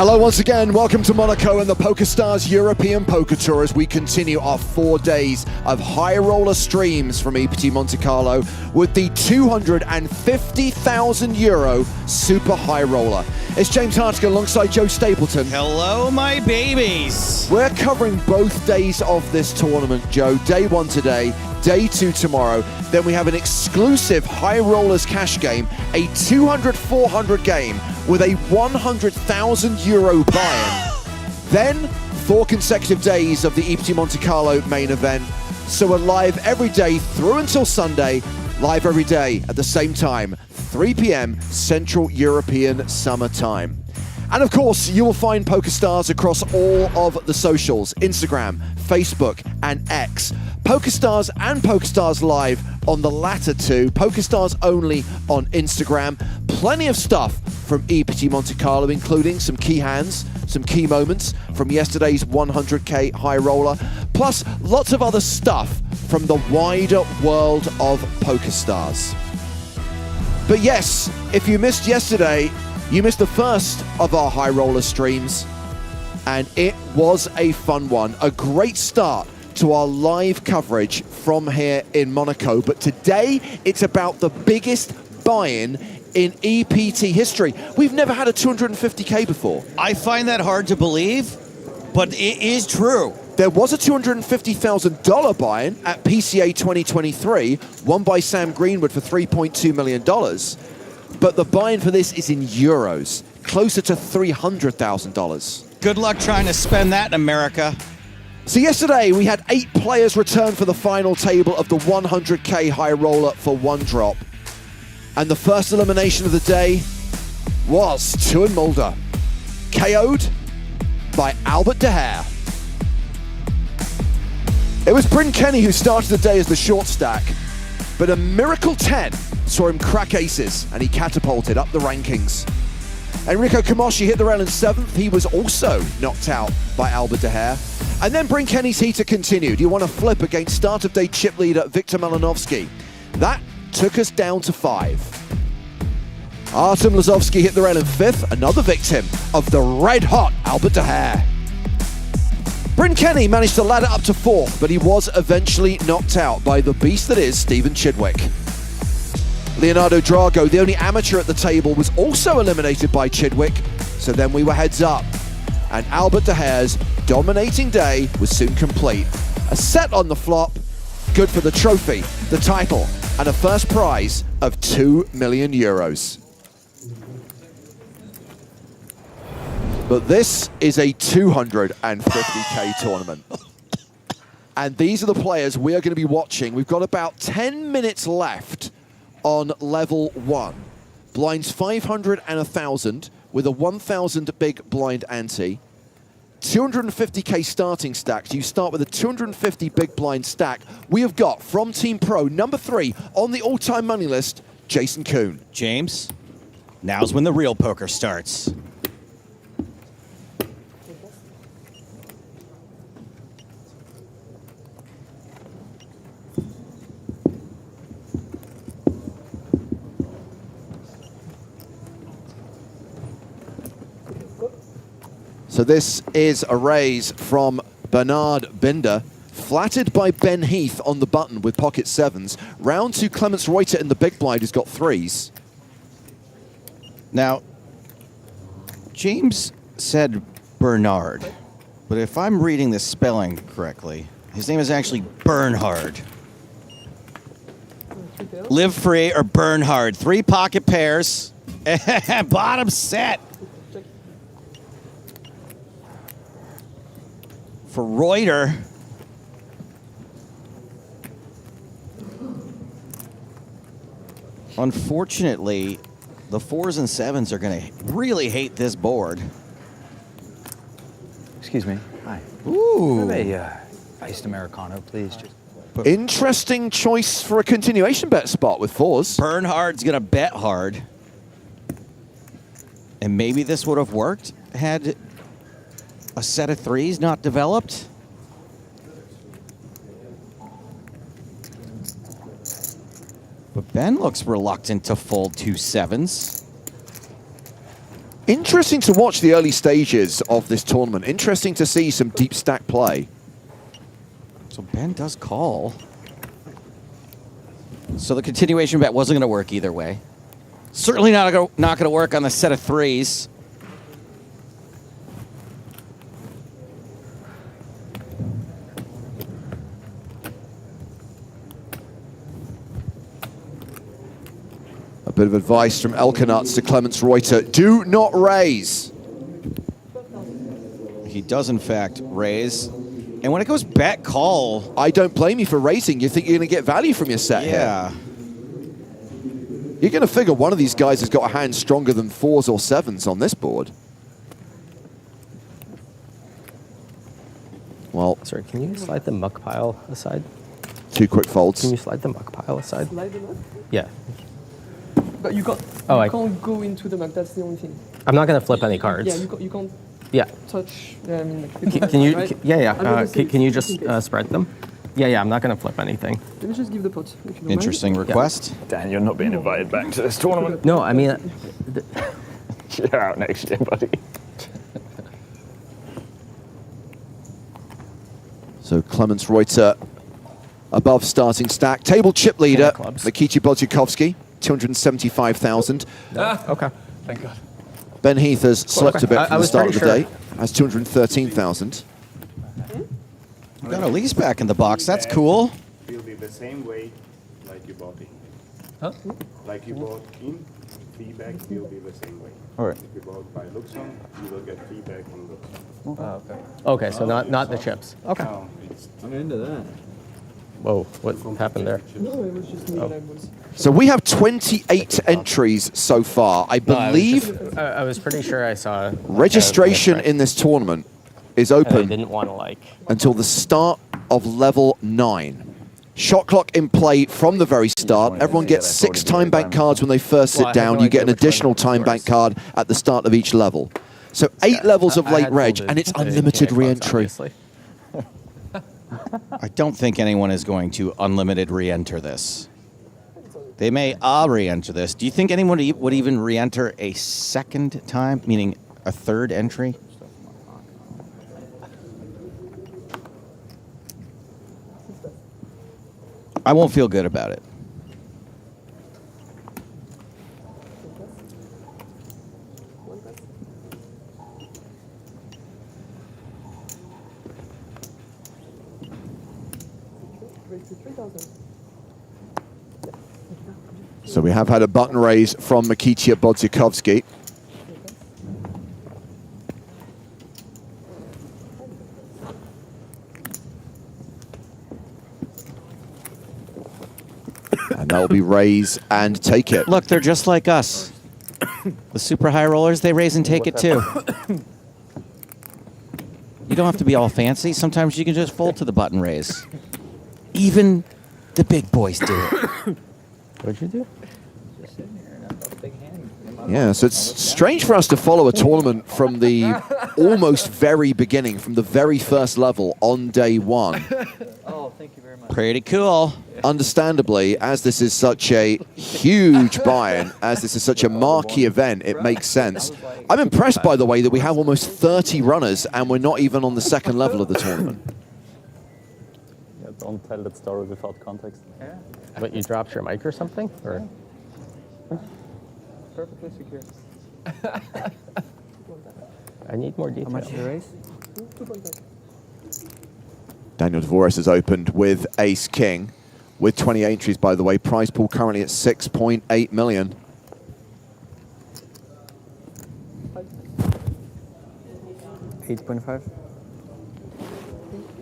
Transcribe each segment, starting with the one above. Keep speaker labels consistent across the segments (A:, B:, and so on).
A: Hello once again, welcome to Monaco and the PokerStars European Poker Tour as we continue our 4 days of high roller streams from EPT Monte-Carlo with the €250,000 Super High Roller. It's James Hartigan alongside Joe Stapleton.
B: Hello, my babies.
A: We're covering both days of this tournament, Joe. Day 1 today, day 2 tomorrow. Then we have an exclusive High Rollers cash game, a 200-400 game with a €100,000 buy-in. Then 4 consecutive days of the EPT Monte-Carlo main event. So we're live every day through until Sunday, live every day at the same time, 3 p.m. Central European Summer Time. And of course, you will find PokerStars across all of the socials, Instagram, Facebook, and X. PokerStars and PokerStars Live on the latter two, PokerStars only on Instagram. Plenty of stuff from EPT Monte-Carlo, including some key hands, some key moments from yesterday's 100K high roller, plus lots of other stuff from the wider world of PokerStars. But yes, if you missed yesterday, you missed the first of our high roller streams, and it was a fun one. A great start to our live coverage from here in Monaco. But today, it's about the biggest buy-in in EPT history. We've never had a 250K before.
B: I find that hard to believe, but it is true.
A: There was a $250,000 buy-in at PCA 2023, won by Sam Greenwood for $3.2 million. But the buy-in for this is in euros, closer to $300,000.
B: Good luck trying to spend that in America.
A: So yesterday, we had 8 players return for the final table of the 100K high roller for 1 drop. And the first elimination of the day was Coon Mulder, KO'd by Albert De Haer. It was Bryn Kenny who started the day as the short stack, but a miracle 10 saw him crack aces and he catapulted up the rankings. Enrico Kamoshi hit the rail in 7th. He was also knocked out by Albert De Haer. And then Bryn Kenny's heater continued. He won a flip against start of day chip leader Victor Malinovsky. That took us down to 5. Artem Lazovsky hit the rail in 5th, another victim of the red-hot Albert De Haer. Bryn Kenny managed to ladder up to 4th, but he was eventually knocked out by the beast that is Stephen Chidwick. Leonardo Drago, the only amateur at the table, was also eliminated by Chidwick, so then we were heads up. And Albert De Haer's dominating day was soon complete. A set on the flop, good for the trophy, the title, and a first prize of €2 million. But this is a 250K tournament. And these are the players we are going to be watching. We've got about 10 minutes left on level 1. Blinds 500 and 1,000 with a 1,000 big blind ante. 250K starting stacks. You start with a 250 big blind stack. We have got from Team Pro, number 3 on the all-time money list, Jason Coon.
B: James, now's when the real poker starts.
A: So this is a raise from Bernard Binder, flattered by Ben Heath on the button with pocket 7s. Round to Clemens Reuter in the big blind, who's got 3s.
B: Now, James said Bernard, but if I'm reading this spelling correctly, his name is actually Bernhard. Live free or Bernhard. 3 pocket pairs. Bottom set. For Reuter. Unfortunately, the 4s and 7s are going to really hate this board.
C: Excuse me. Hi.
B: Ooh.
C: Have a iced Americano, please.
A: Interesting choice for a continuation bet spot with 4s.
B: Bernhard's going to bet hard. And maybe this would have worked had a set of 3s not developed. But Ben looks reluctant to fold 2 7s.
A: Interesting to watch the early stages of this tournament. Interesting to see some deep stack play.
B: So Ben does call. So the continuation bet wasn't going to work either way. Certainly not going to work on the set of threes.
A: A bit of advice from Elkanuts to Clemens Reuter. Do not raise.
B: He does, in fact, raise. And when it goes bet call...
A: I don't blame you for raising. You think you're going to get value from your set
B: Yeah.
A: here. You're going to figure one of these guys has got a hand stronger than 4s or 7s on this board. Well,
D: Sorry, can you slide the muck pile aside?
A: 2 quick folds.
D: Can you slide the muck pile aside?
E: Slide them up?
D: Yeah.
E: But you can't.
D: Oh,
E: you can't go into the map. That's the only thing.
D: I'm not gonna flip any cards.
E: Yeah, you can't
D: Yeah.
E: touch.
D: Can you?
E: Right?
D: Yeah.
E: I'm gonna say
D: Can you
E: just
D: just
E: in case.
D: spread them? Yeah. I'm not gonna flip anything.
E: Let me just give the pot. If you don't
B: Interesting request.
F: Dan, you're not being invited back to this tournament.
D: No, I mean,
F: You're out next year, buddy.
A: So Clemens Reuter above starting stack. Table chip leader,
D: clubs.
A: Mikici Bodziakowski, 275,000.
D: okay.
F: Thank God.
A: Ben Heath has slipped a bit
D: I
A: from the
D: was
A: start of the
D: pretty
A: day. Has 213,000.
B: Got Elise back in the box. That's cool.
G: Will be the same way like you bought in.
F: Huh?
G: Like you bought in, feedback will be the same way.
B: All right.
G: If you bought by Luxon, you will get feedback on Luxon.
F: Oh, okay.
D: Okay, so not the chips. Okay.
G: Now, it's
H: I'm into that.
D: Whoa, what happened there?
E: No, it was just me that I was.
A: So we have 28 entries so far. I believe
D: I was pretty sure I saw
A: registration in this tournament is
D: I
A: open
D: didn't want to like.
A: until the start of level 9. Shot clock in play from the very start. Everyone gets 6 time bank cards when they first
D: Well,
A: sit
D: I have
A: down.
D: no
A: You get
D: idea
A: an
D: which one
A: additional
D: was
A: time bank
D: yours.
A: card at the start of each level. So 8 levels of
D: I
A: late
D: had
A: reg,
D: folded
A: and it's
D: the
A: unlimited
D: king of clubs,
A: re-entry.
D: obviously.
B: I don't think anyone is going to unlimited re-enter this. They may re-enter this. Do you think anyone would even re-enter a second time, meaning a third entry? I won't feel good about it.
A: So we have had a button raise from Mikici Bodziakowski. And that will be raise and take it.
B: Look, they're just like us. The super high rollers, they raise and take it too. You don't have to be all fancy. Sometimes you can just fold to the button raise. Even the big boys do it.
D: What'd you do?
A: Yeah, so it's strange for us to follow a tournament from the almost very beginning, from the very first level on day 1.
F: Oh, thank you very much.
B: Pretty cool.
A: Understandably, as this is such a huge buy-in, as this is such a marquee event, it makes sense. I'm impressed by the way that we have almost 30 runners and we're not even on the second level of the tournament.
F: Yeah, don't tell that story without context. Yeah.
D: What, you dropped your mic or something? Or
F: Perfectly secure.
D: I need more detail.
F: How much did you raise?
A: Daniel Dvorak has opened with Ace King, with 20 entries, by the way. Prize pool currently at 6.8 million.
F: $8.5.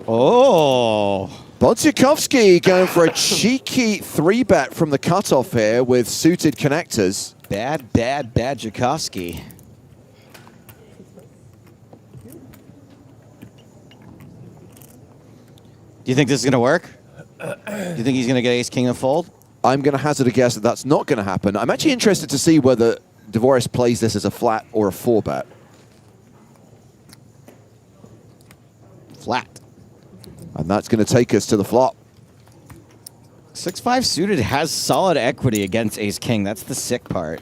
B: Oh.
A: Bodziakowski going for a cheeky 3-bet from the cutoff here with suited connectors.
B: Bad Jakovsky. Do you think this is going to work? Do you think he's going to get ace king to fold?
A: I'm going to hazard a guess that that's not going to happen. I'm actually interested to see whether Dvorak plays this as a flat or a 4-bet.
B: Flat.
A: And that's going to take us to the flop.
B: 6-5 suited has solid equity against ace king. That's the sick part.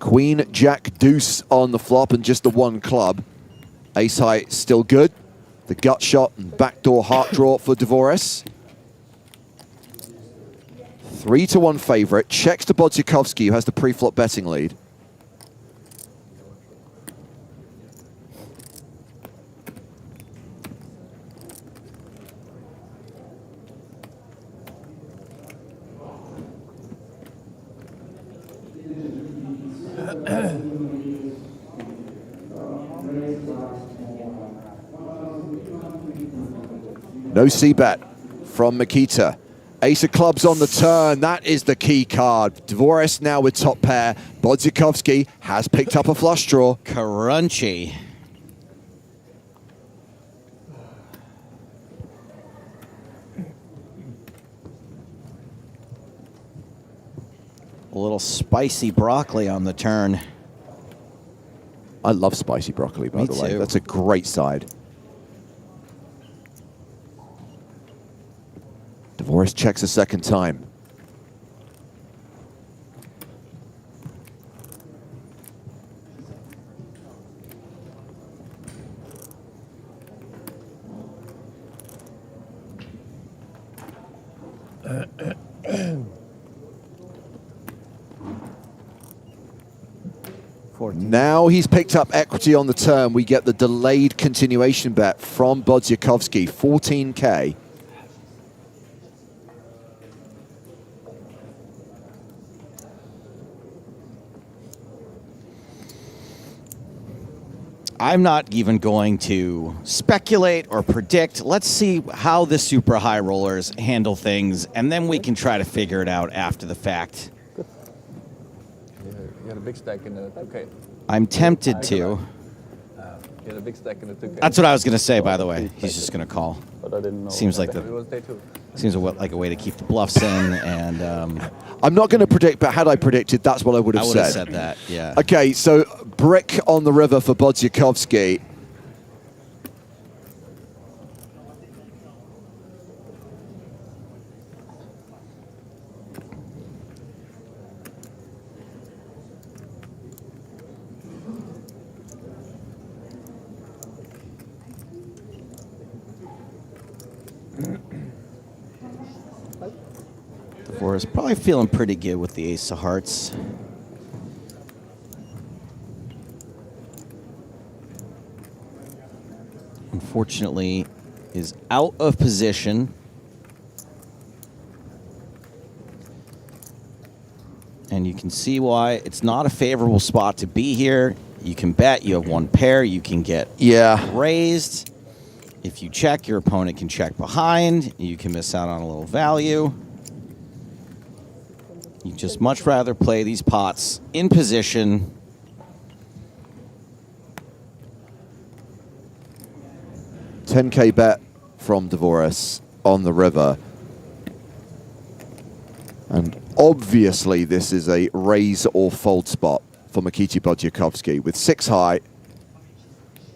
A: Queen, Jack, Deuce on the flop and just the one club. Ace high still good. The gut shot and backdoor heart draw for Dvorak. 3-1 favorite. Checks to Bodziakowski, who has the pre-flop betting lead. No c-bet from Mikita. Ace of clubs on the turn. That is the key card. Dvorak now with top pair. Bodziakowski has picked up a flush draw.
B: Crunchy. A little spicy broccoli on the turn.
A: I love spicy broccoli, by the way.
B: too.
A: That's a great side. Dvorak checks a second time. Now he's picked up equity on the turn. We get the delayed continuation bet from Bodziakowski, 14K.
B: I'm not even going to speculate or predict. Let's see how the super high rollers handle things, and then we can try to figure it out after the fact.
H: You got a big stack in the 2K.
B: I'm tempted to.
H: You got a big stack in the 2K.
B: That's what I was going to say, by the way. He's just going to call.
F: But I didn't know.
B: Seems like
H: It was day 2.
B: like a way to keep the bluffs in, and
A: I'm not going to predict, but had I predicted, that's what I would have
B: I would
A: said.
B: have said that. Yeah.
A: Okay, so brick on the river for Bodziakowski.
B: Dvorak's probably feeling pretty good with the ace of hearts. Unfortunately, is out of position. And you can see why it's not a favorable spot to be here. You can bet, you have one pair, you can get raised. If you check, your opponent can check behind. You can miss out on a little value. You just much rather play these pots in position.
A: $10K bet from Dvorak on the river. And obviously this is a raise or fold spot for Mikita Bodziakowski with 6 high.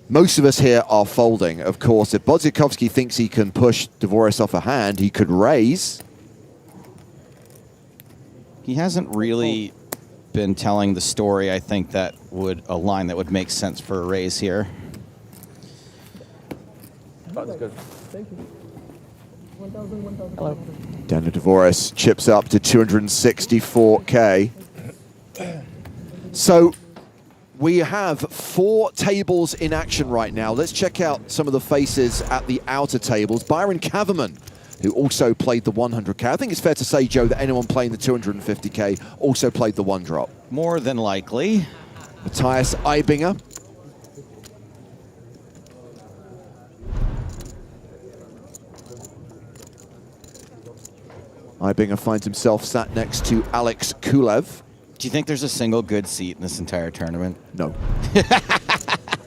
A: Most of us here are folding. Of course, if Bodziakowski thinks he can push Dvorak off a hand, he could raise.
B: He hasn't really been telling the story, I think, that would a line that would make sense for a raise here.
H: That's good.
E: Thank you. 1,000.
D: Hello.
A: Daniel Dvorak chips up to 264K. So we have 4 tables in action right now. Let's check out some of the faces at the outer tables. Byron Kaverman, who also played the 100K. I think it's fair to say, Joe, that anyone playing the 250K also played the 1-drop.
B: More than likely.
A: Matthias Eibinger. Eibinger finds himself sat next to Alex Kulev.
B: Do you think there's a single good seat in this entire tournament?
A: No.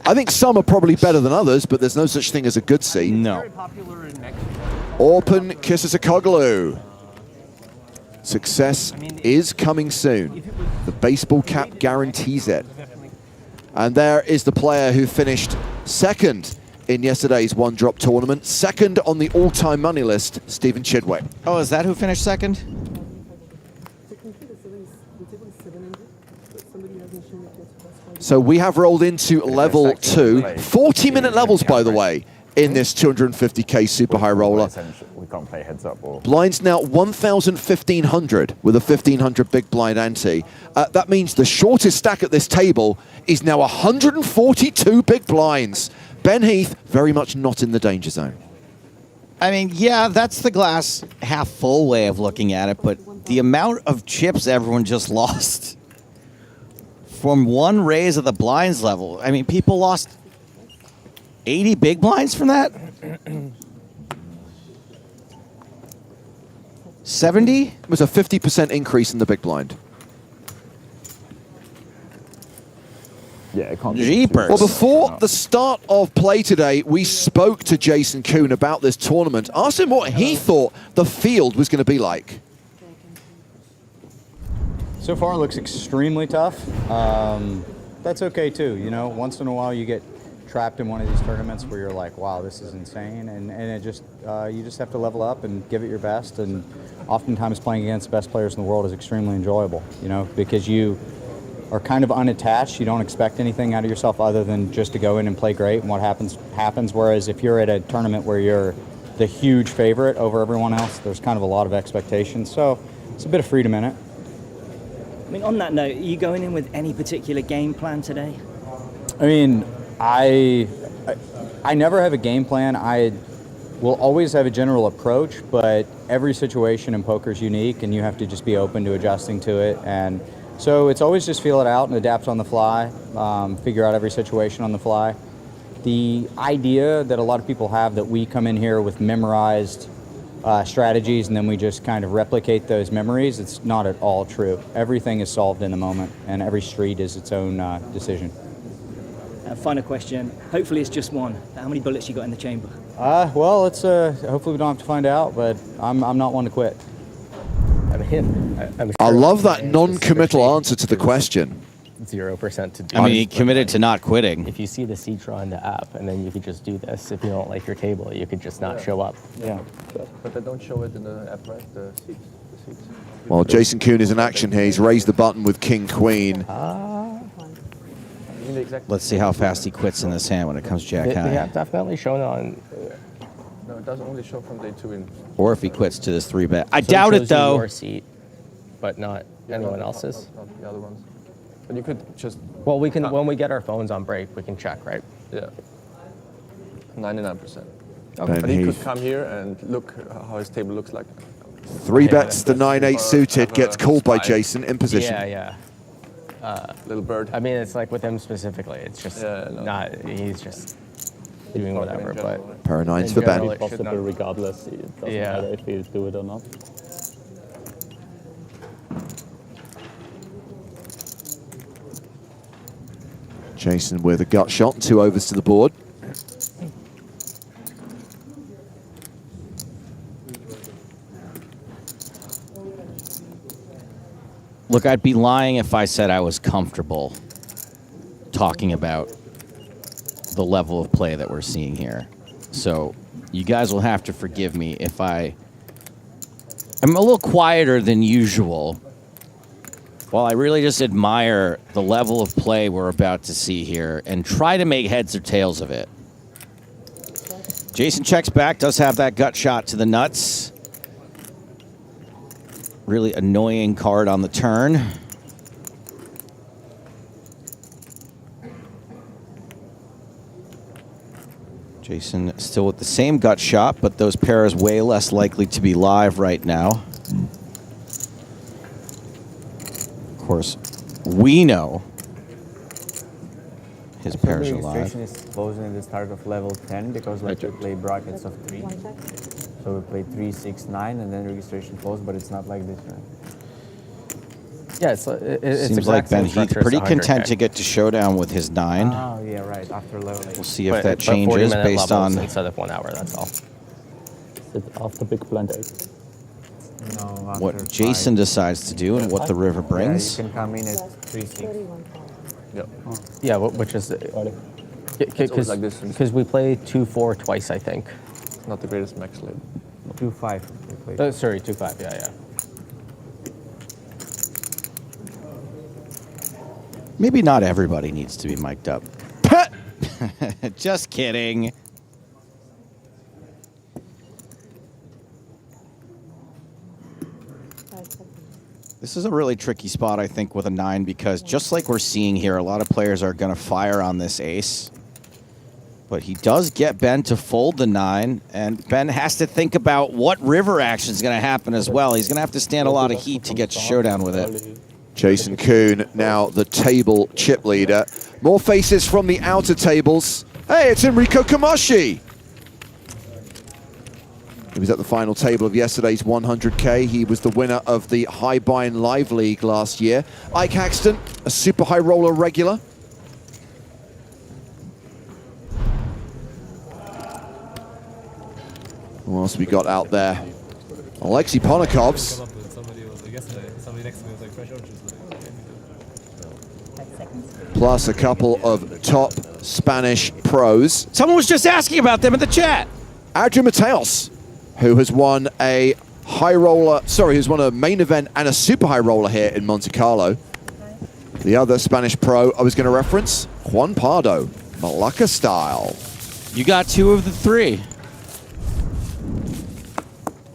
A: I think some are probably better than others, but there's no such thing as a good seat.
B: No.
A: Orpin Kisisakoglu. Success is coming soon. The baseball cap guarantees it. And there is the player who finished second in yesterday's 1-drop tournament. Second on the all-time money list, Stephen Chidwick.
B: Oh, is that who finished second?
A: So we have rolled into level 2. 40-minute levels, by the way, in this 250k super high roller.
I: We can't play heads up or...
A: Blinds now 1,1500 with a 1,500 big blind ante. That means the shortest stack at this table is now 142 big blinds. Ben Heath very much not in the danger zone.
B: I mean, yeah, that's the glass half full way of looking at it, but the amount of chips everyone just lost from one raise of the blinds level. I mean, people lost 80 big blinds from that? 70?
A: It was a 50% increase in the big blind.
I: Yeah, it can't be
B: Jeepers.
A: Well, before the start of play today, we spoke to Jason Coon about this tournament, asked him what he thought the field was going to be like.
C: So far, it looks extremely tough. That's okay too. You know, once in a while you get trapped in one of these tournaments where you're like, wow, this is insane, and it just you just have to level up and give it your best. And oftentimes playing against the best players in the world is extremely enjoyable. You know, because you are kind of unattached. You don't expect anything out of yourself other than just to go in and play great, and what happens happens. Whereas if you're at a tournament where you're the huge favorite over everyone else, there's kind of a lot of expectations. So it's a bit of freedom in it.
J: I mean, on that note, are you going in with any particular game plan today?
C: I mean, I never have a game plan. I will always have a general approach, but every situation in poker is unique, and you have to just be open to adjusting to it. And so it's always just feel it out and adapt on the fly, figure out every situation on the fly. The idea that a lot of people have that we come in here with memorized strategies and then we just kind of replicate those memories, it's not at all true. Everything is solved in the moment, and every street is its own decision.
J: Final question. Hopefully it's just one. How many bullets you got in the chamber?
C: Well, it's hopefully we don't have to find out, but I'm not one to quit.
A: I love that non-committal answer to the question.
D: 0% to do.
B: I mean, he committed to not quitting.
D: If you see the Citra in the app, and then you could just do this. If you don't like your table, you could just not show up.
C: Yeah.
H: But they don't show it in the app, right? The seats.
A: Well, Jason Coon is in action here. He's raised the button with King Queen.
B: Let's see how fast he quits in this hand when it comes Jack
D: They
B: high.
D: have definitely shown on.
H: No, it doesn't only show from day 2 in.
B: Or if he quits to this 3-bet. I
D: So
B: doubt
D: shows
B: it,
D: you
B: though.
D: Your seat, but not anyone else's.
H: Not the other ones. But you could just.
D: Well, we can when we get our phones on break, we can check, right?
H: Yeah. 99%.
A: Ben
H: But he could
A: Heath.
H: come here and look how his table looks like.
A: 3 bets, the 9-8
H: Or
A: suited
H: have
A: gets
H: a
A: called by
H: spy.
A: Jason in position.
D: Yeah.
H: Little bird.
D: I mean, it's like with him specifically, it's just not. He's just doing whatever. But
A: Pair of nines
D: in
A: for Ben.
D: general, it should
F: Possible
D: not-
F: regardless. It doesn't
D: Yeah.
F: matter if you do it or not.
A: Jason with a gut shot, 2 overs to the board.
B: Look, I'd be lying if I said I was comfortable talking about the level of play that we're seeing here. So you guys will have to forgive me if I'm a little quieter than usual, while I really just admire the level of play we're about to see here and try to make heads or tails of it. Jason checks back, does have that gut shot to the nuts. Really annoying card on the turn. Jason still with the same gut shot, but those pairs way less likely to be live right now. Of course, we know his pairs are live.
K: Registration is closing at the start of level 10 because we play brackets of 3. So we play 3, 6, 9, and then registration closed, but it's not like this, right?
D: Yeah, it's
B: Seems like Ben Heath pretty content to get to showdown with his 9.
K: Oh, yeah, right, after level 8.
B: We'll see if that changes based on...
D: Instead of 1 hour, that's all.
F: Is it after big blind 8?
K: No, after
B: What Jason decides to do and what the river brings.
K: Yeah, you can come in at 3, 6.
H: Yep.
D: Yeah, which is...
H: always like this.
D: Because we play 2-4 twice, I think.
H: It's not the greatest max lid.
K: 2, 5.
D: Sorry, 2-5, yeah.
B: Maybe not everybody needs to be mic'd up. Just kidding. This is a really tricky spot, I think, with a 9, because just like we're seeing here, a lot of players are going to fire on this ace. But he does get Ben to fold the 9, and Ben has to think about what river action is going to happen as well. He's going to have to stand a lot of heat to get to showdown with it.
A: Jason Coon, now the table chip leader. More faces from the outer tables. Hey, it's Enrico Camashi. He was at the final table of yesterday's 100K. He was the winner of the High Bind Live League last year. Ike Haxton, a super high roller regular. Who else we got out there? Alexei Ponakovs. Plus a couple of top Spanish pros.
B: Someone was just asking about them in the chat.
A: Adrian Mateos, who has won a high roller, who's won a main event and a super high roller here in Monte Carlo. The other Spanish pro I was going to reference, Juan Pardo, Malacca style.
B: You got 2 of the 3.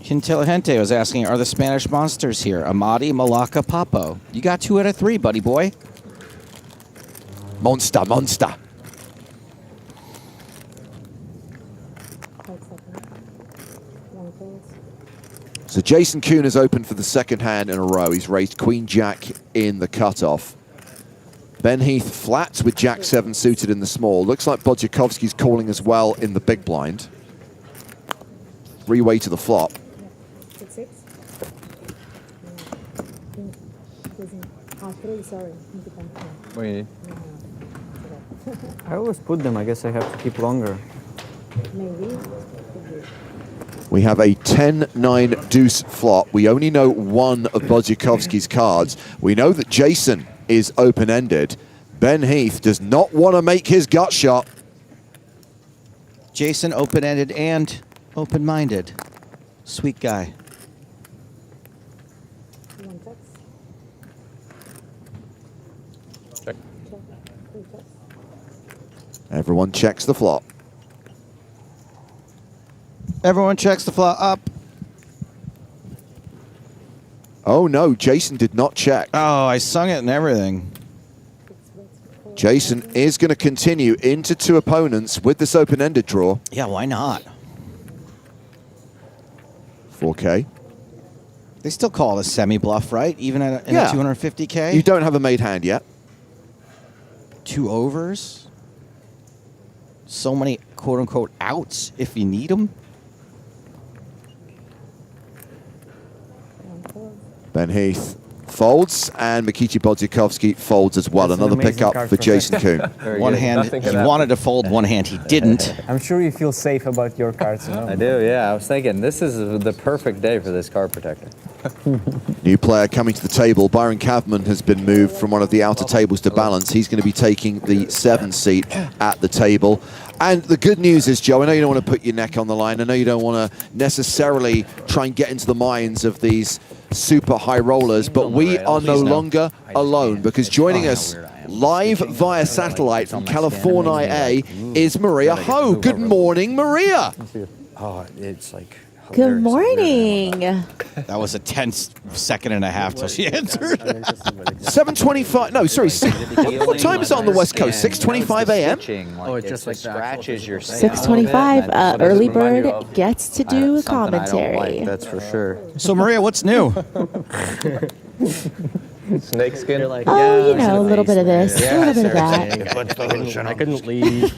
B: Intelligente was asking, are the Spanish monsters here? Amadi, Malacca, Papo. You got 2 out of 3, buddy boy.
A: Monster, monster. So Jason Coon has opened for the second hand in a row. He's raised Queen Jack in the cutoff. Ben Heath flats with Jack 7 suited in the small. Looks like Bodziakowski's calling as well in the big blind. 3-way to the flop.
K: Wait. I always put them. I guess I have to keep longer.
E: Maybe.
A: We have a 10-9 deuce flop. We only know one of Bodziakowski's cards. We know that Jason is open-ended. Ben Heath does not want to make his gut shot.
B: Jason open-ended and open-minded. Sweet guy.
H: Check.
A: Everyone checks the flop.
B: Everyone checks the flop up.
A: Oh no, Jason did not check.
B: Oh, I sung it and everything.
A: Jason is going to continue into 2 opponents with this open-ended draw.
B: Yeah, why not?
A: 4K.
B: They still call it a semi-bluff, right? Even in a 250K?
A: You don't have a made hand yet.
B: 2 overs. So many quote-unquote outs if you need them.
A: Ben Heath folds, and Mikichi Bodziakowski folds as well.
K: That's
A: Another pickup for Jason Coon.
B: One hand, he wanted to fold, one hand he didn't.
K: I'm sure you feel safe about your cards. You know?
L: I do, yeah. I was thinking, this is the perfect day for this card protector.
A: New player coming to the table. Byron Kavman has been moved from one of the outer tables to balance. He's going to be taking the 7th seat at the table. And the good news is, Joe, I know you don't want to put your neck on the line. I know you don't want to necessarily try and get into the minds of these super high rollers, but we are no longer alone, because joining us live via satellite from California is Maria Ho. Good morning, Maria.
B: Oh, it's like...
M: Good morning.
B: That was a tense second and a half till she answered.
A: 7:25. No, sorry. What time is it on the West Coast? 6:25 a.m.
L: Oh, it just like scratches your
M: 6:25. Early bird gets to do a commentary.
L: That's for sure.
B: So Maria, what's new?
H: Snake skin.
M: Oh, you know, a little bit of this, a little bit of that.
D: I couldn't leave.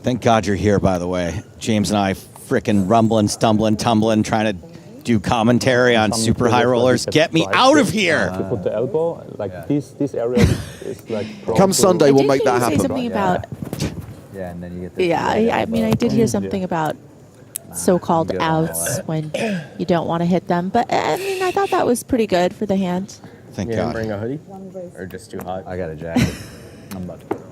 B: Thank God you're here, by the way. James and I frickin' rumbling, stumbling, tumbling, trying to do commentary on super high rollers. Get me out of here!
F: To put the elbow, like this area is like...
A: Come Sunday, we'll make that
M: Say
A: happen.
M: something about...
L: Yeah, and then you get the...
M: Yeah, I mean, I did hear something about so-called outs when you don't want to hit them. But, I mean, I thought that was pretty good for the hand.
B: Thank
D: You
B: God.
D: bring a hoodie? Or just too hot?
L: I got a jacket. I'm about to put it on.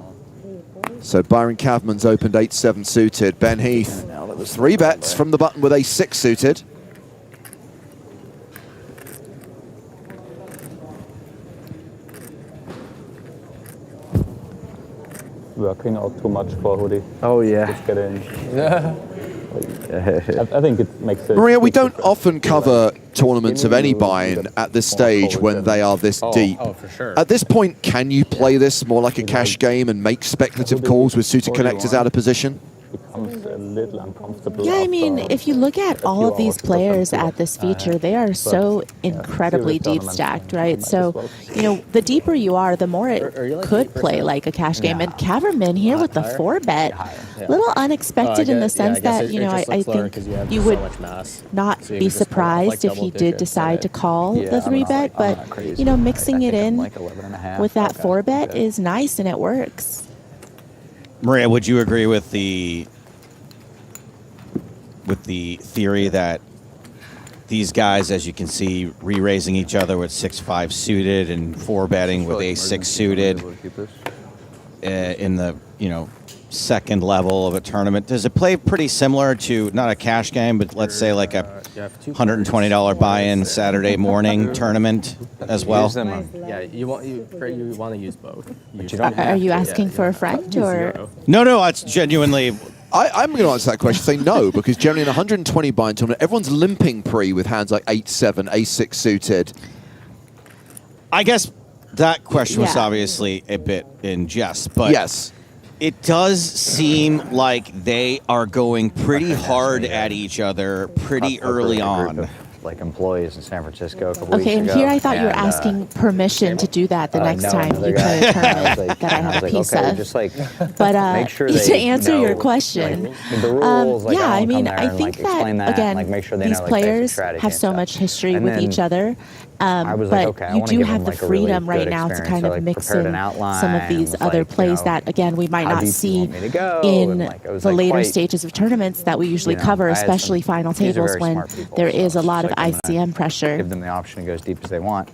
A: So Byron Kavman's opened 8-7 suited. Ben Heath, 3 bets from the button with a 6 suited.
F: working out too much for Hoodie.
D: Oh yeah.
F: It's getting. I think it makes it.
A: Maria, we don't often cover tournaments of any buy-in at this stage when they are this deep.
D: Oh, for sure.
A: At this point, can you play this more like a cash game and make speculative calls with suited connectors out of position?
F: Becomes a little uncomfortable.
M: Yeah, I mean, if you look at all of these players at this feature, they are so incredibly deep stacked, right? So, you know, the deeper you are, the more it could play like a cash game. And Caverman here with the 4-bet, little unexpected in the sense that, you know, I think you would not be surprised if he did decide to call the 3-bet, but, you know, mixing it in with that 4-bet is nice and it works.
B: Maria, would you agree with the theory that these guys, as you can see, re-raising each other with 6-5 suited and 4-betting with ace-6 suited in the, you know, second level of a tournament? Does it play pretty similar to, not a cash game, but let's say like a $120 buy-in Saturday morning tournament as well?
D: Yeah, you want to use both.
M: Are you asking for a friend or?
B: No, it's genuinely.
A: I'm going to answer that question, say no, because generally in 120 buy-in tournament, everyone's limping pre with hands like 8-7, ace-6 suited.
B: I guess that question was
M: Yeah.
B: obviously a bit in jest, but
A: yes,
B: it does seem like they are going pretty hard at each other pretty early on.
L: Like employees in San Francisco a couple
M: Okay, and
L: weeks ago.
M: here I thought you were asking permission to do that the next time you play a tournament that I have a piece of.
L: Just like,
M: But
L: make sure
M: to
L: they
M: answer
L: know,
M: your question,
L: like, the rules, like,
M: yeah,
L: I
M: I
L: won't
M: mean,
L: come there
M: I
L: and,
M: think
L: like, explain that,
M: again,
L: like, make sure they
M: these
L: know, like, basic
M: players
L: strategy
M: have
L: and
M: so
L: stuff.
M: much history
L: And
M: with
L: then
M: each other.
L: I was
M: But
L: like, okay, I
M: you
L: wanna
M: do
L: give
M: have
L: them,
M: the
L: like, a really
M: freedom right
L: good
M: now to
L: experience.
M: kind
L: So,
M: of
L: like,
M: mix
L: prepared
M: in
L: an outline
M: some of these
L: and,
M: other
L: like,
M: plays
L: you know,
M: that, again, we might
L: how
M: not
L: deep do you
M: see
L: want me to go?
M: in
L: And, like, it was,
M: the
L: like,
M: later
L: quite,
M: stages of tournaments that we usually
L: you know,
M: cover,
L: I had some-
M: especially final
L: these are
M: tables
L: very
M: when
L: smart people,
M: there
L: so
M: is a
L: it's
M: lot of
L: like, I'm gonna
M: ICM pressure.
L: Give them the option to go as deep as they want.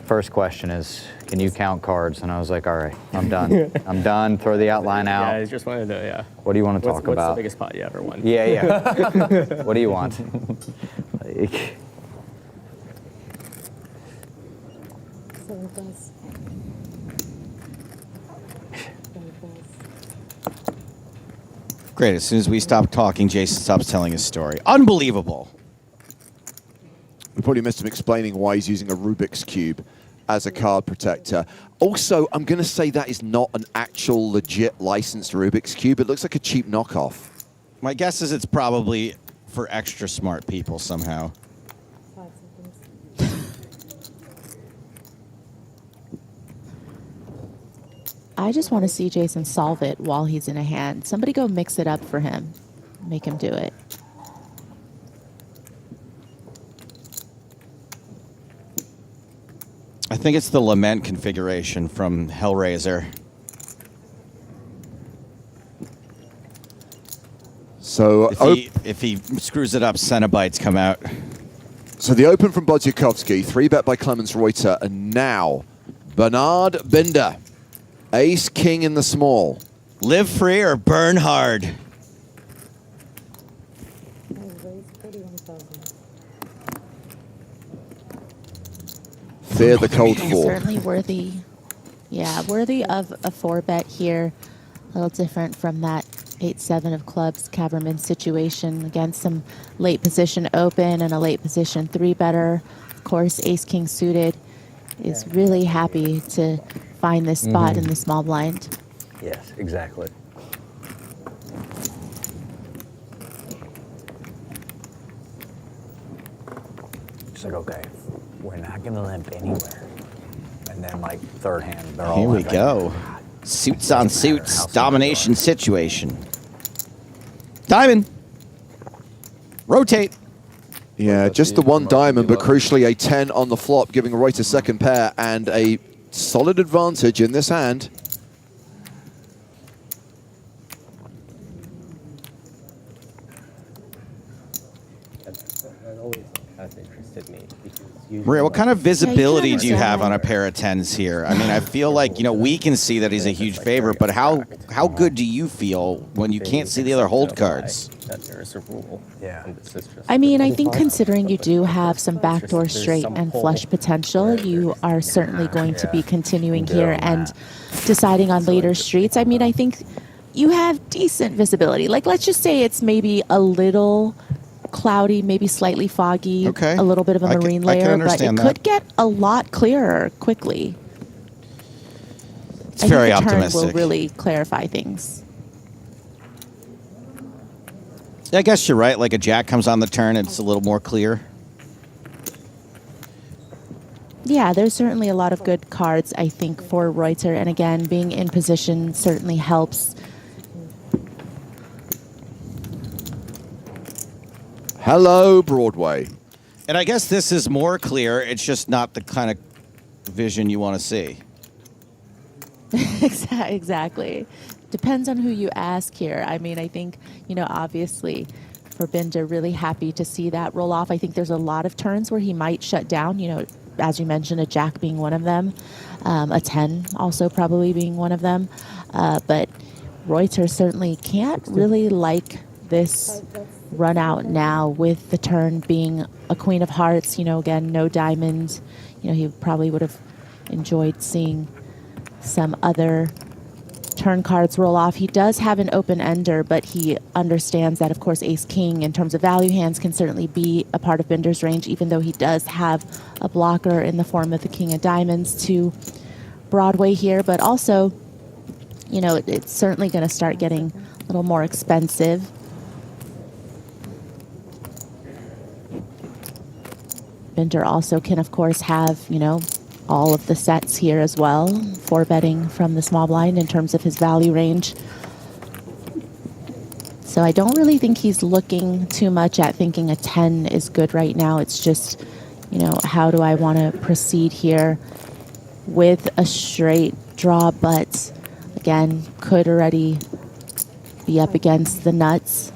L: First question is, can you count cards? And I was like, all right, I'm done. I'm done. Throw the outline out.
D: Yeah, I just wanted to, yeah.
L: What do you want to talk
D: What's
L: about?
D: the biggest pot you ever won?
L: Yeah. What do you want? Like,
B: Great. As soon as we stop talking, Jason stops telling his story. Unbelievable.
A: we probably missed him explaining why he's using a Rubik's Cube as a card protector. Also, I'm going to say that is not an actual legit licensed Rubik's Cube. It looks like a cheap knockoff.
B: My guess is it's probably for extra smart people somehow.
M: I just want to see Jason solve it while he's in a hand. Somebody go mix it up for him. Make him do it.
B: I think it's the Lament configuration from Hellraiser.
A: So
B: if he screws it up, Cenobites come out.
A: So the open from Bodziakowski, 3-bet by Clemens Reuter, and now Bernard Binder. Ace King in the small.
B: Live free or burn hard.
A: Fear the cold
M: Yeah,
A: fall.
M: certainly worthy. Yeah, worthy of a 4-bet here. A little different from that 8-7 of clubs Caverman situation. Again, some late position open and a late position 3-better. Of course, Ace King suited is really happy to find this spot in the small blind.
L: yes, exactly. It's like, okay, we're not going to limp anywhere. And then, like, third hand, they're all
B: Here we
L: limping.
B: go. Suits on suits, domination situation. Diamond. Rotate.
A: Yeah, just the one diamond, but crucially a 10 on the flop, giving Reuter second pair and a solid advantage in this hand.
D: It always has interested me because usually,
B: Maria, what kind of visibility do you
M: understand
B: have
M: that.
B: on a pair of tens here? I mean, I feel like, you know, we can see that he's a huge favorite, but how good do you feel when you can't see the other hold cards?
D: that there's a rule. Yeah. And this is just
M: I mean, I think considering you do have some backdoor straight and flush potential, you are certainly going to be continuing here and deciding on later streets. I mean, I think you have decent visibility. Like, let's just say it's maybe a little cloudy, maybe slightly foggy,
B: Okay.
M: a little bit of a marine
B: I can
M: layer, but it
B: understand that.
M: could get a lot clearer quickly.
B: It's very
M: I think the turn
B: optimistic.
M: will really clarify things.
B: I guess you're right. Like a jack comes on the turn, it's a little more clear.
M: Yeah, there's certainly a lot of good cards, I think, for Reuter. And again, being in position certainly helps.
A: Hello, Broadway.
B: And I guess this is more clear. It's just not the kind of vision you want to see.
M: Exactly. Depends on who you ask here. I mean, I think, you know, obviously for Binder, really happy to see that roll off. I think there's a lot of turns where he might shut down, you know, as you mentioned, a jack being one of them, a 10 also probably being one of them. But Reuter certainly can't really like this run out now with the turn being a queen of hearts, you know, again, no diamonds. You know, he probably would have enjoyed seeing some other turn cards roll off. He does have an open ender, but he understands that, of course, ace king in terms of value hands can certainly be a part of Binder's range, even though he does have a blocker in the form of the king of diamonds to Broadway here. But also, you know, it's certainly going to start getting a little more expensive. Binder also can, of course, have, you know, all of the sets here as well for betting from the small blind in terms of his value range. So I don't really think he's looking too much at thinking a 10 is good right now. It's just, you know, how do I want to proceed here with a straight draw, but again, could already be up against the nuts.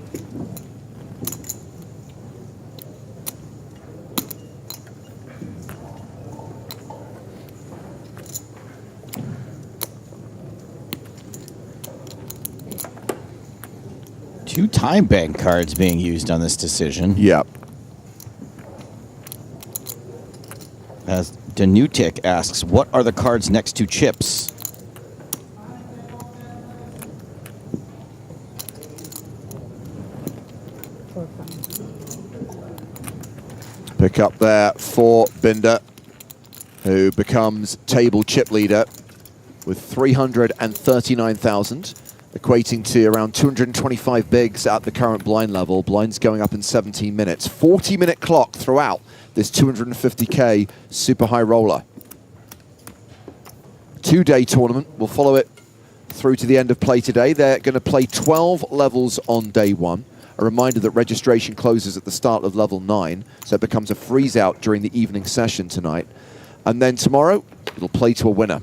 B: Two time bank cards being used on this decision.
A: Yep.
B: As Danutic asks, what are the cards next to chips?
A: Pick up there for Binder, who becomes table chip leader with 339,000. Equating to around 225 bigs at the current blind level. Blinds going up in 17 minutes. 40-minute clock throughout this 250K super high roller. Two-day tournament. We'll follow it through to the end of play today. They're going to play 12 levels on day one. A reminder that registration closes at the start of level 9, so it becomes a freeze-out during the evening session tonight. And then tomorrow, it'll play to a winner.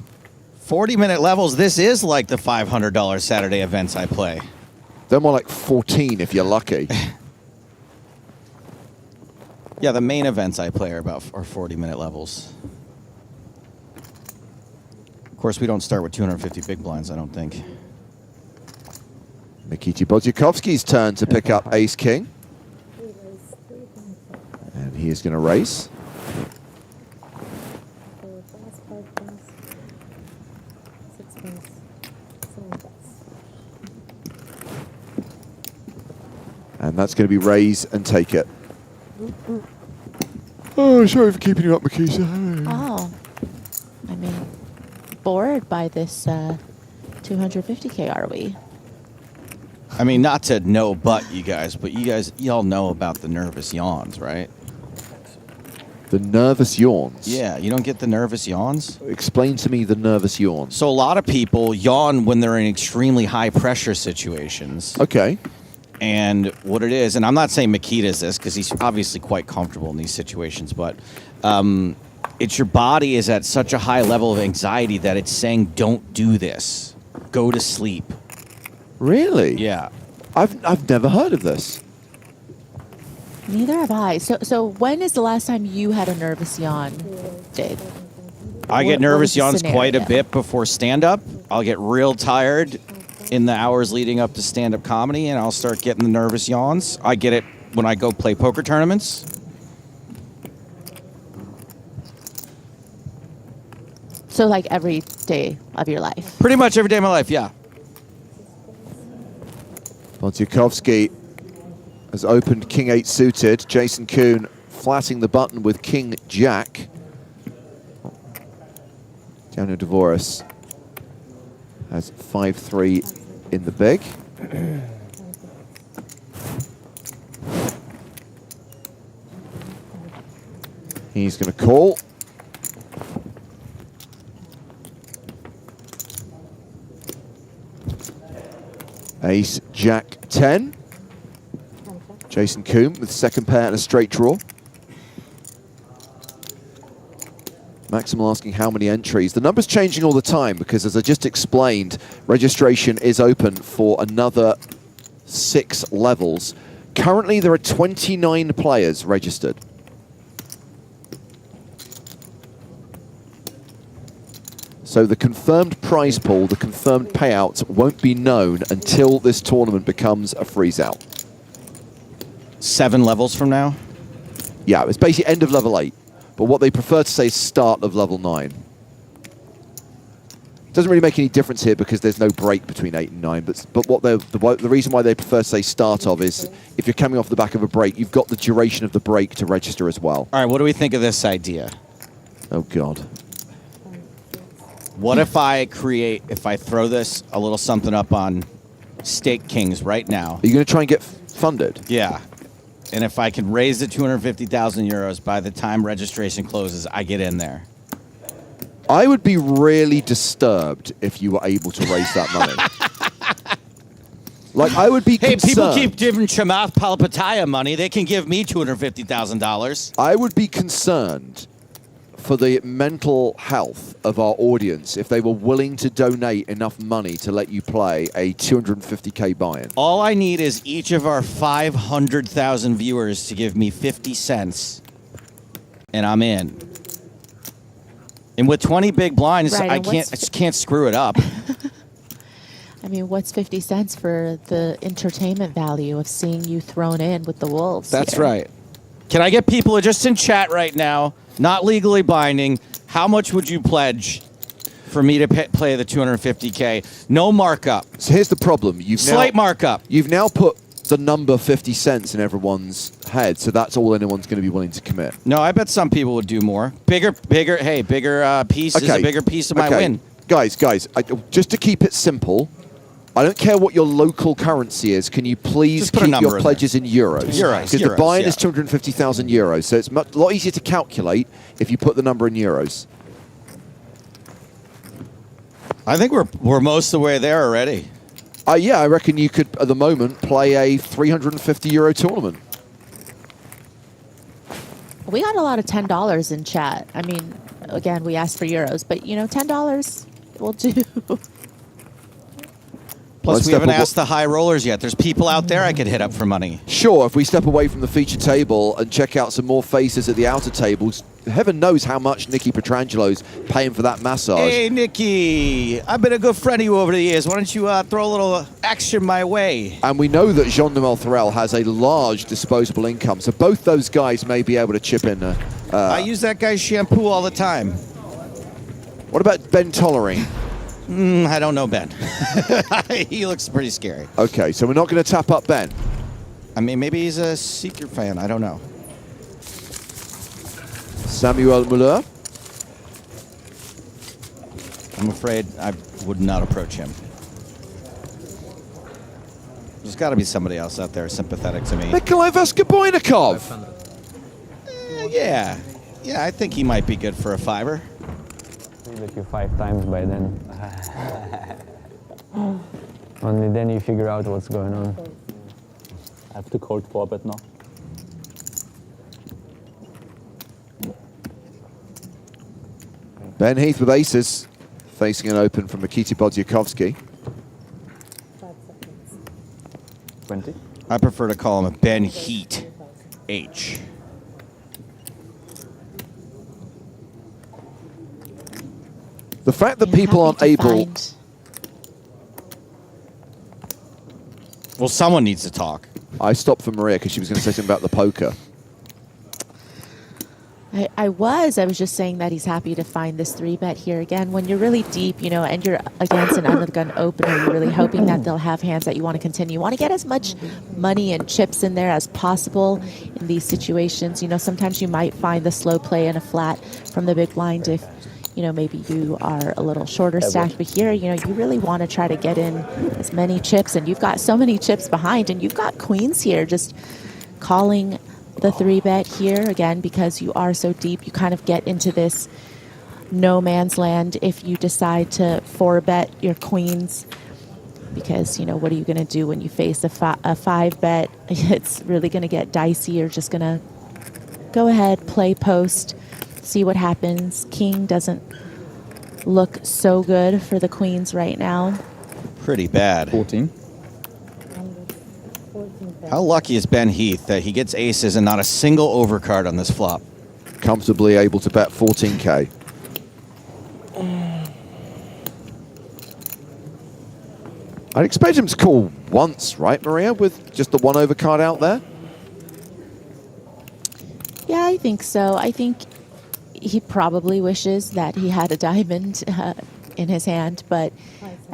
B: 40-minute levels. This is like the $500 Saturday events I play.
A: They're more like 14 if you're lucky.
B: Yeah, the main events I play are 40-minute levels. Of course, we don't start with 250 big blinds, I don't think.
A: Nikita Bodziakovsky's turn to pick up ace king. And he is going to race. And that's going to be raise and take it. Oh, sorry for keeping you up, Makisa.
M: Oh, I mean, bored by this 250K, are we?
B: I mean, not to no but you guys, but y'all know about the nervous yawns, right?
A: The nervous yawns?
B: Yeah, you don't get the nervous yawns?
A: Explain to me the nervous yawns.
B: So a lot of people yawn when they're in extremely high pressure situations.
A: Okay.
B: And what it is, and I'm not saying Makita is this because he's obviously quite comfortable in these situations, but it's your body is at such a high level of anxiety that it's saying, don't do this. Go to sleep.
A: Really?
B: Yeah.
A: I've never heard of this.
M: Neither have I. So when is the last time you had a nervous yawn, Dave?
B: I get
M: What
B: nervous
M: was the
B: yawns quite a
M: scenario?
B: bit before stand-up. I'll get real tired in the hours leading up to stand-up comedy, and I'll start getting the nervous yawns. I get it when I go play poker tournaments.
M: So like every day of your life.
B: Pretty much every day of my life, yeah.
A: Monte-Carlo has opened King 8 suited. Jason Coon flatting the button with King Jack. Daniel Dvoris has 5-3 in the big. He's going to call. Ace, Jack, 10. Jason Coon with second pair and a straight draw. Maximal asking how many entries. The number's changing all the time because, as I just explained, registration is open for another 6 levels. Currently, there are 29 players registered. So the confirmed prize pool, the confirmed payouts, won't be known until this tournament becomes a freeze-out.
B: 7 levels from now?
A: Yeah, it's basically end of level 8. But what they prefer to say is start of level 9. Doesn't really make any difference here because there's no break between 8 and 9. But what the reason why they prefer to say start of is if you're coming off the back of a break, you've got the duration of the break to register as well.
B: All right, what do we think of this idea?
A: Oh, God.
B: What if I throw this a little something up on Stake Kings right now?
A: Are you going to try and get funded?
B: Yeah. And if I can raise the 250,000 euros by the time registration closes, I get in there.
A: I would be really disturbed if you were able to raise that money. Like, I would be concerned.
B: Hey, people keep giving Chamath Palpataya money. They can give me $250,000.
A: I would be concerned for the mental health of our audience if they were willing to donate enough money to let you play a 250K buy-in.
B: All I need is each of our 500,000 viewers to give me 50 cents, and I'm in. And with 20 big blinds,
M: Right,
B: I just can't screw it up.
M: I mean, what's 50 cents for the entertainment value of seeing you thrown in with the Wolves?
B: That's
M: here?
B: right. Can I get people just in chat right now, not legally binding, how much would you pledge for me to play the 250K? No markup.
A: So here's the problem.
B: Slight markup.
A: You've now put the number 50 cents in everyone's head, so that's all anyone's going to be willing to commit.
B: No, I bet some people would do more. Bigger piece is a bigger piece of my win.
A: Guys, just to keep it simple, I don't care what your local currency is. Can you please keep your pledges in euros?
B: Euros.
A: Because the buy-in is 250,000 euros, so it's a lot easier to calculate if you put the number in euros.
B: I think we're most of the way there already.
A: Yeah, I reckon you could, at the moment, play a 350 euro tournament.
M: We got a lot of $10 in chat. I mean, again, we asked for euros, but you know, $10 will do.
B: Plus, we haven't asked the high rollers yet. There's people out there I could hit up for money.
A: Sure, if we step away from the feature table and check out some more faces at the outer tables, heaven knows how much Nicky Petrangelo's paying for that massage.
B: Hey, Nicky, I've been a good friend of you over the years. Why don't you throw a little action my way?
A: And we know that Jean-Noël Thorel has a large disposable income, so both those guys may be able to chip in.
B: I use that guy's shampoo all the time.
A: What about Ben Tollering?
B: I don't know Ben. He looks pretty scary.
A: Okay, so we're not going to tap up Ben.
B: I mean, maybe he's a Seeker fan. I don't know.
A: Samuel Muller.
B: I'm afraid I would not approach him. There's got to be somebody else out there sympathetic to me.
A: Nikolai Veskoboynikov.
B: Yeah, I think he might be good for a $5.
K: With you 5 times by then. Only then you figure out what's going on.
F: I have to cold 4-bet now.
A: Ben Heath with aces, facing an open from Mikita Bodziakowski.
F: 20.
B: I prefer to call him a Ben Heat H.
A: The fact that people aren't able...
B: Well, someone needs to talk.
A: I stopped for Maria because she was going to say something about the poker.
M: I was just saying that he's happy to find this 3-bet here again. When you're really deep, you know, and you're against an under-the-gun opener, you're really hoping that they'll have hands that you want to continue. You want to get as much money and chips in there as possible in these situations. You know, sometimes you might find the slow play in a flat from the big blind if, you know, maybe you are a little shorter stacked. But here, you know, you really want to try to get in as many chips, and you've got so many chips behind, and you've got queens here just calling the 3-bet here again because you are so deep. You kind of get into this no man's land if you decide to 4-bet your queens, because, you know, what are you going to do when you face a 5-bet? It's really going to get dicey. You're just going to go ahead, play post, see what happens. King doesn't look so good for the queens right now.
B: Pretty bad.
L: 14.
B: How lucky is Ben Heath that he gets aces and not a single overcard on this flop?
A: Comfortably able to bet 14K. I'd expect him to call once, right, Maria, with just the 1 overcard out there?
M: Yeah, I think so. I think he probably wishes that he had a diamond in his hand, but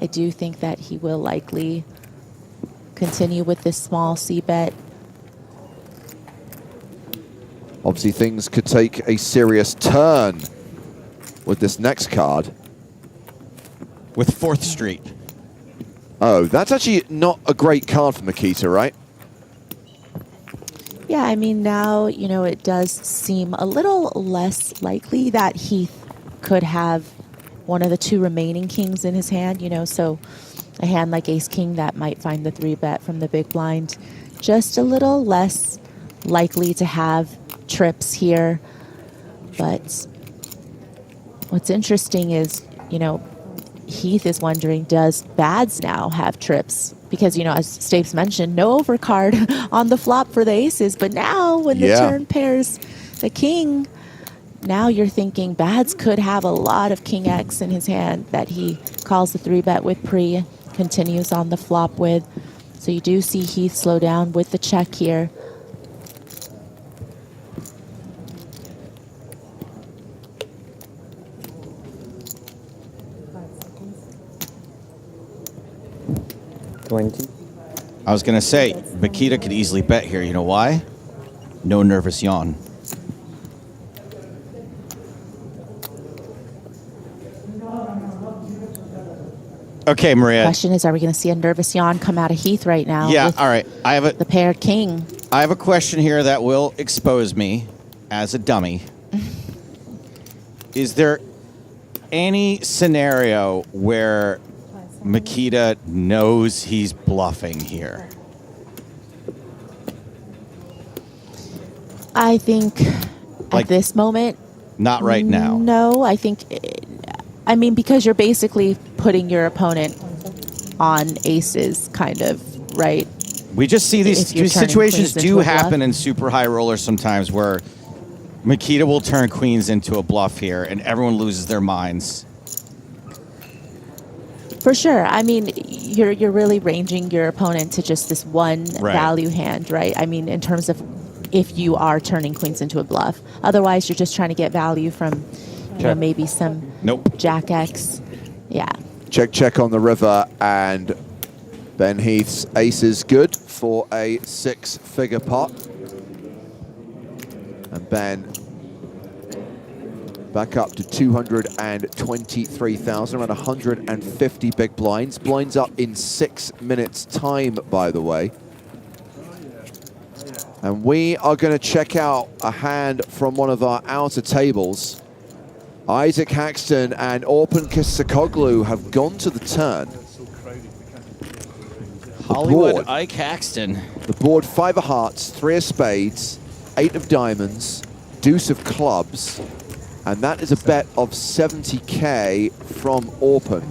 M: I do think that he will likely continue with this small C-bet.
A: Obviously, things could take a serious turn with this next card.
B: With 4th Street.
A: Oh, that's actually not a great card for Makita, right?
M: Yeah, I mean, now, you know, it does seem a little less likely that Heath could have one of the 2 remaining kings in his hand, you know, so a hand like ace-king that might find the 3-bet from the big blind just a little less likely to have trips here. But what's interesting is, you know, Heath is wondering, does Bads now have trips? Because, you know, as Stapes mentioned, no overcard on the flop for the aces. But now when the turn pairs the king, now you're thinking Bads could have a lot of King X in his hand that he calls the 3-bet with pre, continues on the flop with. So you do see Heath slow down with the check here.
B: I was going to say, Makita could easily bet here. You know why? No nervous yawn. Okay, Maria.
M: Question is, are we going to see a nervous yawn come out of Heath right now?
B: Yeah, all right. I have
M: the paired king.
B: I have a question here that will expose me as a dummy. Is there any scenario where Makita knows he's bluffing here?
M: I think at this moment,
B: not right now.
M: No, I think, I mean, because you're basically putting your opponent on aces, kind of, right?
B: We just see these situations do happen in super high rollers sometimes where Makita will turn queens into a bluff here and everyone loses their minds.
M: For sure. I mean, you're really ranging your opponent to just this one value hand, right? I mean, in terms of if you are turning queens into a bluff. Otherwise, you're just trying to get value from, you know, maybe some Jack X. Yeah.
A: Check on the river, and Ben Heath's ace is good for a 6-figure pot. And Ben back up to 223,000, around 150 big blinds. Blinds up in 6 minutes time, by the way. And we are going to check out a hand from one of our outer tables. Isaac Haxton and Orpin Kisakoglu have gone to the turn.
B: Hollywood Ike Haxton.
A: The board, 5 of hearts, 3 of spades, 8 of diamonds, deuce of clubs, and that is a bet of 70K from Orpin.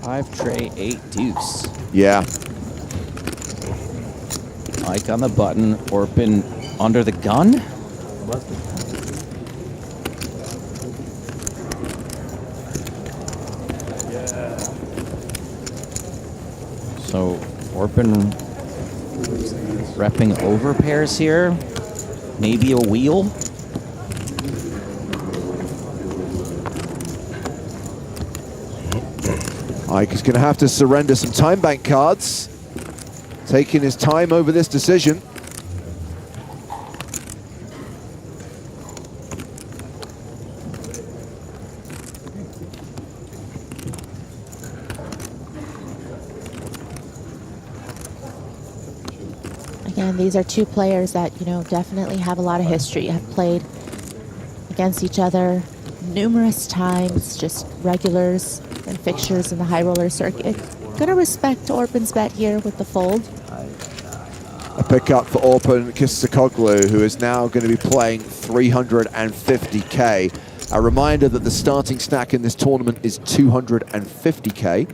B: 5 tray 8 deuce.
A: Yeah.
B: Mike on the button, Orpin under the gun. So Orpin repping over pairs here. Maybe a wheel.
A: Ike is going to have to surrender some time bank cards. Taking his time over this decision.
M: Again, these are two players that, you know, definitely have a lot of history, have played against each other numerous times, just regulars and fixtures in the high roller circuit. Gonna respect Orpin's bet here with the fold.
A: A pickup for Orpin Kisakoglu, who is now going to be playing 350k. A reminder that the starting stack in this tournament is 250k.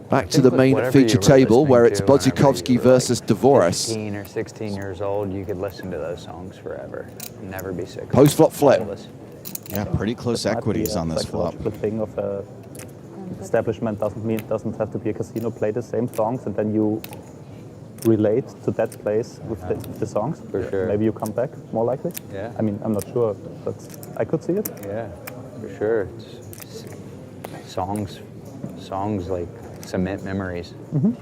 A: Back to the main feature table, where it's Bodzikovsky versus Dvoris.
L: 15 or 16 years old, you could listen to those songs forever. Never be sick.
A: Post-flop flip.
B: Yeah, pretty close equities on this flop.
F: The thing of establishment doesn't have to be a casino. Play the same songs, and then you relate to that place with the songs.
L: For sure.
F: Maybe you come back more likely.
L: Yeah.
F: I mean, I'm not sure, but I could see it.
L: Yeah, for sure. Songs like cement memories.
F: Mm-hmm.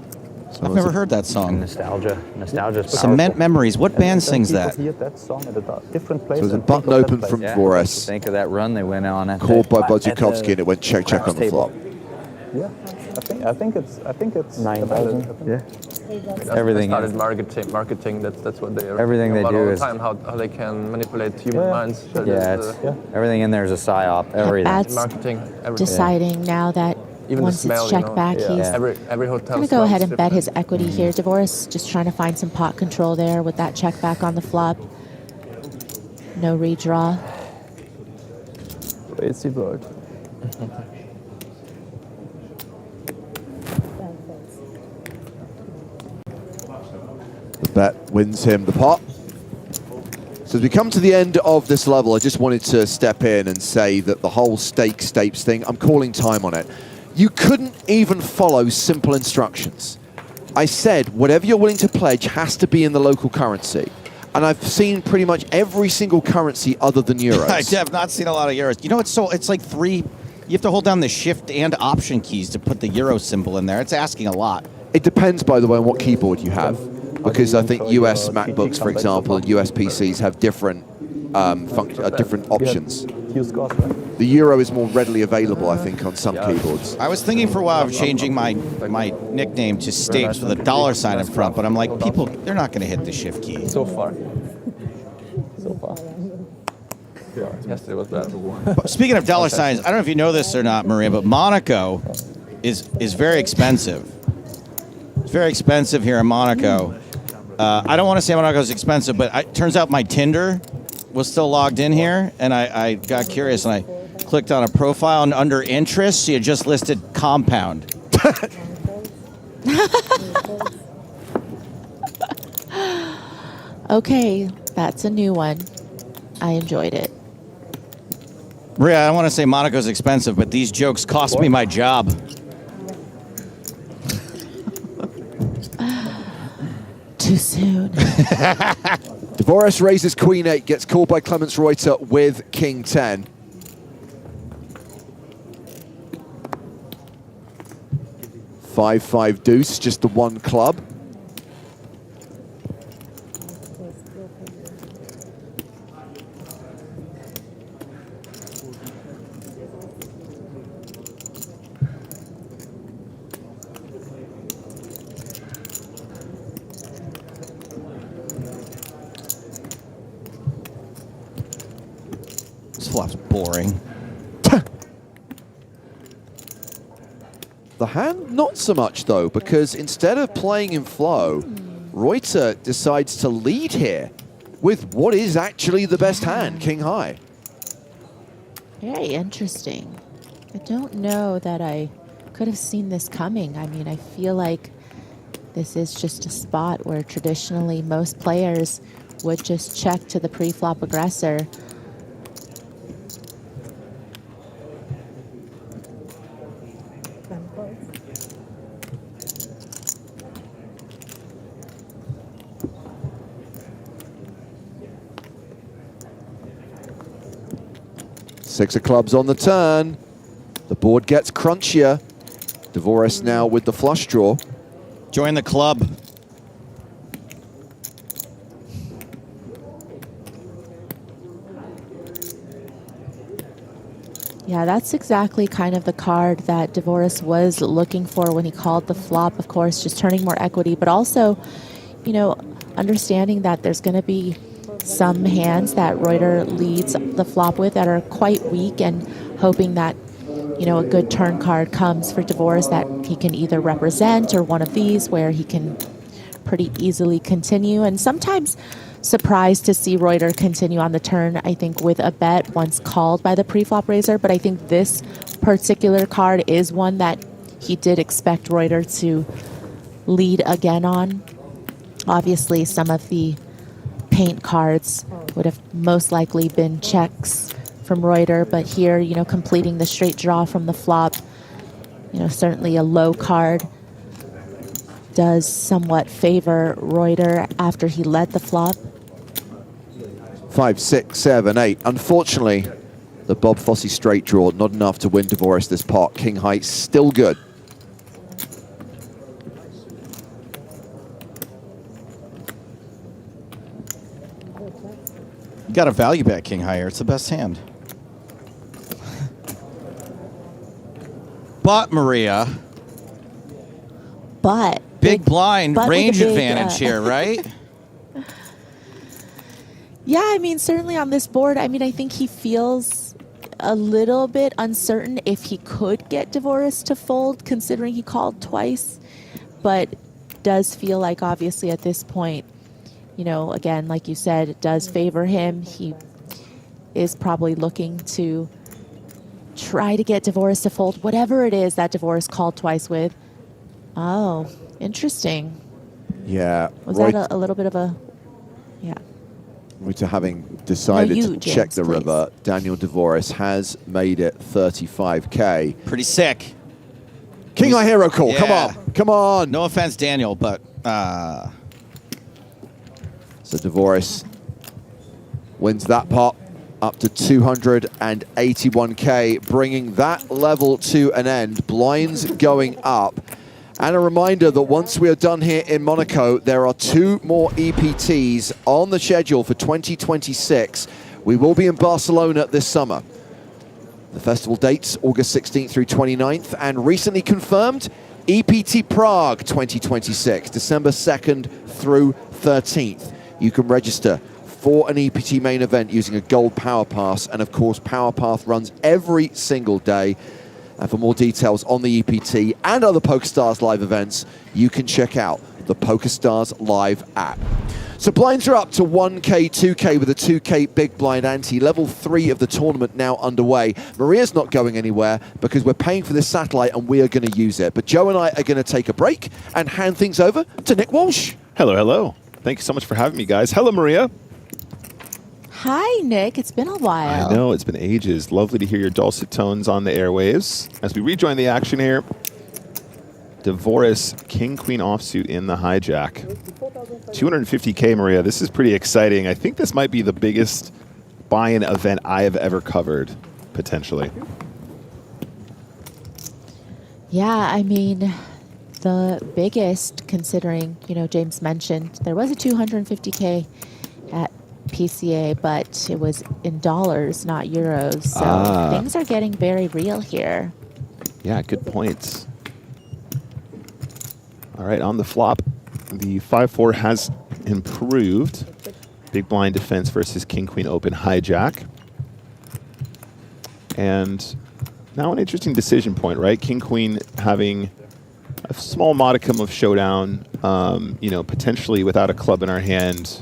B: I've never heard that song.
L: Nostalgia. Nostalgia's
B: Cement Memories. What band sings that?
F: Hear that song at a different place.
A: So it's a button open from Dvoris.
L: Think of that run they went on.
A: Called by Bodzikovsky, and it went check on the flop.
F: Yeah, I think it's 9,000.
L: Yeah.
H: Everything started marketing. That's what they are.
L: Everything they
H: about
L: do
H: all the
L: is
H: time. How they can manipulate human minds. So
L: everything in there is a psyop. Everything.
M: That's
H: marketing. Everything.
M: deciding now that
H: Even
M: once
H: the smell,
M: it's checked
H: you know,
M: back, he's
H: every hotel.
M: going to go ahead and bet his equity here. Dvoris just trying to find some pot control there with that check back on the flop. No redraw.
F: Crazy bird.
A: The bet wins him the pot. So as we come to the end of this level, I just wanted to step in and say that the whole stakes thing, I'm calling time on it. You couldn't even follow simple instructions. I said, whatever you're willing to pledge has to be in the local currency. And I've seen pretty much every single currency other than euros.
B: I have not seen a lot of euros. You know, it's like three, you have to hold down the shift and option keys to put the euro symbol in there. It's asking a lot.
A: It depends, by the way, on what keyboard you have. Because I think US MacBooks, for example, and US PCs have different different options. The euro is more readily available, I think, on some keyboards.
B: I was thinking for a while of changing my nickname to Stapes with a $sign in front, but I'm like, people, they're not going to hit the shift key.
H: So far. Yesterday was bad.
B: Speaking of $signs, I don't know if you know this or not, Maria, but Monaco is very expensive. It's very expensive here in Monaco. I don't want to say Monaco's expensive, but it turns out my Tinder was still logged in here, and I got curious, and I clicked on a profile, and under interests, she had just listed compound.
M: Okay, that's a new one. I enjoyed it.
B: Maria, I don't want to say Monaco's expensive, but these jokes cost me my job.
M: Too soon.
A: Dvoris raises Queen 8, gets called by Clemens Reuter with King 10. Five deuce, just the one club.
B: This flop's boring.
A: The hand, not so much though, because instead of playing in flow, Reuter decides to lead here with what is actually the best hand, King High.
M: Very interesting. I don't know that I could have seen this coming. I mean, I feel like this is just a spot where traditionally most players would just check to the pre-flop aggressor.
A: Six of clubs on the turn. The board gets crunchier. Dvorak now with the flush draw.
B: Join the club.
M: Yeah, that's exactly kind of the card that Dvorak was looking for when he called the flop. Of course, just turning more equity, but also, you know, understanding that there's going to be some hands that Reuter leads the flop with that are quite weak, and hoping that, you know, a good turn card comes for Dvorak that he can either represent, or one of these where he can pretty easily continue. And sometimes surprised to see Reuter continue on the turn, I think, with a bet once called by the pre-flop raiser. But I think this particular card is one that he did expect Reuter to lead again on. Obviously, some of the paint cards would have most likely been checks from Reuter, but here, you know, completing the straight draw from the flop, you know, certainly a low card does somewhat favor Reuter after he led the flop.
A: 5, 6, 7, 8. Unfortunately, the Bob Fosse straight draw, not enough to win Dvorak this pot. King high, still good.
B: You got a value bet king higher. It's the best hand. But Maria.
M: But.
B: Big blind,
M: but
B: range
M: big,
B: advantage here, right?
M: Yeah, I mean, certainly on this board, I mean, I think he feels a little bit uncertain if he could get Dvorak to fold, considering he called twice, but does feel like, obviously, at this point, you know, again, like you said, it does favor him. He is probably looking to try to get Dvorak to fold, whatever it is that Dvorak called twice with. Oh, interesting.
A: Yeah.
M: Was that a little bit of a, yeah.
A: To having decided to
M: James,
A: check the
M: please.
A: river, Daniel Dvorak has made it 35K.
B: Pretty sick.
A: King high hero call,
B: Yeah.
A: come on, come on.
B: No offense, Daniel, but
A: So Dvorak wins that pot up to 281K, bringing that level to an end. Blinds going up. And a reminder that once we are done here in Monaco, there are 2 more EPTs on the schedule for 2026. We will be in Barcelona this summer. The festival dates, August 16th through 29th, and recently confirmed, EPT Prague 2026, December 2nd through 13th. You can register for an EPT main event using a gold Power Pass, and of course, Power Pass runs every single day. And for more details on the EPT and other PokerStars live events, you can check out the PokerStars live app. So blinds are up to 1K, 2K with a 2K big blind ante. Level 3 of the tournament now underway. Maria's not going anywhere because we're paying for this satellite and we are going to use it. But Joe and I are going to take a break and hand things over to Nick Walsh.
N: Hello, hello. Thank you so much for having me, guys. Hello, Maria.
M: Hi, Nick. It's been a while.
N: I know, it's been ages. Lovely to hear your dulcet tones on the airwaves. As we rejoin the action here, Dvorak, King-Queen offsuit in the hijack. 250K, Maria. This is pretty exciting. I think this might be the biggest buy-in event I have ever covered, potentially.
M: Yeah, I mean, the biggest, considering, you know, James mentioned there was a 250K at PCA, but it was in dollars, not euros. So things are getting very real here.
N: Yeah, good points. All right, on the flop, the 5-4 has improved. Big blind defense versus King-Queen open hijack. And now an interesting decision point, right? King-Queen having a small modicum of showdown, you know, potentially without a club in our hand.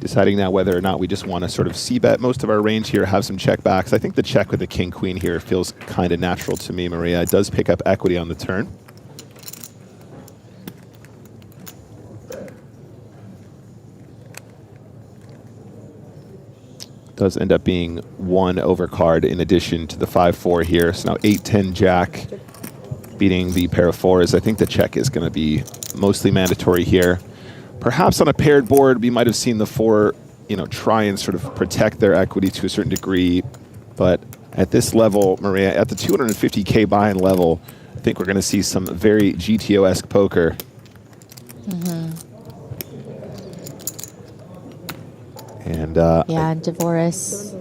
N: Deciding now whether or not we just want to sort of c-bet most of our range here, have some check backs. I think the check with the king-queen here feels kind of natural to me, Maria. It does pick up equity on the turn. Does end up being one overcard in addition to the 5-4 here. So now 8-10 jack beating the pair of fours. I think the check is going to be mostly mandatory here. Perhaps on a paired board, we might have seen the four, try and sort of protect their equity to a certain degree. But at this level, Maria, at the 250K buy-in level, I think we're going to see some very GTO-esque poker. And
M: yeah, and Dvoris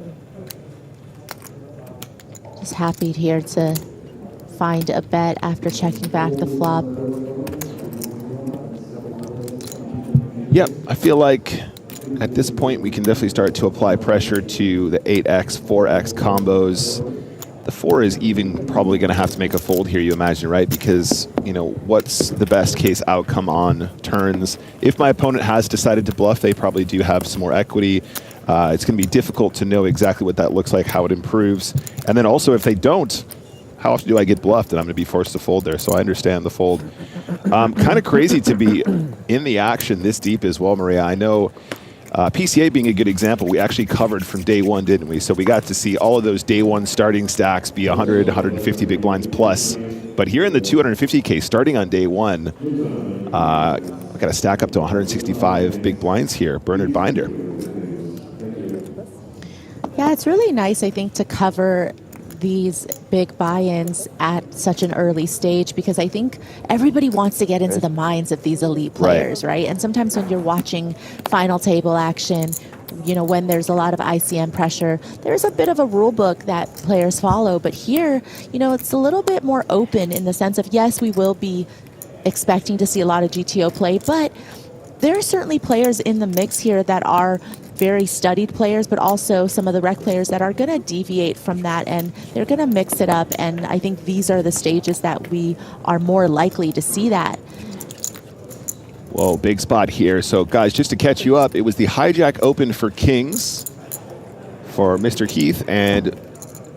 M: just happy here to find a bet after checking back the flop.
N: Yep, I feel like at this point we can definitely start to apply pressure to the 8x, 4x combos. The 4 is even probably going to have to make a fold here, you imagine, right? Because, what's the best case outcome on turns? If my opponent has decided to bluff, they probably do have some more equity. It's going to be difficult to know exactly what that looks like, how it improves. And then also, if they don't, how often do I get bluffed and I'm going to be forced to fold there? So I understand the fold. Kind of crazy to be in the action this deep as well, Maria. I know PCA being a good example, we actually covered from day one, didn't we? So we got to see all of those day one starting stacks be 100, 150 big blinds plus. But here in the 250K, starting on day one, we got to stack up to 165 big blinds here. Bernard Binder.
M: Yeah, it's really nice, I think, to cover these big buy-ins at such an early stage, because I think everybody wants to get into the minds of these elite players, right? And sometimes when you're watching final table action, when there's a lot of ICM pressure, there's a bit of a rule book that players follow. But here, it's a little bit more open in the sense of, yes, we will be expecting to see a lot of GTO play, but there are certainly players in the mix here that are very studied players, but also some of the rec players that are going to deviate from that, and they're going to mix it up. And I think these are the stages that we are more likely to see that.
N: Whoa, big spot here. So guys, just to catch you up, it was the hijack open for kings for Mr. Keith, and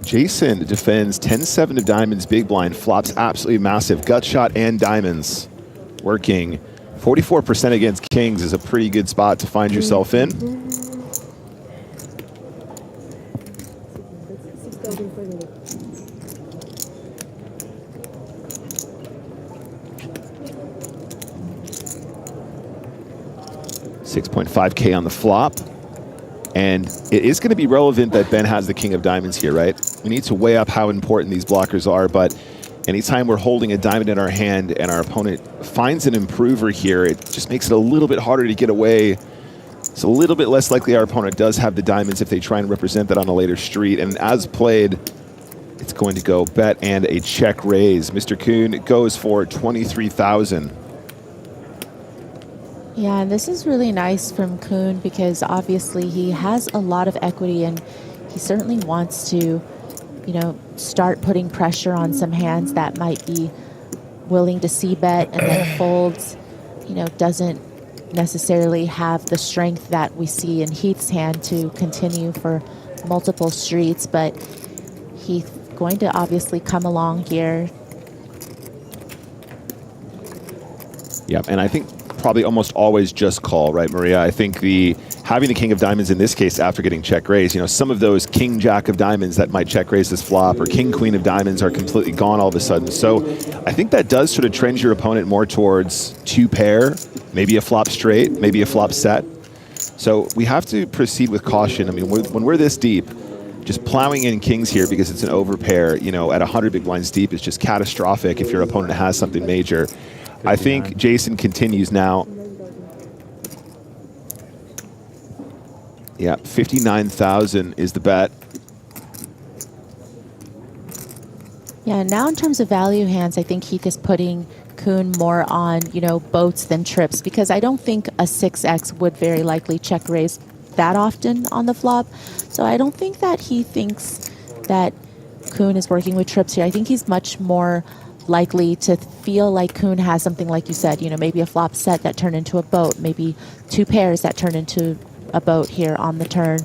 N: Jason defends 10-7 of diamonds, big blind, flops absolutely massive, gut shot and diamonds working. 44% against kings is a pretty good spot to find yourself in. $6.5K on the flop. And it is going to be relevant that Ben has the king of diamonds here, right? We need to weigh up how important these blockers are, but anytime we're holding a diamond in our hand and our opponent finds an improver here, it just makes it a little bit harder to get away. It's a little bit less likely our opponent does have the diamonds if they try and represent that on a later street. And as played, it's going to go bet and a check raise. Mr. Coon goes for 23,000.
M: Yeah, and this is really nice from Coon because obviously he has a lot of equity and he certainly wants to, start putting pressure on some hands that might be willing to c-bet and then folds, doesn't necessarily have the strength that we see in Heath's hand to continue for multiple streets, but Heath going to obviously come along here.
N: Yeah, and I think probably almost always just call, right, Maria? I think having the king of diamonds in this case after getting check raised, some of those king jack of diamonds that might check raise this flop or king queen of diamonds are completely gone all of a sudden. So I think that does sort of trend your opponent more towards two pair, maybe a flop straight, maybe a flop set. So we have to proceed with caution. I mean, when we're this deep, just plowing in kings here because it's an overpair, at 100 big blinds deep is just catastrophic if your opponent has something major. I think Jason continues now. Yeah, 59,000 is the bet.
M: Yeah, now in terms of value hands, I think Heath is putting Coon more on, boats than trips, because I don't think a 6x would very likely check raise that often on the flop. So I don't think that he thinks that Coon is working with trips here. I think he's much more likely to feel like Coon has something like you said, maybe a flop set that turned into a boat, maybe two pairs that turn into a boat here on the turn.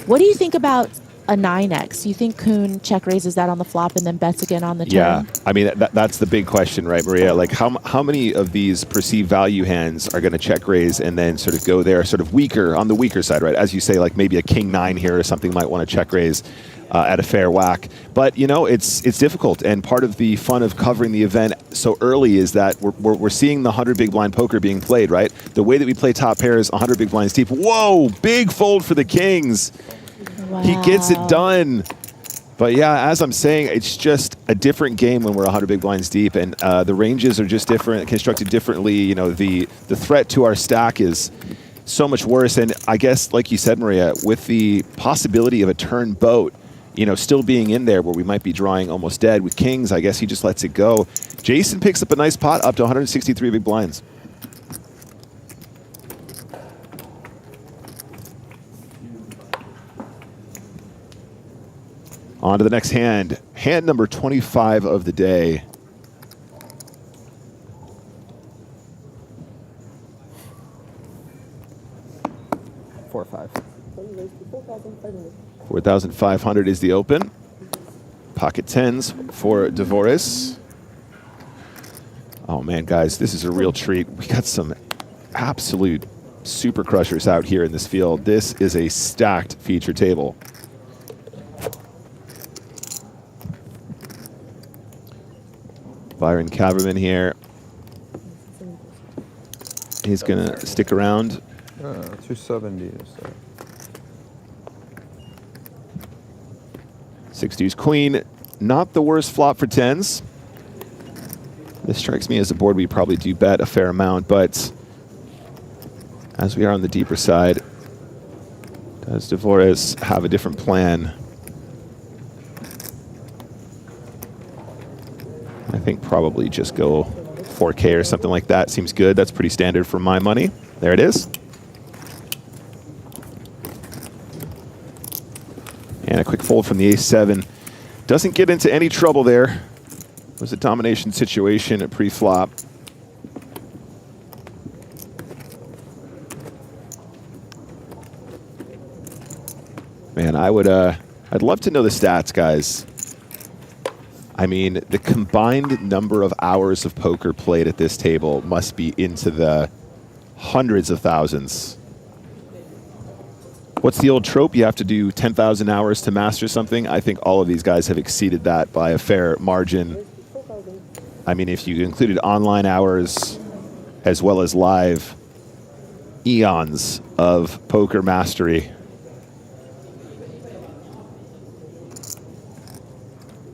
M: What do you think about a 9x? You think Coon check raises that on the flop and then bets again on the turn?
N: Yeah, I mean, that's the big question, right, Maria? Like, how many of these perceived value hands are going to check raise and then sort of go there sort of weaker, on the weaker side, right? As you say, like maybe a king 9 here or something might want to check raise at a fair whack. But, you know, it's difficult. And part of the fun of covering the event so early is that we're seeing the 100 big blind poker being played, right? The way that we play top pairs, 100 big blinds deep. Whoa, big fold for the kings.
M: Wow.
N: He gets it done. But yeah, as I'm saying, it's just a different game when we're 100 big blinds deep, and the ranges are just different, constructed differently. You know, the threat to our stack is so much worse. And I guess, like you said, Maria, with the possibility of a turn boat, you know, still being in there where we might be drawing almost dead with kings, I guess he just lets it go. Jason picks up a nice pot up to 163 big blinds. On to the next hand. Hand number 25 of the day.
D: $4-5.
N: 4,500 is the open. Pocket tens for Dvoris. Oh man, guys, this is a real treat. We got some absolute super crushers out here in this field. This is a stacked feature table. Byron Caberman here. He's going to stick around.
H: 270 or so.
N: 6 deuce queen. Not the worst flop for tens. This strikes me as a board we probably do bet a fair amount, but as we are on the deeper side, does Dvoris have a different plan? I think probably just go 4K or something like that. Seems good. That's pretty standard for my money. There it is. And a quick fold from the ace-7. Doesn't get into any trouble there. It was a domination situation at pre-flop. Man, I'd love to know the stats, guys. I mean, the combined number of hours of poker played at this table must be into the hundreds of thousands. What's the old trope? You have to do 10,000 hours to master something. I think all of these guys have exceeded that by a fair margin. I mean, if you included online hours as well as live, eons of poker mastery.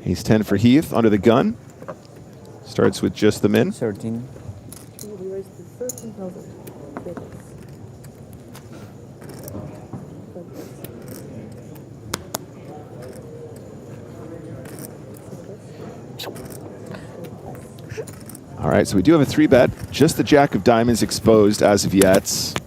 N: Ace 10 for Heath under the gun. Starts with just the min.
K: 13.
N: All right, so we do have a 3-bet. Just the jack of diamonds exposed as of yet.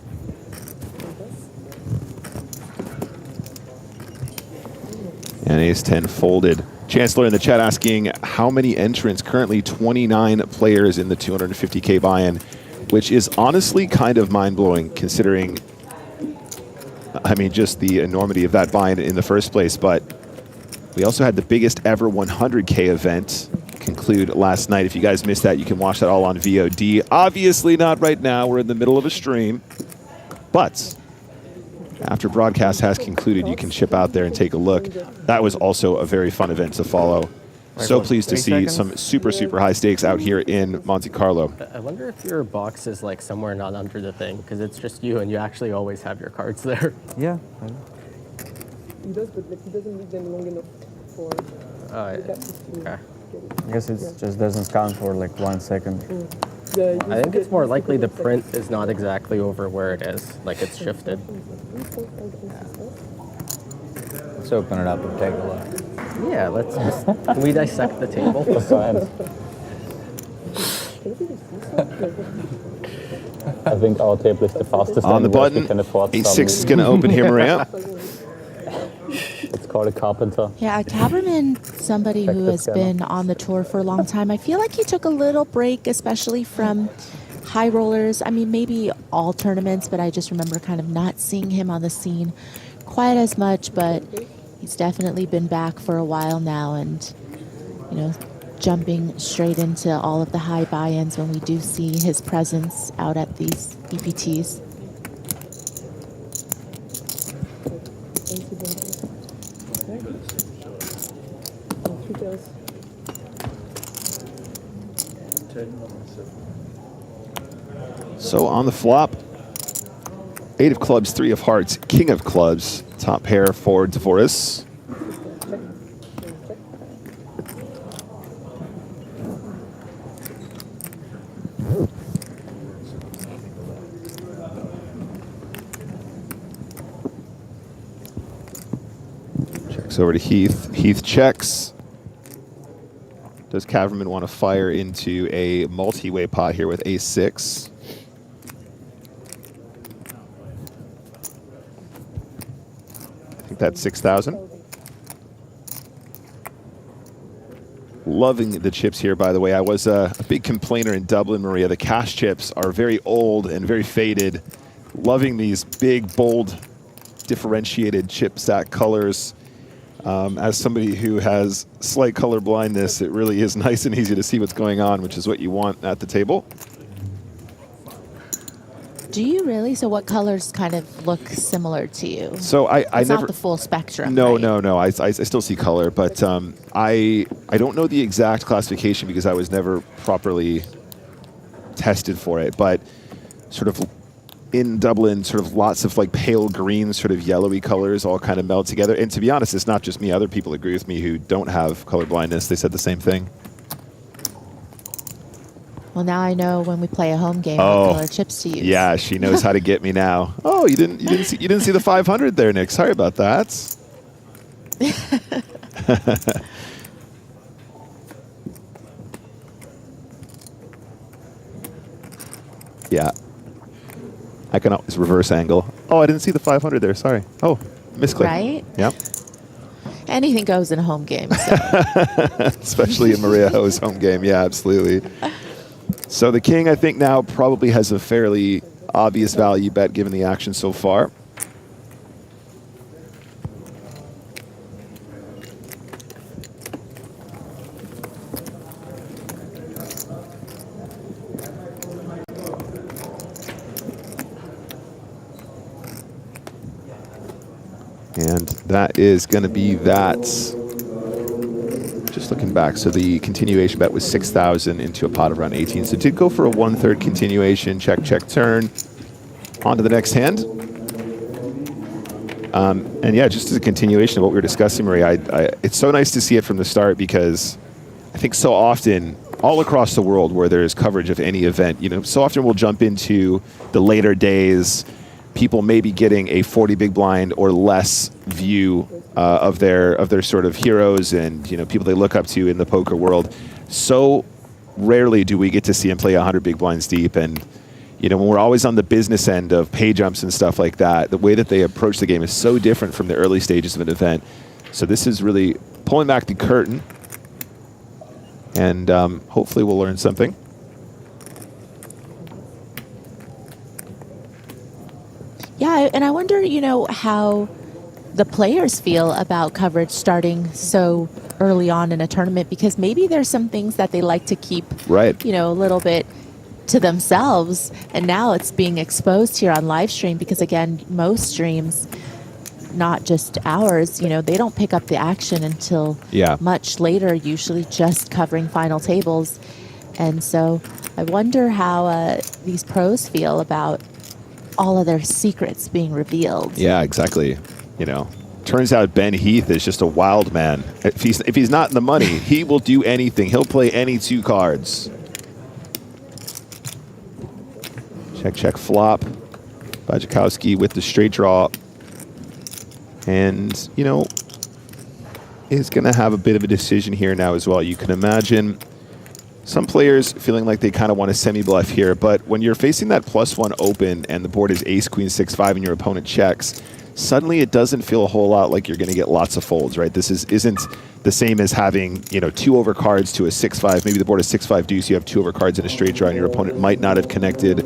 N: And ace 10 folded. Chancellor in the chat asking how many entrants, currently 29 players in the 250K buy-in, which is honestly kind of mind-blowing considering, I mean, just the enormity of that buy-in in the first place. But we also had the biggest ever 100K event conclude last night. If you guys missed that, you can watch that all on VOD. Obviously not right now. We're in the middle of a stream. But after broadcast has concluded, you can chip out there and take a look. That was also a very fun event to follow. So pleased to see some super high stakes out here in Monte Carlo.
D: I wonder if your box is like somewhere not under the thing, because it's just you and you actually always have your cards there.
K: Yeah.
E: He does, but like, he doesn't leave them long enough for
D: Okay.
K: I guess it just doesn't count for like 1 second.
D: I think it's more likely the print is not exactly over where it is, like it's shifted.
L: Let's open it up and take a look.
D: Yeah, let's just, can we dissect the table?
F: I think our table is the fastest.
N: On the button,
F: we can afford
N: 8-6 is going to open here, Maria.
F: It's called a carpenter.
M: Yeah, Caberman, somebody who has been on the tour for a long time. I feel like he took a little break, especially from high rollers. I mean, maybe all tournaments, but I just remember kind of not seeing him on the scene quite as much, but he's definitely been back for a while now, and, you know, jumping straight into all of the high buy-ins when we do see his presence out at these EPTs.
N: So on the flop, 8 of clubs, 3 of hearts, king of clubs, top pair for Dvoris. Checks over to Heath. Heath checks. Does Caverman want to fire into a multi-way pot here with ace-6? I think that's 6,000. Loving the chips here, by the way. I was a big complainer in Dublin, Maria. The cash chips are very old and very faded. Loving these big, bold, differentiated chip stack colors. As somebody who has slight color blindness, it really is nice and easy to see what's going on, which is what you want at the table.
M: Do you really? So what colors kind of look similar to you?
N: So I
M: it's
N: never,
M: not the full spectrum.
N: No,
M: right?
N: no. I still see color, but I don't know the exact classification because I was never properly tested for it. But sort of in Dublin, sort of lots of like pale green, sort of yellowy colors all kind of meld together. And to be honest, it's not just me. Other people agree with me who don't have color blindness. They said the same thing.
M: Well, now I know when we play a home game what color chips to use.
N: Yeah, she knows how to get me now. Oh, you didn't see the 500 there, Nick. Sorry about that. Yeah. I can always reverse angle. Oh, I didn't see the 500 there. Sorry. Oh, misclick.
M: Right?
N: Yep.
M: Anything goes in a home game. So.
N: Especially in Maria Ho's home game. Yeah, absolutely. So the king, I think, now probably has a fairly obvious value bet given the action so far. And that is going to be that. Just looking back, so the continuation bet was 6,000 into a pot of around 18. So it did go for a 1/3 continuation, check, check, turn. On to the next hand. And yeah, just as a continuation of what we were discussing, Maria, it's so nice to see it from the start because I think so often, all across the world where there's coverage of any event, you know, so often we'll jump into the later days, people may be getting a 40 big blind or less view of their sort of heroes and, you know, people they look up to in the poker world. So rarely do we get to see them play 100 big blinds deep. And, you know, when we're always on the business end of pay jumps and stuff like that, the way that they approach the game is so different from the early stages of an event. So this is really pulling back the curtain. And hopefully we'll learn something.
M: Yeah, and I wonder, you know, how the players feel about coverage starting so early on in a tournament, because maybe there's some things that they like to keep,
N: right,
M: you know, a little bit to themselves, and now it's being exposed here on live stream because, again, most streams, not just ours, you know, they don't pick up the action until much later, usually just covering final tables. And so I wonder how these pros feel about all of their secrets being revealed.
N: Yeah, exactly. You know, turns out Ben Heath is just a wild man. If he's not in the money, he will do anything. He'll play any 2 cards. Check, check, flop. Bajakowski with the straight draw. And, you know, is going to have a bit of a decision here now as well. You can imagine some players feeling like they kind of want to semi-bluff here, but when you're facing that +1 open and the board is ace, queen, 6, 5, and your opponent checks, suddenly it doesn't feel a whole lot like you're going to get lots of folds, right? This isn't the same as having, 2 overcards to a 6-5. Maybe the board is 6-5 deuce. You have 2 overcards in a straight draw, and your opponent might not have connected.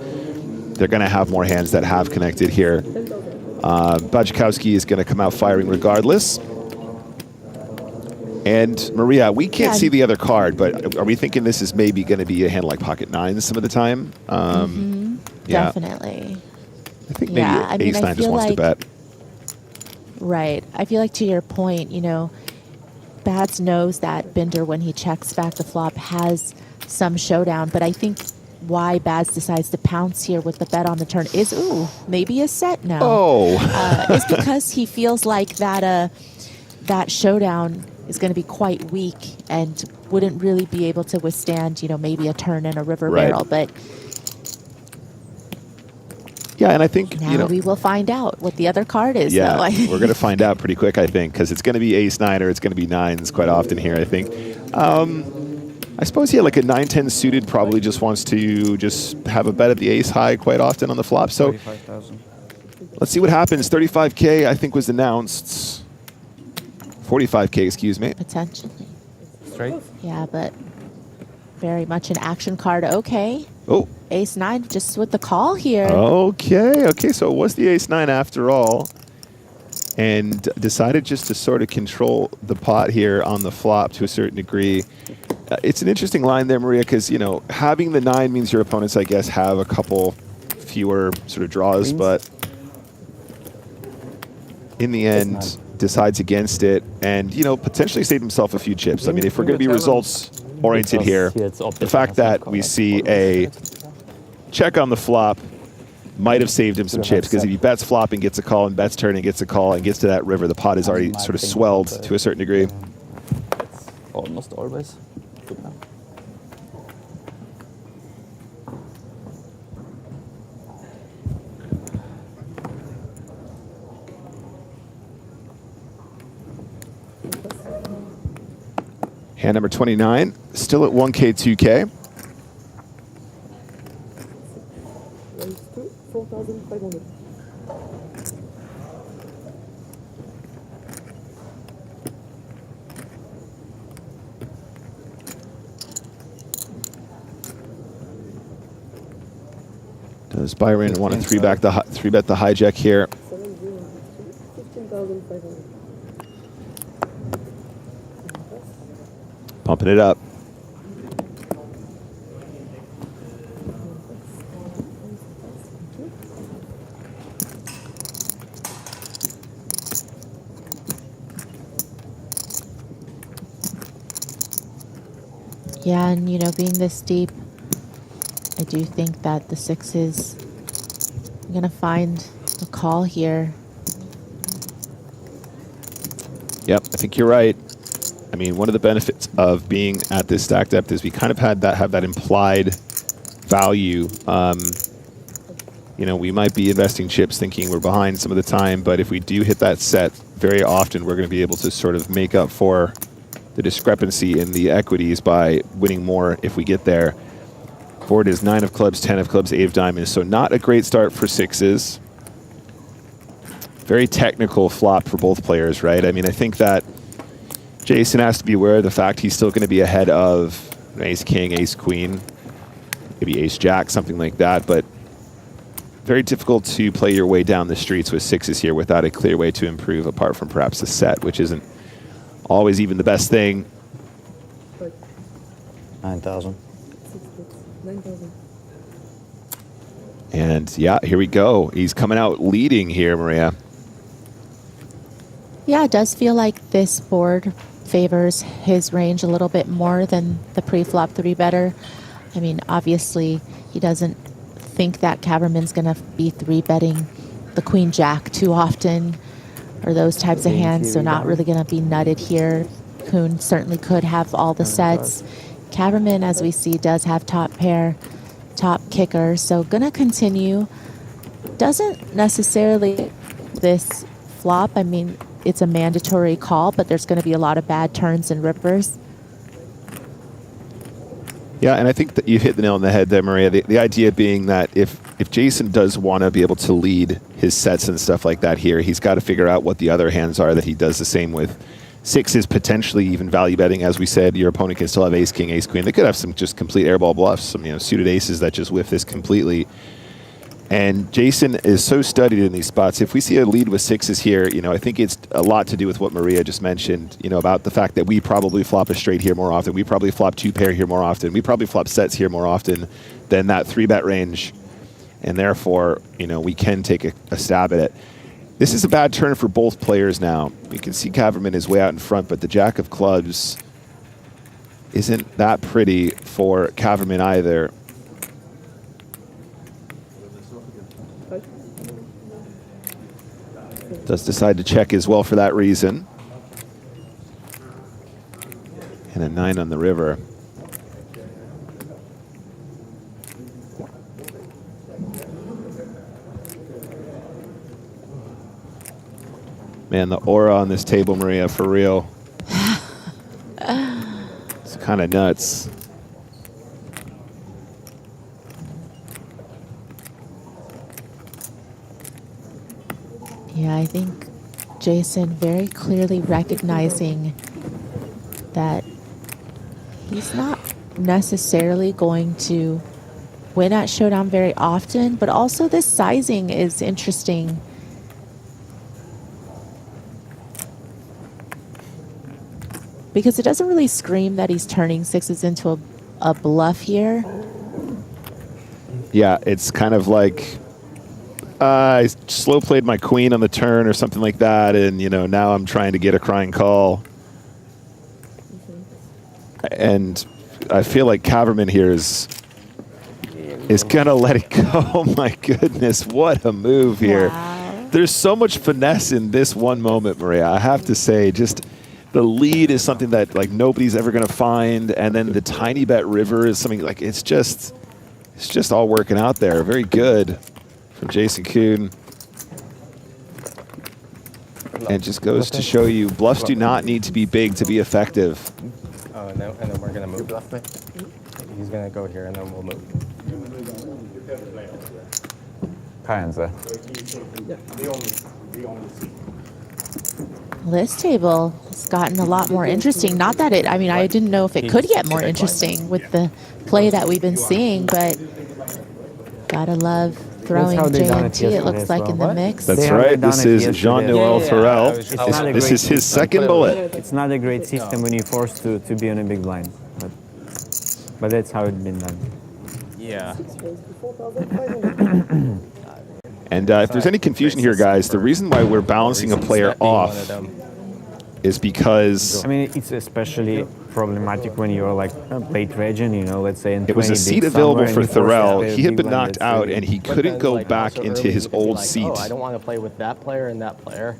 N: They're going to have more hands that have connected here. Bajkowski is going to come out firing regardless. And Maria, we can't see the other card, but are we thinking this is maybe going to be a hand like pocket nines some of the time? Yeah.
M: Definitely.
N: I think maybe ace nine just wants to bet.
M: Right. I feel like to your point, Bats knows that Binder, when he checks back the flop, has some showdown, but I think why Bats decides to pounce here with the bet on the turn is, maybe a set now. Is because he feels like that showdown is going to be quite weak and wouldn't really be able to withstand, maybe a turn and a river barrel. But
N: yeah, and I think
M: now we will find out what the other card is.
N: Yeah,
M: though.
N: we're going to find out pretty quick, I think, because it's going to be ace nine or it's going to be nines quite often here, I think. I suppose, like a 9-10 suited probably just wants to just have a bet at the ace high quite often on the flop. So let's see what happens. 35K, I think, was announced. 45K, excuse me.
M: Potentially.
D: Straight?
M: Yeah, but very much an action card. Okay.
N: Oh.
M: Ace nine just with the call here.
N: Okay, so it was the ace nine after all. And decided just to sort of control the pot here on the flop to a certain degree. It's an interesting line there, Maria, because, having the 9 means your opponents, I guess, have a couple fewer sort of draws, but in the end, decides against it and, potentially saved himself a few chips. I mean, if we're going to be results-oriented here, the fact that we see a check on the flop might have saved him some chips, because if he bets flop and gets a call and bets turn and gets a call and gets to that river, the pot is already sort of swelled to a certain degree.
F: It's almost always good enough.
N: Hand number 29, still at 1K, 2K.
E: 4,500.
N: Does Byron want to three-bet the hijack here?
E: 15,500.
N: Pumping it up.
M: Yeah, and being this deep, I do think that the 6 is going to find a call here.
N: Yep, I think you're right. I mean, one of the benefits of being at this stack depth is we kind of have that implied value. We might be investing chips thinking we're behind some of the time, but if we do hit that set, very often we're going to be able to sort of make up for the discrepancy in the equities by winning more if we get there. Board is 9 of clubs, 10 of clubs, 8 of diamonds, so not a great start for 6s. Very technical flop for both players, right? I mean, I think that Jason has to be aware of the fact he's still going to be ahead of ace king, ace queen, maybe ace jack, something like that, but very difficult to play your way down the streets with 6s here without a clear way to improve, apart from perhaps a set, which isn't always even the best thing.
K: 9,000.
E: 9,000.
N: And yeah, here we go. He's coming out leading here, Maria.
M: Yeah, it does feel like this board favors his range a little bit more than the pre-flop 3-better. I mean, obviously, he doesn't think that Caberman's going to be 3-betting the queen jack too often, or those types of hands, so not really going to be nutted here. Coon certainly could have all the sets. Caberman, as we see, does have top pair, top kicker, so going to continue. Doesn't necessarily this flop. I mean, it's a mandatory call, but there's going to be a lot of bad turns and rippers.
N: Yeah, and I think that you hit the nail on the head there, Maria. The idea being that if Jason does want to be able to lead his sets and stuff like that here, he's got to figure out what the other hands are that he does the same with. Sixes potentially even value betting. As we said, your opponent can still have ace, king, ace, queen. They could have some just complete airball bluffs, some suited aces that just whiff this completely. And Jason is so studied in these spots. If we see a lead with sixes here, I think it's a lot to do with what Maria just mentioned, about the fact that we probably flop a straight here more often. We probably flop 2-pair here more often. We probably flop sets here more often than that 3-bet range. And therefore, we can take a stab at it. This is a bad turn for both players now. You can see Kaverman is way out in front, but the jack of clubs isn't that pretty for Kaverman either. Does decide to check as well for that reason. And a 9 on the river. Man, the aura on this table, Maria, for real. It's kind of nuts.
M: Yeah, I think Jason very clearly recognizing that he's not necessarily going to win at Showdown very often, but also this sizing is interesting. Because it doesn't really scream that he's turning sixes into a bluff here.
N: Yeah, it's kind of like I slow played my queen on the turn or something like that, and now I'm trying to get a crying call. And I feel like Kaverman here is gonna let it go. Oh my goodness, what a move here.
M: Wow.
N: There's so much finesse in this one moment, Maria. I have to say, just the lead is something that nobody's ever gonna find, and then the tiny bet river is something it's just all working out there. Very good from Jason Coon. And it just goes to show you, bluffs do not need to be big to be effective.
D: Oh, and then we're going to move. He's going to go here, and then we'll move.
L: Kayanza.
M: This table has gotten a lot more interesting. Not that I didn't know if it could get more interesting with the play that we've been seeing, but gotta love throwing JNT, it looks like, in the mix.
N: That's right. This is Jean-Noel Farrell. This is his second bullet.
K: It's not a great system when you're forced to be on a big blind, but that's how it's been done.
D: Yeah.
N: And if there's any confusion here, guys, the reason why we're balancing a player off is because...
K: I mean, it's especially problematic when you're late region, let's say.
N: It was a seat available for Farrell. He had been knocked out, and he couldn't go back into his old seat.
D: Oh, I don't want to play with that player and that player,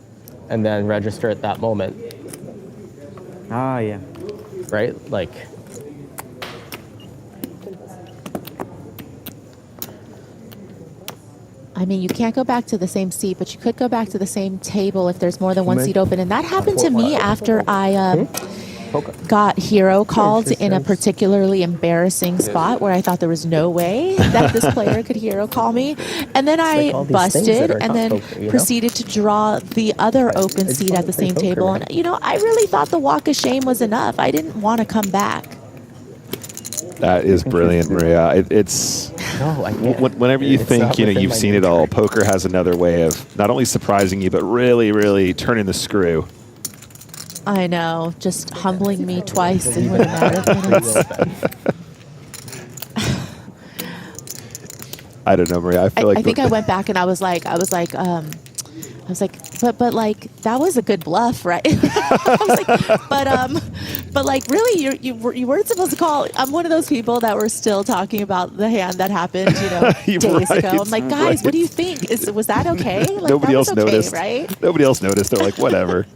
D: and then register at that moment.
K: Ah, yeah.
D: Right?
M: I mean, you can't go back to the same seat, but you could go back to the same table if there's more than one seat open. And that happened to me after I got hero called in a particularly embarrassing spot where I thought there was no way that this player could hero call me. And then I busted and then proceeded to draw the other open seat at the same table. And, I really thought the walk of shame was enough. I didn't want to come back.
N: That is brilliant, Maria. It's whenever you think you've seen it all, poker has another way of not only surprising you, but really, really turning the screw.
M: I know, just humbling me twice in a matter of minutes.
N: I don't know, Maria. I
M: think I went back and I was like, but that was a good bluff, right? I was like, but really, you weren't supposed to call. I'm one of those people that were still talking about the hand that happened, days ago. I'm like, guys, what do you think? Was that okay?
N: Nobody else noticed,
M: right?
N: Nobody else noticed. They're like, whatever.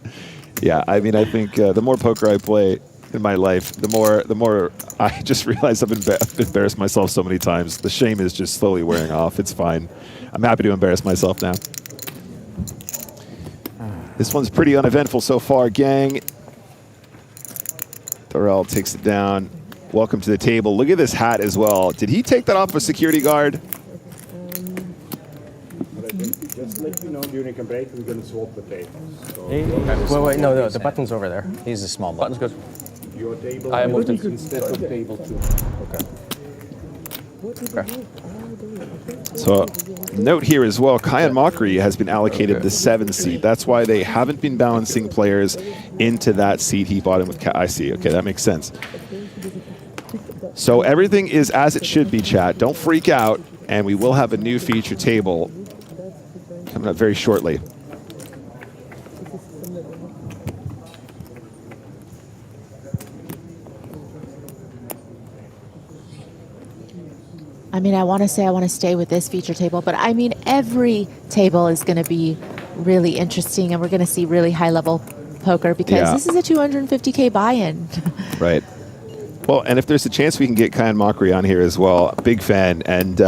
N: Yeah, I mean, I think the more poker I play in my life, the more I just realize I've embarrassed myself so many times. The shame is just slowly wearing off. It's fine. I'm happy to embarrass myself now. This one's pretty uneventful so far, gang. Farrell takes it down. welcome to the table. Look at this hat as well. Did he take that off a security guard?
G: Just let you know during a break, we're going to swap the tables. So
D: Wait, no, the button's over there.
B: He's a small button.
D: Button's good.
G: your table
D: I moved it
G: instead of table 2.
D: Okay.
N: So note here as well, Kyan Mockery has been allocated the 7 seat. That's why they haven't been balancing players into that seat he bought in with I see. Okay, that makes sense. So everything is as it should be, chat. Don't freak out, and we will have a new feature table coming up very shortly.
M: I mean, I want to say I want to stay with this feature table, but I mean, every table is going to be really interesting, and we're going to see really high-level poker because this is a 250K buy-in.
N: Right. Well, and if there's a chance we can get Kyan Mockery on here as well, big fan. And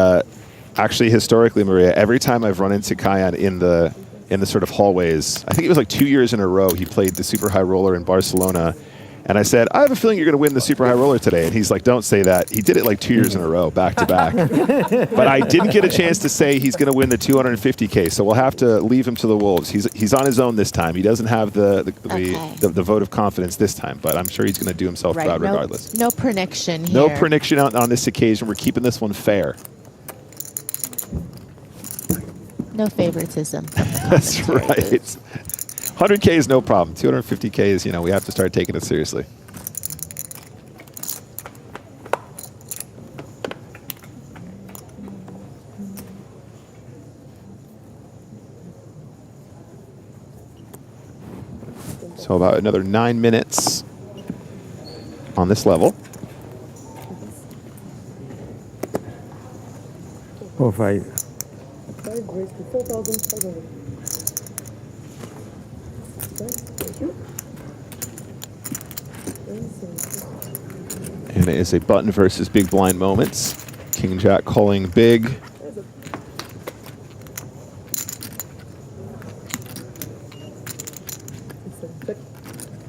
N: actually, historically, Maria, every time I've run into Kyan in the sort of hallways, I think it was like 2 years in a row, he played the Super High Roller in Barcelona. And I said, I have a feeling you're going to win the Super High Roller today. And he's like, don't say that. He did it like 2 years in a row, back to back. But I didn't get a chance to say he's going to win the 250K. So we'll have to leave him to the wolves. He's on his own this time. He doesn't have the vote of confidence this time. But I'm sure he's going to do himself proud regardless.
M: No prediction here.
N: No prediction on this occasion. We're keeping this one fair.
M: No favoritism.
N: That's right. 100K is no problem. 250K is, we have to start taking it seriously. So about another 9 minutes on this level.
K: Oh, 5.
E: 5 raised to 4,500.
N: And it is a button versus big blind moments. King Jack calling big.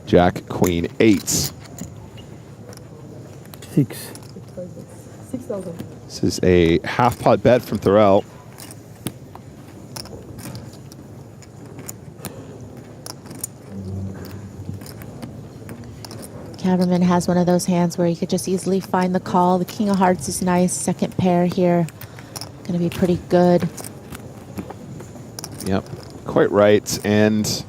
N: Jack Queen 8.
E: 6. 6,000.
N: This is a half pot bet from Thorell.
M: Caberman has one of those hands where you could just easily find the call. The King of Hearts is nice. Second pair here. Going to be pretty good.
N: Yep, quite right. And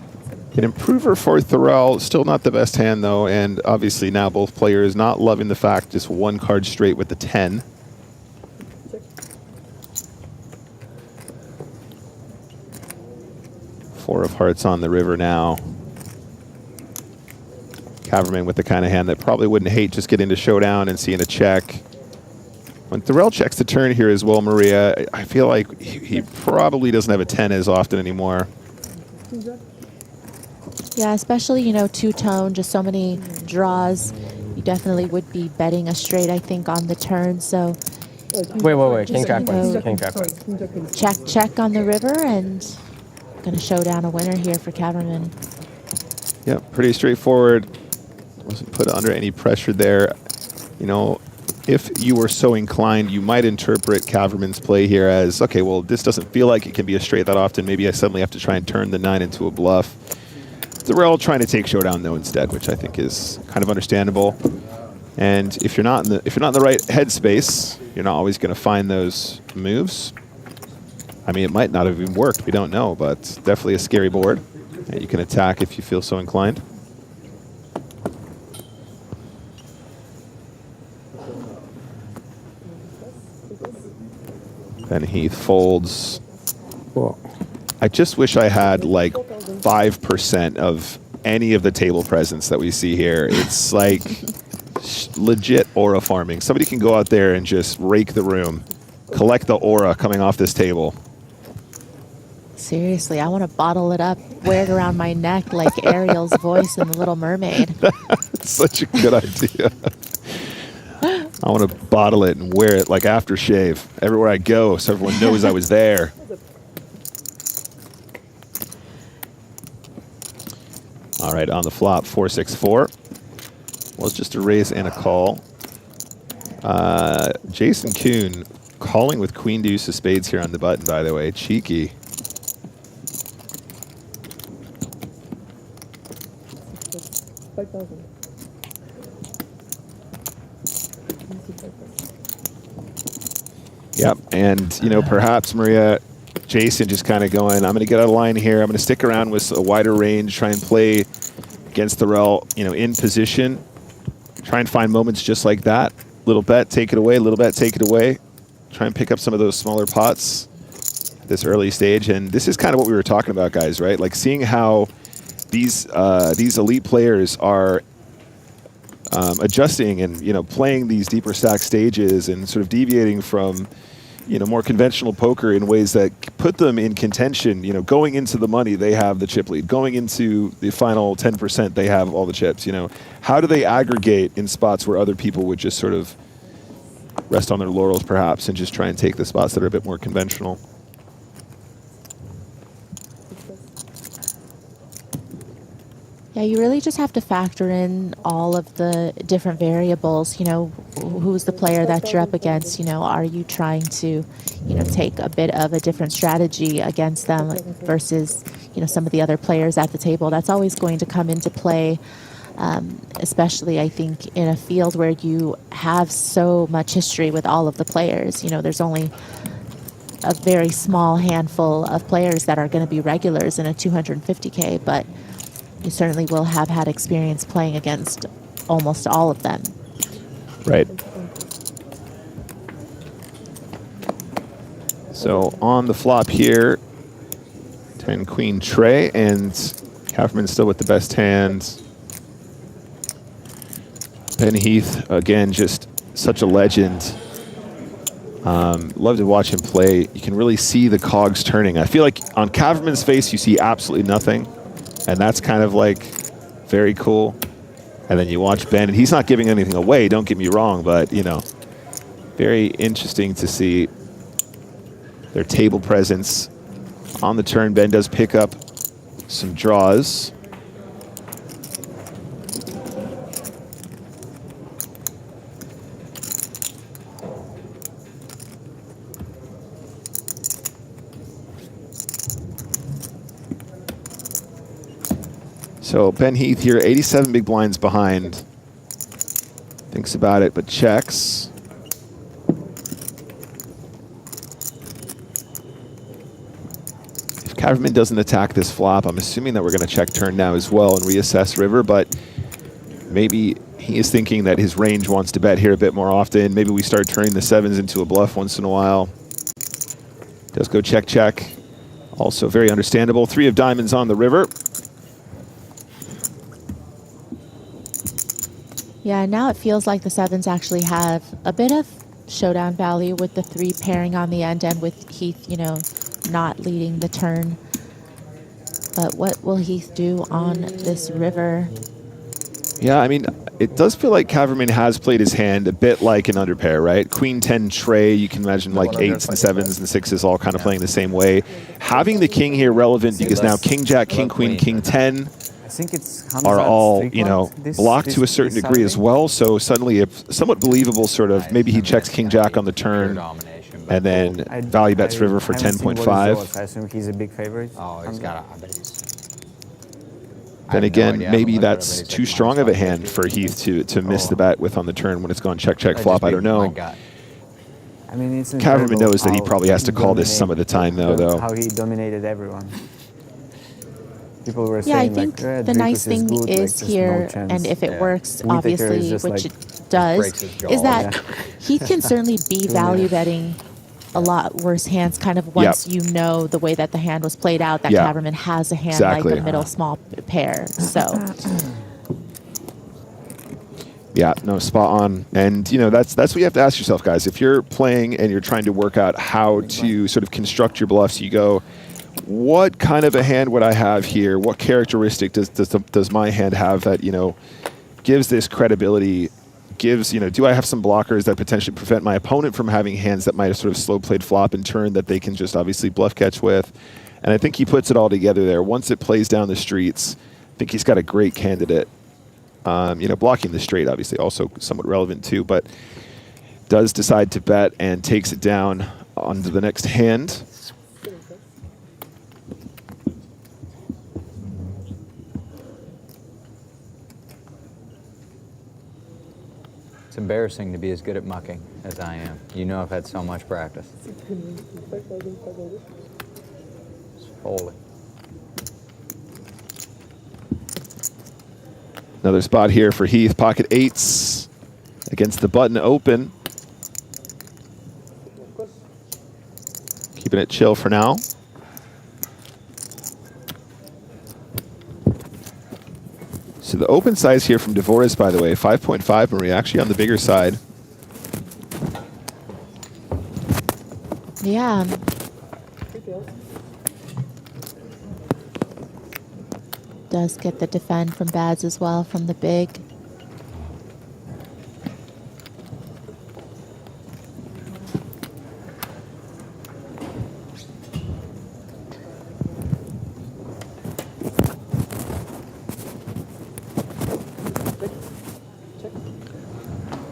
N: an improver for Thorell. Still not the best hand, though. And obviously now both players not loving the fact just one card straight with the 10. Four of Hearts on the river now. Caverman with the kind of hand that probably wouldn't hate just getting to showdown and seeing a check. When Thorell checks the turn here as well, Maria, I feel like he probably doesn't have a 10 as often anymore.
M: Yeah, especially, two-tone, just so many draws. You definitely would be betting a straight, I think, on the turn. So
D: Wait. King Jack wins. King Jack wins.
M: Check on the river, and going to show down a winner here for Caverman.
N: Yeah, pretty straightforward. Wasn't put under any pressure there. If you were so inclined, you might interpret Caverman's play here as, okay, well, this doesn't feel like it can be a straight that often. Maybe I suddenly have to try and turn the 9 into a bluff. Thorell trying to take showdown though instead, which I think is kind of understandable. And if you're not in the right headspace, you're not always going to find those moves. I mean, it might not have even worked. We don't know, but definitely a scary board. And you can attack if you feel so inclined. Then Heath folds. I just wish I had like 5% of any of the table presence that we see here. It's like legit aura farming. Somebody can go out there and just rake the room, collect the aura coming off this table.
M: Seriously, I want to bottle it up, wear it around my neck like Ariel's voice in The Little Mermaid.
N: That's such a good idea. I want to bottle it and wear it like aftershave everywhere I go so everyone knows I was there. All right, on the flop, 4-6-4. Well, it's just a raise and a call. Jason Coon calling with queen deuce of spades here on the button, by the way. Cheeky. Yep, and you know, perhaps Maria, Jason just kind of going, I'm going to get out of line here. I'm going to stick around with a wider range, try and play against the rel, you know, in position. Try and find moments just like that. Little bet, take it away. Little bet, take it away. Try and pick up some of those smaller pots at this early stage. And this is kind of what we were talking about, guys, right? Like seeing how these elite players are adjusting and, you know, playing these deeper stack stages and sort of deviating from, you know, more conventional poker in ways that put them in contention. You know, going into the money, they have the chip lead. Going into the final 10%, they have all the chips. You know, how do they aggregate in spots where other people would just sort of rest on their laurels, perhaps, and just try and take the spots that are a bit more conventional?
M: Yeah, you really just have to factor in all of the different variables. You know, who's the player that you're up against? You know, are you trying to, you know, take a bit of a different strategy against them versus, you know, some of the other players at the table? That's always going to come into play, especially, I think, in a field where you have so much history with all of the players. You know, there's only a very small handful of players that are going to be regulars in a 250K, but you certainly will have had experience playing against almost all of them.
N: Right. So on the flop here, 10 queen tray, and Kaufman still with the best hand. Ben Heath, again, just such a legend. Love to watch him play. You can really see the cogs turning. I feel like on Kaufman's face, you see absolutely nothing. And that's kind of like very cool. And then you watch Ben, and he's not giving anything away, don't get me wrong, but, you know, very interesting to see their table presence. On the turn, Ben does pick up some draws. So Ben Heath here, 87 big blinds behind. Thinks about it, but checks. If Kaverman doesn't attack this flop, I'm assuming that we're going to check turn now as well and reassess river, but maybe he is thinking that his range wants to bet here a bit more often. Maybe we start turning the sevens into a bluff once in a while. Does go check, check. Also very understandable. 3 of diamonds on the river.
M: Yeah, now it feels like the sevens actually have a bit of showdown value with the 3 pairing on the end and with Heath, you know, not leading the turn. But what will Heath do on this river?
N: Yeah, I mean, it does feel like Kaverman has played his hand a bit like an underpair, right? Queen 10 tray, you can imagine like 8s and 7s and 6s all kind of playing the same way. Having the king here relevant because now king jack, king queen, king 10
K: I think it's
N: are all, you know, blocked to a certain degree as well. So suddenly a somewhat believable sort of, maybe he checks king jack on the turn and then value bets river for 10.5.
K: I assume he's a big favorite.
L: Oh, he's got a base.
N: Then again, maybe that's too strong of a hand for Heath to miss the bet with on the turn when it's gone check, check, flop. I don't know.
K: I mean, it's
N: Kaverman knows that he probably has to call this some of the time, though.
K: How he dominated everyone. People were
M: Yeah, I
K: saying,
M: think
K: like,
M: the nice thing
K: good,
M: is
K: like,
M: here,
K: no chance.
M: and if it works,
K: Whittaker
M: obviously,
K: is just
M: which
K: like,
M: it does, is that he can certainly be value betting a lot worse hands kind of once you know the way that the hand was played out, that Kaverman has a hand like the middle small pair. So
N: yeah, no, spot on. And, you know, that's what you have to ask yourself, guys. If you're playing and you're trying to work out how to sort of construct your bluffs, you go, what kind of a hand would I have here? What characteristic does my hand have that, you know, gives this credibility, gives, you know, do I have some blockers that potentially prevent my opponent from having hands that might have sort of slow played flop and turn that they can just obviously bluff catch with? And I think he puts it all together there. Once it plays down the streets, I think he's got a great candidate. You know, blocking the straight, obviously, also somewhat relevant too. But does decide to bet and takes it down onto the next hand.
L: It's embarrassing to be as good at mucking as I am. You know I've had so much practice. It's folding.
N: Another spot here for Heath, pocket eights against the button open. Keeping it chill for now. So the open size here from Dvoris, by the way, 5.5, Maria, actually on the bigger side.
M: Yeah. Does get the defend from Bads as well from the big.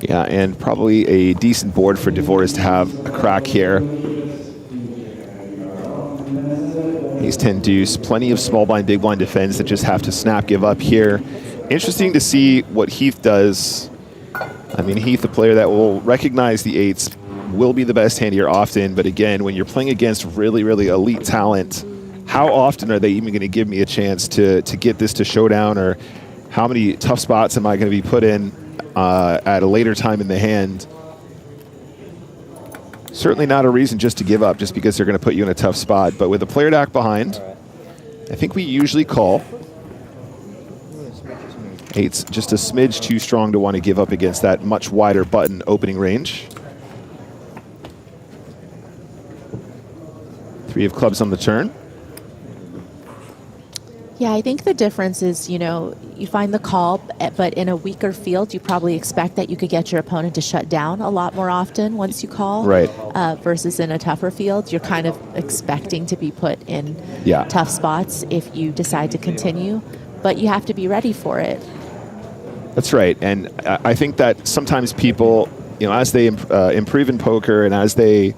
N: Yeah, and probably a decent board for Dvoris to have a crack here. Ace 10 deuce, plenty of small blind, big blind defense that just have to snap, give up here. Interesting to see what Heath does. I mean, Heath, a player that will recognize the eights, will be the best hand here often. But again, when you're playing against really, really elite talent, how often are they even going to give me a chance to get this to showdown, or how many tough spots am I going to be put in at a later time in the hand? Certainly not a reason just to give up just because they're going to put you in a tough spot. But with a player deck behind, I think we usually call. Eight's just a smidge too strong to want to give up against that much wider button opening range. Three of clubs on the turn.
M: Yeah, I think the difference is, you know, you find the call, but in a weaker field, you probably expect that you could get your opponent to shut down a lot more often once you call.
N: Right.
M: Versus in a tougher field, you're kind of expecting to be put in tough spots if you decide to continue, but you have to be ready for it.
N: That's right. And I think that sometimes people, you know, as they improve in poker and as they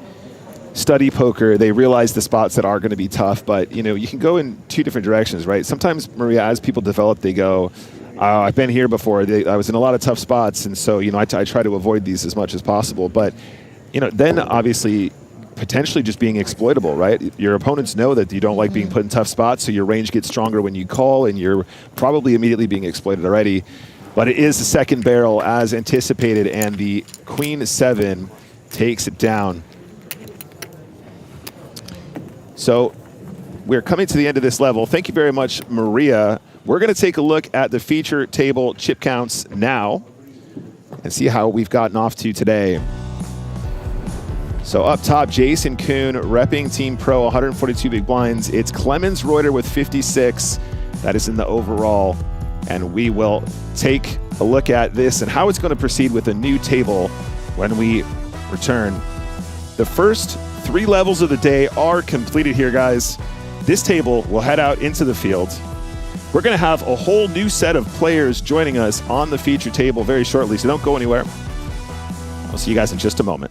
N: study poker, they realize the spots that are going to be tough. But, you know, you can go in two different directions, right? Sometimes, Maria, as people develop, they go, I've been here before. I was in a lot of tough spots. And so, you know, I try to avoid these as much as possible. But, you know, then obviously potentially just being exploitable, right? Your opponents know that you don't like being put in tough spots, so your range gets stronger when you call, and you're probably immediately being exploited already. But it is the second barrel as anticipated, and the Queen 7 takes it down. So we're coming to the end of this level. Thank you very much, Maria. We're going to take a look at the feature table chip counts now and see how we've gotten off to today. So up top, Jason Coon repping Team Pro, 142 big blinds. It's Clemens Reuter with 56. That is in the overall. And we will take a look at this and how it's going to proceed with a new table when we return. The first 3 levels of the day are completed here, guys. This table will head out into the field. We're going to have a whole new set of players joining us on the feature table very shortly, so don't go anywhere. I'll see you guys in just a moment.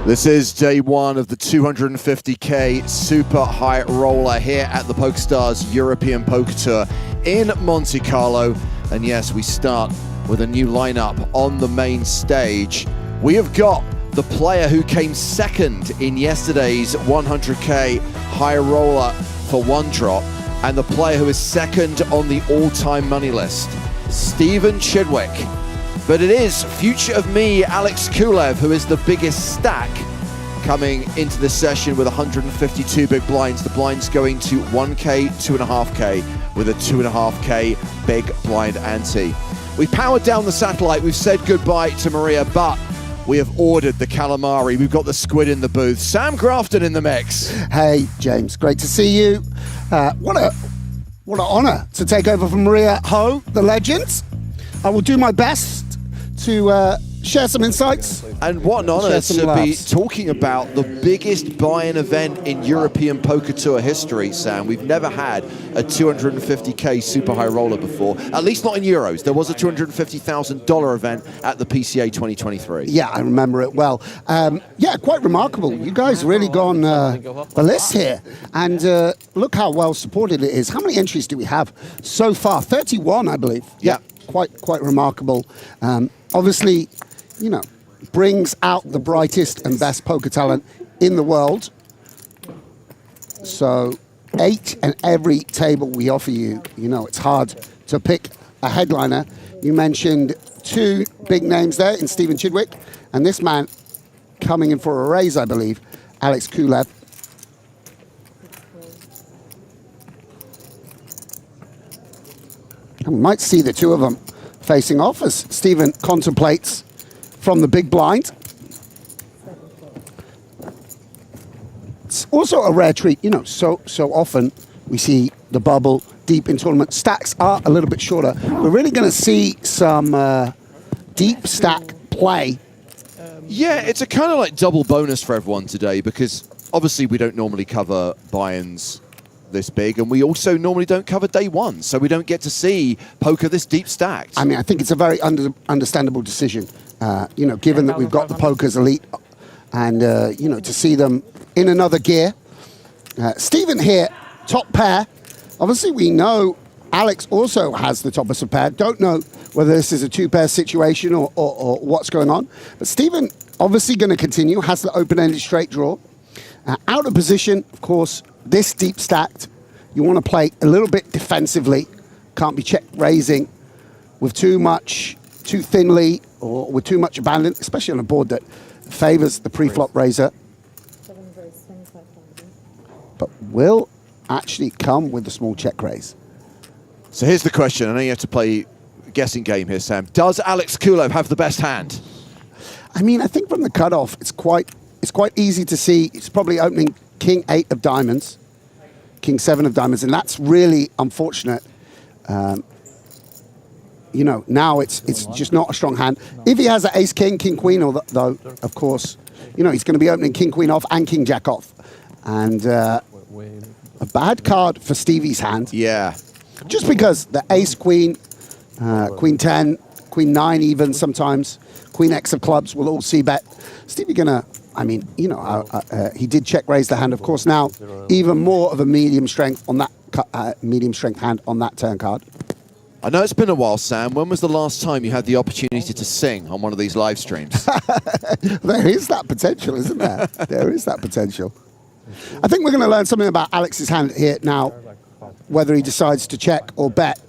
A: This is day one of the 250K super high roller here at the PokerStars European Poker Tour in Monte Carlo. And yes, we start with a new lineup on the main stage. We have got the player who came second in yesterday's 100K high roller for one drop, and the player who is second on the all-time money list, Stephen Chidwick. But it is future of me, Alex Kulev, who is the biggest stack coming into the session with 152 big blinds. The blinds going to 1K, 2.5K with a 2.5K big blind ante. We've powered down the satellite. We've said goodbye to Maria, but we have ordered the calamari. We've got the squid in the booth. Sam Grafton in the mix.
O: Hey, James, great to see you. What What an honor to take over from Maria Ho, the legend. I will do my best to share some insights.
A: And what an honor to be talking about the biggest buy-in event in European Poker Tour history, Sam. We've never had a 250K super high roller before, at least not in euros. There was a $250,000 event at the PCA 2023.
O: Yeah, I remember it well. Yeah, quite remarkable. You guys really gone the list here. And look how well supported it is. How many entries do we have so far? 31, I believe. Yeah, quite remarkable. Obviously, you know, brings out the brightest and best poker talent in the world. So 8 and every table we offer you, you know, it's hard to pick a headliner. You mentioned 2 big names there in Stephen Chidwick, and this man coming in for a raise, I believe, Alex Kulev. And we might see the 2 of them facing off as Stephen contemplates from the big blind. It's also a rare treat, you know, so often we see the bubble deep in tournament. Stacks are a little bit shorter. We're really going to see some deep stack play.
A: Yeah, it's a kind of like double bonus for everyone today because obviously we don't normally cover buy-ins this big, and we also normally don't cover day one, so we don't get to see poker this deep stacked.
O: I mean, I think it's a very understandable decision, you know, given that we've got the Poker's Elite and, you know, to see them in another gear. Stephen here, top pair. Obviously, we know Alex also has the toppest of pair. Don't know whether this is a 2-pair situation or what's going on. But Stephen obviously going to continue, has the open-ended straight draw. Out of position, of course, this deep stacked, you want to play a little bit defensively. Can't be check raising with too thinly, or with too much abandon, especially on a board that favors the pre-flop raiser. But will actually come with the small check raise.
A: So here's the question. I know you have to play a guessing game here, Sam. Does Alex Kulev have the best hand?
O: I mean, I think from the cutoff, it's quite easy to see. It's probably opening King 8 of diamonds, King 7 of diamonds, and that's really unfortunate. You know, now it's just not a strong hand. If he has an ace king, king queen, though, of course, you know, he's going to be opening king queen off and king jack off. And a bad card for Stevie's hand.
A: Yeah.
O: Just because the ace queen, queen 10, queen 9 even sometimes, queen X of clubs will all see bet. Stevie gonna, I mean, you know, he did check raise the hand. Of course, now even more of a medium strength on that medium strength hand on that turn card.
A: I know it's been a while, Sam. When was the last time you had the opportunity to sing on one of these live streams?
O: There is that potential, isn't there? There is that potential. I think we're going to learn something about Alex's hand here now, whether he decides to check or bet.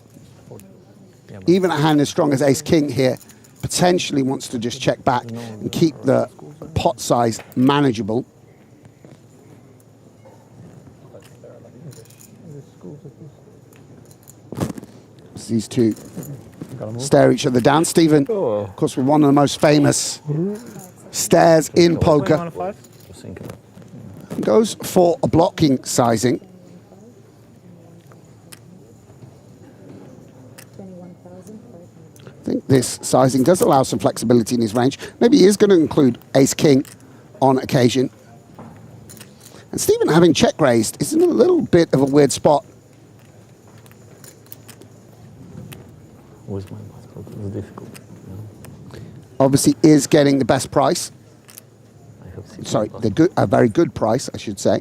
O: Even a hand as strong as ace-king here potentially wants to just check back and keep the pot size manageable. These two stare each other down. Stephen, of course, with one of the most famous stares in poker, goes for a blocking sizing. I think this sizing does allow some flexibility in his range. Maybe he is going to include ace-king on occasion. And Stephen, having check raised, is in a little bit of a weird spot. Obviously is getting the best price. Sorry, a very good price, I should say.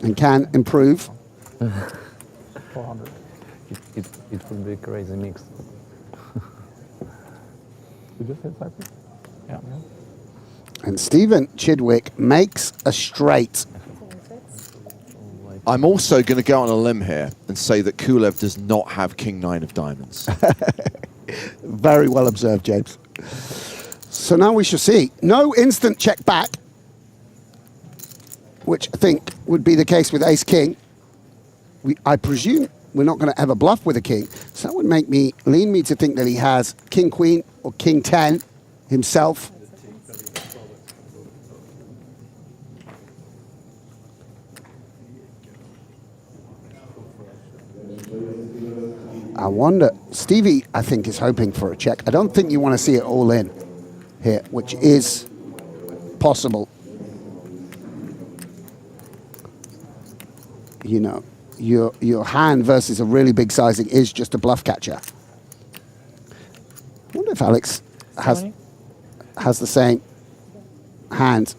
O: And can improve.
K: 400. It would be crazy mix. You just hit Cyprus? Yeah.
O: And Stephen Chidwick makes a straight.
A: I'm also going to go on a limb here and say that Kulev does not have king 9 of diamonds.
O: Very well observed, James. So now we shall see. No instant check back, which I think would be the case with ace-king. I presume we're not going to ever bluff with a king. So that would lead me to think that he has king-queen or king-10 himself. I wonder, Stevie, I think, is hoping for a check. I don't think you want to see it all in here, which is possible. You know, your hand versus a really big sizing is just a bluff catcher. I wonder if Alex has the same hand.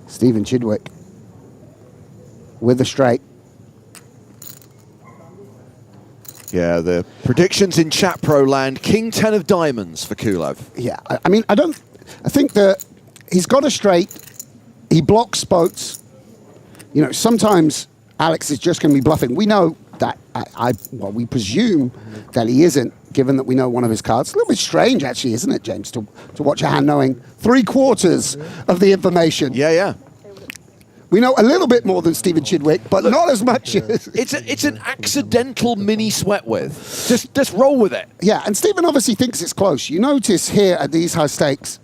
O: Stephen Chidwick with a straight.
A: Yeah, the predictions in Chat Pro land, King 10 of diamonds for Kulev.
O: Yeah, I mean, I think that he's got a straight, he blocks spots. You know, sometimes Alex is just going to be bluffing. We know that, well, we presume that he isn't, given that we know one of his cards. A little bit strange, actually, isn't it, James, to watch a hand knowing 3/4 of the information.
A: Yeah, yeah.
O: We know a little bit more than Stephen Chidwick, but not as much as...
A: It's an accidental mini sweat with. Just roll with it.
O: Yeah, and Stephen obviously thinks it's close. You notice here at these high stakes,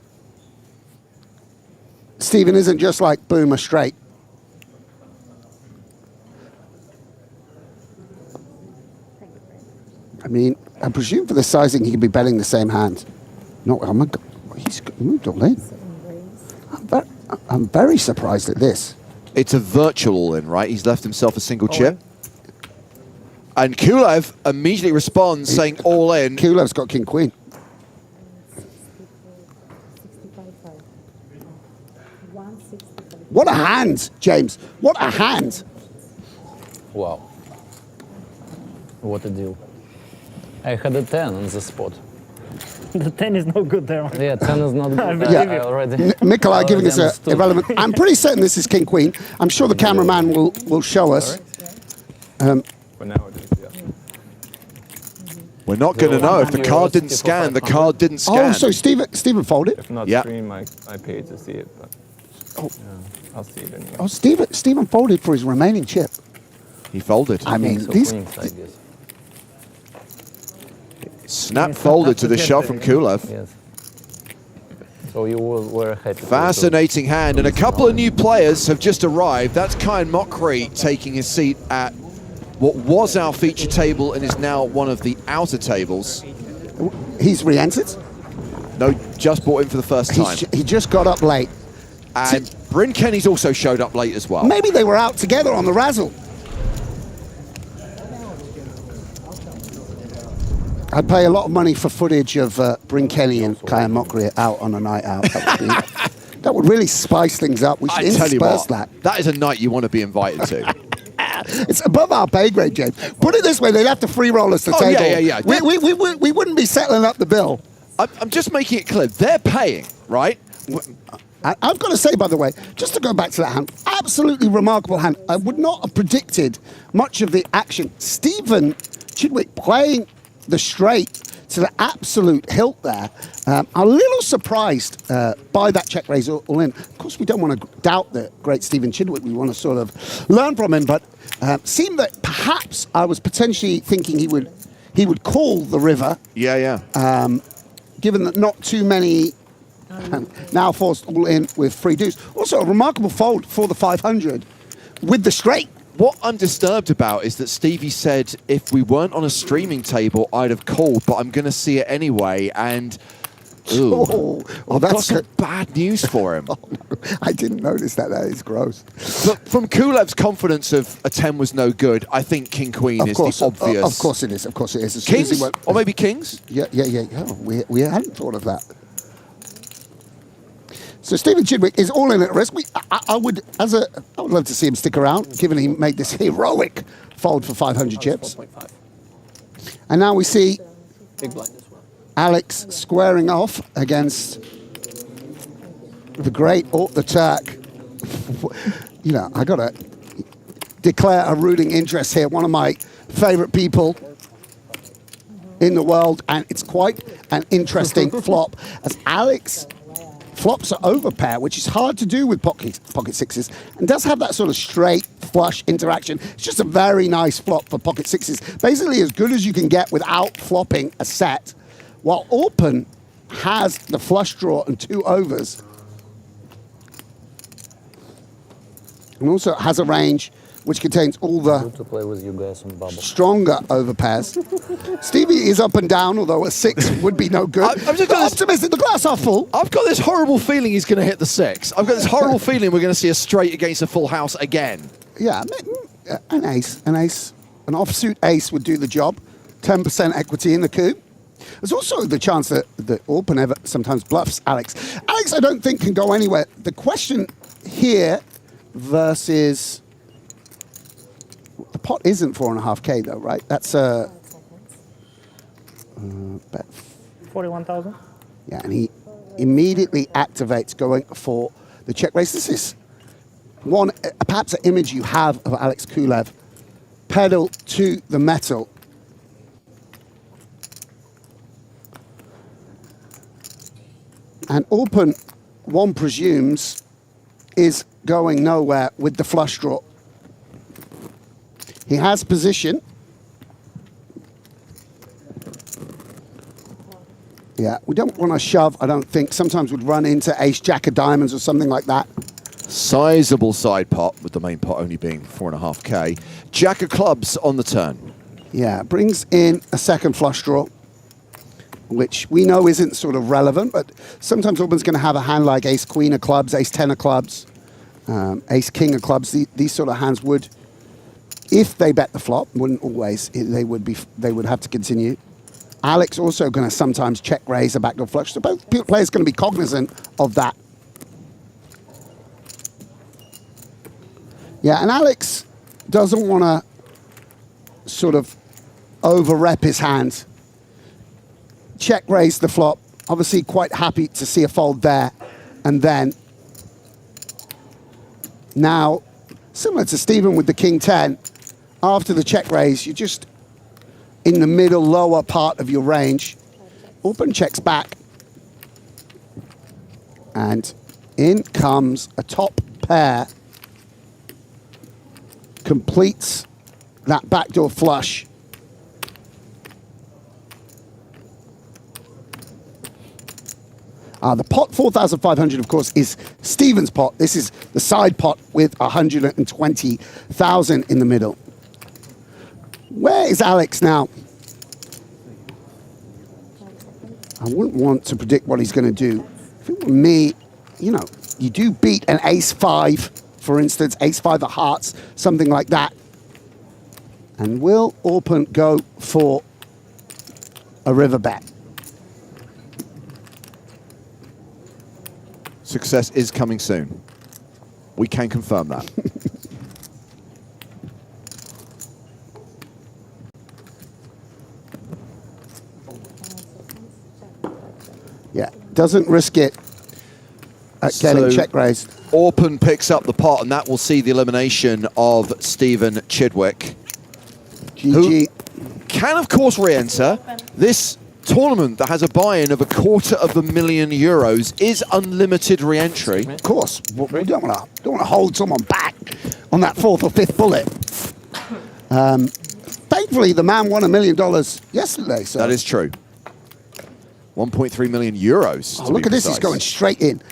O: Stephen isn't just like, boom, a straight. I mean, I presume for the sizing he could be betting the same hand. No, oh my God, he's moved all in. I'm very surprised at this.
A: It's a virtual all-in, right? He's left himself a single chip. And Kulev immediately responds saying all in.
O: Kulev's got king queen. What a hand, James. What a hand.
K: Wow. What a deal. I had a 10 on the spot.
P: The 10 is no good there.
K: Yeah, 10 is not good.
O: Yeah.
K: Already.
O: Nikolai giving us a irrelevant. I'm pretty certain this is king queen. I'm sure the cameraman will show us.
I: For now it is, yeah.
A: We're not going to know. If the card didn't scan, the card didn't scan.
O: Oh, so Stephen folded?
I: If not
A: Yeah.
I: stream, I pay to see it, but I'll see it anyway.
O: Oh, Stephen folded for his remaining chip.
A: He folded.
O: I mean,
K: So
O: these...
K: queens, I guess.
A: Snap folded to the shot from Kulev.
K: Yes. So you were ahead.
A: Fascinating hand, and a couple of new players have just arrived. That's Kyan Mokri taking his seat at what was our feature table and is now one of the outer tables.
O: He's re-entered?
A: No, just brought in for the first time.
O: He just got up late.
A: And Bryn Kenny's also showed up late as well.
O: Maybe they were out together on the razzle. I'd pay a lot of money for footage of Bryn Kenny and Kyan Mokri out on a night out. That would really spice things up. We should intersperse that.
A: That is a night you want to be invited to.
O: It's above our pay grade, James. Put it this way, they'd have to free roll us the table.
A: Yeah.
O: We wouldn't be settling up the bill.
A: I'm just making it clear. They're paying, right?
O: I've got to say, by the way, just to go back to that hand, absolutely remarkable hand. I would not have predicted much of the action. Stephen Chidwick playing the straight to the absolute hilt there. A little surprised by that check raise all in. Of course, we don't want to doubt the great Stephen Chidwick. We want to sort of learn from him, but seemed that perhaps I was potentially thinking he would call the river.
A: Yeah.
O: Given that not too many now forced all in with free deuce. Also, a remarkable fold for the 500 with the straight.
A: What I'm disturbed about is that Stevie said if we weren't on a streaming table, I'd have called, but I'm going to see it anyway. And I've got some bad news for him.
O: Oh, no. I didn't notice that. That is gross.
A: But from Kulev's confidence of a 10 was no good, I think King Queen is the obvious.
O: Of course it is. Of course it is.
A: Kings? Or maybe Kings?
O: Yeah. We hadn't thought of that. So Stephen Chidwick is all in at risk. I would love to see him stick around, given he made this heroic fold for 500 chips. And now we see Alex squaring off against the great Ort the Turk. You know, I got to declare a rooting interest here. One of my favorite people in the world, and it's quite an interesting flop as Alex flops are overpair, which is hard to do with pocket sixes, and does have that sort of straight flush interaction. It's just a very nice flop for pocket sixes. Basically as good as you can get without flopping a set, while Orpen has the flush draw and 2 overs. And also it has a range which contains all the
F: Good to play with you guys on bubble.
O: stronger overpairs. Stevie is up and down, although a 6 would be no good.
A: I'm just
O: optimistic, the glass half full.
A: I've got this horrible feeling he's going to hit the 6. I've got this horrible feeling we're going to see a straight against a full house again.
O: Yeah, an ace, an offsuit ace would do the job. 10% equity in the coup. There's also the chance that Orpen ever sometimes bluffs Alex. Alex, I don't think, can go anywhere. The question here versus... The pot isn't 4.5K though, right? That's bet
P: 41,000.
O: Yeah, and he immediately activates going for the check raise. This is one, perhaps an image you have of Alex Kulev, pedal to the metal. And Orpen, one presumes, is going nowhere with the flush draw. He has position. Yeah, we don't want to shove, I don't think. Sometimes we'd run into ace, jack of diamonds or something like that.
A: Sizable side pot, with the main pot only being 4.5K. Jack of clubs on the turn.
O: Yeah, brings in a second flush draw, which we know isn't sort of relevant, but sometimes Orpen's going to have a hand like ace, queen of clubs, ace, 10 of clubs, ace, king of clubs. These sort of hands would, if they bet the flop, wouldn't always, they would have to continue. Alex also going to sometimes check raise a backdoor flush, so both players going to be cognizant of that. Yeah, and Alex doesn't want to sort of over-rep his hand. Check raise the flop. Obviously quite happy to see a fold there. And then now, similar to Stephen with the king 10, after the check raise, you're just in the middle lower part of your range. Orpen checks back. And in comes a top pair. Completes that backdoor flush. The pot 4,500, of course, is Stephen's pot. This is the side pot with 120,000 in the middle. Where is Alex now? I wouldn't want to predict what he's going to do. If it were me, you know, you do beat an ace 5, for instance, ace 5 of hearts, something like that. And will Orpen go for a river bet?
A: Success is coming soon. We can confirm that.
O: Yeah, doesn't risk it at getting check raised.
A: Orpen picks up the pot, and that will see the elimination of Stephen Chidwick, who can, of course, re-enter. This tournament that has a buy-in of €250,000 is unlimited re-entry.
O: Of course, we don't want to hold someone back on that 4th or 5th bullet. Thankfully, the man won $1 million yesterday. So
A: that is true. 1.3 million euros.
O: Oh, look at this! He's going straight in.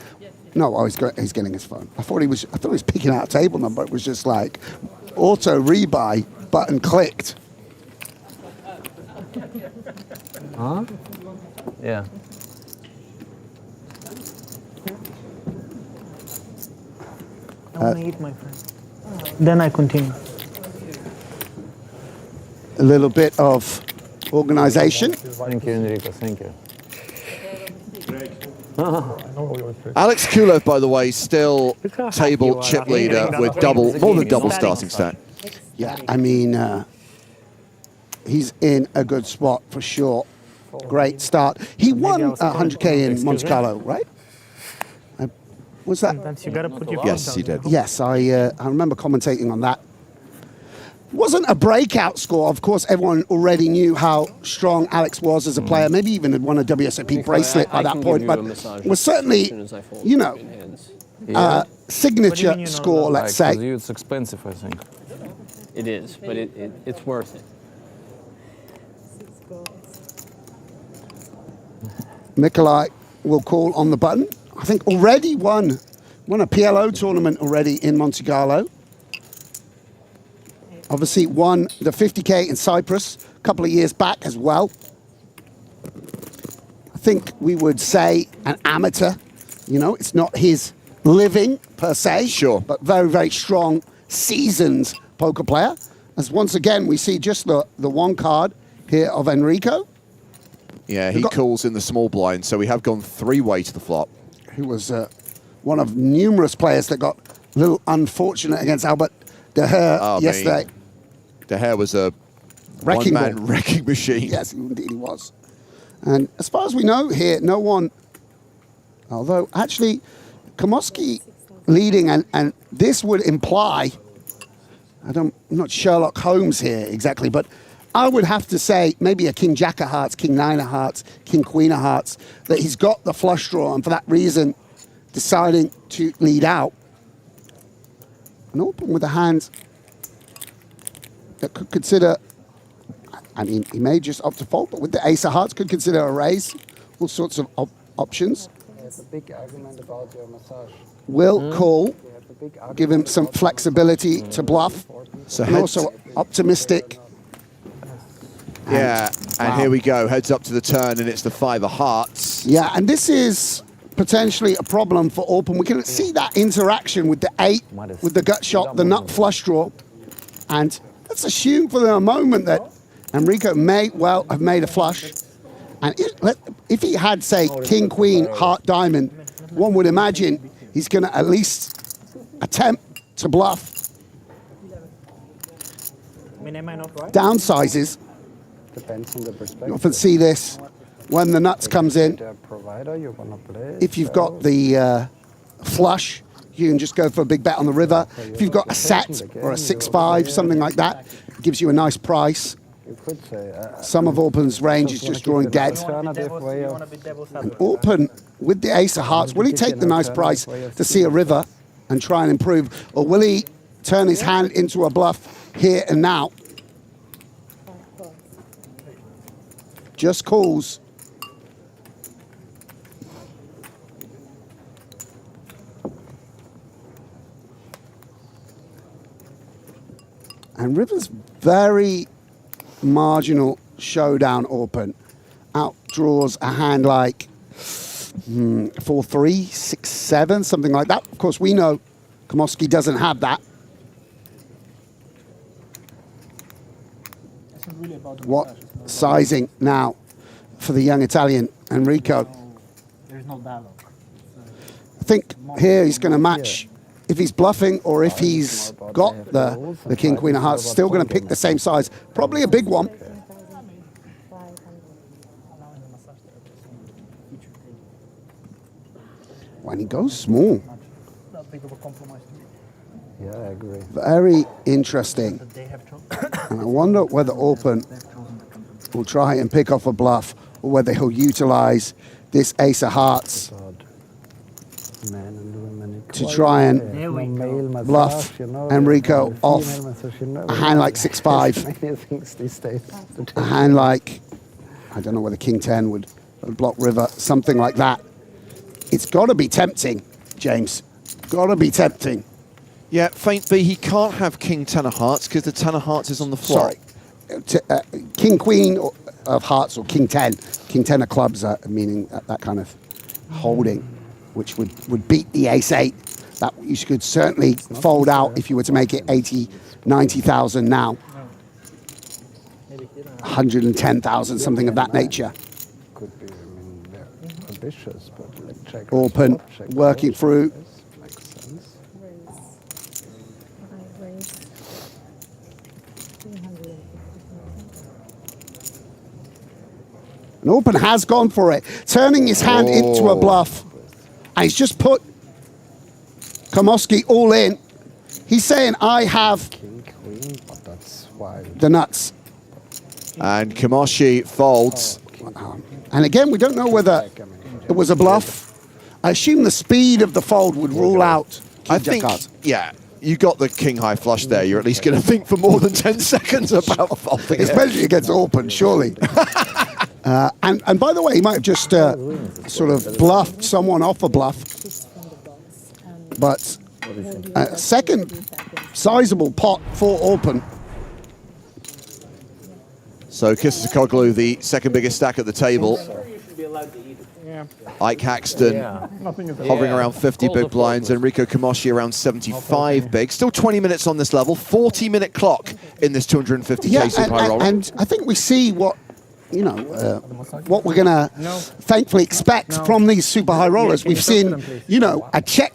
O: No, he's getting his phone. I thought he was picking out a table number. It was just like auto rebuy button clicked.
D: Huh? Yeah.
P: I want to eat, my friend. Then I continue.
O: A little bit of organization.
K: Thank you, Enrico. Thank you.
A: Alex Kulev, by the way, still table chip leader with more than double starting stack.
O: Yeah, I mean, he's in a good spot for sure. Great start. He won 100K in Monte-Carlo, right? Was that?
P: You gotta put your
A: yes, he did.
O: Yes, I remember commentating on that. Wasn't a breakout score. Of course, everyone already knew how strong Alex was as a player. Maybe even had won a WSOP bracelet by that point. But was certainly, you know, signature score, let's say.
I: For you, it's expensive, I think.
D: It is, but it's worth it.
O: Nikolai will call on the button. I think already won a PLO tournament already in Monte-Carlo. Obviously won the 50K in Cyprus a couple of years back as well. I think we would say an amateur. You know, it's not his living per se.
A: Sure.
O: But very, very strong, seasoned poker player. As once again, we see just the one card here of Enrico.
A: Yeah, he calls in the small blind, so we have gone three-way to the flop.
O: Who was one of numerous players that got a little unfortunate against Albert De Her yesterday.
A: De Her was a one-man wrecking machine.
O: Yes, indeed he was. And as far as we know here, no one, although actually Komoski leading, and this would imply, I'm not Sherlock Holmes here exactly, but I would have to say maybe a King Jack of Hearts, King Nine of Hearts, King Queen of Hearts, that he's got the flush draw and for that reason deciding to lead out. And open with a hand that could consider, I mean, he may just opt to fold, but with the Ace of Hearts could consider a raise, all sorts of options.
Q: There's a big argument about your massage.
O: Will call, give him some flexibility to bluff,
A: So
O: and also optimistic.
A: Yeah, and here we go, heads up to the turn, and it's the 5 of hearts.
O: Yeah, and this is potentially a problem for open. We can see that interaction with the 8, with the gut shot, the nut flush draw. And let's assume for the moment that Enrico may well have made a flush. And if he had, say, King, Queen, Heart, Diamond, one would imagine he's going to at least attempt to bluff. Downsizes.
Q: Depends on the perspective.
O: You often see this when the nuts comes in. If you've got the flush, you can just go for a big bet on the river. If you've got a set or a 6-5, something like that, it gives you a nice price. Some of Orpen's range is just drawing dead. And Orpen, with the Ace of Hearts, will he take the nice price to see a river and try and improve? Or will he turn his hand into a bluff here and now? Just calls. And River's very marginal showdown open. Outdraws a hand like 4-3, 6-7, something like that. Of course, we know Komoski doesn't have that. What sizing now for the young Italian, Enrico?
P: There's no dialogue.
O: I think here he's going to match if he's bluffing or if he's got the King, Queen of Hearts. Still going to pick the same size. Probably a big one. When he goes small.
Q: Yeah, I agree.
O: Very interesting. And I wonder whether Orpen will try and pick off a bluff or whether he'll utilize this Ace of Hearts to try and bluff Enrico off a hand like 6-5. A hand like, I don't know whether King 10 would block river, something like that. It's got to be tempting, James. Got to be tempting.
A: Yeah, faint B, he can't have King 10 of Hearts because the 10 of Hearts is on the flop.
O: Sorry. King, Queen of Hearts or King 10. King 10 of clubs, meaning that kind of holding, which would beat the Ace 8. That you could certainly fold out if you were to make it 80, 90,000 now. 110,000, something of that nature.
Q: Could be, I mean, they're ambitious, but like check.
O: Open, working through. And Open has gone for it, turning his hand into a bluff. And he's just put Komoski all in. He's saying, I have
Q: King, Queen, but that's why
O: the nuts.
A: And Komoshi folds.
O: And again, we don't know whether it was a bluff. I assume the speed of the fold would rule out
A: I think, yeah, you got the king high flush there. You're at least going to think for more than 10 seconds about folding.
O: Especially against Open, surely. And by the way, he might have just sort of bluffed someone off a bluff. But second sizable pot for Open.
A: So Kisakoglu, the second biggest stack at the table.
P: Yeah.
A: Ike Haxton hovering around 50 big blinds, Enrico Kamoshi around 75 big. Still 20 minutes on this level, 40-minute clock in this 250k super high roller.
O: And I think we see what, you know, what we're going to thankfully expect from these super high rollers. We've seen, you know, a check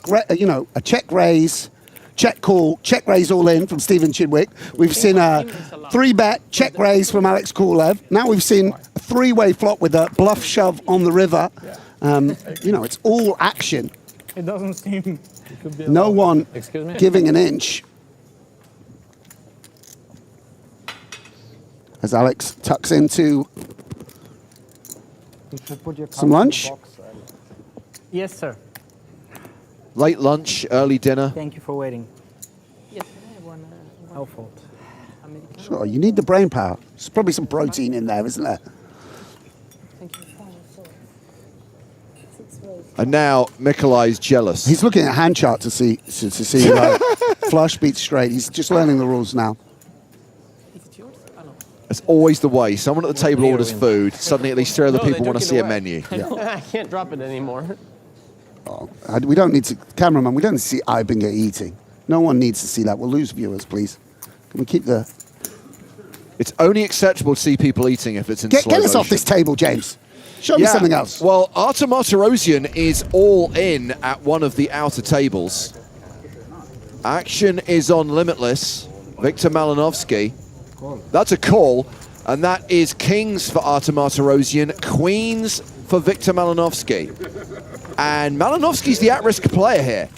O: raise, check call, check raise all in from Stephen Chidwick. We've seen a 3-bet check raise from Alex Kulev. Now we've seen a 3-way flop with a bluff shove on the river. You know, it's all action.
P: It doesn't seem.
O: No one giving an inch. As Alex tucks into some lunch.
P: Yes, sir.
A: Late lunch, early dinner.
P: Thank you for waiting. Yes, no fault.
O: Sure, you need the brain power. There's probably some protein in there, isn't there?
A: And now Mikolai's jealous.
O: He's looking at hand chart to see like, flush beats straight. He's just learning the rules now.
A: It's always the way. Someone at the table orders food. Suddenly, at least 3 other people want to see a menu.
D: I can't drop it anymore.
O: Oh, we don't need to, cameraman. We don't need to see Ibinger eating. No one needs to see that. We'll lose viewers, please. Can we keep the?
A: It's only acceptable to see people eating if it's in slow
O: Get us
A: motion.
O: off this table, James. Show me something else.
A: Well, Artem Martirosyan is all in at one of the outer tables. Action is on Limitless. Victor Malinovsky. That's a call. And that is kings for Artem Martirosyan, queens for Victor Malinovsky. And Malinovsky's the at-risk player here.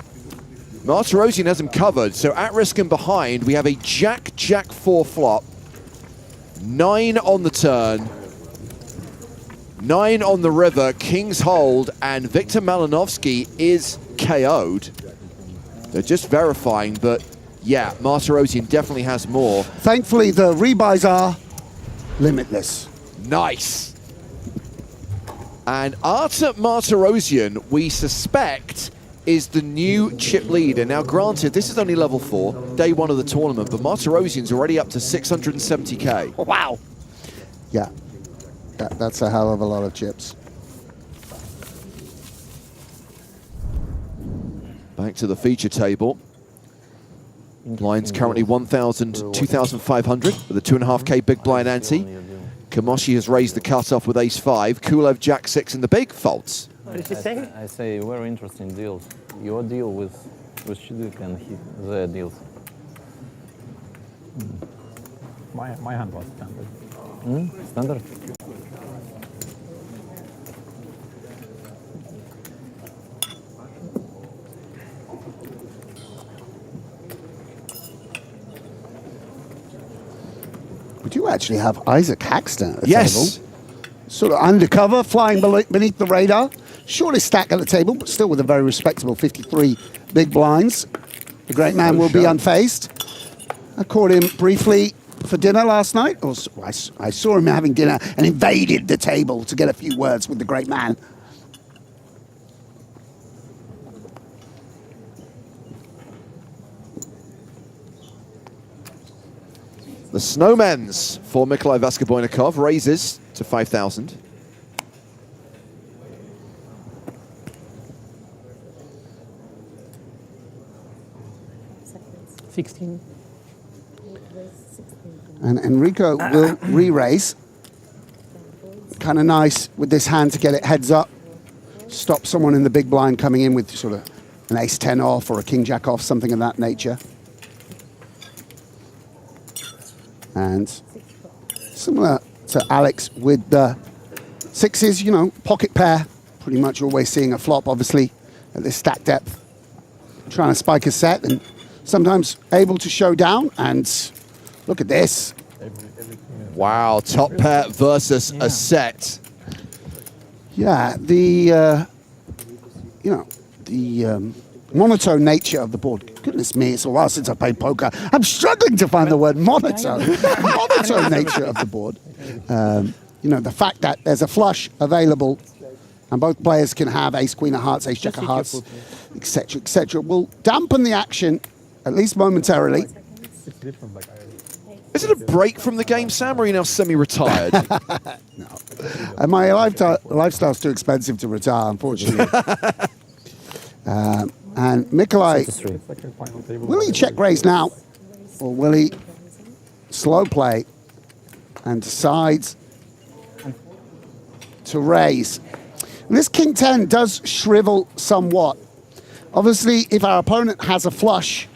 A: Martirosyan has him covered. So at risk and behind, we have a Jack 4 flop. 9 on the turn. 9 on the river, kings hold, and Victor Malinovsky is KO'd. They're just verifying, but yeah, Martirosyan definitely has more.
O: Thankfully, the rebuys are limitless.
A: Nice. And Artem Martirosyan, we suspect, is the new chip leader. Now, granted, this is only level 4, day 1 of the tournament, but Martirosyan's already up to 670k.
O: Wow. Yeah. That's a hell of a lot of chips.
A: Back to the feature table. Blinds currently 1,000, 2,500 with a 2.5k big blind ante. Kamoshi has raised the cutoff with ace-5. Kulev Jack-6 in the big folds.
K: What did you say? I say very interesting deals. Your deal with Chidwick and their deals.
F: My hand was standard.
K: Standard?
O: We do actually have Isaac Haxton at the
A: yes.
O: table. Sort of undercover, flying beneath the radar. Shortest stack at the table, but still with a very respectable 53 big blinds. The great man will be unfazed. I caught him briefly for dinner last night. I saw him having dinner and invaded the table to get a few words with the great man.
A: The Snowmen's for Mikolai Vaskoboynikov raises to 5,000.
O: And Enrico will re-raise. Kind of nice with this hand to get it heads up. Stop someone in the big blind coming in with sort of an ace-10 off or a king-jack off, something of that nature. And similar to Alex with the sixes, you know, pocket pair. Pretty much always seeing a flop, obviously, at this stack depth. Trying to spike a set and sometimes able to show down. And look at this.
A: Wow, top pair versus a set.
O: Yeah, the monotone nature of the board. Goodness me, it's a while since I played poker. I'm struggling to find the word monotone. Monotone nature of the board. You know, the fact that there's a flush available and both players can have ace, queen of hearts, ace, jack of hearts, etc., will dampen the action, at least momentarily.
I: it's different. Like
A: Is it a break from the game, Sam, or are you now semi-retired?
O: And my lifestyle's too expensive to retire, unfortunately. And Nikolai, will he check raise now? Or will he slow play and decides to raise? And this King 10 does shrivel somewhat. Obviously, if our opponent has a flush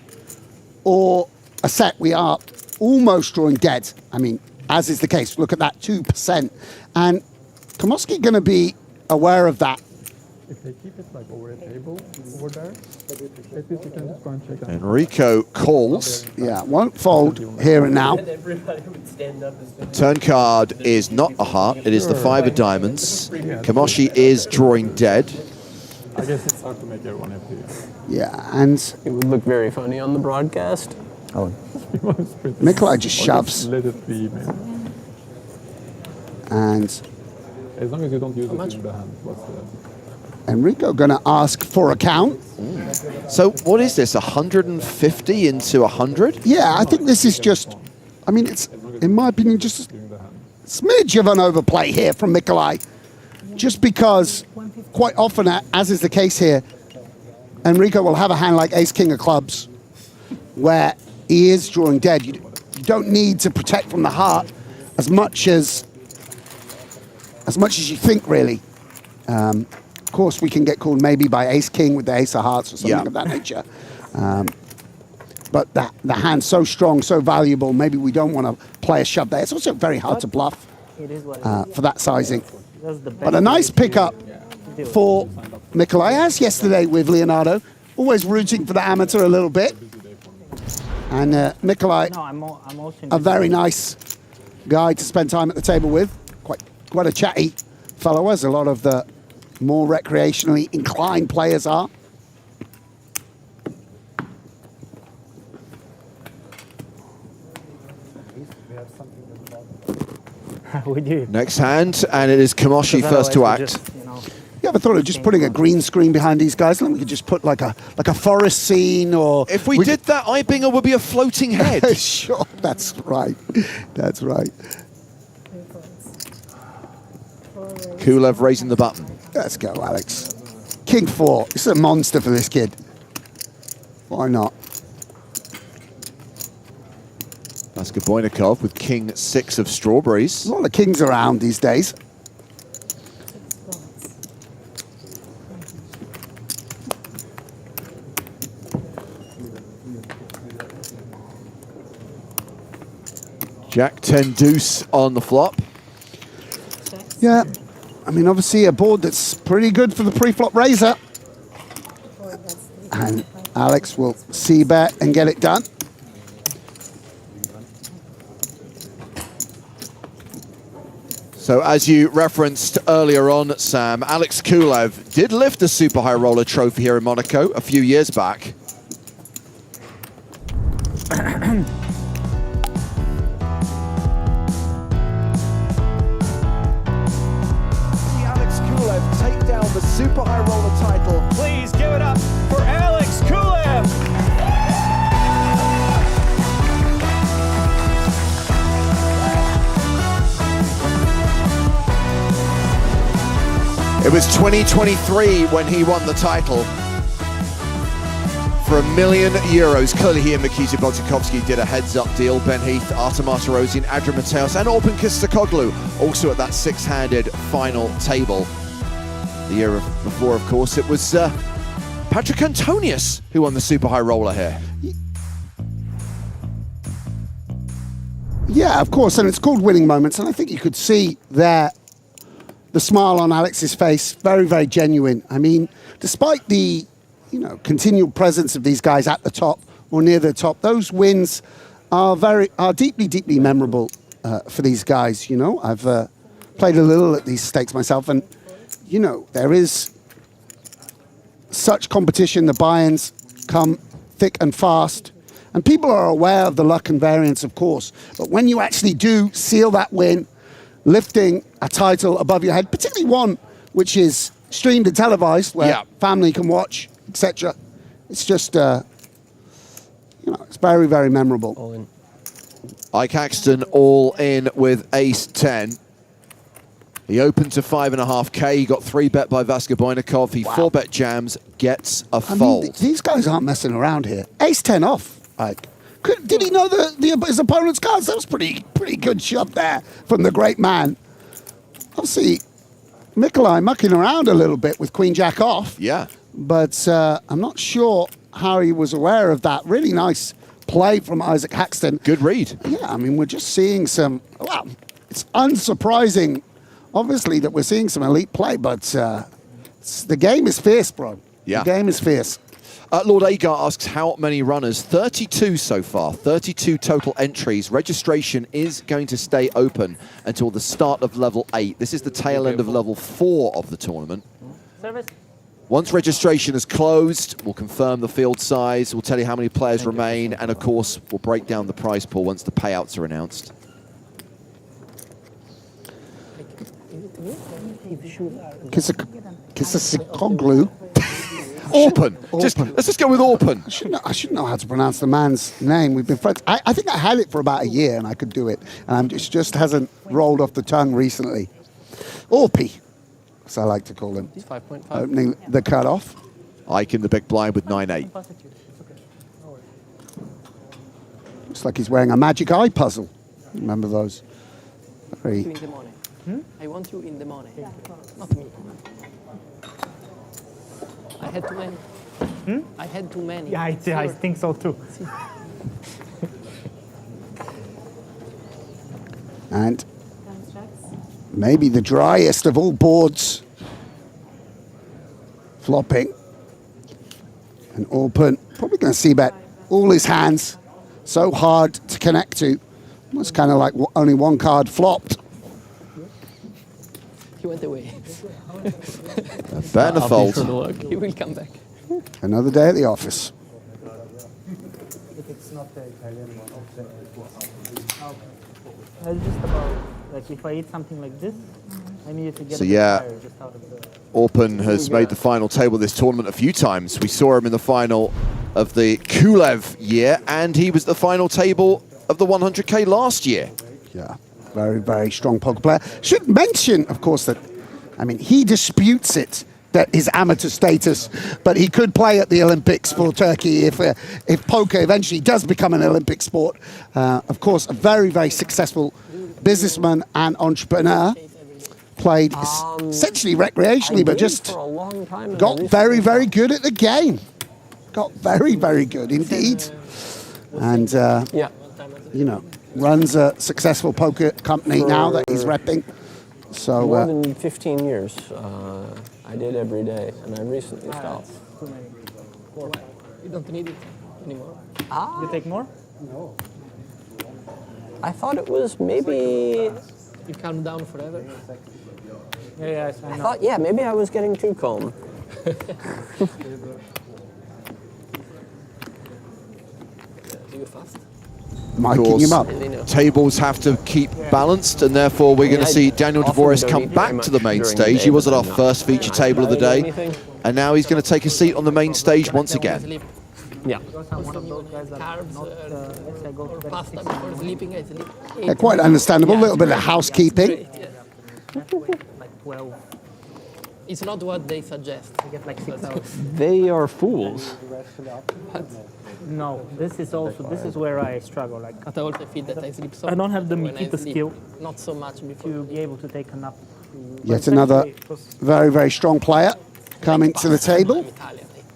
O: or a set, we are almost drawing dead. I mean, as is the case, look at that 2%. And Komoski going to be aware of that.
I: if they keep it like over a table over there, at least you can just go and check out.
A: Enrico calls.
O: Yeah, won't fold here and now.
A: Turn card is not a heart, it is the 5 of diamonds. Kamoshi is drawing dead.
I: I guess it's hard to make everyone happy.
O: Yeah, and
D: it would look very funny on the broadcast.
O: Oh, Nikolai just shoves.
I: Let it be, man.
O: And
I: as long as you don't use it in the hand, what's that?
O: Enrico going to ask for a count.
A: So what is this, 150 into 100?
O: Yeah, I think this is just, I mean, it's, in my opinion, just a smidge of an overplay here from Nikolai. Just because quite often, as is the case here, Enrico will have a hand like ace-king of clubs where he is drawing dead. You don't need to protect from the heart as much as you think, really. Of course, we can get called maybe by ace-king with the ace of hearts or something of that nature. But the hand's so strong, so valuable, maybe we don't want to play a shove there. It's also very hard to bluff for that sizing. But a nice pickup for Nikolai, as yesterday with Leonardo. Always rooting for the amateur a little bit. And Nikolai, a very nice guy to spend time at the table with. Quite a chatty fellow, as a lot of the more recreationally inclined players are.
A: Next hand, and it is Kamoshi first to act.
O: You ever thought of just putting a green screen behind these guys? Then we could just put like a forest scene, or
A: if we did that, Ibinger would be a floating head.
O: Sure, that's right. That's right.
A: Kulev raising the button.
O: Let's go, Alex. King 4. This is a monster for this kid. Why not?
A: That's Gaboynikov with King 6 of strawberries.
O: A lot of kings around these days.
A: Jack 10 deuce on the flop.
O: Yeah, I mean, obviously a board that's pretty good for the pre-flop raiser. And Alex will c-bet and get it done.
A: So as you referenced earlier on, Sam, Alex Kulev did lift the Super High Roller trophy here in Monaco a few years back. Take down the Super High Roller title.
R: Please give it up for Alex Kulev.
A: It was 2023 when he won the title for €1 million. Clearly he and Mikita Botakovsky did a heads-up deal. Ben Heath, Artem Arturosian, Adrian Mateos, and Orpin Kistakoglu also at that six-handed final table. The year before, of course, it was Patrick Antonius who won the Super High Roller here.
O: Yeah, of course, and it's called winning moments, and I think you could see there the smile on Alex's face, very, very genuine. I mean, despite the continual presence of these guys at the top or near the top, those wins are deeply, deeply memorable for these guys. I've played a little at these stakes myself, and there is such competition. The buy-ins come thick and fast. And people are aware of the luck and variance, of course. But when you actually do seal that win, lifting a title above your head, particularly one which is streamed and televised, where family can watch, etc. It's just, You know, it's very, very memorable.
H: All in.
A: Ike Axton all in with ace-10. He opened to 5.5K. He got 3-bet by Vaska Boynikov. He 4-bet jams, gets a fold.
O: I mean, these guys aren't messing around here. Ace-10 off. Like, did he know his opponent's cards? That was pretty good shot there from the great man. Obviously, Mikolai mucking around a little bit with Queen-Jack off.
A: Yeah.
O: But I'm not sure how he was aware of that. Really nice play from Isaac Haxton.
A: Good read.
O: Yeah, I mean, we're just seeing some, well, it's unsurprising, obviously, that we're seeing some elite play, but the game is fierce, bro.
A: Yeah.
O: The game is fierce.
A: Lord Agar asks, how many runners? 32 so far, 32 total entries. Registration is going to stay open until the start of level 8. This is the tail end of level 4 of the tournament.
P: Service.
A: Once registration is closed, we'll confirm the field size, we'll tell you how many players remain, and of course, we'll break down the prize pool once the payouts are announced.
O: Kisakoglu.
A: Orpen. Let's just go with Orpen.
O: I should know how to pronounce the man's name. We've been friends. I think I had it for about a year and I could do it. And it just hasn't rolled off the tongue recently. Orpy, as I like to call him.
H: 5.5.
O: Opening the cutoff.
A: Ike in the big blind with 9-8.
O: Looks like he's wearing a magic eye puzzle. Remember those? Very.
E: In the money. I want you in the money. Not me. I had too many. I had too many.
P: Yeah, I think so too.
O: And maybe the driest of all boards. Flopping. And Orpen probably going to see bet all his hands. So hard to connect to. It's kind of like only one card flopped.
E: He went away.
A: Bet and a fold.
E: He will come back.
O: Another day at the office.
P: If it's not the Italian one, it's just about, like, if I eat something like this, I need to get
A: So yeah,
P: fire just out of the...
A: Orpen has made the final table of this tournament a few times. We saw him in the final of the Kulev year, and he was the final table of the 100K last year.
O: Yeah, very, very strong poker player. Should mention, of course, that, I mean, he disputes it, that his amateur status, but he could play at the Olympics for Turkey if poker eventually does become an Olympic sport. Of course, a very, very successful businessman and entrepreneur. Played essentially recreationally, but just got very, very good at the game. Got very, very good indeed. And, you know, runs a successful poker company now that he's repping. So
H: more than 15 years, I did every day, and I recently stopped.
E: You don't need it anymore.
P: You take more?
E: No.
H: I thought it was maybe...
E: You calm down forever.
P: Yeah, I
H: I thought, yeah, maybe I was getting too calm.
E: You fast?
O: Miking him up.
A: Tables have to keep balanced, and therefore we're going to see Daniel Dvoris come back to the main stage. He was at our first feature table of the day, and now he's going to take a seat on the main stage once again.
H: Yeah.
E: Pasta before sleeping, I sleep.
O: Yeah, quite understandable. A little bit of housekeeping.
P: Like 12.
E: It's not what they suggest.
P: I get like 6 hours.
H: They are fools.
P: No, this is where I struggle. Like,
E: But I also feel that I sleep so
P: I don't have the
E: when I
P: Mikita
E: sleep.
P: skill.
E: Not so much before.
P: To be able to take a nap.
O: Yet another very, very strong player coming to the table.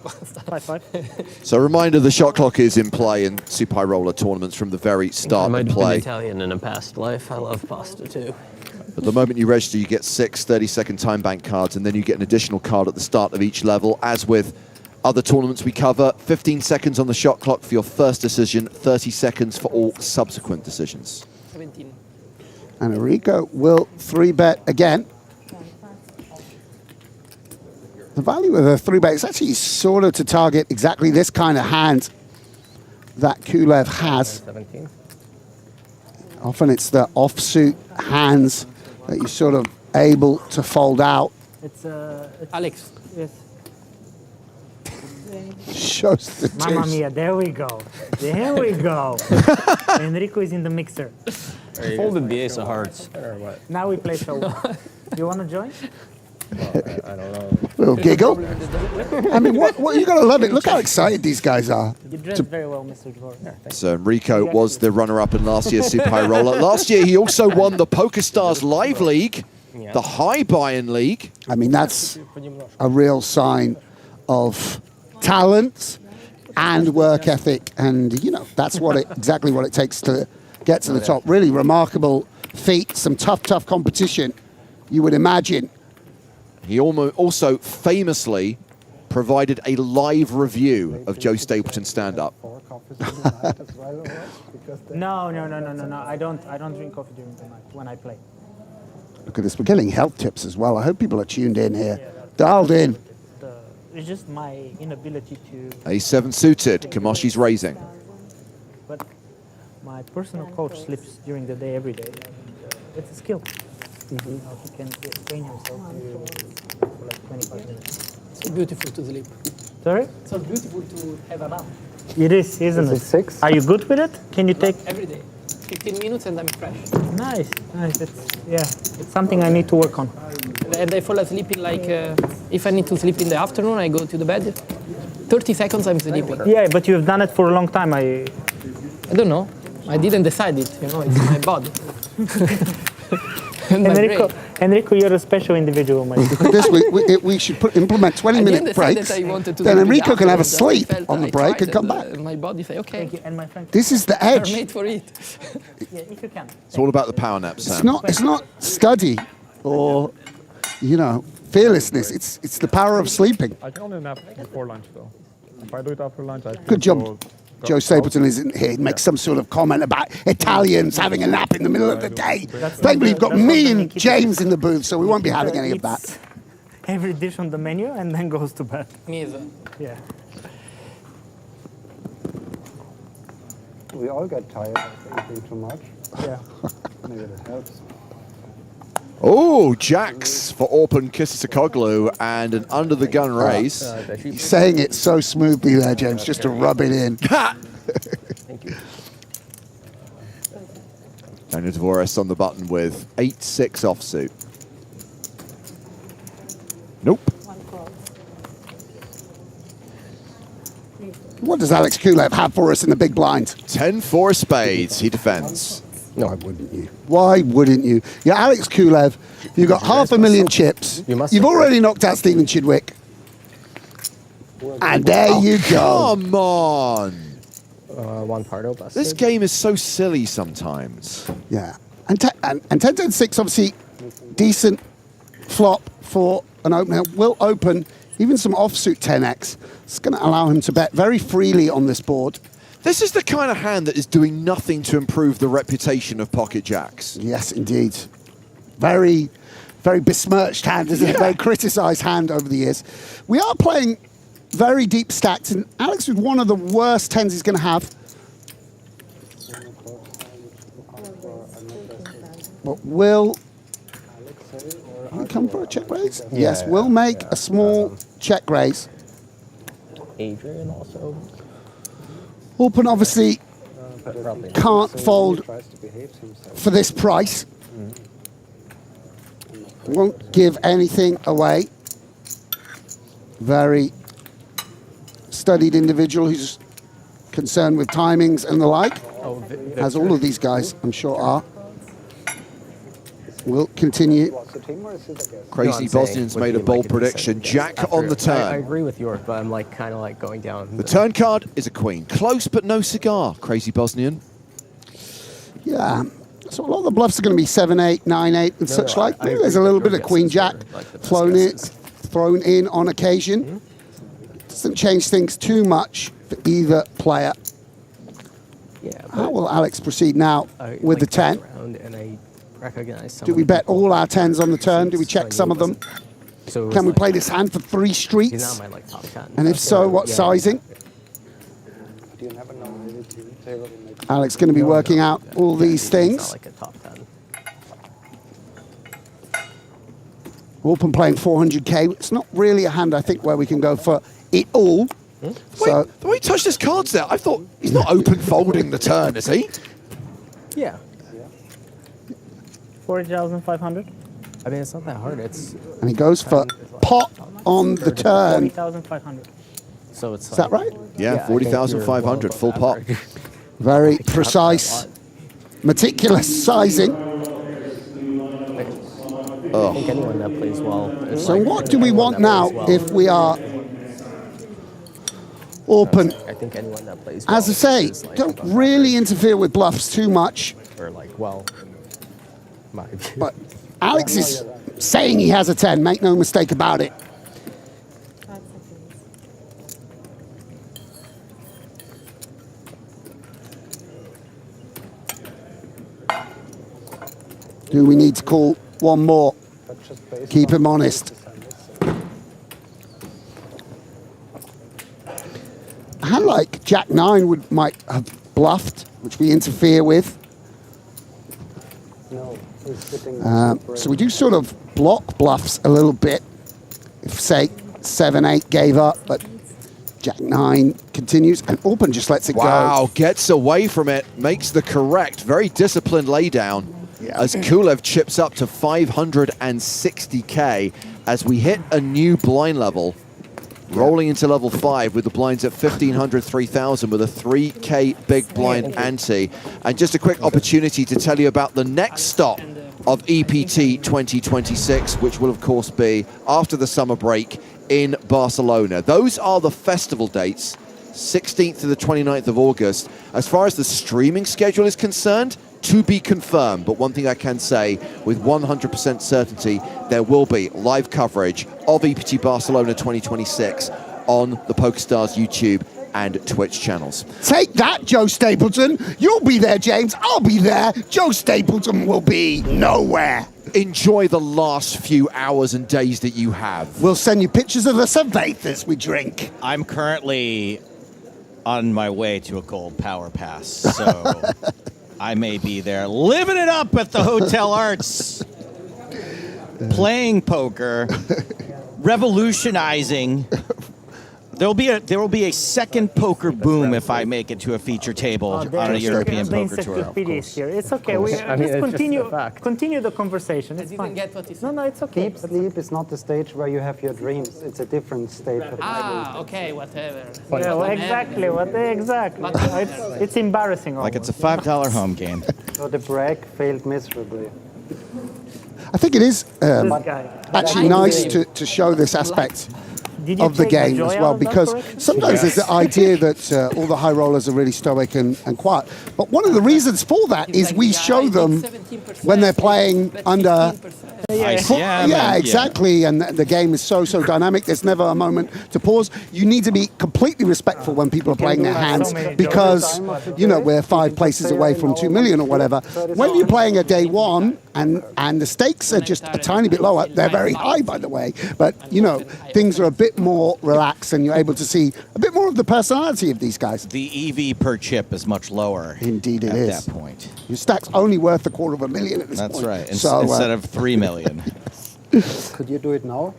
P: 5-5.
A: So a reminder, the shot clock is in play in Super High Roller tournaments from the very
H: I
A: start
H: might
A: of
H: have been
A: play.
H: Italian in a past life. I love pasta too.
A: At the moment you register, you get 6 30-second time bank cards, and then you get an additional card at the start of each level. As with other tournaments we cover, 15 seconds on the shot clock for your first decision, 30 seconds for all subsequent decisions.
E: 17.
O: And Enrico will 3-bet again. The value of a 3-bet is actually sort of to target exactly this kind of hand that Kulev has.
H: 17.
O: Often it's the offsuit hands that you're sort of able to fold out.
P: It's
E: Alex.
P: Yes.
O: shows the
P: Mamma
O: tips.
P: mia, there we go. There we go. Enrico is in the mixer.
H: Folded the ace of hearts.
P: Now we play show. You want to join?
H: I don't know.
O: Little giggle. I mean, what you gotta love it. Look how excited these guys are.
P: You dressed very well, Mr. Dvorak.
A: So Enrico was the runner-up in last year's Super High Roller. Last year, he also won the PokerStars Live League, the High Buy-in League.
O: I mean, that's a real sign of talent and work ethic, and you know that's exactly what it takes to get to the top. Really remarkable feat, some tough competition, you would imagine.
A: He also famously provided a live review of Joe Stapleton's stand-up.
P: No. I don't drink coffee during the night when I play.
O: Look at this. We're getting health tips as well. I hope people are tuned in here, dialed in.
P: It's just my inability to.
A: A7 suited. Kamoshi's raising.
P: But my personal coach sleeps during the day every day. It's a skill. He can train himself for like 25 minutes.
E: It's so beautiful to sleep.
P: Sorry?
E: It's so beautiful to have a nap.
P: It is, isn't it? 6? Are you good with it? Can you take?
E: Every day. 15 minutes and I'm fresh.
P: Nice. It's something I need to work on.
E: And I fall asleep in like, if I need to sleep in the afternoon, I go to the bed. 30 seconds I'm sleeping.
P: Yeah, but you've done it for a long time. I
E: don't know. I didn't decide it, you know, it's my body.
P: Enrico, you're a special individual, my friend.
O: This we should implement 20-minute breaks. Then Enrico can have a sleep on the break and come back.
E: My body say, okay.
P: Thank you. And my friend.
O: This is the edge.
E: You're made for it.
P: Yeah, if you can.
A: It's all about the power nap, Sam.
O: It's not study or fearlessness. It's the power of sleeping.
I: I can only nap before lunch though. If I do it after lunch, I
O: Good job. Joe Stapleton isn't here. He makes some sort of comment about Italians having a nap in the middle of the day. Thankfully, you've got me and James in the booth, so we won't be having any of that.
P: Every dish on the menu and then goes to bed.
E: Me either.
P: Yeah.
Q: We all get tired of eating too much.
P: Yeah.
Q: Maybe that helps.
A: Oh, jacks for Orpin Kisisakoglu and an under-the-gun raise.
O: He's saying it so smoothly there, James, just to rub it in.
H: Thank you.
A: Daniel Dvorak on the button with 8-6 offsuit. Nope.
O: What does Alex Kulev have for us in the big blind?
A: 10-4 spades, he defends.
O: No, why wouldn't you? Why wouldn't you? You're Alex Kulev. You've got 500,000 chips. You've already knocked out Stephen Chidwick. And there you go.
A: Come on.
H: One Pardo busted.
A: This game is so silly sometimes.
O: Yeah. And 10-10-6, obviously, decent flop for an opener. Will open even some offsuit 10x. It's going to allow him to bet very freely on this board.
A: This is the kind of hand that is doing nothing to improve the reputation of pocket jacks.
O: Yes, indeed. Very, very besmirched hand, isn't it? Very criticised hand over the years. We are playing very deep stacks, and Alex with one of the worst tens he's going to have. But will he come for a check raise?
H: Yeah.
O: Yes, will make a small check raise.
H: Adrian also.
O: Orpin obviously can't fold for this price. Won't give anything away. Very studied individual who's concerned with timings and the like. As all of these guys, I'm sure, are. We'll continue.
A: Crazy Bosnian's made a bold prediction. Jack on the turn.
H: I agree with yours, but I'm like kind of like going down.
A: The turn card is a queen. Close but no cigar, Crazy Bosnian.
O: Yeah. So a lot of the bluffs are going to be 7-8, 9-8 and such like. There's a little bit of Queen Jack thrown in on occasion. Doesn't change things too much for either player.
H: Yeah.
O: How will Alex proceed now with the 10? Do we bet all our 10s on the turn? Do we check some of them? Can we play this hand for 3 streets? And if so, what sizing? Alex going to be working out all these things. Orpin playing 400k. It's not really a hand, I think, where we can go for it all. So
A: the way he touched his cards there, I thought he's not open folding the turn, is he?
D: Yeah.
P: 40,500.
D: I mean, it's not that hard. It's
O: and he goes for pot on the turn.
P: 40,500.
D: so it's.
O: Is that right?
A: Yeah, 40,500, full pot.
O: Very precise, meticulous sizing.
D: I think anyone that plays well. Is
O: So
D: like
O: what do we
D: anyone
O: want
D: that
O: now
D: plays well.
O: if we are open?
D: I think anyone that plays well.
O: As I say,
D: is like
O: don't
D: above
O: really interfere with bluffs too much.
D: average, or like well. My view.
O: But Alex is saying he has a 10, make no mistake about it. Do we need to call one more? Keep him honest. A hand like Jack 9 might have bluffed, which we interfere with. So we do sort of block bluffs a little bit. If, say, 7-8 gave up, but Jack 9 continues, and Orban just lets it go.
A: Wow, gets away from it, makes the correct, very disciplined laydown. As Kulev chips up to 560K as we hit a new blind level, rolling into level 5 with the blinds at 1,500, 3,000 with a 3K big blind ante. And just a quick opportunity to tell you about the next stop of EPT 2026, which will of course be after the summer break in Barcelona. Those are the festival dates, 16th to the 29th of August. As far as the streaming schedule is concerned, to be confirmed, but one thing I can say with 100% certainty, there will be live coverage of EPT Barcelona 2026 on the PokerStars YouTube and Twitch channels.
O: Take that, Joe Stapleton. You'll be there, James. I'll be there. Joe Stapleton will be nowhere.
A: Enjoy the last few hours and days that you have.
O: We'll send you pictures of the cervezas we drink.
B: I'm currently on my way to a gold power pass, so I may be there living it up at the Hotel Arts, playing poker, revolutionizing. There will be a second poker boom if I make it to a feature table on a European poker tour.
P: Here. It's okay. We just continue the conversation. It's fine. No, it's okay.
S: Deep sleep is not the stage where you have your dreams. It's a different stage.
E: Okay, whatever.
P: Yeah, well, exactly. It's embarrassing.
B: Like it's a $5 home game.
S: So the break failed miserably.
O: I think it is actually nice to show this aspect of the game as well, because sometimes there's the idea that all the high rollers are really stoic and quiet. But one of the reasons for that is we show them when they're playing under... Yeah, exactly. And the game is so dynamic. There's never a moment to pause. You need to be completely respectful when people are playing their hands, because, you know, we're 5 places away from 2 million or whatever. When you're playing a day one and the stakes are just a tiny bit lower, they're very high, by the way, but, you know, things are a bit more relaxed and you're able to see a bit more of the personality of these guys.
B: The EV per chip is much lower.
O: Indeed it is.
B: At that point.
O: Your stack's only worth $250,000 at this point.
B: That's right.
O: So,
B: instead of 3 million.
S: Could you do it now?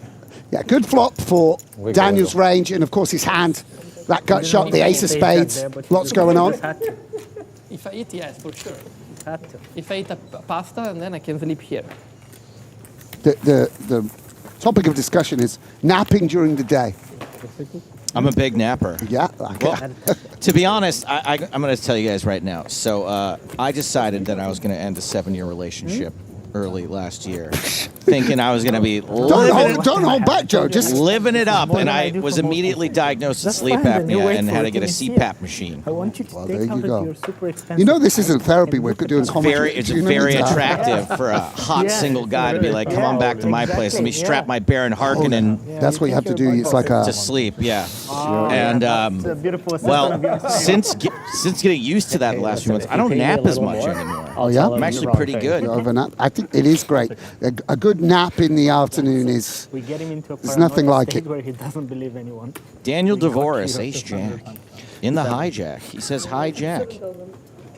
O: Yeah, good flop for Daniel's range, and of course his hand. That gut shot, the ace of spades. Lots going on.
E: If I eat, yes, for sure. If I eat a pasta, and then I can sleep here.
O: The topic of discussion is napping during the day.
B: I'm a big napper.
O: Yeah.
B: Well, to be honest, I'm going to tell you guys right now. So I decided that I was going to end a 7-year relationship early last year, thinking I was going to be
O: don't hold back, Joe. Just
B: living it up, and I was immediately diagnosed with sleep apnea and had to get a CPAP machine.
P: I want you to
O: there
P: take
O: you
P: out
O: go.
P: your super expensive.
O: You know this isn't therapy. We're doing commentary.
B: It's very attractive for a hot single guy to be like, come on back to my place. Let me strap my Baron Harkonnen.
O: That's what you have to do. It's like
B: to sleep. Yeah. And well, since getting used to that the last few months, I don't nap as much anymore.
O: Oh yeah,
B: I'm actually pretty good.
O: I think it is great. A good nap in the afternoon is.
P: We get him into
O: there's nothing like it.
P: where he doesn't believe anyone.
B: Daniel Devoris, ace jack, in the hijack. He says hijack.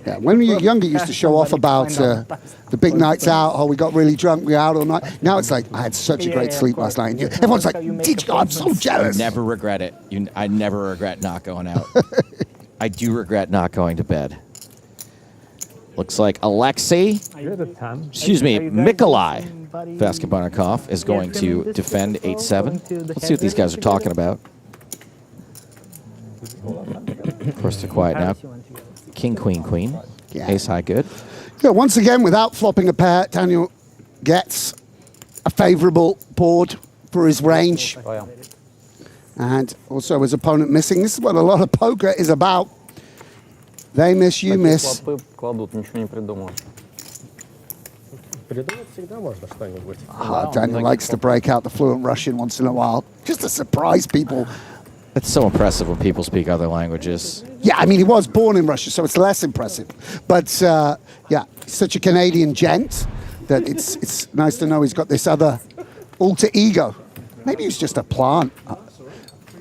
O: Yeah, when we were younger, you used to show off about the big nights out. Oh, we got really drunk, we were out all night. Now it's like, I had such a great sleep last night. Everyone's like, did you? I'm so jealous.
B: Never regret it. I never regret not going out. I do regret not going to bed. Looks like Alexei, excuse me, Mikolai Vaskybarnikov is going to defend 8-7. Let's see what these guys are talking about. Of course, they're quiet now. King, queen, queen.
O: Yeah.
B: Ace high, good.
O: Yeah, once again, without flopping a pair, Daniel gets a favorable board for his range. And also his opponent missing. This is what a lot of poker is about. They miss, you miss. Daniel likes to break out the fluent Russian once in a while, just to surprise people.
B: It's so impressive when people speak other languages.
O: Yeah, I mean, he was born in Russia, so it's less impressive. But, yeah, he's such a Canadian gent that it's nice to know he's got this other alter ego. Maybe he's just a plant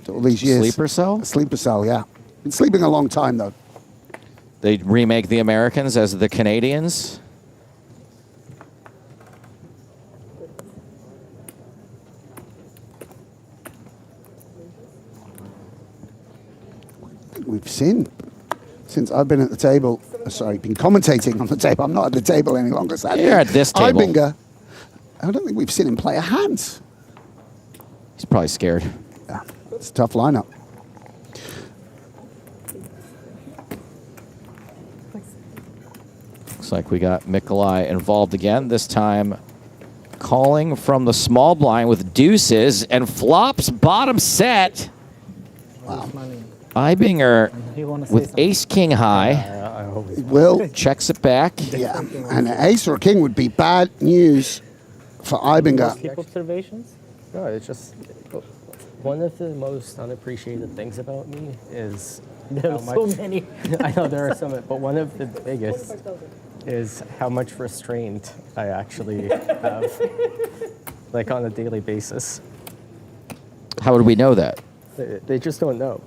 O: all these years.
B: Sleeper cell?
O: A sleeper cell, yeah. Been sleeping a long time, though.
B: They remake the Americans as the Canadians.
O: We've seen since I've been at the table, sorry, been commentating on the table. I'm not at the table any longer. Sadly.
B: You're at this table.
O: Ibinger, I don't think we've seen him play a hand.
B: He's probably scared.
O: Yeah, it's a tough lineup.
B: Looks like we got Mikolai involved again, this time calling from the small blind with deuces and flops bottom set.
O: Wow.
B: Ibinger with ace-king high.
O: Will
B: checks it back.
O: Yeah, and an ace or a king would be bad news for Ibinger.
D: Keep observations? No, it's just one of the most unappreciated things about me is
P: there are so many.
D: I know there are some, but one of the biggest is how much restraint I actually have, like on a daily basis.
B: How would we know that?
D: They just don't know.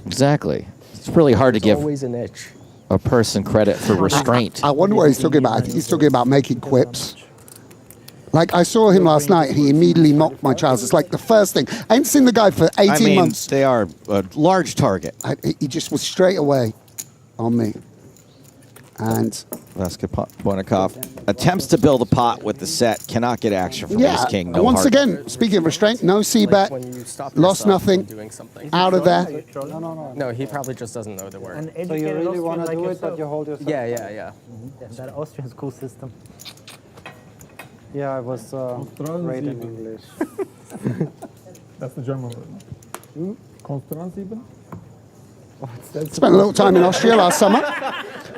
B: Exactly. It's really hard to give
D: always an itch.
B: a person credit for restraint.
O: I wonder what he's talking about. I think he's talking about making quips. Like, I saw him last night, and he immediately mocked my trousers. Like, the first thing. I ain't seen the guy for 18 months.
B: They are a large target.
O: He just was straight away on me. And
B: Vaskybarnikov attempts to build a pot with the set, cannot get action from
O: yeah,
B: ace-king. No
O: once
B: heart.
O: again, speaking of restraint, no c-bet, lost nothing, out of there.
D: No, he probably just doesn't know the word.
S: So you really want to do it, but you hold yourself?
D: Yeah.
S: That Austrian school system. Yeah, I was great in English.
I: That's the German word. Konstanzsieben?
O: Spent a little time in Austria last summer.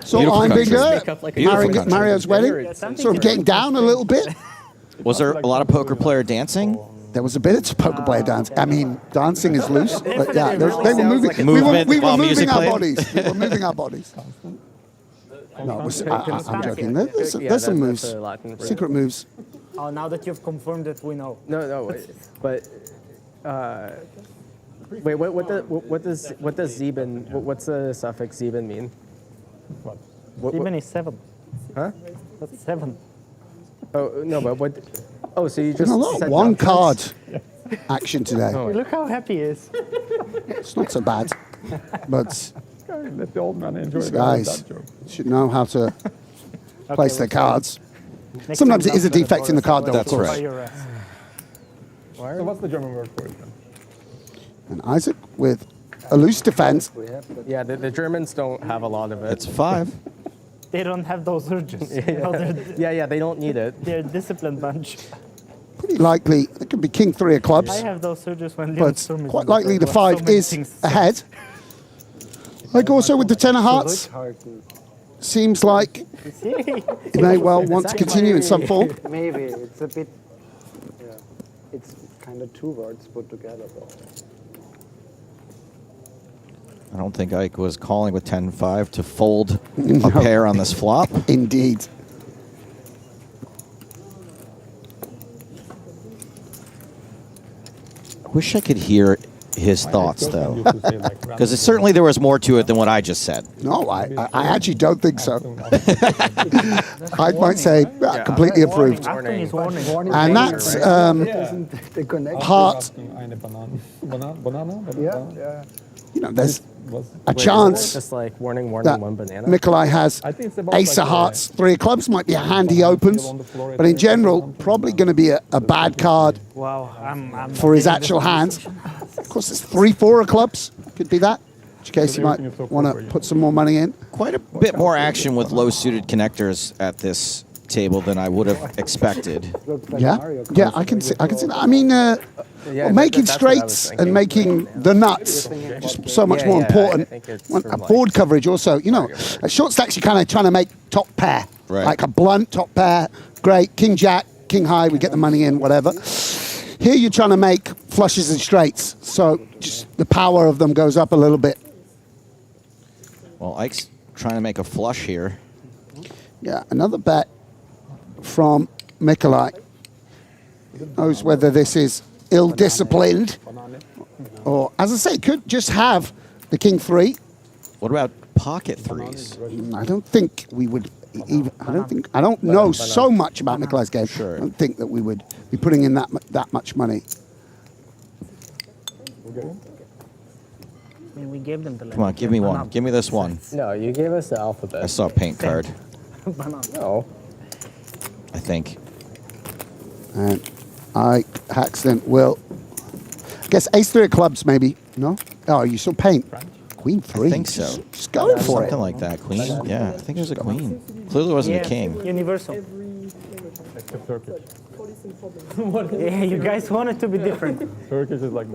O: Saw Ibinger, Mario's wedding. Sort of getting down a little bit.
B: Was there a lot of poker player dancing?
O: There was a bit of poker player dancing. I mean, dancing is loose, but yeah, they were moving.
B: Movement
O: We were
B: while
O: moving
B: music
O: our
B: played?
O: bodies. We were moving our bodies. No, I'm joking. There's some moves, secret moves.
P: Oh, now that you've confirmed it, we know.
D: No, but wait, what does Sieben? What's the suffix Sieben mean? What?
P: Sieben is 7.
D: Huh?
P: That's 7.
D: Oh no, but what? Oh, so you
O: There's
D: just
O: a lot
D: said
O: of one
D: numbers?
O: card action today.
P: Look how happy he is.
O: It's not so bad, but
I: Let the old man enjoy
O: these
I: the
O: guys
I: dad joke.
O: should know how to place their cards. Sometimes it is a defect in the card, though, of
B: That's
O: course.
B: right.
I: So what's the German word for it then?
O: And Isaac with a loose defense.
D: Yeah, the Germans don't have a lot of it.
B: It's 5.
P: They don't have those urges.
D: Yeah, they don't need it.
P: They're a disciplined bunch.
O: Pretty likely, it could be king 3 of clubs.
P: I have those urges when
O: But
P: Storm is
O: quite
P: in the
O: likely the
P: third.
O: 5
P: So many
O: is
P: things.
O: ahead. Like also with the 10 of hearts, seems like he may well want to continue in some form.
S: Maybe. It's a bit, yeah. It's kind of 2 words put together, though.
B: I don't think Ike was calling with 10-5 to fold a pair on this flop.
O: Indeed.
B: Wish I could hear his thoughts, though? Because certainly there was more to it than what I just said.
O: No, I actually don't think so. I might say completely approved. And that's heart. You know, there's a chance
D: just like warning,
O: that
D: one banana.
O: Nikolai has ace of hearts, 3 of clubs, might be a hand he opens, but in general, probably going to be a bad card for his actual hands. Of course, it's 3, 4 of clubs, could be that, in which case you might want to put some more money in.
B: Quite a bit more action with low-suited connectors at this table than I would have expected.
O: Yeah, I can see that. I mean, making straights and making the nuts just so much more important. Board coverage also, you know, at short stacks you're kind of trying to make top pair, like a blunt top pair. Great, king jack, king high, we get the money in, whatever. Here you're trying to make flushes and straights, so just the power of them goes up a little bit.
B: Well, Ike's trying to make a flush here.
O: Yeah, another bet from Nikolai. Knows whether this is ill-disciplined or, as I say, could just have the king 3.
B: What about pocket 3s?
O: I don't think we would even, I don't know so much about Nikolai's game. I don't think that we would be putting in that much money.
P: I mean, we gave them the
B: Come on, give me one. Give me this one.
D: No, you gave us the alphabet.
B: I saw a paint card.
D: No.
B: I think.
O: And Haxton will, I guess, ace 3 of clubs maybe. No? Oh, you saw paint. Queen 3.
B: I think so.
O: Just going for
B: Something
O: it.
B: like that. Queen? Yeah, I think it was a queen. Clearly wasn't a king.
P: Universal. Yeah, you guys want it to be different.
I: Turkish is like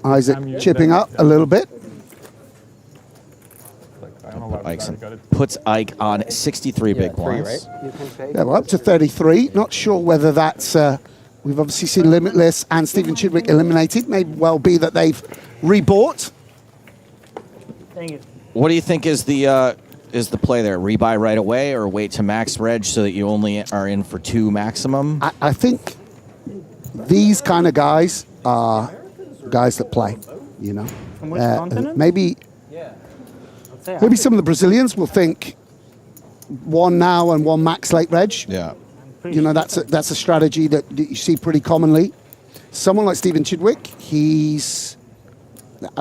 O: Isaac chipping up a little bit.
B: Puts Ike on 63 big blinds.
O: Yeah, we're up to 33. Not sure whether that's... we've obviously seen Limitless and Stephen Chidwick eliminated. May well be that they've rebought.
P: Thank you.
B: What do you think is the play there? Rebuy right away or wait to max reg so that you only are in for 2 maximum?
O: I think these kind of guys are guys that play, you know. Maybe some of the Brazilians will think 1 now and 1 max late reg.
B: Yeah.
O: You know, that's a strategy that you see pretty commonly. Someone like Stephen Chidwick, he's,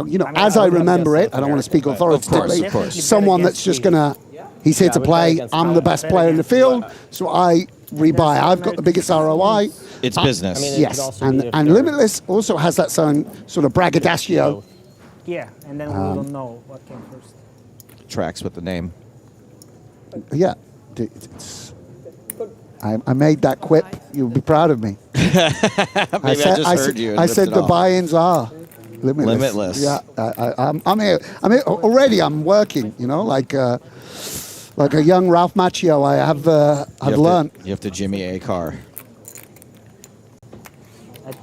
O: you know, as I remember it, I don't want to speak authoritatively,
B: of course.
O: someone that's just going to, he's here to play, I'm the best player in the field, so I rebuy. I've got the biggest ROI.
B: It's business.
O: Yes, and Limitless also has that sort of braggadocio.
P: Yeah, and then we don't know what came first.
B: Tracks with the name.
O: Yeah. I made that quip. You'll be proud of me.
B: I heard you.
O: I said the buy-ins are limitless. Yeah, I'm here. Already. I'm working. You know, like a young Ralph Macchio. I've learned.
B: You have to Jimmy A car.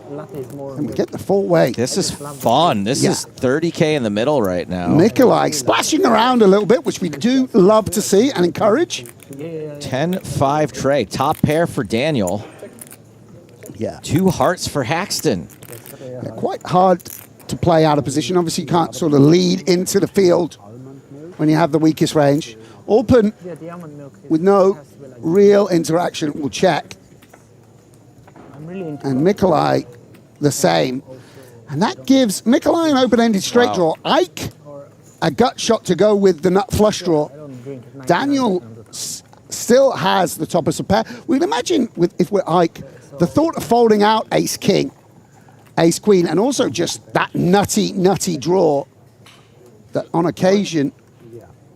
O: And we get the full way.
B: This is fun. This is 30K in the middle right now.
O: Nikolai splashing around a little bit, which we do love to see and encourage.
B: 10-5 tray. Top pair for Daniel.
O: Yeah.
B: 2 hearts for Haxton.
O: Yeah, quite hard to play out of position. Obviously, you can't sort of lead into the field when you have the weakest range. Open with no real interaction will check. And Nikolai the same. And that gives Nikolai an open-ended straight draw. Ike a gut shot to go with the nut flush draw. Daniel still has the toppers of pair. We'd imagine if we're Ike, the thought of folding out ace king, ace queen, and also just that nutty draw that on occasion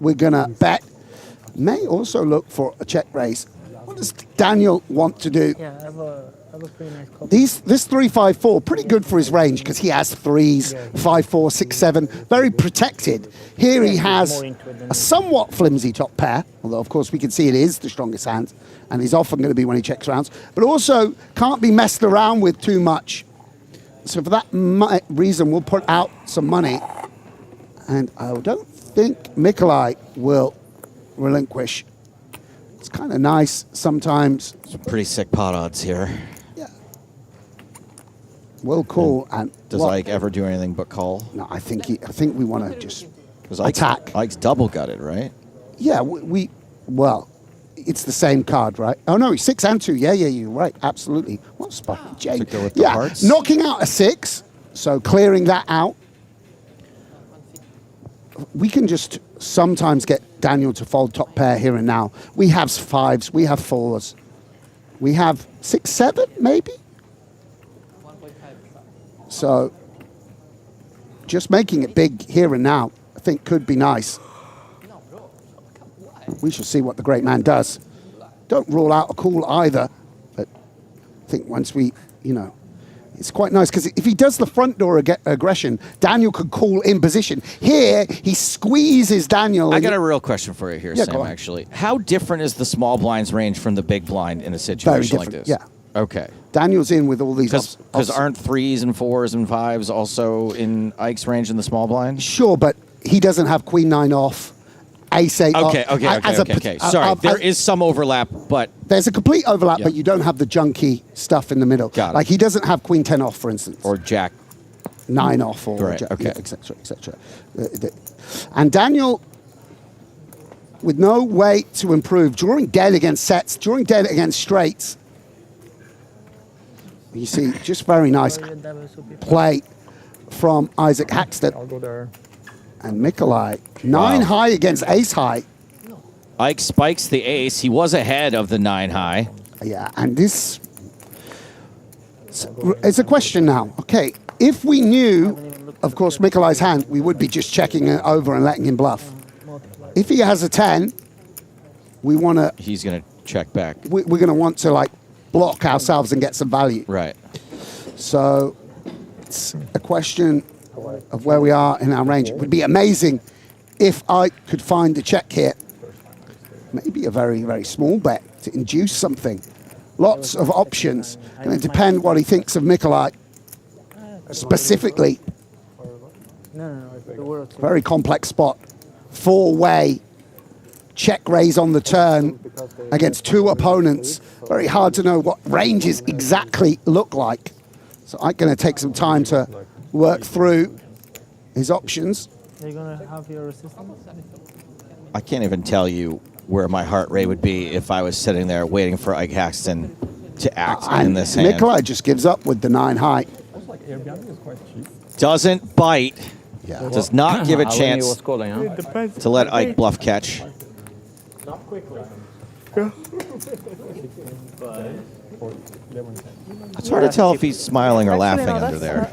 O: we're gonna bet may also look for a check raise. What does Daniel want to do?
P: Yeah, I have a pretty nice call.
O: This 3-5-4, pretty good for his range because he has 3s, 5-4, 6-7, very protected. Here he has a somewhat flimsy top pair, although of course we can see it is the strongest hand, and he's often going to be when he checks rounds, but also can't be messed around with too much. So for that reason, we'll put out some money, and I don't think Nikolai will relinquish. It's kind of nice sometimes.
B: Some pretty sick pot odds here.
O: Yeah. will call. And
B: does Ike ever do anything but call?
O: No, I think we want to just
B: Ike's,
O: attack.
B: Ike's double gutted, right?
O: Yeah, well, it's the same card, right? Oh no, he's 6 and 2. Yeah, you're right. Absolutely. What spot? Jay. Yeah,
B: hearts.
O: Knocking out a 6, so clearing that out. We can just sometimes get Daniel to fold top pair here and now. We have 5s, we have 4s, we have 6, 7 maybe. So just making it big here and now, I think, could be nice. We shall see what the great man does. Don't rule out a call either, but I think once we, it's quite nice because if he does the front door aggression, Daniel could call in position. Here, he squeezes Daniel.
B: I got a real question for you here, Sam, actually. How different is the small blinds range from the big blind in a situation like this?
O: Yeah.
B: Okay.
O: Daniel's in with all these...
B: Because aren't 3s and 4s and 5s also in Ike's range in the small blind?
O: Sure, but he doesn't have queen 9 off, ace 8 off.
B: Okay. Sorry, there is some overlap, but...
O: There's a complete overlap, but you don't have the junky stuff in the middle.
B: Got it.
O: Like, he doesn't have queen 10 off, for instance.
B: Or jack
O: 9 off, or
B: right,
O: jack,
B: okay.
O: et cetera. And Daniel, with no way to improve, drawing dead against sets, drawing dead against straights. You see, just very nice play from Isaac Haxton.
I: I'll go there.
O: And Mikolai, 9 high against ace high.
B: Ike spikes the ace. He was ahead of the 9 high.
O: Yeah, and this... It's a question now. Okay, if we knew, of course, Mikolai's hand, we would be just checking it over and letting him bluff. If he has a 10, we want to...
B: He's going to check back.
O: We're going to want to, like, block ourselves and get some value.
B: Right.
O: So it's a question of where we are in our range. It would be amazing if I could find the check here. Maybe a very, very small bet to induce something. Lots of options. Going to depend what he thinks of Mikolai specifically. Very complex spot. 4-way check raise on the turn against 2 opponents. Very hard to know what ranges exactly look like. So I'm going to take some time to work through his options.
P: Are you going to have your resistance?
B: I can't even tell you where my heart rate would be if I was sitting there waiting for Ike Haxton to act in this hand.
O: Mikolai just gives up with the 9 high.
B: Doesn't bite.
O: Yeah.
B: Does not give a chance to let Ike bluff catch.
I: Not quickly.
B: It's hard to tell if he's smiling or laughing under there.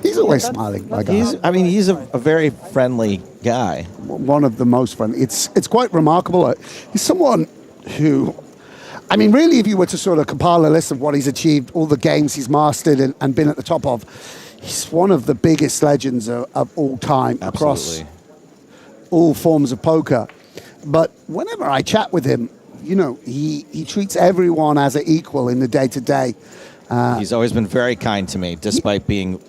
O: He's always smiling.
B: He's a very friendly guy.
O: One of the most friendly. It's quite remarkable. He's someone who, I mean, really, if you were to sort of compile a list of what he's achieved, all the games he's mastered and been at the top of, he's one of the biggest legends of all time across all forms of poker. But whenever I chat with him, he treats everyone as an equal in the day-to-day.
B: He's always been very kind to me, despite being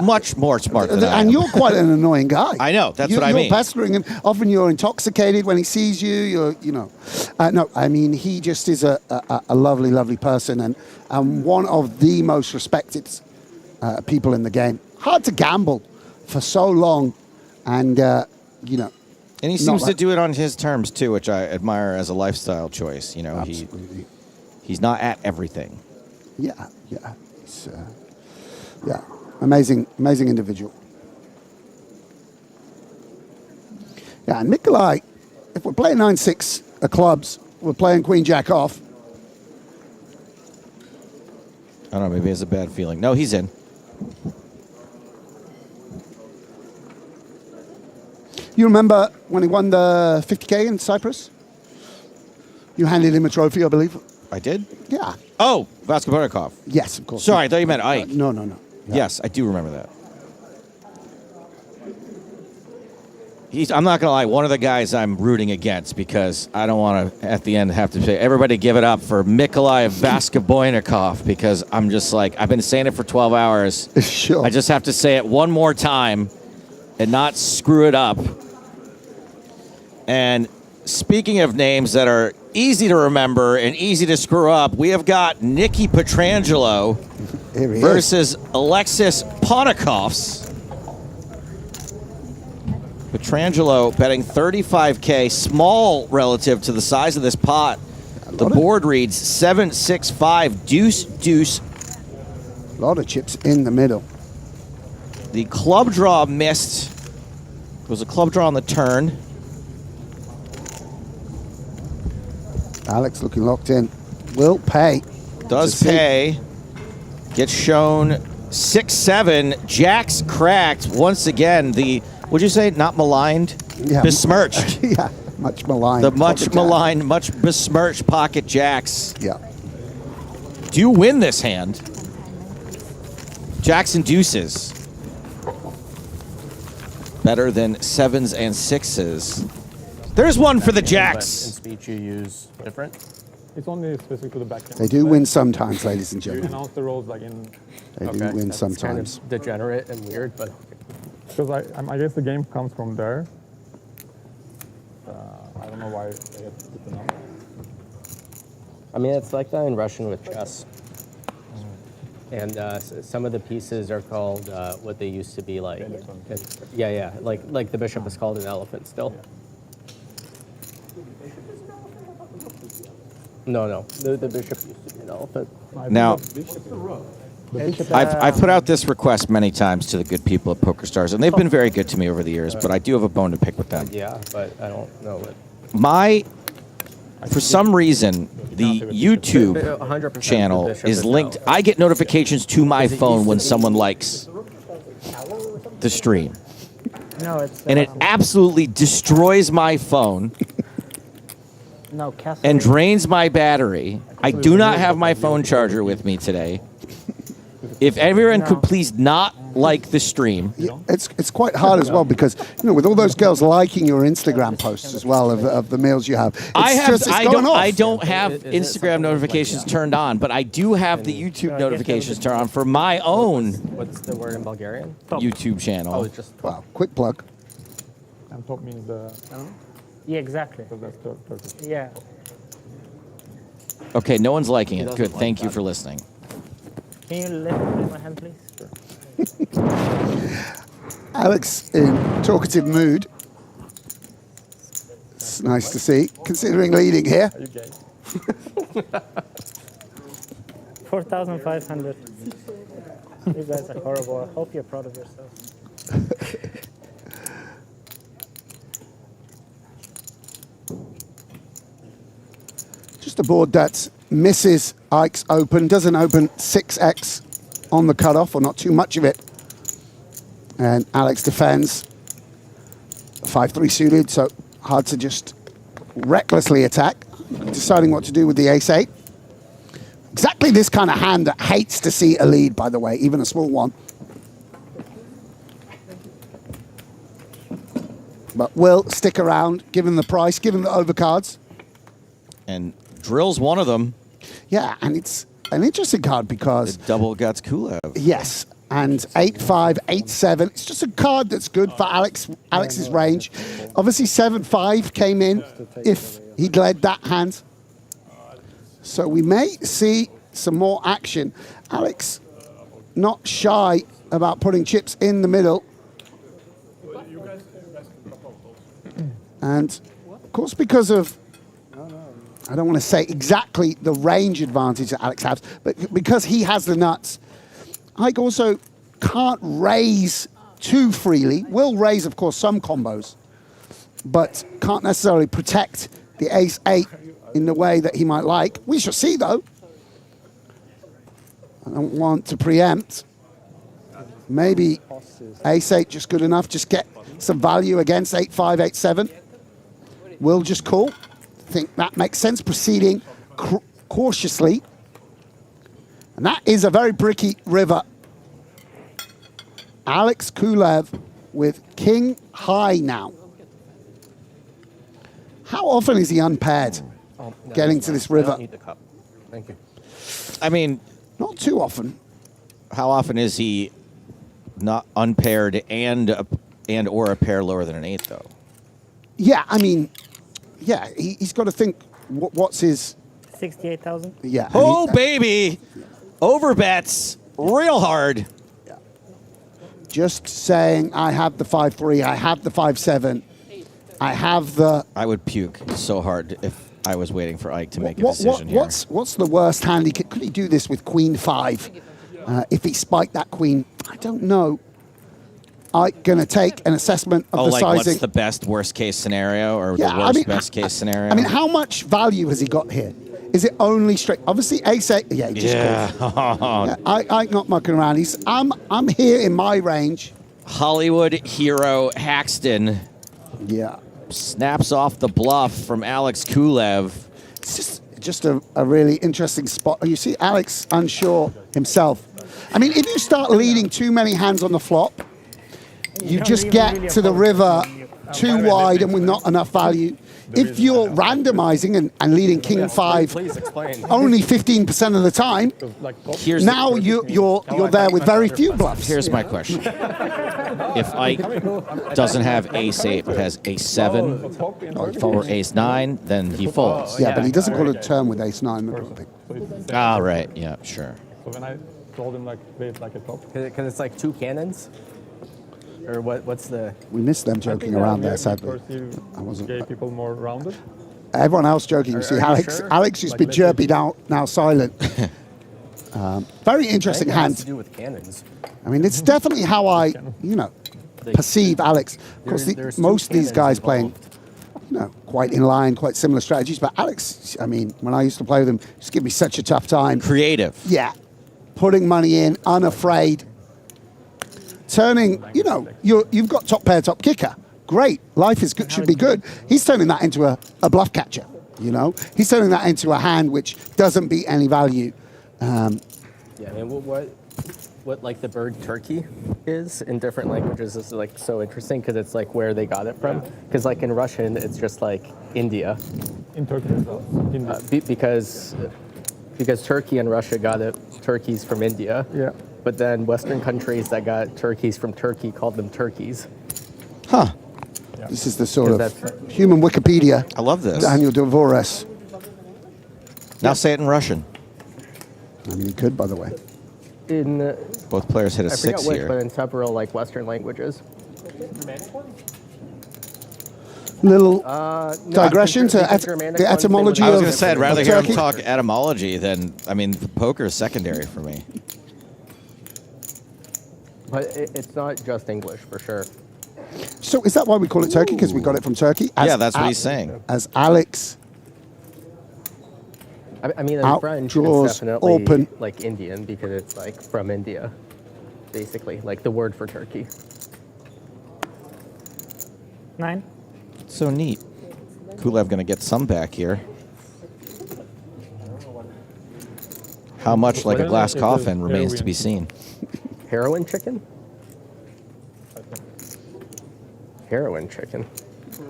B: much more smart than I am.
O: And you're quite an annoying guy.
B: I know, that's what I mean.
O: You're pestering him. Often you're intoxicated when he sees you. No, I mean, he just is a lovely, lovely person and one of the most respected people in the game. Hard to gamble for so long and,
B: And he seems to do it on his terms, too, which I admire as a lifestyle choice.
O: Absolutely.
B: He's not at everything.
O: Yeah. He's, amazing individual. Yeah, and Mikolai, if we're playing 9-6 of clubs, we're playing Queen Jack off.
B: I don't know, maybe he has a bad feeling. No, he's in.
O: You remember when he won the 50K in Cyprus? You handed him a trophy, I believe.
B: I did?
O: Yeah.
B: Oh, Vasco Barikov.
O: Yes, of course.
B: Sorry, I thought you meant Ike.
O: No. Yeah.
B: Yes, I do remember that. I'm not going to lie, one of the guys I'm rooting against because I don't want to, at the end, have to say, everybody give it up for Mikolai Vaskoboynikov because I'm just like, I've been saying it for 12 hours.
O: Sure.
B: I just have to say it one more time and not screw it up. And speaking of names that are easy to remember and easy to screw up, we have got Nicky Petrangelo
O: Here he
B: versus Alexis Ponikovs. Petrangelo betting 35K, small relative to the size of this pot. The board reads 7-6-5, deuce, deuce.
O: A lot of chips in the middle.
B: The club draw missed. It was a club draw on the turn.
O: Alex looking locked in. Will pay.
B: Does pay. Gets shown 6-7. Jacks cracked. Once again, the, would you say, not maligned?
O: Yeah.
B: Besmirched.
O: Yeah, much maligned.
B: The much maligned, much besmirched pocket jacks.
O: Yeah.
B: Do you win this hand? Jacks and deuces. Better than sevens and sixes. There's one for the jacks.
T: In speech you use different?
I: It's only specific to the back end.
O: They do win sometimes, ladies and
I: You
O: gentlemen.
I: announce the roles like in...
O: They do win
T: That's
O: sometimes.
T: kind of degenerate and weird, but...
I: Because I guess the game comes from there. I don't know why they have to put the number.
T: I mean, it's like that in Russian with chess. And some of the pieces are called what they used to be like. Yeah, like the bishop is called an elephant still. No, the bishop used to be an elephant.
B: Now, I've put out this request many times to the good people at PokerStars, and they've been very good to me over the years, but I do have a bone to pick with them.
T: Yeah, but I don't know what.
B: For some reason, the YouTube
T: 100%
B: channel
T: the bishop
B: is
T: is
B: linked. I get notifications to my phone when someone likes the stream.
P: No, it's...
B: And it absolutely destroys my phone
P: No, castle.
B: and drains my battery. I do not have my phone charger with me today. If everyone could please not like the stream.
O: Yeah, it's quite hard as well because, you know, with all those girls liking your Instagram posts as well of the meals you have.
B: I don't have Instagram notifications turned on, but I do have the YouTube notifications turned on for my own
T: What's the word in Bulgarian?
B: YouTube channel.
T: Oh, it's just...
O: Wow, quick plug.
I: And top means the...
P: Yeah, exactly.
I: So that's Turkish.
P: Yeah.
B: Okay, no one's liking it. Good, thank you for listening.
P: Can you lift my hand, please?
O: Alex in talkative mood. It's nice to see, considering leading here.
P: 4,500. You guys are horrible. I hope you're proud of yourself.
O: Just a board that misses Ike's open, doesn't open 6x on the cutoff, or not too much of it. And Alex defends 5-3 suited, so hard to just recklessly attack. Deciding what to do with the ace-8. Exactly this kind of hand that hates to see a lead, by the way, even a small one. But will stick around, given the price, given the overcards.
B: And drills one of them.
O: Yeah, and it's an interesting card because...
B: It double guts Kulev.
O: Yes, and 8-5, 8-7. It's just a card that's good for Alex's range. Obviously, 7-5 came in if he'd led that hand. So we may see some more action. Alex not shy about putting chips in the middle. And, of course, because of... I don't want to say exactly the range advantage that Alex has, but because he has the nuts, Ike also can't raise too freely. Will raise, of course, some combos, but can't necessarily protect the ace-8 in the way that he might like. We shall see, though. I don't want to preempt. Maybe ace-8 just good enough. Just get some value against 8-5, 8-7. Will just call. Think that makes sense, proceeding cautiously. And that is a very bricky river. Alex Kulev with king high now. How often is he unpaired getting to this river?
T: I don't need the cup. Thank you.
B: I mean...
O: Not too often.
B: How often is he not unpaired and or a pair lower than an 8, though?
O: Yeah, I mean... Yeah, he's got to think, what's his...
P: 68,000?
O: Yeah.
B: Oh, baby! Over bets. real hard.
O: Just saying, I have the 5-3, I have the 5-7, I have the...
B: I would puke so hard if I was waiting for Ike to make a decision here.
O: What's the worst hand he could he do this with Queen 5? If he spiked that Queen, I don't know. Ike gonna take an assessment of the sizing.
B: What's the best worst case scenario or the worst best case scenario?
O: I mean, how much value has he got here? Is it only straight? Obviously, ace-8. Yeah, he just calls. Ike not mucking around. I'm here in my range.
B: Hollywood hero Haxton.
O: Yeah.
B: Snaps off the bluff from Alex Kulev.
O: It's just a really interesting spot. You see Alex unsure himself. I mean, if you start leading too many hands on the flop, you just get to the river too wide and with not enough value. If you're randomizing and leading King 5 only 15% of the time, now you're there with very few bluffs.
B: Here's my question. If Ike doesn't have ace-8, but has ace-7 or ace-9, then he folds.
O: Yeah, but he doesn't go to turn with ace-9, I don't think.
B: Ah, right. Yeah, sure.
I: So when I told him, like, play it like a top.
T: Because it's like 2 cannons? Or what's the...
O: We missed them joking around there, sadly.
I: I wasn't. Gave people more rounded.
O: Everyone else joking. You see, Alex used to be chirpy, now silent. Very interesting hand.
T: To do with cannons.
O: I mean, it's definitely how I, perceive Alex. Of course, most of these guys playing, quite in line, quite similar strategies. But Alex, I mean, when I used to play with him, he used to give me such a tough time.
B: Creative.
O: Yeah. Putting money in, unafraid. Turning, you've got top pair, top kicker. Great. Life is good, should be good. He's turning that into a bluff catcher, He's turning that into a hand which doesn't beat any value.
T: Yeah, and what like the bird turkey is in different languages is like so interesting because it's like where they got it from. Because like in Russian, it's just like India.
I: In Turkey as well.
T: Because Turkey and Russia got turkeys from India.
I: Yeah.
T: But then Western countries that got turkeys from Turkey called them turkeys.
O: Huh. Yeah. This is the sort of human Wikipedia.
B: I love this.
O: Daniel Dvorak.
B: Now say it in Russian.
O: I mean, he could, by the way.
B: Both players hit a 6
T: I forget
B: here.
T: Which, but in several like Western languages.
O: Little digression to the etymology of
B: I was going to say, I'd rather hear him
O: Turkey.
B: talk etymology than, poker is secondary for me.
T: But it's not just English, for sure.
O: So is that why we call it Turkey? Because we got it from Turkey?
B: Yeah, that's what he's saying.
O: As Alex
T: I mean, in French, it's definitely
O: open.
T: Like Indian because it's like from India, basically, like the word for turkey.
P: 9.
B: So neat. Kulev going to get some back here. How much like a glass coffin remains to be seen.
T: Heroin chicken? Heroin chicken.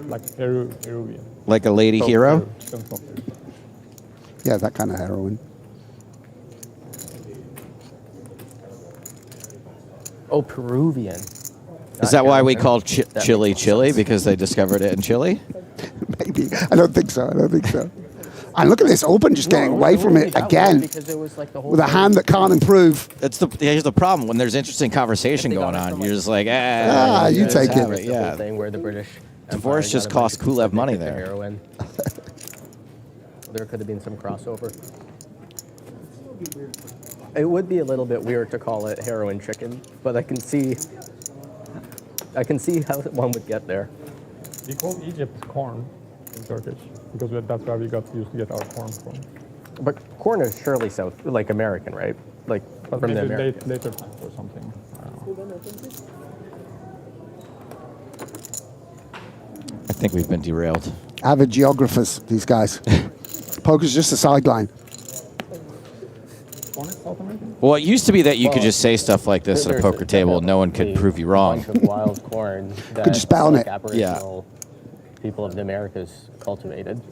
I: Like Peruvian.
B: Like a lady hero?
O: Yeah, that kind of heroin.
T: Oh, Peruvian.
B: Is that why we call chili chili? Because they discovered it in Chile?
O: Maybe. I don't think so. And look at this open, just getting away from it again with a hand that can't improve.
B: Here's the problem. When there's interesting conversation going on, you're just like,
O: you take it.
B: Yeah.
T: Thing where the British
B: Divorce just cost Kulev money there.
T: Heroin. There could have been some crossover. It would be a little bit weird to call it heroin chicken, but I can see how one would get there.
I: We call Egypt corn in Turkish because that's where we used to get our corn from.
T: But corn is surely South, like American, right? Like
I: but
T: from the American.
I: Later times or something. I don't know.
B: I think we've been derailed.
O: Avid geographers, these guys. Poker's just a sideline.
B: Well, it used to be that you could just say stuff like this at a poker table and no one could prove you wrong.
T: Bunch of wild corn that
O: could just bet on it.
T: Aboriginal people of the Americas cultivated.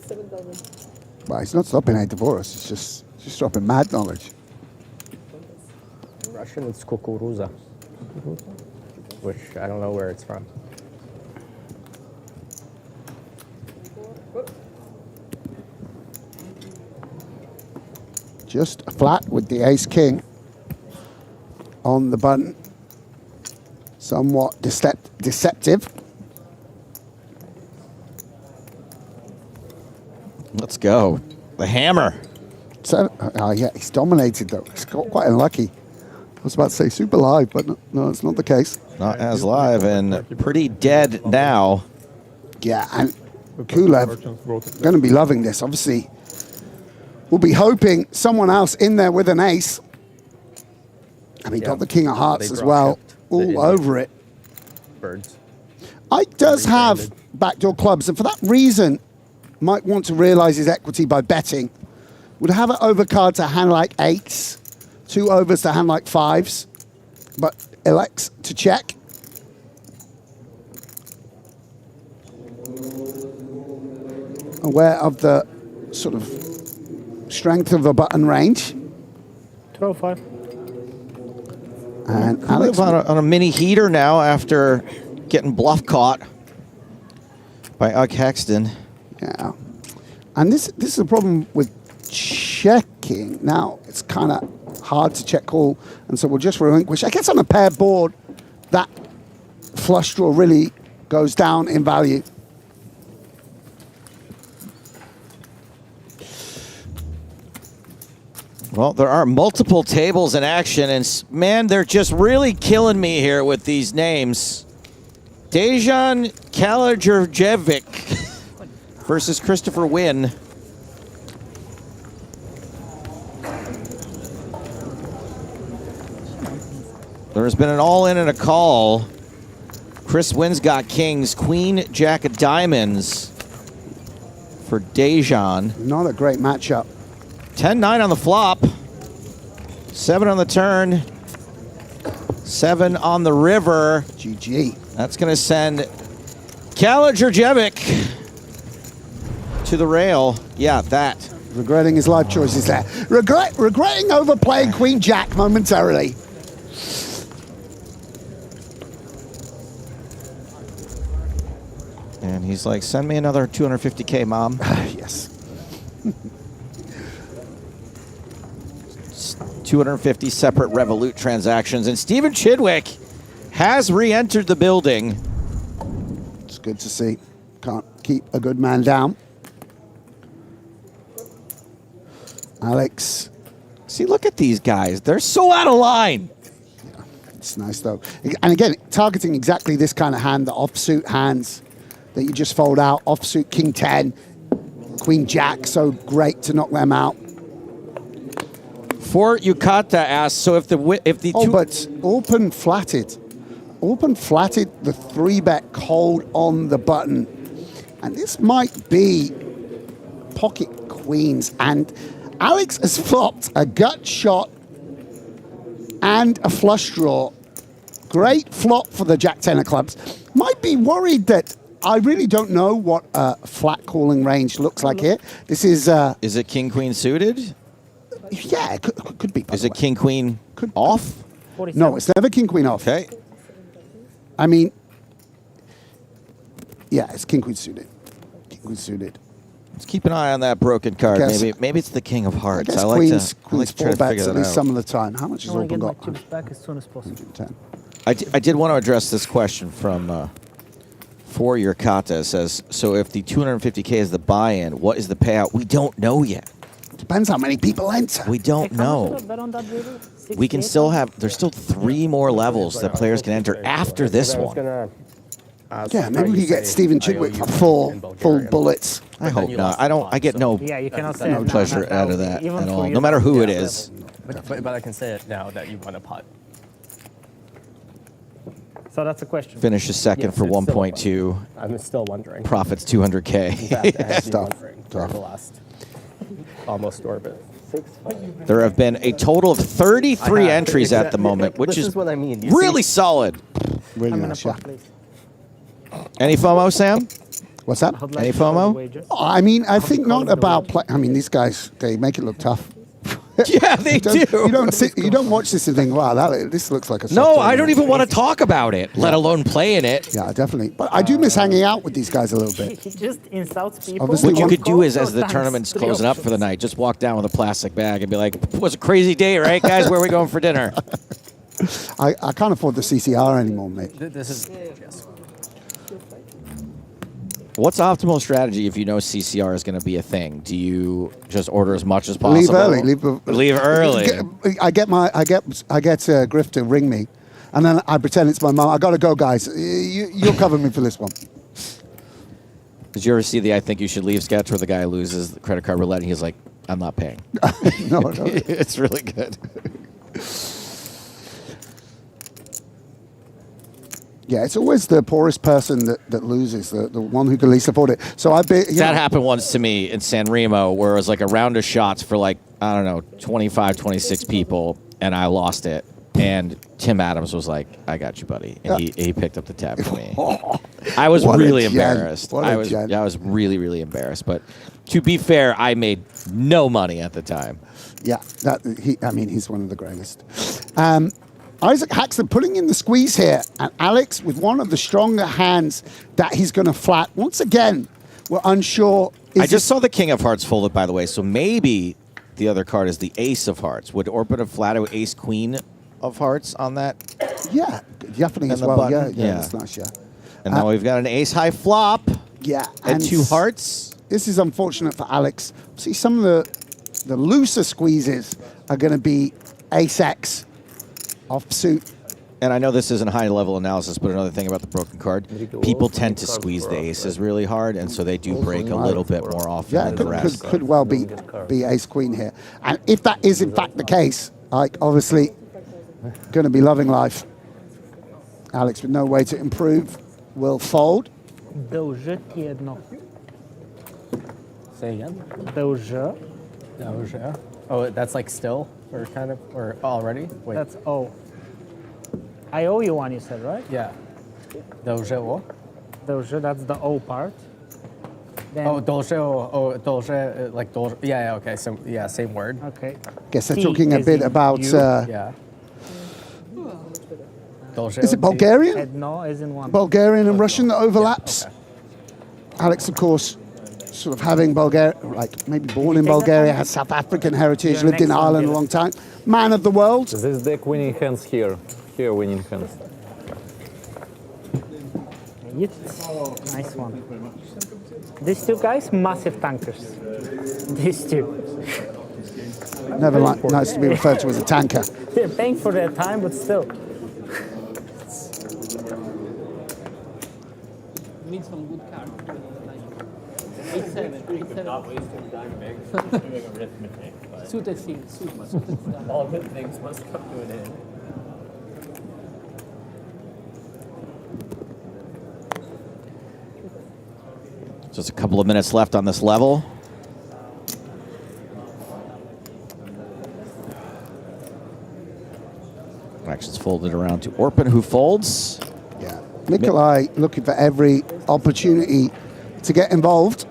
O: Well, he's not stopping a divorce. It's just dropping mad knowledge.
T: In Russian, it's kukuruza, which I don't know where it's from.
O: Just a flat with the ace-king. on the button. Somewhat deceptive.
B: Let's go. The hammer.
O: So, yeah, he's dominated though. He's got quite unlucky. I was about to say super live, but no, it's not the case.
B: Not as live and pretty dead now.
O: Yeah, and Kulev going to be loving this. Obviously, we'll be hoping someone else in there with an ace. And he got the king of hearts as well, all over it.
H: Birds.
O: Ike does have backdoor clubs, and for that reason, might want to realize his equity by betting. Would have an overcard to hand like eights, 2 overs to hand like fives, but elects to check. Aware of the sort of strength of the button range.
P: 12-5.
O: And
B: Alex
O: Alex
B: on a mini heater now after getting bluff caught by Ike Hexton.
O: Yeah. And this is a problem with checking. Now, it's kind of hard to check call, and so we'll just relinquish. I guess on a pair board, that flush draw really goes down in value.
B: Well, there are multiple tables in action, and man, they're just really killing me here with these names. Dejan Kalajerjevic versus Christopher Wynn. There's been an all-in and a call. Chris Wynn's got kings, queen, jack of diamonds for Dejan.
O: Not a great matchup.
B: 10-9 on the flop. 7 on the turn. 7 on the river.
O: GG.
B: That's going to send Kalajerjevic to the rail. Yeah, that.
O: Regretting his life choices there. Regretting overplaying Queen Jack momentarily.
B: And he's like, send me another 250K, Mom.
O: Yes.
B: 250 separate Revolut transactions. And Stephen Chidwick has re-entered the building.
O: It's good to see. Can't keep a good man down. Alex.
B: See, look at these guys. They're so out of line.
O: Yeah, it's nice, though. And again, targeting exactly this kind of hand, the offsuit hands that you just fold out. Offsuit King 10, Queen Jack. So great to knock them out.
B: For Yukata asks, so if the
O: but open flatted the 3-bet cold on the button, and this might be pocket queens, and Alex has flopped a gut shot and a flush draw. Great flop for the Jack 10 of clubs. Might be worried that I really don't know what a flat calling range looks like here. This is
B: it king queen suited?
O: Yeah, it could be.
B: Is it king queen off?
O: No, it's never king queen off.
B: Okay.
O: I mean, yeah, it's king queen suited. King queen suited.
B: Let's keep an eye on that broken card. Maybe it's the king of hearts. I like
O: queens
B: to try to
O: 4
B: figure
O: bets
B: that
O: at least
B: out.
O: some of the time. How much has
P: I want to
O: open
P: get my
O: got?
P: chips back as soon as possible.
O: 110.
B: I did want to address this question from for your kata. It says, so if the 250K is the buy-in, what is the payout? We don't know yet.
O: Depends how many people enter.
B: We don't know. We can still have, there's still 3 more levels that players can enter after this one.
O: Yeah, maybe we can get Stephen Chidwick for full bullets.
B: I hope not. I get no pleasure out of that at all, no matter who it is.
T: But I can say it now that you won a pot.
P: So that's a question.
B: Finishes second for 1.2.
T: I'm still wondering.
B: Profits 200K.
T: Tough. The last almost orbit.
B: There have been a total of 33 entries at the moment, which is
T: what I mean.
B: really solid.
O: Really nice, yeah.
B: Any FOMO, Sam?
O: What's that?
B: Any FOMO?
O: I mean, I think not about play. I mean, these guys, they make it look tough.
B: Yeah, they do.
O: You don't watch this and think, wow, this looks like a soft
B: No,
O: tournament.
B: I don't even want to talk about it, let alone play in it.
O: Yeah, definitely. But I do miss hanging out with these guys a little bit.
P: He just insults people.
O: Obviously,
B: What you could do is, as the tournament's closing up for the night, just walk down with a plastic bag and be like, it was a crazy day, right, guys? Where are we going for dinner?
O: I can't afford the CCR anymore, mate.
T: This is yes.
B: What's optimal strategy if you know CCR is going to be a thing? Do you just order as much as possible?
O: Leave early.
B: Leave early.
O: I get Griff to ring me, and then I pretend it's my mom. I got to go, guys. You'll cover me for this one.
B: Did you ever see the I think you should leave sketch where the guy loses the credit card roulette and he's like, I'm not paying?
O: No.
B: It's really good.
O: Yeah, it's always the poorest person that loses, the one who can least afford it. So that
B: happened once to me in San Remo where it was like a round of shots for like, I don't know, 25, 26 people, and I lost it. And Tim Adams was like, I got you, buddy. And he picked up the tab for me. I was really embarrassed. I was really, really embarrassed. But to be fair, I made no money at the time.
O: Yeah, he's one of the greatest. Isaac Haxton putting in the squeeze here, and Alex with one of the stronger hands that he's going to flat. Once again, we're unsure.
B: I just saw the King of Hearts folded, by the way, so maybe the other card is the Ace of Hearts. Would Orpin have flatted with Ace Queen of Hearts on that?
O: Yeah, definitely as well.
B: Button?
O: Yeah, that's nice, yeah.
B: And now we've got an Ace High flop.
O: Yeah.
B: And 2 hearts.
O: This is unfortunate for Alex. See, some of the looser squeezes are going to be Ace X offsuit.
B: And I know this isn't high-level analysis, but another thing about the broken card, people tend to squeeze the aces really hard, and so they do break a little bit more often than the rest.
O: Could well be Ace Queen here. And if that is in fact the case, like obviously going to be loving life. Alex with no way to improve will fold.
P: Dobrze, jedno.
T: Say again?
P: Dobrze.
T: Dobrze. Oh, that's like still, or kind of, or already? Wait.
P: That's O. I owe you one, you said, right?
T: Yeah. Dobrze what?
P: Dobrze, that's the O part. Then
T: dobrze, like dobrze. Yeah, okay. So, yeah, same word.
P: Okay.
O: Guess they're talking a bit about...
T: yeah.
O: Is it Bulgarian?
P: Jedno is in one.
O: Bulgarian and Russian that overlaps.
T: Yeah, okay.
O: Alex, of course, sort of having Bulgaria, like maybe born in Bulgaria, has South African heritage, lived in Ireland a long time. Man of the world.
F: This deck winning hands here. Here winning hands.
P: Nice one. These two guys, massive tankers. These two.
O: Never nice to be referred to as a tanker.
P: They're paying for their time, but still.
E: Need some good cards. Like 8-7, 8-7.
K: Not wasting time doing arithmetic.
E: Suited things, suited.
K: All good things must come to an end.
B: Just a couple of minutes left on this level. Actions folded around to Orpin, who folds.
O: Yeah. Nikolai looking for every opportunity to get involved.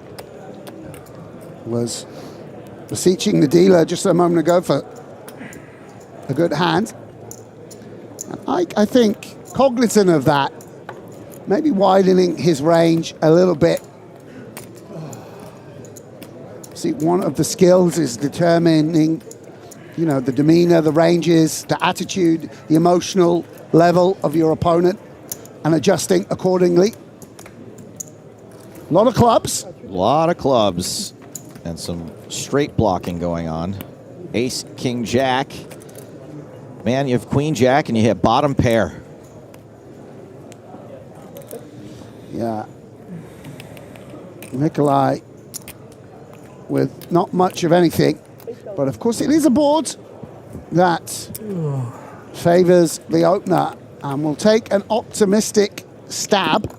O: Was beseeching the dealer just a moment ago for a good hand. And I think cognizant of that, maybe widening his range a little bit. See, one of the skills is determining, you know, the demeanor, the ranges, the attitude, the emotional level of your opponent and adjusting accordingly. A lot of clubs.
B: A lot of clubs. And some straight blocking going on. Ace, King, Jack. Man, you have Queen, Jack, and you hit bottom pair.
O: Yeah. Nikolai with not much of anything. But of course it is a board that favors the opener and will take an optimistic stab.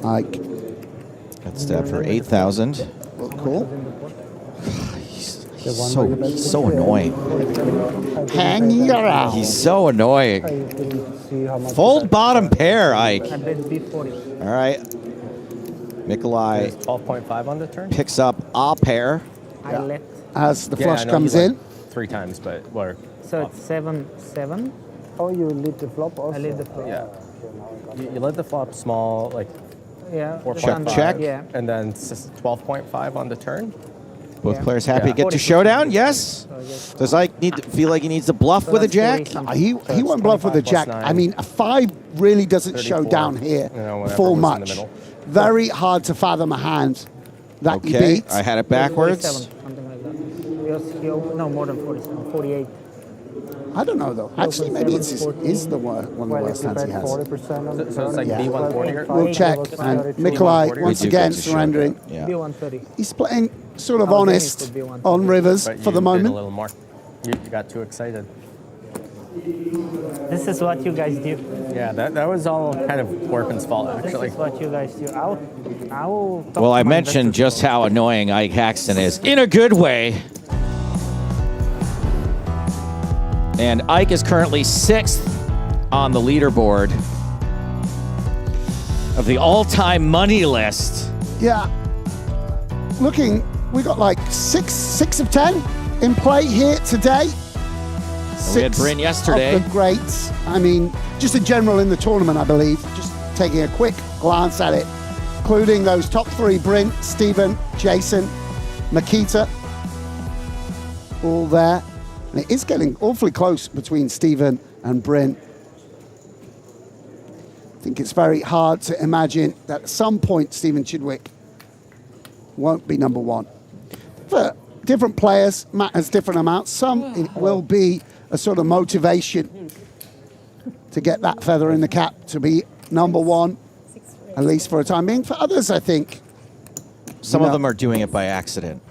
O: Ike.
B: Got stabbed for 8,000.
O: Cool.
B: He's so annoying.
O: Hanging around.
B: He's so annoying. Fold bottom pair, Ike.
P: I bet B40.
B: All right. Nikolai
T: 12.5 on the turn.
B: Picks up a pair.
P: I let.
O: As the
T: Yeah,
O: flush
T: I know
O: comes
T: you
O: in.
T: went 3 times, but what?
P: So it's 7-7.
S: Oh, you lead the flop also?
P: I lead the flop.
T: Yeah. You let the flop small, like
P: Yeah.
T: 4.5,
B: check.
P: Yeah.
T: and then 12.5 on the turn.
B: Both players happy to get to
P: 40%.
B: showdown? Yes. Does Ike feel like he needs to bluff
P: So
B: with a
P: that's
B: jack?
P: 40
O: He won't bluff with a
T: 25
O: jack.
T: plus 9.
O: I mean, a 5 really doesn't show
T: 34,
O: down here
T: you know, whatever
O: for
T: was in the
O: much.
T: middle.
O: Very hard to fathom a hand that he
B: Okay,
O: beats.
B: I had it backwards.
P: 47, something like that. No, more than 47. 48.
O: I don't know though. Actually, maybe it's one of the worst hands he has.
S: 40% on the
T: So it's like
O: Yeah.
T: B140 here?
O: We'll check. And Nikolai,
T: We
O: once
B: do
O: again,
B: get to
O: surrendering.
B: Yeah.
P: B130.
O: He's playing sort of
P: I was aiming
O: honest
P: for B130.
O: on rivers
T: But
O: for
T: you
O: the
T: did
O: moment.
T: a little more. You got too excited.
P: This is what you guys do.
T: Yeah, that was all kind of Orpin's fault, actually.
P: This is what you guys do. I will talk
B: Well,
P: to
B: I
P: my
B: mentioned
P: investors
B: just how annoying Ike Haxton is, in a good way. And Ike is currently 6th on the leaderboard of the all-time money list.
O: Yeah. Looking, we got like 6 of 10 in play here today.
B: We had Bryn yesterday.
O: Of the greats. I mean, just in general in the tournament, I believe. Just taking a quick glance at it, including those top 3, Bryn, Stephen, Jason, Makita, all there. And it is getting awfully close between Stephen and Bryn. I think it's very hard to imagine that at some point Stephen Chidwick won't be number 1. For different players, Matt has different amounts. Some it will be a sort of motivation to get that feather in the cap to be number 1, at least for a time being. For others, I think
B: Some of them are doing it by accident.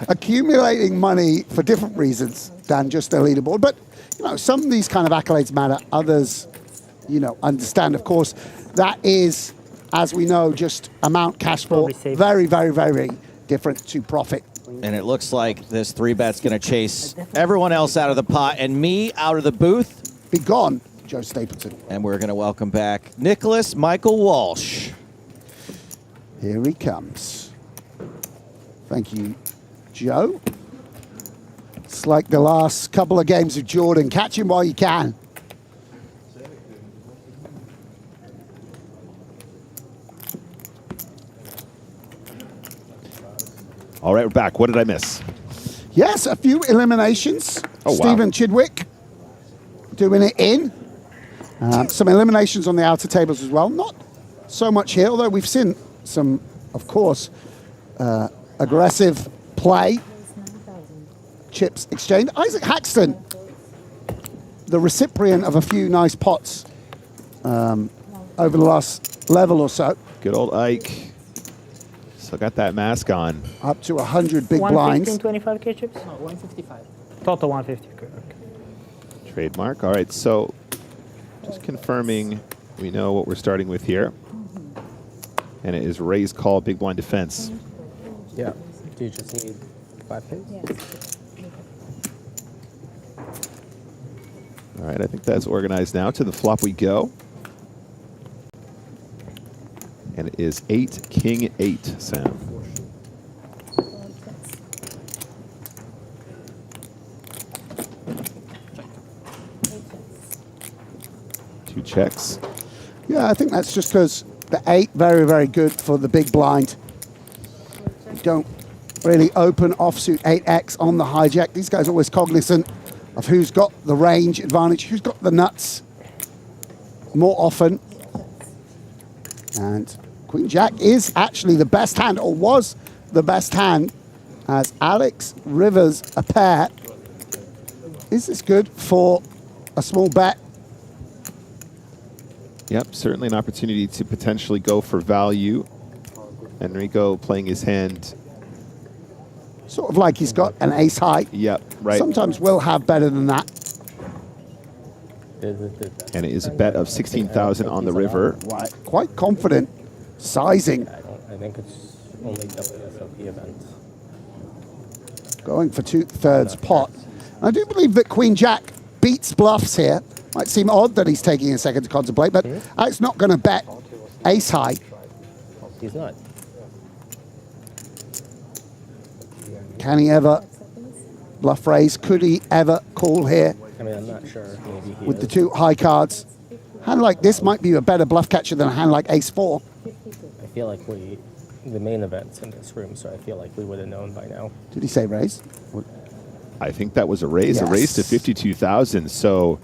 O: accumulating money for different reasons than just a leaderboard. But, you know, some of these kind of accolades matter. Others, you know, understand, of course, that is, as we know, just amount cash for very, very, very different to profit.
B: And it looks like this 3-bet's going to chase everyone else out of the pot and me out of the booth.
O: Be gone, Joe Stapleton.
B: And we're going to welcome back Nicholas Michael Walsh.
O: Here he comes. Thank you, Joe. It's like the last couple of games of Jordan. Catch him while you can.
N: All right, we're back. What did I miss?
O: Yes, a few eliminations.
N: Oh, wow.
O: Stephen Chidwick doing it in. Some eliminations on the outer tables as well. Not so much here, although we've seen some, of course, aggressive play. Chips exchanged. Isaac Haxton, the recipient of a few nice pots over the last level or so.
N: Good old Ike. Still got that mask on.
O: Up to 100 big
P: 115,
O: blinds.
P: 25K chips?
E: No, 155.
P: Total 150. Okay.
N: Trademark. All right, so just confirming we know what we're starting with here. And it is raise, call, big blind defense.
T: Yeah. Do you just need 5K?
M: Yes.
N: All right, I think that's organized now. To the flop we go. And it is 8, King 8, Sam. Two checks.
O: Yeah, I think that's just because the 8, very, very good for the big blind. You don't really open offsuit 8X on the hijack. These guys are always cognizant of who's got the range advantage, who's got the nuts more often. And Queen Jack is actually the best hand, or was the best hand, as Alex Rivers a pair. Is this good for a small bet?
N: Yep, certainly an opportunity to potentially go for value. Enrico playing his hand.
O: Sort of like he's got an ace high.
N: Yep, right.
O: Sometimes we'll have better than that.
N: And it is a bet of 16,000 on the river.
O: Right. Quite confident sizing.
T: I think it's only WSOP event.
O: Going for 2/3 pot. I do believe that Queen Jack beats bluffs here. Might seem odd that he's taking a second to contemplate, but Alex not going to bet ace high.
T: He's not.
O: Can he ever bluff raise? Could he ever call here
T: I mean, I'm not sure. Maybe he
O: with
T: is.
O: the 2 high cards? hand like this might be a better bluff catcher than a hand like ace-4.
T: I feel like the main event's in this room, so I feel like we would have known by now.
O: Did he say raise?
N: I think that was a raise,
O: Yes.
N: a raise to 52,000. So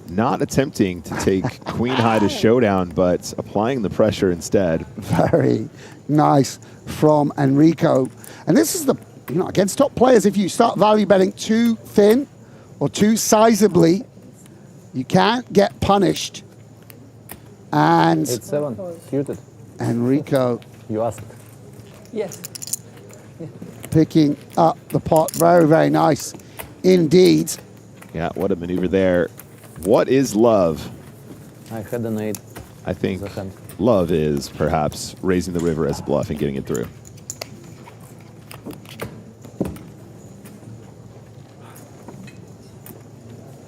N: not attempting to take queen high to showdown, but applying the pressure instead.
O: Very nice from Enrico. And this is the, against top players, if you start value betting too thin or too sizably, you can't get punished. And
F: 8-7, suited.
O: Enrico.
F: You asked.
E: Yes.
O: Picking up the pot. Very, very nice indeed.
N: Yeah, what a maneuver there. What is love?
K: I had an 8.
N: I think love is perhaps raising the river as a bluff and getting it through.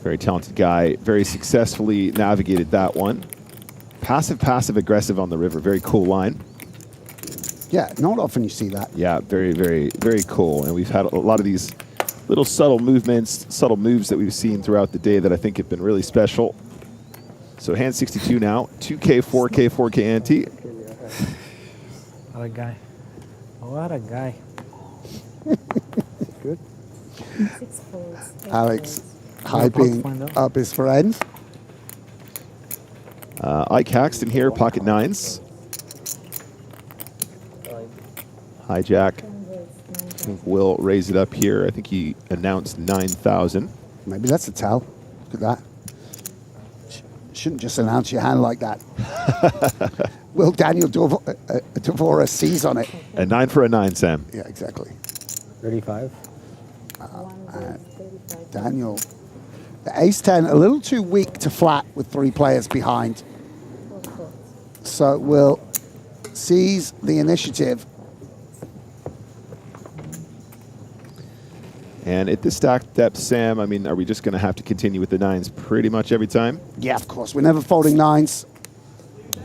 N: Very talented guy, very successfully navigated that one. Passive, passive, aggressive on the river. Very cool line.
O: Yeah, not often you see that.
N: Yeah, very, very, very cool. And we've had a lot of these little subtle movements, subtle moves that we've seen throughout the day that I think have been really special. So hand 62 now, 2K, 4K, 4K ante.
P: What a guy. What a guy.
O: Good. Alex hyping up his friend.
N: Ike Haxton here, pocket nines. Hijack. I think will raise it up here. I think he announced 9,000.
O: Maybe that's a tell. Look at that. Shouldn't just announce your hand like that. Will Daniel Dvora seize on it?
N: A 9 for a 9, Sam.
O: Yeah, exactly.
T: 35.
O: Daniel. The ace-10, a little too weak to flat with 3 players behind. So will seize the initiative.
N: And at this stack depth, Sam, I mean, are we just going to have to continue with the 9s pretty much every time?
O: Yeah, of course. We're never folding 9s.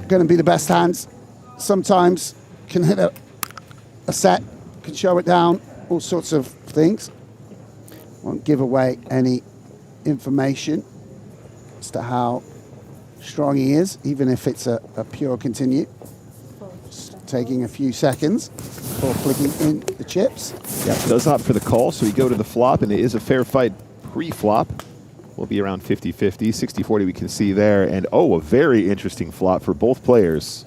O: Going to be the best hands. Sometimes can hit a set, can show it down, all sorts of things. Won't give away any information as to how strong he is, even if it's a pure continue. Just taking a few seconds before flicking in the chips.
N: Yeah, does opt for the call, so we go to the flop, and it is a fair fight pre-flop. We'll be around 50-50, 60-40 we can see there. And, oh, a very interesting flop for both players.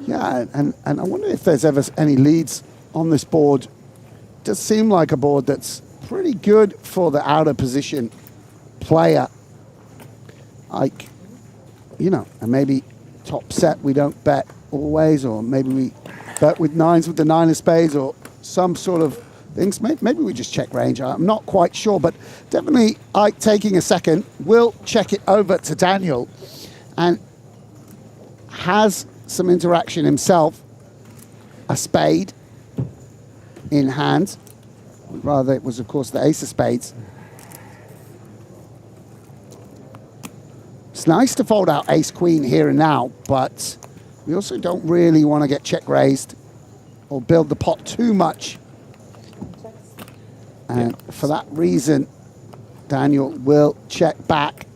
O: Yeah, and I wonder if there's ever any leads on this board. It does seem like a board that's pretty good for the outer position player. Like, and maybe top set we don't bet always, or maybe we bet with 9s with the 9 of spades, or some sort of things. Maybe we just check range. I'm not quite sure, but definitely Ike taking a second. We'll check it over to Daniel, and has some interaction himself. A spade in hand. Rather, it was, of course, the ace of spades. It's nice to fold out ace-queen here and now, but we also don't really want to get check raised or build the pot too much. And for that reason, Daniel will check back.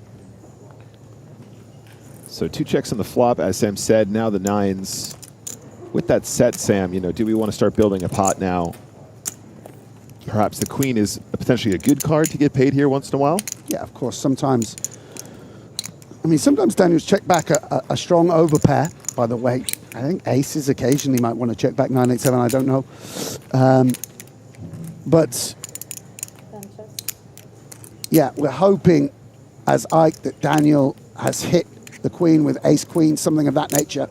N: So 2 checks on the flop, as Sam said. Now the 9s. With that set, Sam, do we want to start building a pot now? Perhaps the queen is potentially a good card to get paid here once in a while?
O: Yeah, of course. Sometimes Daniel's check back a strong overpair, by the way. I think aces occasionally might want to check back 9, 8, 7, I don't know. But yeah, we're hoping as Ike that Daniel has hit the queen with ace-queen, something of that nature.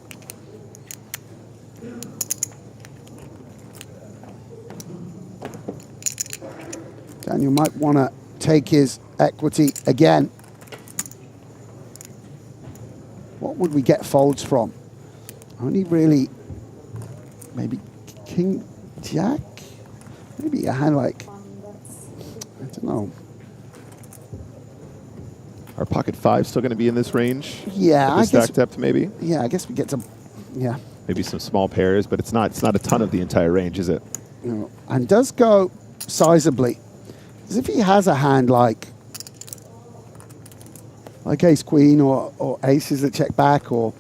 O: Daniel might want to take his equity again. What would we get folds from? Only really, maybe king, jack? Maybe a hand like, I don't know.
N: Are pocket 5 still going to be in this range?
O: Yeah, I guess.
N: Stack depth, maybe?
O: Yeah, I guess we get some, yeah.
N: Maybe some small pairs, but it's not a ton of the entire range, is it?
O: No. And does go sizably. As if he has a hand like like ace queen or aces that check back, or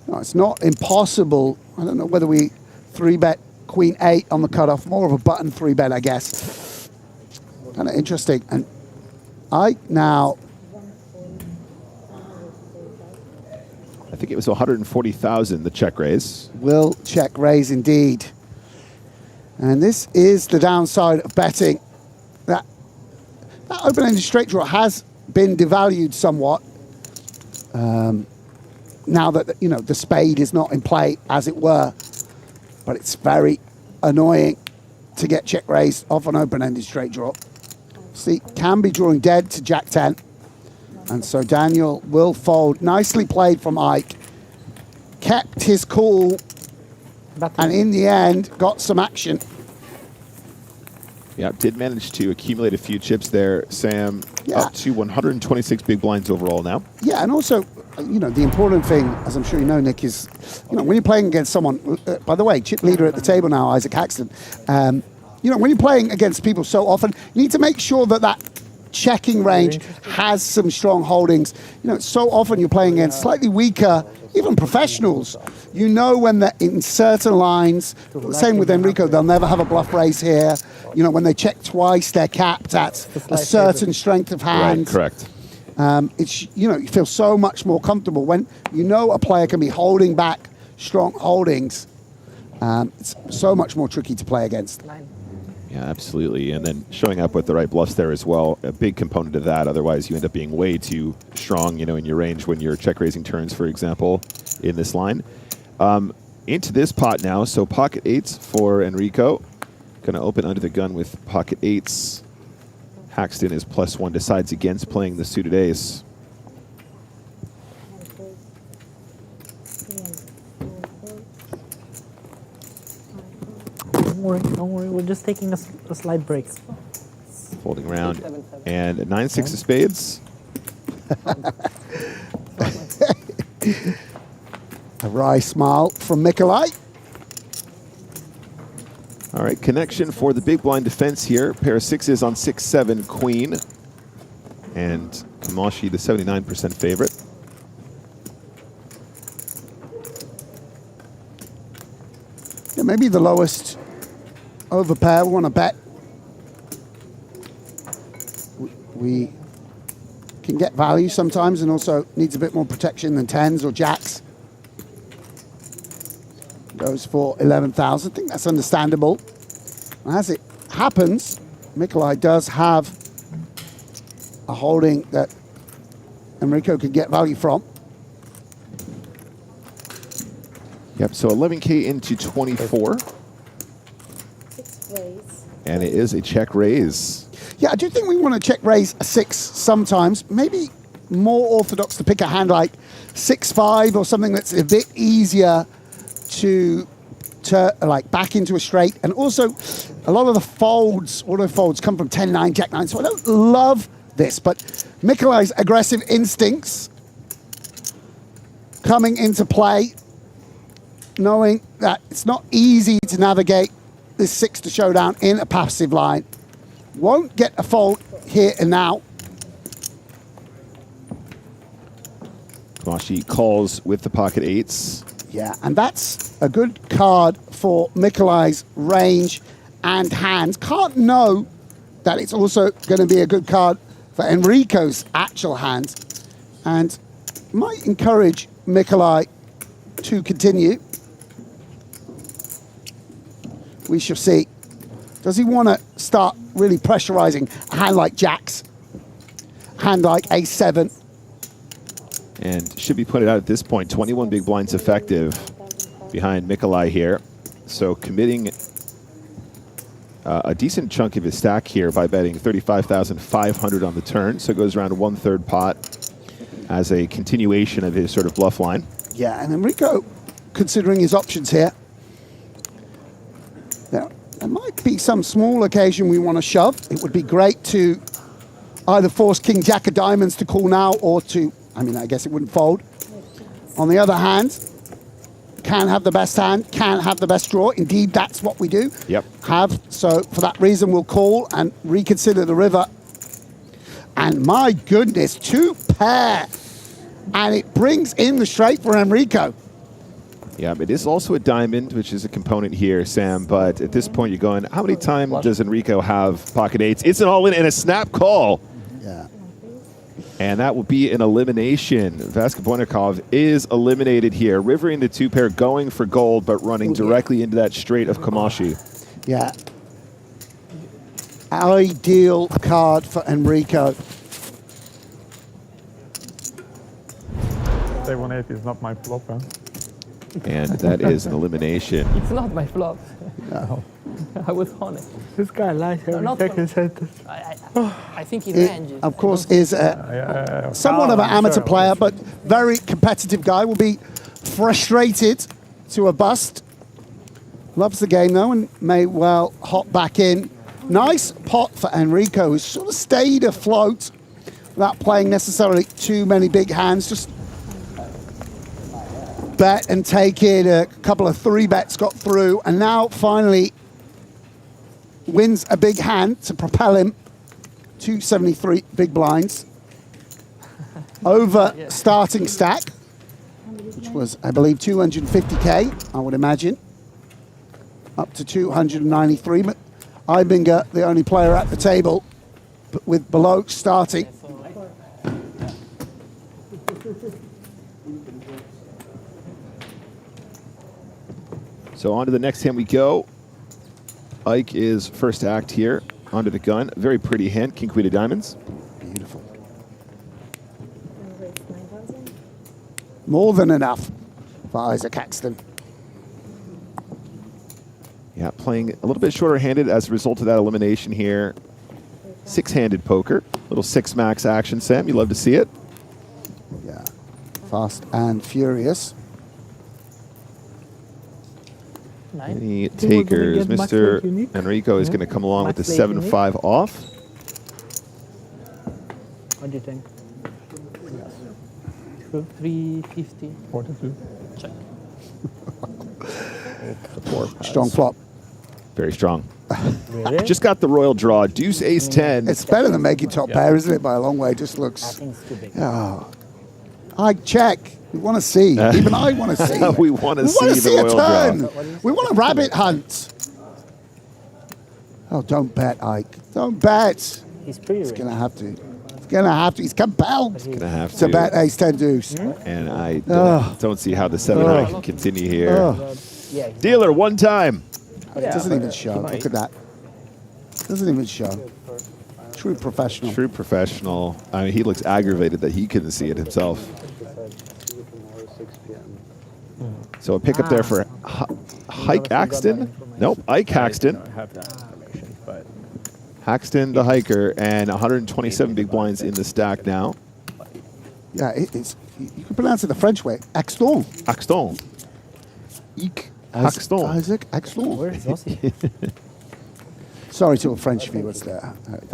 O: no, it's not impossible. I don't know whether we 3-bet queen 8 on the cutoff, more of a button 3-bet, I guess. Kind of interesting. And I
N: think it was 140,000 the check raise.
O: Will check raise indeed. And this is the downside of betting. That open-ended straight draw has been devalued somewhat. Now that the spade is not in play, as it were. But it's very annoying to get check raised off an open-ended straight draw. See, can be drawing dead to Jack 10. And so Daniel will fold. Nicely played from Ike. Kept his cool. And in the end, got some action.
N: Yeah, did manage to accumulate a few chips there, Sam.
O: Yeah.
N: Up to 126 big blinds overall now.
O: Yeah, and also, the important thing, as I'm sure you know, Nick, is, when you're playing against someone, by the way, chip leader at the table now, Isaac Haxton, when you're playing against people so often, you need to make sure that checking range has some strong holdings. So often you're playing against slightly weaker, even professionals. When they're in certain lines, same with Enrico, they'll never have a bluff raise here. When they check twice, they're capped at a certain strength of hand.
N: Right, correct.
O: You feel so much more comfortable when a player can be holding back strong holdings. It's so much more tricky to play against.
N: Yeah, absolutely. And then showing up with the right bluffs there as well, a big component of that. Otherwise, you end up being way too strong, in your range when you're check raising turns, for example, in this line. Into this pot now. So pocket 8s for Enrico. Going to open under the gun with pocket 8s. Haxton is +1, decides against playing the suited ace.
P: Don't worry, we're just taking a slight break.
N: Folding around. And 9-6 of spades.
O: A wry smile from Mikolai.
N: All right, connection for the big blind defense here. Pair of 6s on 6-7 queen. And Kamashi, the 79% favorite.
O: Yeah, maybe the lowest over pair we want to bet. We can get value sometimes and also needs a bit more protection than 10s or jacks. Goes for 11,000. I think that's understandable. And as it happens, Mikolai does have a holding that Enrico could get value from.
N: Yep, so 11K into 24. And it is a check raise.
O: Yeah, I do think we want to check raise a 6 sometimes. Maybe more orthodox to pick a hand like 6-5 or something that's a bit easier to like back into a straight. And also, a lot of the folds, auto folds, come from 10-9, Jack-9. So I don't love this, but Mikolai's aggressive instincts coming into play, knowing that it's not easy to navigate this 6 to showdown in a passive line. Won't get a fold here and now.
N: Kamashi calls with the pocket 8s.
O: Yeah, and that's a good card for Mikolai's range and hands. Can't know that it's also going to be a good card for Enrico's actual hands. And might encourage Mikolai to continue. We shall see. Does he want to start really pressurizing a hand like Jacks? A hand like A7?
N: And should be pointed out at this point, 21 big blinds effective behind Mikolai here. So committing a decent chunk of his stack here by betting 35,500 on the turn. So it goes around 1/3 pot as a continuation of his sort of bluff line.
O: Yeah, and Enrico, considering his options here, there might be some small occasion we want to shove. It would be great to either force King Jack of Diamonds to call now or to, I mean, I guess it wouldn't fold. On the other hand, can have the best hand, can have the best draw. Indeed, that's what we do.
N: Yep.
O: So for that reason, we'll call and reconsider the river. And my goodness, 2 pair. And it brings in the straight for Enrico.
N: Yeah, it is also a diamond, which is a component here, Sam. But at this point, you're going, how many times does Enrico have pocket eights? It's an all-in and a snap call.
O: Yeah.
N: And that will be an elimination. Vaskabojnikov is eliminated here. River into two pair, going for gold, but running directly into that straight of Kamashi.
O: Yeah. Ideal card for Enrico.
I: Say 180 is not my flop, huh?
N: And that is an elimination.
E: It's not my flop.
O: No.
E: I was honest.
P: This guy lies every second sentence.
E: I think he
O: It,
E: ranges.
O: of course, is somewhat of an amateur player, but very competitive guy. Will be frustrated to a bust. Loves the game, though, and may well hop back in. Nice pot for Enrico, who's sort of stayed afloat without playing necessarily too many big hands. Just bet and take it. A couple of 3-bets got through, and now finally wins a big hand to propel him to 73 big blinds over starting stack, which was, I believe, 250K, I would imagine, up to 293. But Ibinger, the only player at the table with below starting.
N: So on to the next hand we go. Ike is first act here, onto the gun. Very pretty hand, king, queen of diamonds.
O: Beautiful. More than enough for Isaac Axton.
N: Yeah, playing a little bit shorter handed as a result of that elimination here. 6-handed poker, little 6-max action, Sam. You love to see it.
O: Yeah, fast and furious.
N: Any takers? Mr. Enrico is going to come along with the 7-5 off.
P: What do you think?
E: 350.
I: 42.
E: Check.
O: Strong flop.
N: Very strong.
P: Really?
N: Just got the royal draw. Deuce, ace, 10.
O: It's better than making top pair, isn't it? By a long way. It just looks. Oh. I check. We want to see. Even I want to see.
N: We want to see the
O: a
N: royal
O: turn.
N: draw.
O: We want a rabbit hunt. Oh, don't bet, Ike. Don't bet.
P: He's pretty
O: He's going to have to. He's going to have to. He's compelled
N: Gonna have
O: to bet ace 10 deuce.
N: And I don't see how the 7-high can continue here. Dealer, one time.
O: It doesn't even show. Look at that. Doesn't even show. True professional.
N: True professional. I mean, he looks aggravated that he couldn't see it himself. So a pickup there for Hike Axton. Nope, Ike Haxton. Haxton, the hiker, and 127 big blinds in the stack now.
O: Yeah, it's you can pronounce it the French way. Axton.
N: Axton.
O: Ike.
N: Axton.
O: Isaac Axton.
P: Where is Aussie?
O: Sorry to all French viewers there.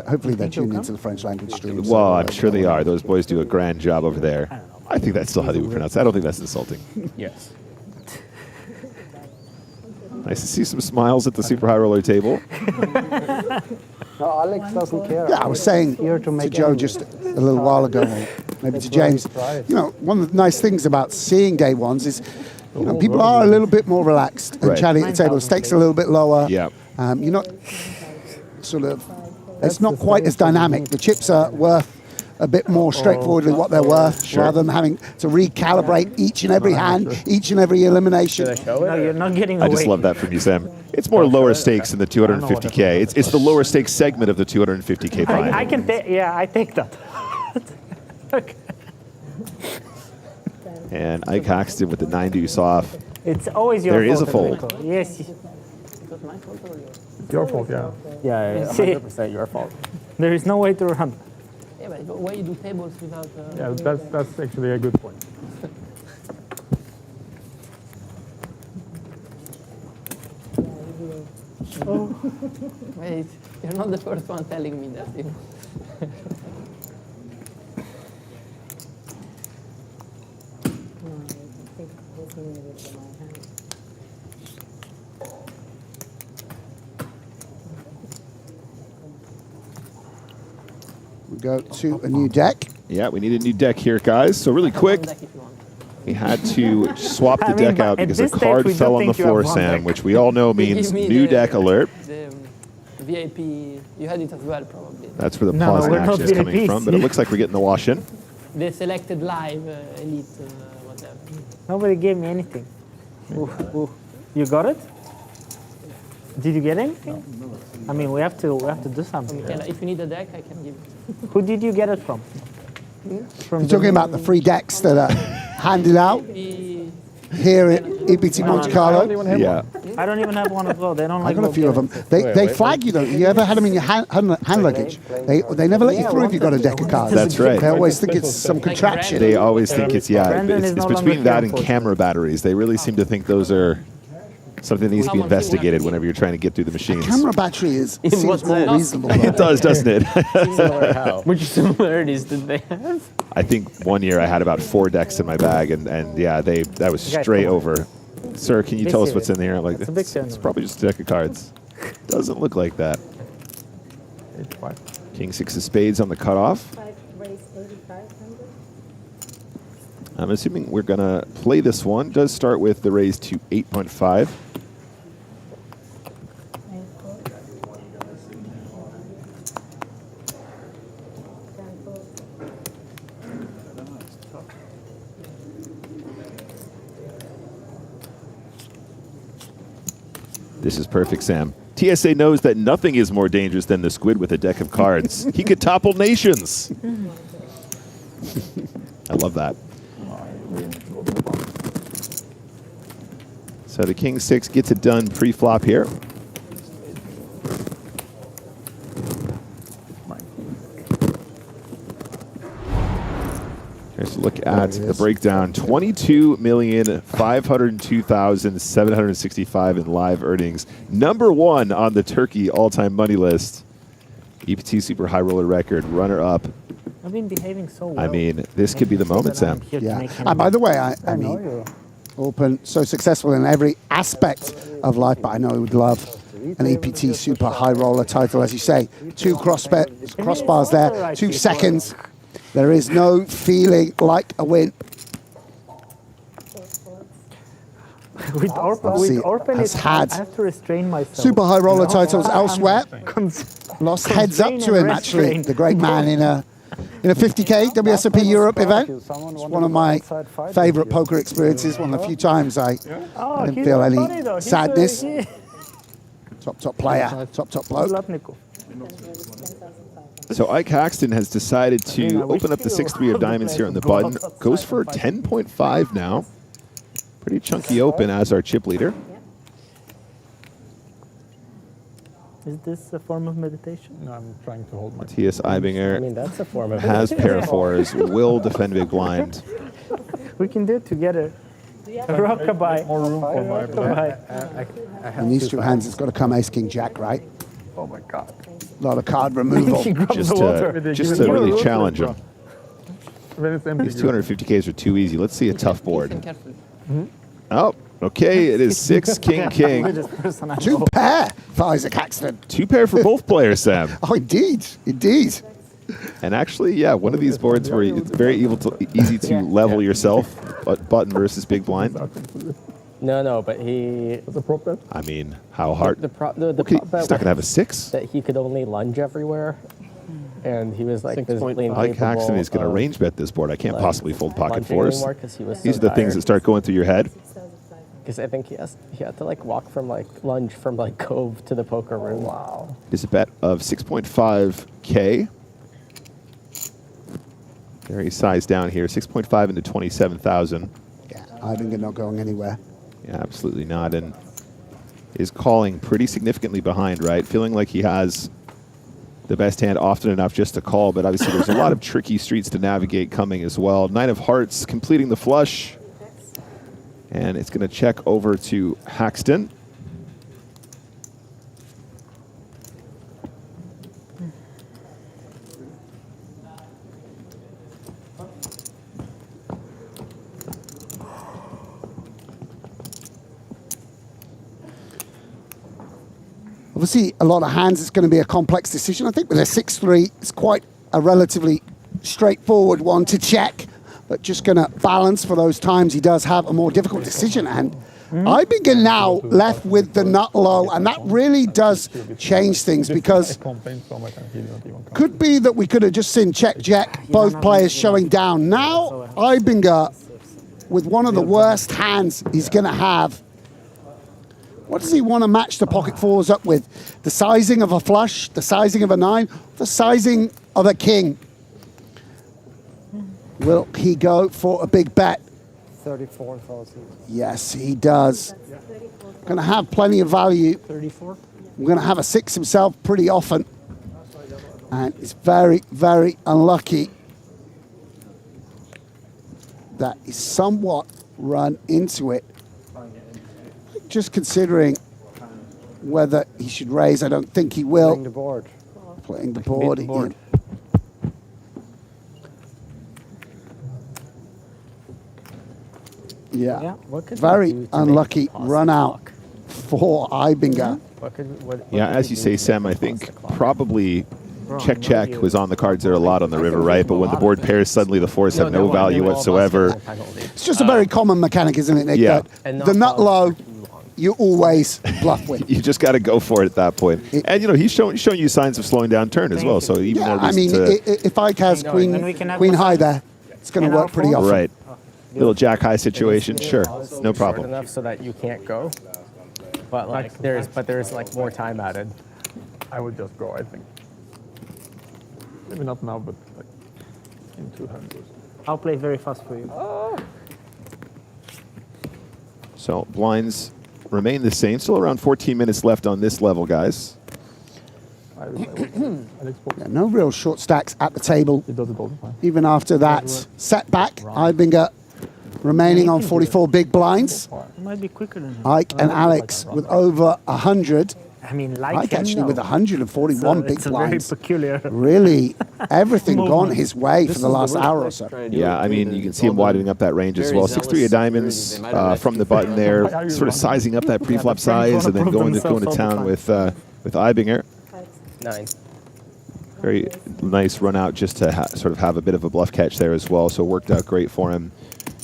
O: Hopefully they're tuned into the French language stream.
N: Well, I'm sure they are. Those boys do a grand job over there. I think that's still how they would pronounce it. I don't think that's insulting.
T: Yes.
N: Nice to see some smiles at the super high roller table.
S: No, Alex doesn't care.
O: Yeah, I was saying to Joe just a little while ago, or maybe to James, you know, one of the nice things about seeing day ones is, you know, people are a little bit more relaxed and chatting at the table. The stakes are a little bit lower.
N: Yeah.
O: You're not sort of, it's not quite as dynamic. The chips are worth a bit more straightforwardly what they're worth, rather than having to recalibrate each and every hand, each and every elimination.
P: No, you're not getting away.
N: I just love that from you, Sam. It's more lower stakes in the 250K. It's the lower stakes segment of the 250K buy.
P: I can take, yeah, I take that. Okay.
N: And Ike Haxton with the 9 deuce off.
P: It's always your
N: fault. There is a
P: fault,
N: fold.
P: Enrico. Yes.
I: It's your fault, yeah.
T: Yeah,
P: See?
T: 100% your fault.
P: There is no way to run.
E: Yeah, but why you do tables without...
I: Yeah, that's actually a good point.
E: Wait, you're not the first one telling me that. You know?
O: We go to a new deck.
N: Yeah, we need a new deck here, guys. So really quick, we had to swap the deck out because a card fell on the floor, Sam, which we all know means new deck alert.
E: The VIP, you had it as well, probably.
N: That's where the pause in action is coming from, but it looks like we're getting the wash in.
E: The selected live elite, whatever.
P: Nobody gave me anything. You got it? Did you get anything? No. I mean, we have to do something.
E: If you need a deck, I can give it.
P: Who did you get it from?
O: You're talking about the free decks that are handed out here at EPT Monte-Carlo?
N: Yeah.
P: I don't even have one as well. They don't like.
O: I got a few of them. They flag you though. You ever had them in your hand luggage? They never let you through if you got a deck of cards.
N: That's right.
O: They always think it's some contraption.
N: They always think it's it's between that and camera batteries. They really seem to think those are something that needs to be investigated whenever you're trying to get through the machines.
O: Camera battery seems more reasonable.
N: It does, doesn't it?
T: Which similarities did they have?
N: I think one year I had about 4 decks in my bag, and yeah, that was straight over. Sir, can you tell us what's in here? I'm like, it's probably just a deck of cards. Doesn't look like that. King 6 of spades on the cutoff. I'm assuming we're going to play this one. Does start with the raise to 8.5. This is perfect, Sam. TSA knows that nothing is more dangerous than the squid with a deck of cards. He could topple nations. I love that. So the King 6 gets it done pre-flop here. Here's a look at the breakdown. 22,502,765 in live earnings. #1 on the Turkey all-time money list. EPT Super High Roller record, runner-up.
P: I've been behaving so well.
N: I mean, this could be the moment, Sam.
O: Yeah. By the way, I mean, Open so successful in every aspect of life, but I know he would love an EPT Super High Roller title, as you say. 2 crossbars there, 2 seconds. There is no feeling like a win.
P: With Orpen,
O: has had
P: I have to restrain myself.
O: Super High Roller titles elsewhere. Lost heads up to him, actually, the great man in a 50K WSOP Europe event. It's one of my favorite poker experiences. One of the few times I didn't feel any sadness. Top player, top bloke.
N: So Ike Haxton has decided to open up the 6-3 of diamonds here on the button. Goes for 10.5 now. Pretty chunky open as our chip leader.
P: Is this a form of meditation?
I: No, I'm trying to hold my...
N: Matthias Eibinger
T: that's a form of
N: has pair of 4s, will defend big blind.
P: We can do it together. Rockabye.
I: More room for my...
O: In these 2 hands, it's got to come Ace King Jack, right?
I: Oh my God.
O: A lot of card removal.
N: just to really challenge him.
I: Empty,
N: these 250Ks are too easy. Let's see a tough board. Oh, okay. It is 6 King King.
O: 2 pair for Isaac Haxton.
N: 2 pair for both players, Sam.
O: Oh, indeed. Indeed.
N: And actually, yeah, one of these boards where it's very easy to level yourself, but button versus big blind.
T: No, but he...
I: What's the prop bet?
N: I mean, how hard?
T: The prop bet
N: he's not going to have a 6?
T: That he could only lunge everywhere. And he was like...
N: Ike Haxton is going to range bet this board. I can't possibly fold pocket 4s. These are the
T: tired.
N: things that start going through your head.
T: Because I think he had to like walk from like lunge from like Cove to the poker room.
P: Wow.
N: Is a bet of 6.5K. Very sized down here, 6.5 into 27,000.
O: Yeah, Eibinger not going anywhere.
N: Yeah, absolutely not. And is calling pretty significantly behind, right? Feeling like he has the best hand often enough just to call, but obviously there's a lot of tricky streets to navigate coming as well. 9 of hearts completing the flush. And it's going to check over to Haxton.
O: Obviously, a lot of hands, it's going to be a complex decision. I think with a 6-3, it's quite a relatively straightforward one to check, but just going to balance for those times he does have a more difficult decision. And Ibinger now left with the nut low, and that really does change things, because could be that we could have just seen check, both players showing down. Now Ibinger, with one of the worst hands he's going to have, what does he want to match the pocket fours up with? The sizing of a flush, the sizing of a 9, the sizing of a king. Will he go for a big bet?
S: 34,000.
O: Yes, he does. Going to have plenty of value.
P: 34.
O: We're going to have a 6 himself pretty often. And it's very, very unlucky that he's somewhat run into it. Just considering whether he should raise, I don't think he will.
S: Playing the board.
O: Playing the board. Yeah. Very unlucky run out for Ibinger.
N: Yeah, as you say, Sam, I think probably check was on the cards there a lot on the river, right? But when the board pairs, suddenly the fours have no value whatsoever.
O: It's just a very common mechanic, isn't it, Nick?
N: Yeah.
O: That the nut low, you always bluff with.
N: You just got to go for it at that point. And, you know, he's showing you signs of slowing down turn as well. So even more reason
O: I mean, if Ike has queen high there, it's going to work pretty often.
N: Right. Little jack high situation, sure, no problem.
T: Enough so that you can't go, but like there's like more time added.
I: I would just go, I think. Maybe not now, but like in 2 hands.
P: I'll play very fast for you.
N: So blinds remain the same. Still around 14 minutes left on this level, guys.
O: Yeah, no real short stacks at the table. Even after that setback, Ibinger remaining on 44 big blinds.
P: It might be quicker than him.
O: Ike and Alex with over 100.
P: I mean, like
O: Ike actually with 141 big
P: it's
O: blinds.
P: Very peculiar.
O: Really, everything gone his way for the last hour or so.
N: Yeah, I mean, you can see him widening up that range as well. 6-3 of diamonds from the button there, sort of sizing up that pre-flop size, and then going to town with Ibinger.
T: 9.
N: Very nice run out just to sort of have a bit of a bluff catch there as well. So it worked out great for him.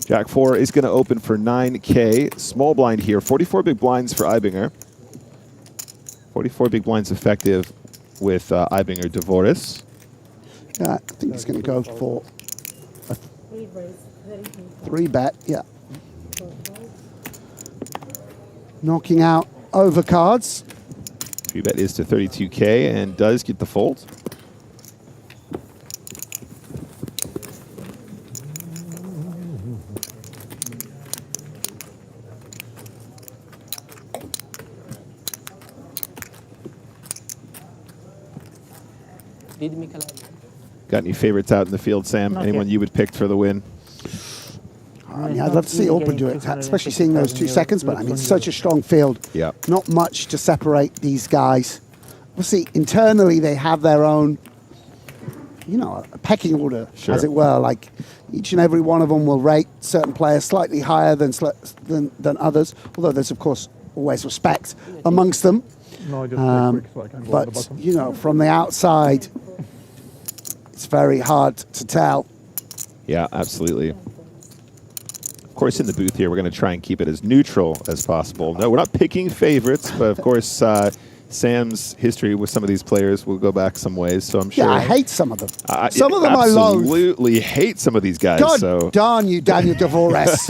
N: Jack 4 is going to open for 9K. Small blind here. 44 big blinds for Ibinger. 44 big blinds effective with Ibinger Dvoris.
O: Yeah, I think he's going to go for a 3 bet. Yeah. Knocking out overcards.
N: 3 bet is to 32K and does get the fold. Got any favorites out in the field, Sam? Anyone you would pick for the win?
O: I mean, I'd love to see Open do it, especially seeing those 2 seconds, but I mean, such a strong field.
N: Yeah.
O: Not much to separate these guys. Obviously, internally, they have their own, you know, a pecking order, as it were. Like, each and every one of them will rate certain players slightly higher than others, although there's, of course, always respect amongst them.
I: No, just quick, so I can go on the
O: But,
I: bottom.
O: you know, from the outside, it's very hard to tell.
N: Yeah, absolutely. Of course, in the booth here, we're going to try and keep it as neutral as possible. No, we're not picking favorites, but of course, Sam's history with some of these players will go back some ways, so I'm sure.
O: Yeah, I hate some of them. Some of them I loathe.
N: Absolutely hate some of these guys.
O: God
N: so.
O: darn you, Daniel Dvoris.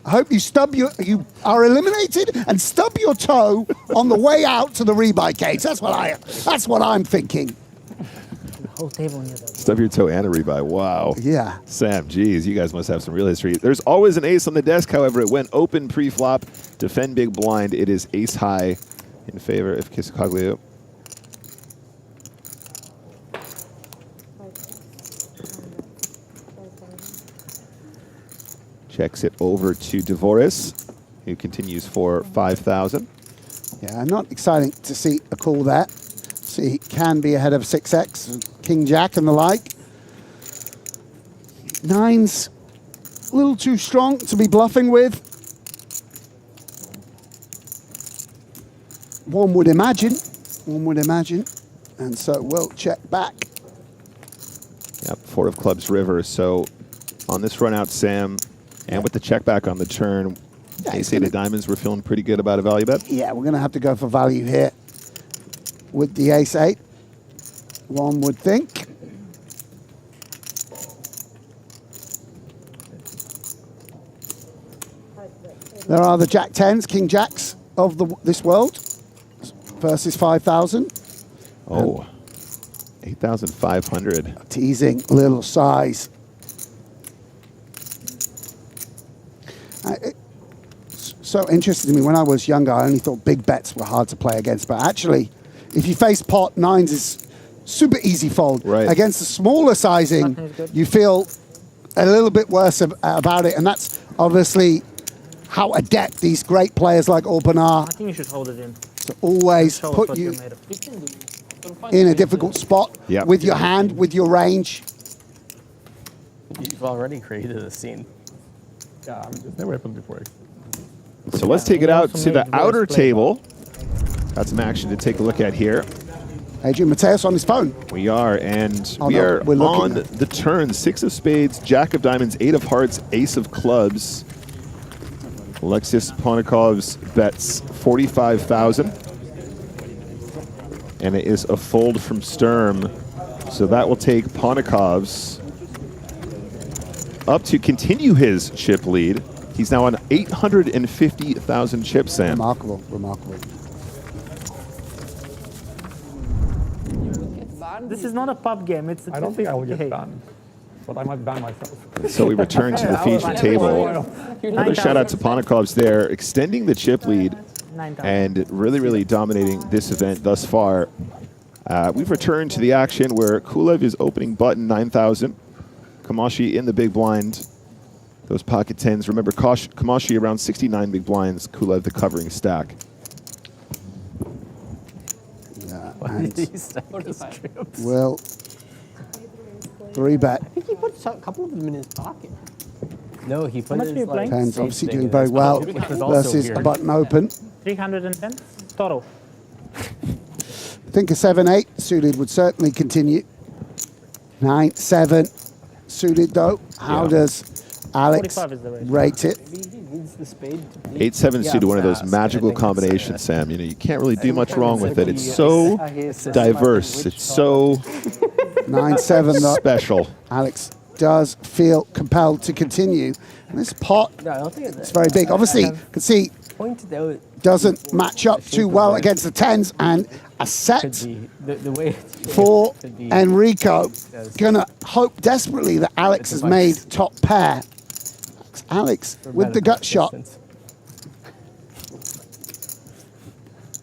O: I hope you are eliminated and stub your toe on the way out to the rebuy cage. That's what I'm thinking.
P: Whole table on your
N: Stub your toe and a rebuy. Wow.
O: Yeah.
N: Sam, geez, you guys must have some real history. There's always an ace on the desk, however. It went open pre-flop, defend big blind. It is ace high in favor of Kisakaglio. Checks it over to Dvoris, who continues for 5,000.
O: Yeah, not exciting to see a call there. See, can be ahead of 6x, King Jack and the like. 9's a little too strong to be bluffing with. One would imagine. And so we'll check back.
N: Yep, 4 of clubs river. So on this run out, Sam, and with the check back on the turn, ace 8 of diamonds, we're feeling pretty good about a value bet.
O: Yeah, we're going to have to go for value here with the ace 8, one would think. There are the Jack 10s, King Jacks of this world versus 5,000.
N: Oh, 8,500.
O: Teasing little size. It's so interesting to me. When I was younger, I only thought big bets were hard to play against. But actually, if you face pot, 9s is super easy fold.
N: Right.
O: Against the smaller sizing, you feel a little bit worse about it. And that's obviously how adept these great players like Orban are.
P: I think you should hold it in.
O: To always
P: Show us
O: put
P: what
O: you
P: you're made of.
O: in a difficult spot with your hand, with your range.
H: You've already created a scene.
I: Yeah, I mean, it's never happened before.
N: So let's take it out to the outer table. Got some action to take a look at here.
O: Adrian Mateos on his phone.
N: We are, and
O: Oh,
N: we
O: no,
N: are
O: we're looking
N: on the turn. 6 of spades, Jack of diamonds, 8 of hearts, ace of clubs. Alexis Ponikov's bets 45,000. And it is a fold from Sturm. So that will take Ponikov's up to continue his chip lead. He's now on 850,000 chips, Sam.
O: Remarkable, remarkable.
P: This is not a pub game. It's a
I: I don't think I will get
P: game.
I: banned, but I might ban myself.
N: So we return to the feature table. Another shout out to Ponikov's there, extending the chip lead and really, really dominating this event thus far. We've returned to the action where Kulev is opening button 9,000. Kamashi in the big blind. Those pocket 10s. Remember, Kamashi around 69 big blinds. Kulev the covering stack.
O: Will 3-bet.
H: I think he put a couple of them in his pocket. No, he put
P: much
H: it
P: are you playing?
O: Penn's obviously doing very well versus a button open.
P: 310 total.
O: I think a 7-8 suited would certainly continue. 9-7 suited though. How does Alex
P: 45 is the raise.
O: rate it?
N: 8-7 suited, one of those magical combinations, Sam. You know, you can't really do much wrong with it. It's so diverse. It's so
O: 9-7 though.
N: special.
O: Alex does feel compelled to continue. And this pot, it's very big. Obviously, you can see doesn't match up too well against the 10s, and a set for Enrico. Gonna hope desperately that Alex has made top pair. Alex with the gut shot.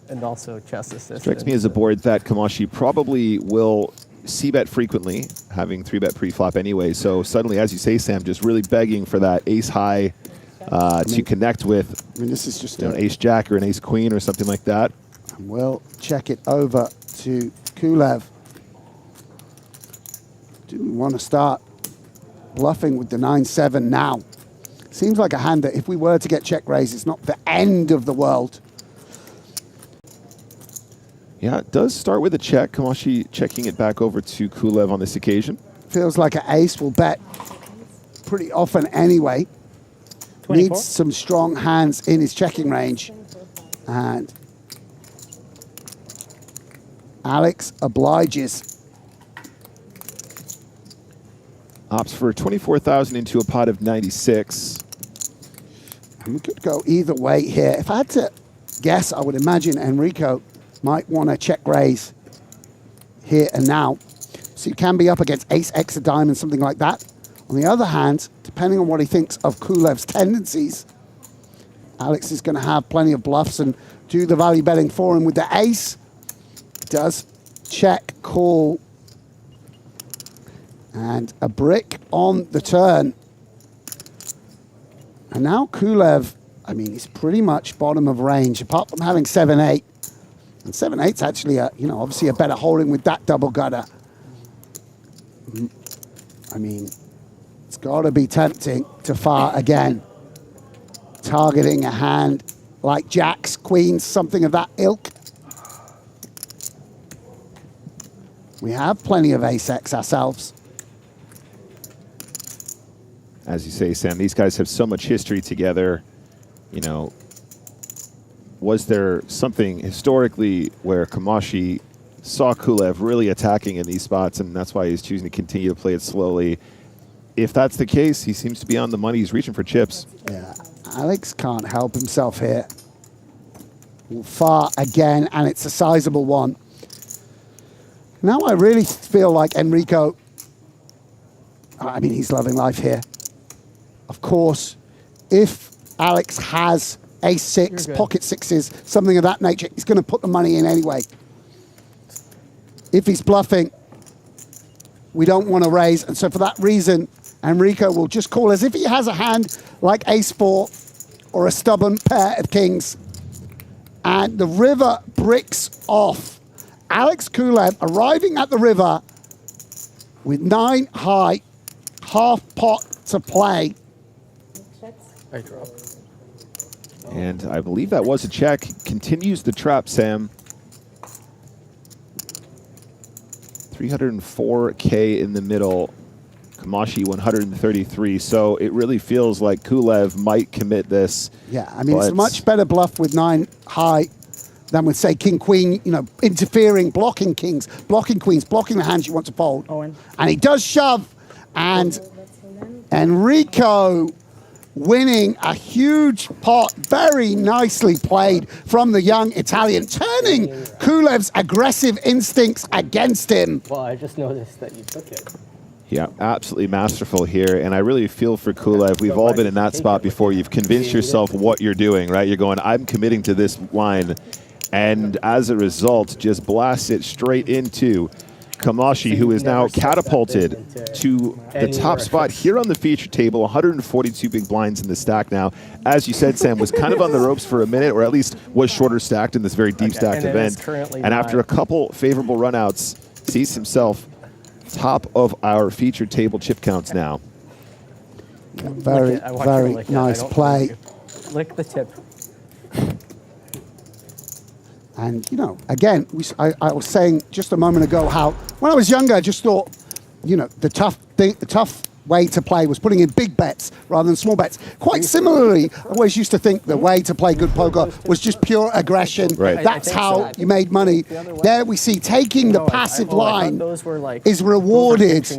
H: And also chess assist.
N: Strikes me as a board that Kamashi probably will c-bet frequently, having 3-bet pre-flop anyway. So suddenly, as you say, Sam, just really begging for that ace high to connect with.
O: I mean, this is just
N: an ace jack or an ace queen or something like that.
O: And we'll check it over to Kulev. Do we want to start bluffing with the 9-7 now? Seems like a hand that if we were to get check raise, it's not the end of the world.
N: Yeah, it does start with a check. Kamashi checking it back over to Kulev on this occasion.
O: Feels like an ace will bet pretty often anyway.
P: 24.
O: Needs some strong hands in his checking range. And Alex obliges.
N: Opts for 24,000 into a pot of 96.
O: And we could go either way here. If I had to guess, I would imagine Enrico might want to check raise here and now. So you can be up against ace X of diamonds, something like that. On the other hand, depending on what he thinks of Kulev's tendencies, Alex is going to have plenty of bluffs and do the value betting for him with the ace. Does check, call, and a brick on the turn. And now Kulev, I mean, he's pretty much bottom of range, apart from having 7-8. And 7-8's actually, obviously a better holding with that double gutter. I mean, it's got to be tempting to fire again. Targeting a hand like jacks, queens, something of that ilk. We have plenty of ace-X ourselves.
N: As you say, Sam, these guys have so much history together. You know, was there something historically where Kamashi saw Kulev really attacking in these spots, and that's why he's choosing to continue to play it slowly? If that's the case, he seems to be on the money. He's reaching for chips.
O: Yeah, Alex can't help himself here. Far again, and it's a sizable one. Now I really feel like Enrico, I mean, he's loving life here. Of course, if Alex has ace-6, pocket sixes, something of that nature, he's going to put the money in anyway. If he's bluffing, we don't want to raise, and so for that reason, Enrico will just call as if he has a hand like ace-4 or a stubborn pair of kings. And the river bricks off. Alex Kulev arriving at the river with 9 high, half pot to play.
N: And I believe that was a check. Continues the trap, Sam. 304K in the middle. Kamashi 133. So it really feels like Kulev might commit this.
O: Yeah, I mean, it's a much better bluff with 9 high than with, say, king, queen, you know, interfering, blocking kings, blocking queens, blocking the hands you want to fold. And he does shove. And Enrico winning a huge pot, very nicely played from the young Italian, turning Kulev's aggressive instincts against him.
T: Well, I just noticed that you took it.
N: Yeah, absolutely masterful here, and I really feel for Kulev. We've all been in that spot before. You've convinced yourself what you're doing, right? You're going, I'm committing to this line, and as a result, just blast it straight into Kamashi, who is now catapulted to the top spot here on the feature table. 142 big blinds in the stack now. As you said, Sam, was kind of on the ropes for a minute, or at least was shorter stacked in this very deep stacked event. And after a couple favorable runouts, sees himself top of our featured table chip counts now.
O: Yeah, very nice play.
D: Lick the tip.
O: And, you know, again, I was saying just a moment ago how when I was younger, I just thought, you know, the tough way to play was putting in big bets rather than small bets. Quite similarly, I always used to think the way to play good poker was just pure aggression.
N: Right.
O: That's how you made money. There we see taking the passive line is rewarded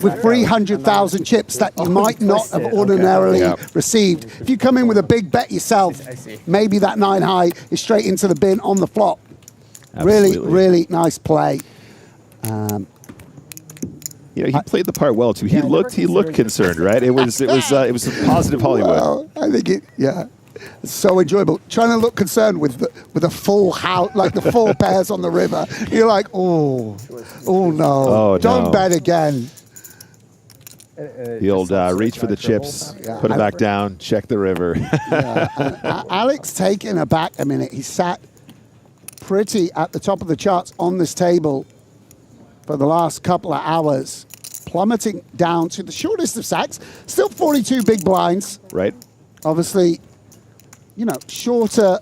O: with 300,000 chips that you might not have ordinarily received. If you come in with a big bet yourself, maybe that 9 high is straight into the bin on the flop.
N: Absolutely.
O: Really nice play.
N: You know, he played the part well too. He looked concerned, right? It was a positive Hollywood.
O: Well, I think it's so enjoyable. Trying to look concerned with a full house, like the 4 pairs on the river. You're like, oh no, don't bet again.
N: The old reach for the chips, put it back down, check the river.
O: Alex taking a back a minute. He sat pretty at the top of the charts on this table for the last couple of hours, plummeting down to the shortest of stacks. Still 42 big blinds.
N: Right.
O: Obviously, you know, shorter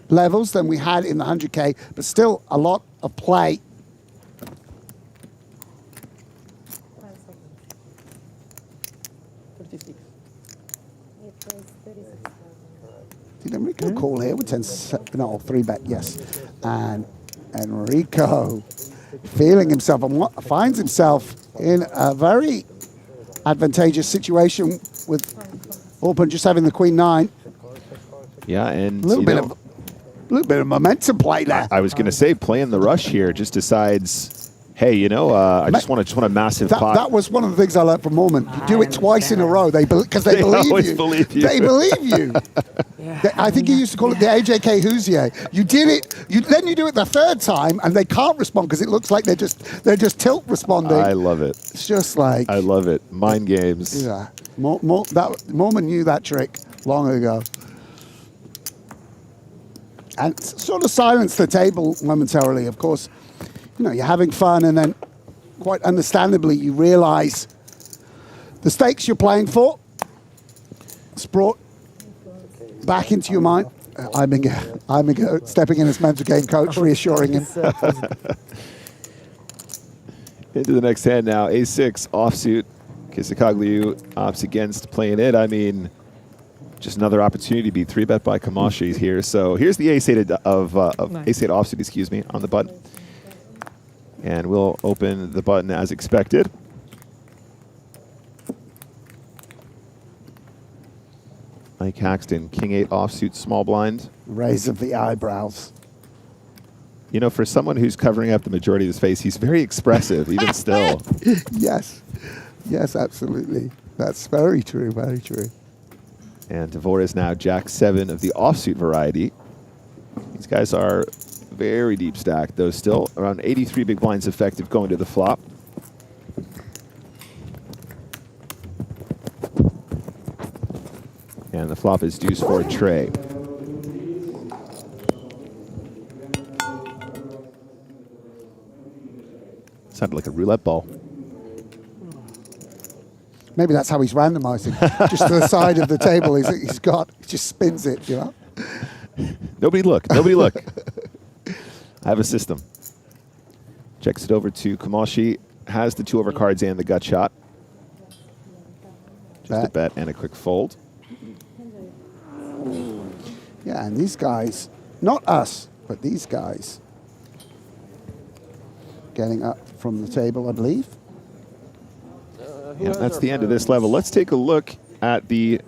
O: levels than we had in the 100K, but still a lot of play. Did Enrico call here with 3 bet? Yes. And Enrico feeling himself and finds himself in a very advantageous situation with open just having the queen 9.
N: Yeah, and
O: a little bit of momentum play there.
N: I was going to say, playing the rush here just decides, hey, you know, I just want a massive pot.
O: That was one of the things I learned from Mormon. You do it twice in a row, because they believe you. They believe you. I think he used to call it the AJK Hoosier. You did it, then you do it the 3rd time, and they can't respond because it looks like they're just tilt responding.
N: I love it.
O: It's just like
N: I love it. Mind games.
O: Yeah, Mormon knew that trick long ago. And sort of silenced the table momentarily. Of course, you know, you're having fun, and then quite understandably you realize the stakes you're playing for. It's brought back into your mind. I'm stepping in as mental game coach, reassuring him.
N: Into the next hand now, ace-6 offsuit. Kisakoglu opts against playing it. I mean, just another opportunity to be 3-bet by Kamashi here. So here's the ace-8 of ace-8 offsuit, excuse me, on the button. And we'll open the button as expected. Mike Haxton, King-8 offsuit, small blind.
O: Raise of the eyebrows.
N: You know, for someone who's covering up the majority of his face, he's very expressive, even still.
O: Yes. Yes, absolutely. That's very true, very true.
N: And Devore is now Jack-7 of the offsuit variety. These guys are very deep stacked, though still around 83 big blinds effective going to the flop. And the flop is deuce for Trey. Sounded like a roulette ball.
O: Maybe that's how he's randomizing. Just to the side of the table he just spins it, you know?
N: Nobody look, nobody look. I have a system. Checks it over to Kamashi, has the 2 over cards and the gut shot. Just a bet and a quick fold.
O: Yeah, and these guys, not us, but these guys, getting up from the table, I believe.
N: Yeah, that's the end of this level. Let's take a look at the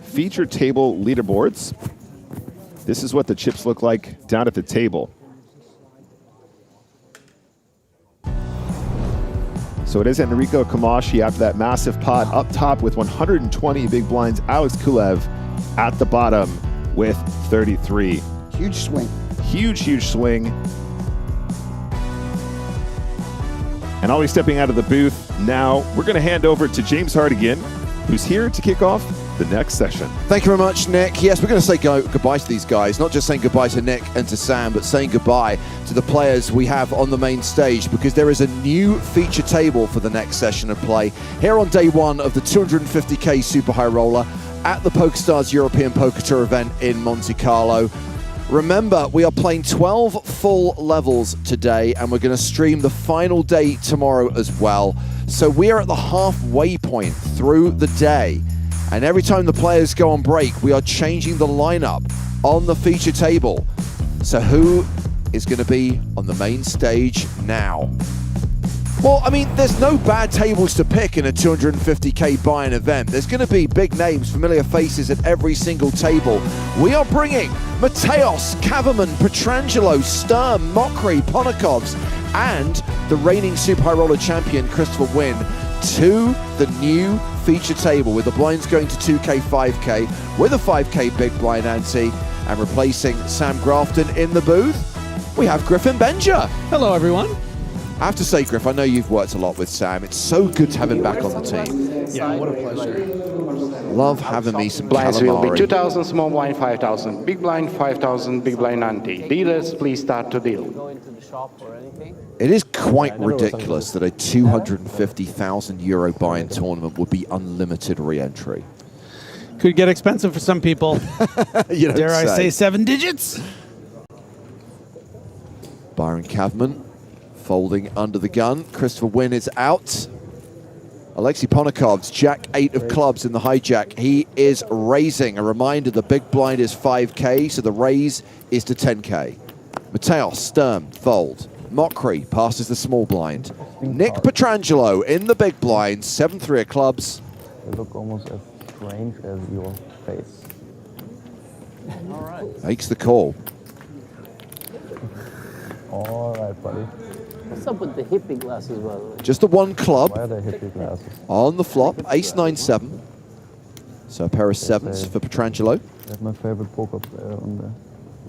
N: feature table leaderboards. This is what the chips look like down at the table. So it is Enrico Kamashi after that massive pot up top with 120 big blinds. Alex Kulev at the bottom with 33.
O: Huge swing.
N: Huge, huge swing. And always stepping out of the booth. Now we're going to hand over to James Hartigan, who's here to kick off the next session.
A: Thank you very much, Nick. Yes, we're going to say goodbye to these guys. Not just saying goodbye to Nick and to Sam, but saying goodbye to the players we have on the main stage, because there is a new feature table for the next session of play here on day 1 of the 250k Super High Roller at the PokerStars European Poker Tour event in Monte Carlo. Remember, we are playing 12 full levels today, and we're going to stream the final day tomorrow as well. So we are at the halfway point through the day. And every time the players go on break, we are changing the lineup on the feature table. So who is going to be on the main stage now? Well, I mean, there's no bad tables to pick in a 250k buy-in event. There's going to be big names, familiar faces at every single table. We are bringing Mateos, Kaverman, Petrangelo, Sturm, Mokry, Ponakovs, and the reigning Super High Roller champion, Christopher Wynn, to the new feature table with the blinds going to 2k, 5k, with a 5k big blind ante, and replacing Sam Grafton in the booth, we have Griffin Benja.
U: Hello, everyone.
A: I have to say, Griff, I know you've worked a lot with Sam. It's so good to have him back on the team.
U: Yeah, what a pleasure.
A: Love having me some
V: Blinds will be
A: calamari.
V: 2,000, small blind 5,000, big blind 5,000, big blind 90. Dealers, please start to deal.
A: It is quite ridiculous that a 250,000 euro buy-in tournament would be unlimited re-entry.
U: Could get expensive for some people.
A: You don't
U: Dare I
A: say.
U: say 7 digits?
A: Byron Kaveman folding under the gun. Christopher Wynn is out. Alexei Ponakov's Jack-8 of clubs in the hijack. He is raising. A reminder, the big blind is 5k, so the raise is to 10k. Mateos, Sturm, fold. Mokry passes the small blind. Nick Petrangelo in the big blind, 7-3 of clubs.
K: They look almost as strange as your face.
U: All right.
A: Makes the call.
K: All right, buddy.
T: What's up with the hippie glasses, by the way?
A: Just the one club.
K: Why are they hippie glasses?
A: On the flop, ace 9-7. So a pair of sevens for Petrangelo.
K: That's my favorite poker player on there.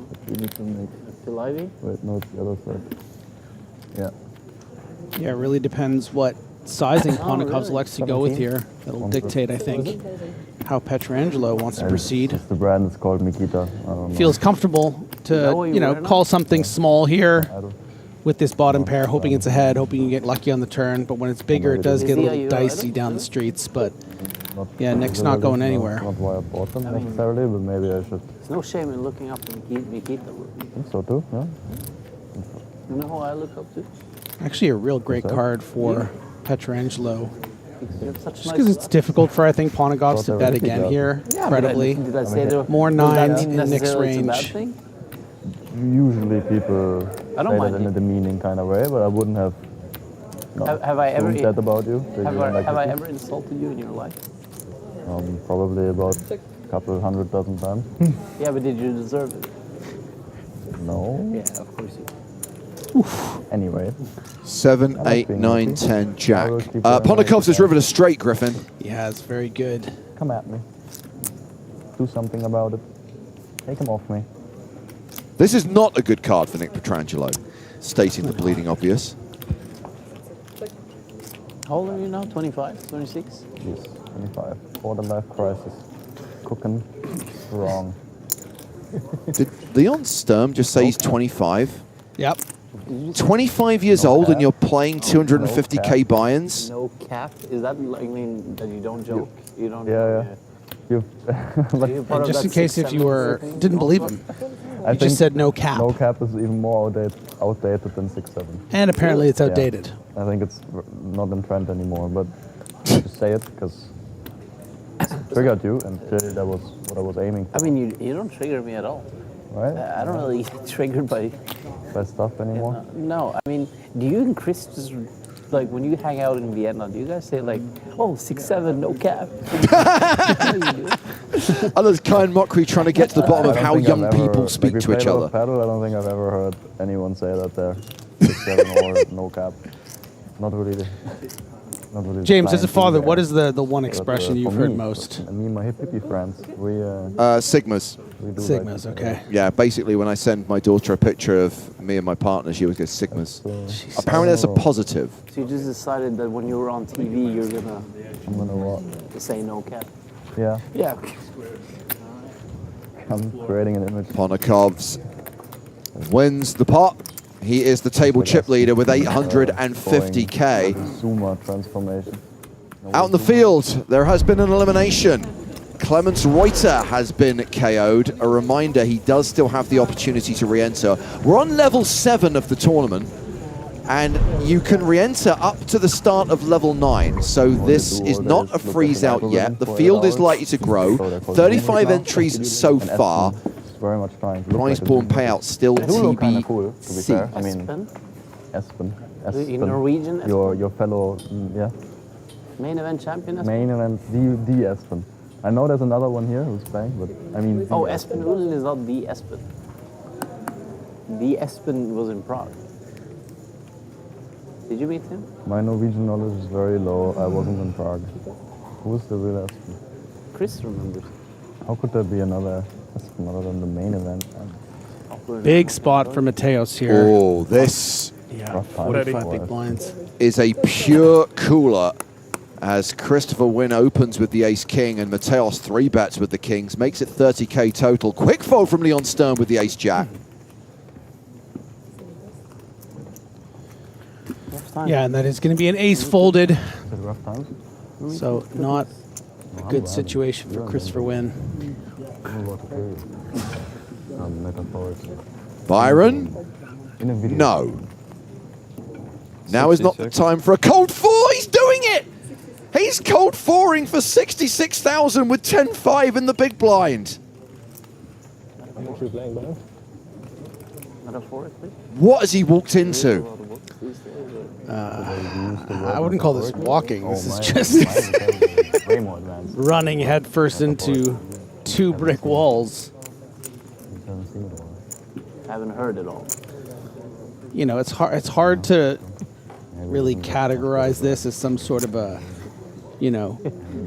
K: But you need to make...
T: Ivy?
K: Wait, no, it's the other side. Yeah.
U: Yeah, it really depends what sizing Ponakovs
T: really?
U: likes to go with here. That'll dictate, I think, how Petrangelo wants to proceed.
K: The brand is called Mikita. I don't know.
U: Feels comfortable to, you know, call something small here with this bottom pair, hoping it's ahead, hoping you get lucky on the turn. But when it's bigger, it does get a little dicey down the streets. But yeah, Nick's not going anywhere.
K: Not why I bought them necessarily, but maybe I should.
T: There's no shame in looking up to Mikita.
K: I think so too, yeah.
T: You know who I look up to?
U: Actually, a real great card for Petrangelo. Just because it's difficult for, I think, Ponegovs to bet again here, incredibly.
K: Did I say that?
U: More nines in Nick's
K: necessarily it's a bad
U: range.
K: thing?
C: Usually people
K: I don't
C: say
K: mind
C: that in a demeaning kind of way, but I wouldn't have
K: Have I ever
C: assumed that about you. that
K: have
C: you don't like
K: I
C: it.
K: ever insulted you in your life?
C: Probably about a couple 100,000 times.
K: Yeah, but did you deserve it?
C: No.
K: Yeah, of course you.
C: Anyway.
A: 7, 8, 9, 10, jack. Ponegovs has rivered a straight, Griffin.
U: Yeah, it's very good.
C: Come at me. Do something about it. Take him off me.
A: This is not a good card for Nick Petrangelo, stating the bleeding obvious.
K: How old are you now? 25, 26?
C: Yes, 25. Quarter-life crisis. Cooking wrong.
A: Did Leon Sturm just say he's 25?
U: Yep.
A: 25 years old and you're playing 250k buy-ins?
K: No cap? Is that like mean that you don't joke? You don't.
C: Yeah.
U: And just in case if you didn't believe him,
C: I
U: he just said no cap.
C: No cap is even more outdated than 6-7.
U: And apparently it's outdated.
C: Yeah. I think it's not in trend anymore, but just say it because triggered you, and clearly that was what I was aiming for.
K: I mean, you don't trigger me at all.
C: Right?
K: I don't really get triggered by
C: stuff anymore.
K: No, I mean, do you and Chris just like when you hang out in Vienna? Do you guys say like, "Oh, 6-7, no cap"?
A: Others kind mockery trying to get to the bottom of how young people speak
C: we
A: to each
C: played a lot
A: other.
C: of paddle, I don't think I've ever heard anyone say that they're 6-7 or no cap. Not really. Not really
U: James, as a
C: flying
U: father,
C: thing
U: what
C: there.
U: is the one
C: But,
U: expression
C: for
U: you've heard
C: me,
U: most?
C: Me and my hippie friends, we
A: Sigmas.
C: we do
U: Sigmas,
C: like,
U: okay.
A: Yeah, basically when I send my daughter a picture of me and my partner, she always goes Sigmas. Apparently that's a positive.
K: So you just decided that when you were on TV, you're gonna
C: I'm gonna what?
K: say no cap.
C: Yeah.
K: Yeah.
C: I'm creating an image.
A: Ponegovs wins the pot. He is the table chip leader with 850k.
C: Zuma transformation.
A: Out in the field, there has been an elimination. Clemens Reuter has been KO'd. A reminder, he does still have the opportunity to re-enter. We're on level 7 of the tournament, and you can re-enter up to the start of level 9. So this is not a freeze out yet. The field is likely to grow. 35 entries so far.
C: Very much trying to look
A: Prize
C: like
A: pool payout still
C: kind of cool, to be
A: TBC.
C: fair. I mean, Espen.
K: In Norwegian,
C: Your fellow, yeah.
K: Main event champion. Espen?
C: Main event, the Espen. I know there's another one here who's playing, but I mean.
K: Oh, Espen Ulen is not the Espen. The Espen was in Prague. Did you meet him?
C: My Norwegian knowledge is very low. I wasn't in Prague. Who's the real Espen?
K: Chris remembers.
C: How could there be another Espen other than the main event?
U: Big spot for Mateos here.
A: Oh, this
U: Yeah, 45 big blinds.
A: is a pure cooler as Christopher Wynn opens with the ace-king and Mateos 3-bets with the kings, makes it 30k total. Quick fold from Leon Stern with the ace-jack.
U: Yeah, and that is going to be an ace folded.
C: Rough times?
U: So not a good situation for Christopher Wynn.
A: Byron? No. Now is not the time for a cold 4. He's doing it! He's cold 4ing for 66,000 with 10-5 in the big blind. What has he walked into?
U: I wouldn't call this walking. This is just running headfirst into 2 brick walls.
K: I haven't heard it all.
U: You know, it's hard to really categorize this as some sort of a, you know,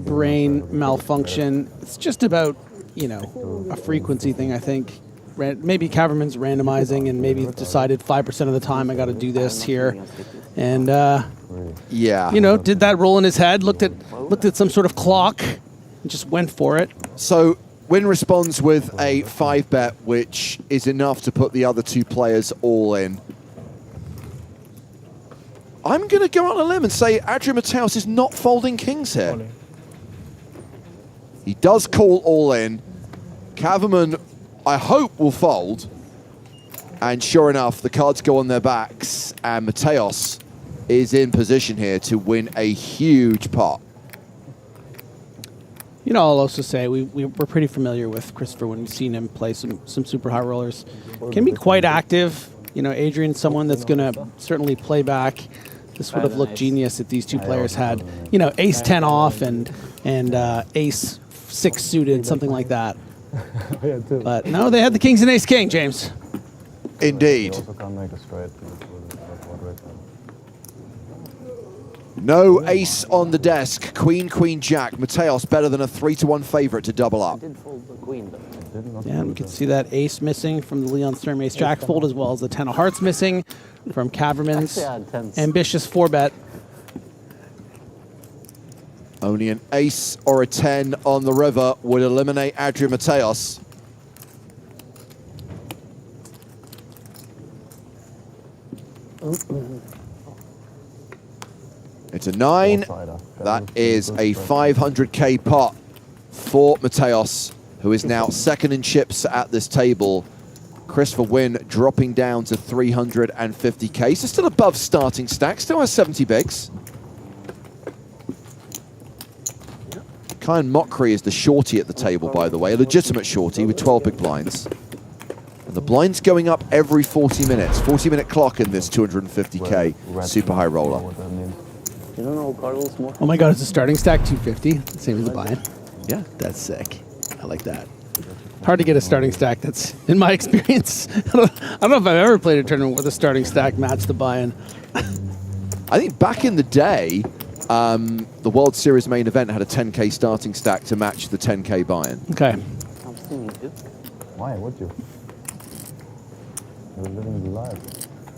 U: brain malfunction. It's just about, you know, a frequency thing, I think. Maybe Kaverman's randomizing and maybe decided 5% of the time I got to do this here. And,
A: yeah,
U: you know, did that roll in his head, looked at some sort of clock and just went for it.
A: So Wynn responds with a 5-bet, which is enough to put the other 2 players all in. I'm going to go on a limb and say Adrian Mateos is not folding kings here. He does call all in. Kaverman, I hope, will fold. And sure enough, the cards go on their backs, and Mateos is in position here to win a huge pot.
U: You know, I'll also say we're pretty familiar with Christopher when we've seen him play some super high rollers. Can be quite active. You know, Adrian's someone that's going to certainly play back. This would have looked genius if these two players had, you know, ace 10 off and ace 6 suited, something like that. But no, they had the kings and ace king, James.
A: Indeed. No ace on the desk. Queen, queen, jack. Mateos better than a 3-1 favorite to double up.
U: Yeah, and we can see that ace missing from the Leon Sturm ace jack fold, as well as the 10 of hearts missing from Kaverman's ambitious 4-bet.
A: Only an ace or a 10 on the river would eliminate Adrian Mateos. It's a 9. That is a 500k pot for Mateos, who is now second in chips at this table. Christopher Wynn dropping down to 350k. So still above starting stack, still has 70 bigs. Kyan Mockery is the shorty at the table, by the way, a legitimate shorty with 12 big blinds. And the blinds going up every 40 minutes. 40-minute clock in this 250k super high roller.
H: You don't know Carlos more?
U: Oh my God, it's a starting stack 250, same as the buy-in. Yeah, that's sick. I like that. Hard to get a starting stack that's, in my experience, I don't know if I've ever played a tournament with a starting stack match the buy-in.
A: I think back in the day, the World Series main event had a 10k starting stack to match the 10k buy-in.
U: Okay.
C: Why would you? You're living the life.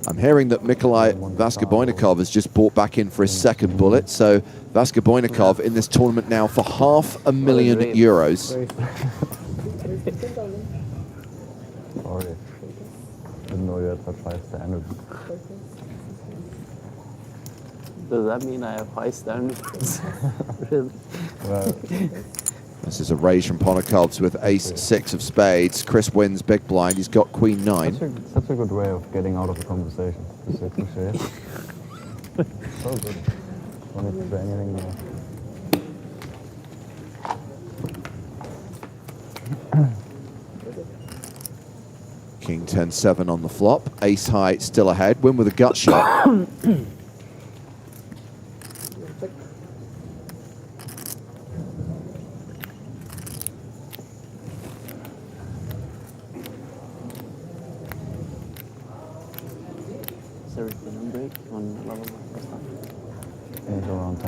A: I'm hearing that Mikolaj Vaskobojnikov has just bought back in for his second bullet. So Vaskobojnikov in this tournament now for €500,000.
C: Sorry. Didn't know you had such high standards.
H: Does that mean I have high standards? Really?
C: Well,
A: this is a raise from Ponokovs with ace-6 of spades. Chris wins big blind. He's got queen 9.
C: Such a good way of getting out of the conversation. To say cliche. So good. Don't need to say anything more.
A: King 10-7 on the flop. Ace high still ahead. Win with a gut shot.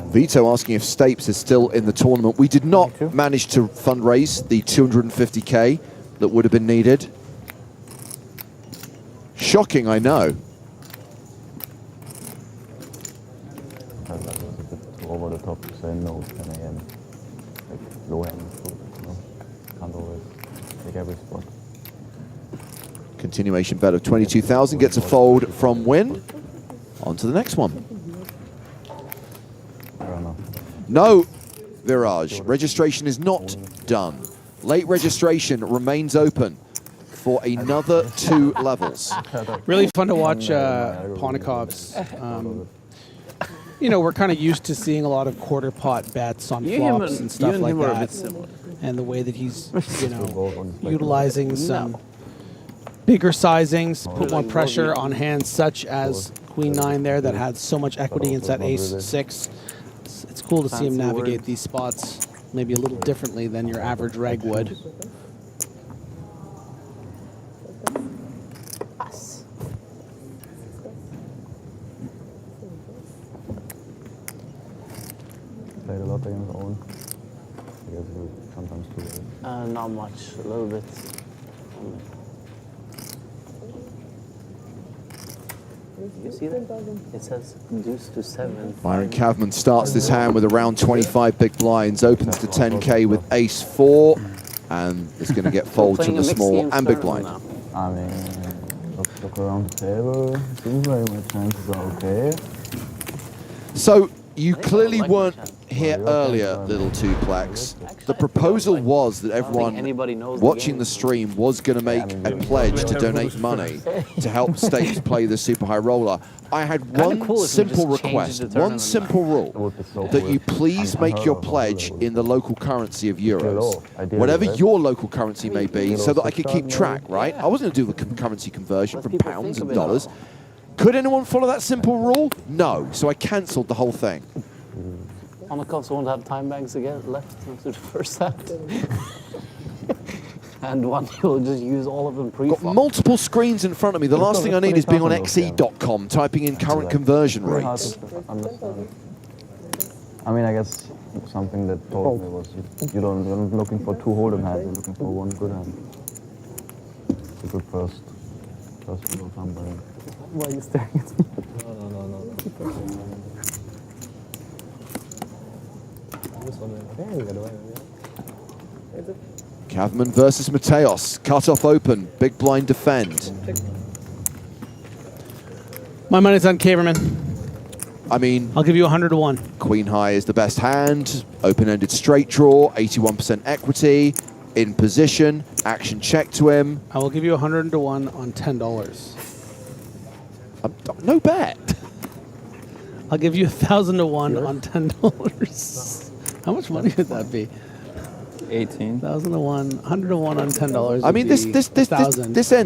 A: Vito asking if Stapes is still in the tournament. We did not manage to fundraise the 250k that would have been needed. Shocking, I know.
C: That was a bit over the top to say no 10 a.m. Like low end food, you know. Can't always take every spot.
A: Continuation bet of 22,000 gets a fold from Win. On to the next one. No, Viraj. Registration is not done. Late registration remains open for another 2 levels.
U: Really fun to watch Ponokov's. You know, we're kind of used to seeing a lot of quarter pot bets on flops and stuff like that. And the way that he's, you know, utilizing some bigger sizings, put more pressure on hands such as Queen 9 there that had so much equity into that Ace 6. It's cool to see him navigate these spots maybe a little differently than your average reg would.
C: Played a lot against Owen. I guess we sometimes do it.
H: Not much, a little bit. You see that? It says deuce to 7.
A: Byron Kavman starts this hand with around 25 big blinds, opens to 10k with ace 4, and is going to get folds from the small and big blind.
C: I mean, look around the table. Seems like my chances are okay.
A: So you clearly weren't here earlier, little Twoplex. The proposal was that everyone
H: anybody knows
A: watching the stream was going to make a pledge to donate money to help states play the Super High Roller. I had one simple request, one simple rule, that you please make your pledge in the local currency of euros, whatever your local currency may be, so that I could keep track, right? I wasn't going to do the currency conversion from pounds and dollars. Could anyone follow that simple rule? No, so I cancelled the whole thing.
H: Monaco won't have time banks again left after the first set. And one you'll just use all of them pre-flop.
A: Got multiple screens in front of me. The last thing I need is being on xe.com, typing in current conversion rates.
C: I mean, I guess something that told me was you're not looking for 2 hold'em hands, you're looking for 1 good hand. It's a good first rule of thumb.
P: Why are you staring at me?
H: No.
A: Kathman versus Mateos. Cut off open. Big blind defend.
U: My money's on Caverman.
A: I mean,
U: I'll give you 100 to 1.
A: Queen high is the best hand. Open-ended straight draw. 81% equity. In position. Action check to him.
U: I will give you 100 to 1 on $10.
A: No bet.
U: I'll give you 1,000 to 1 on $10. How much money would that be?
K: 18.
U: 1,000 to 1, 100 to 1 on $10.
A: I mean, this ends.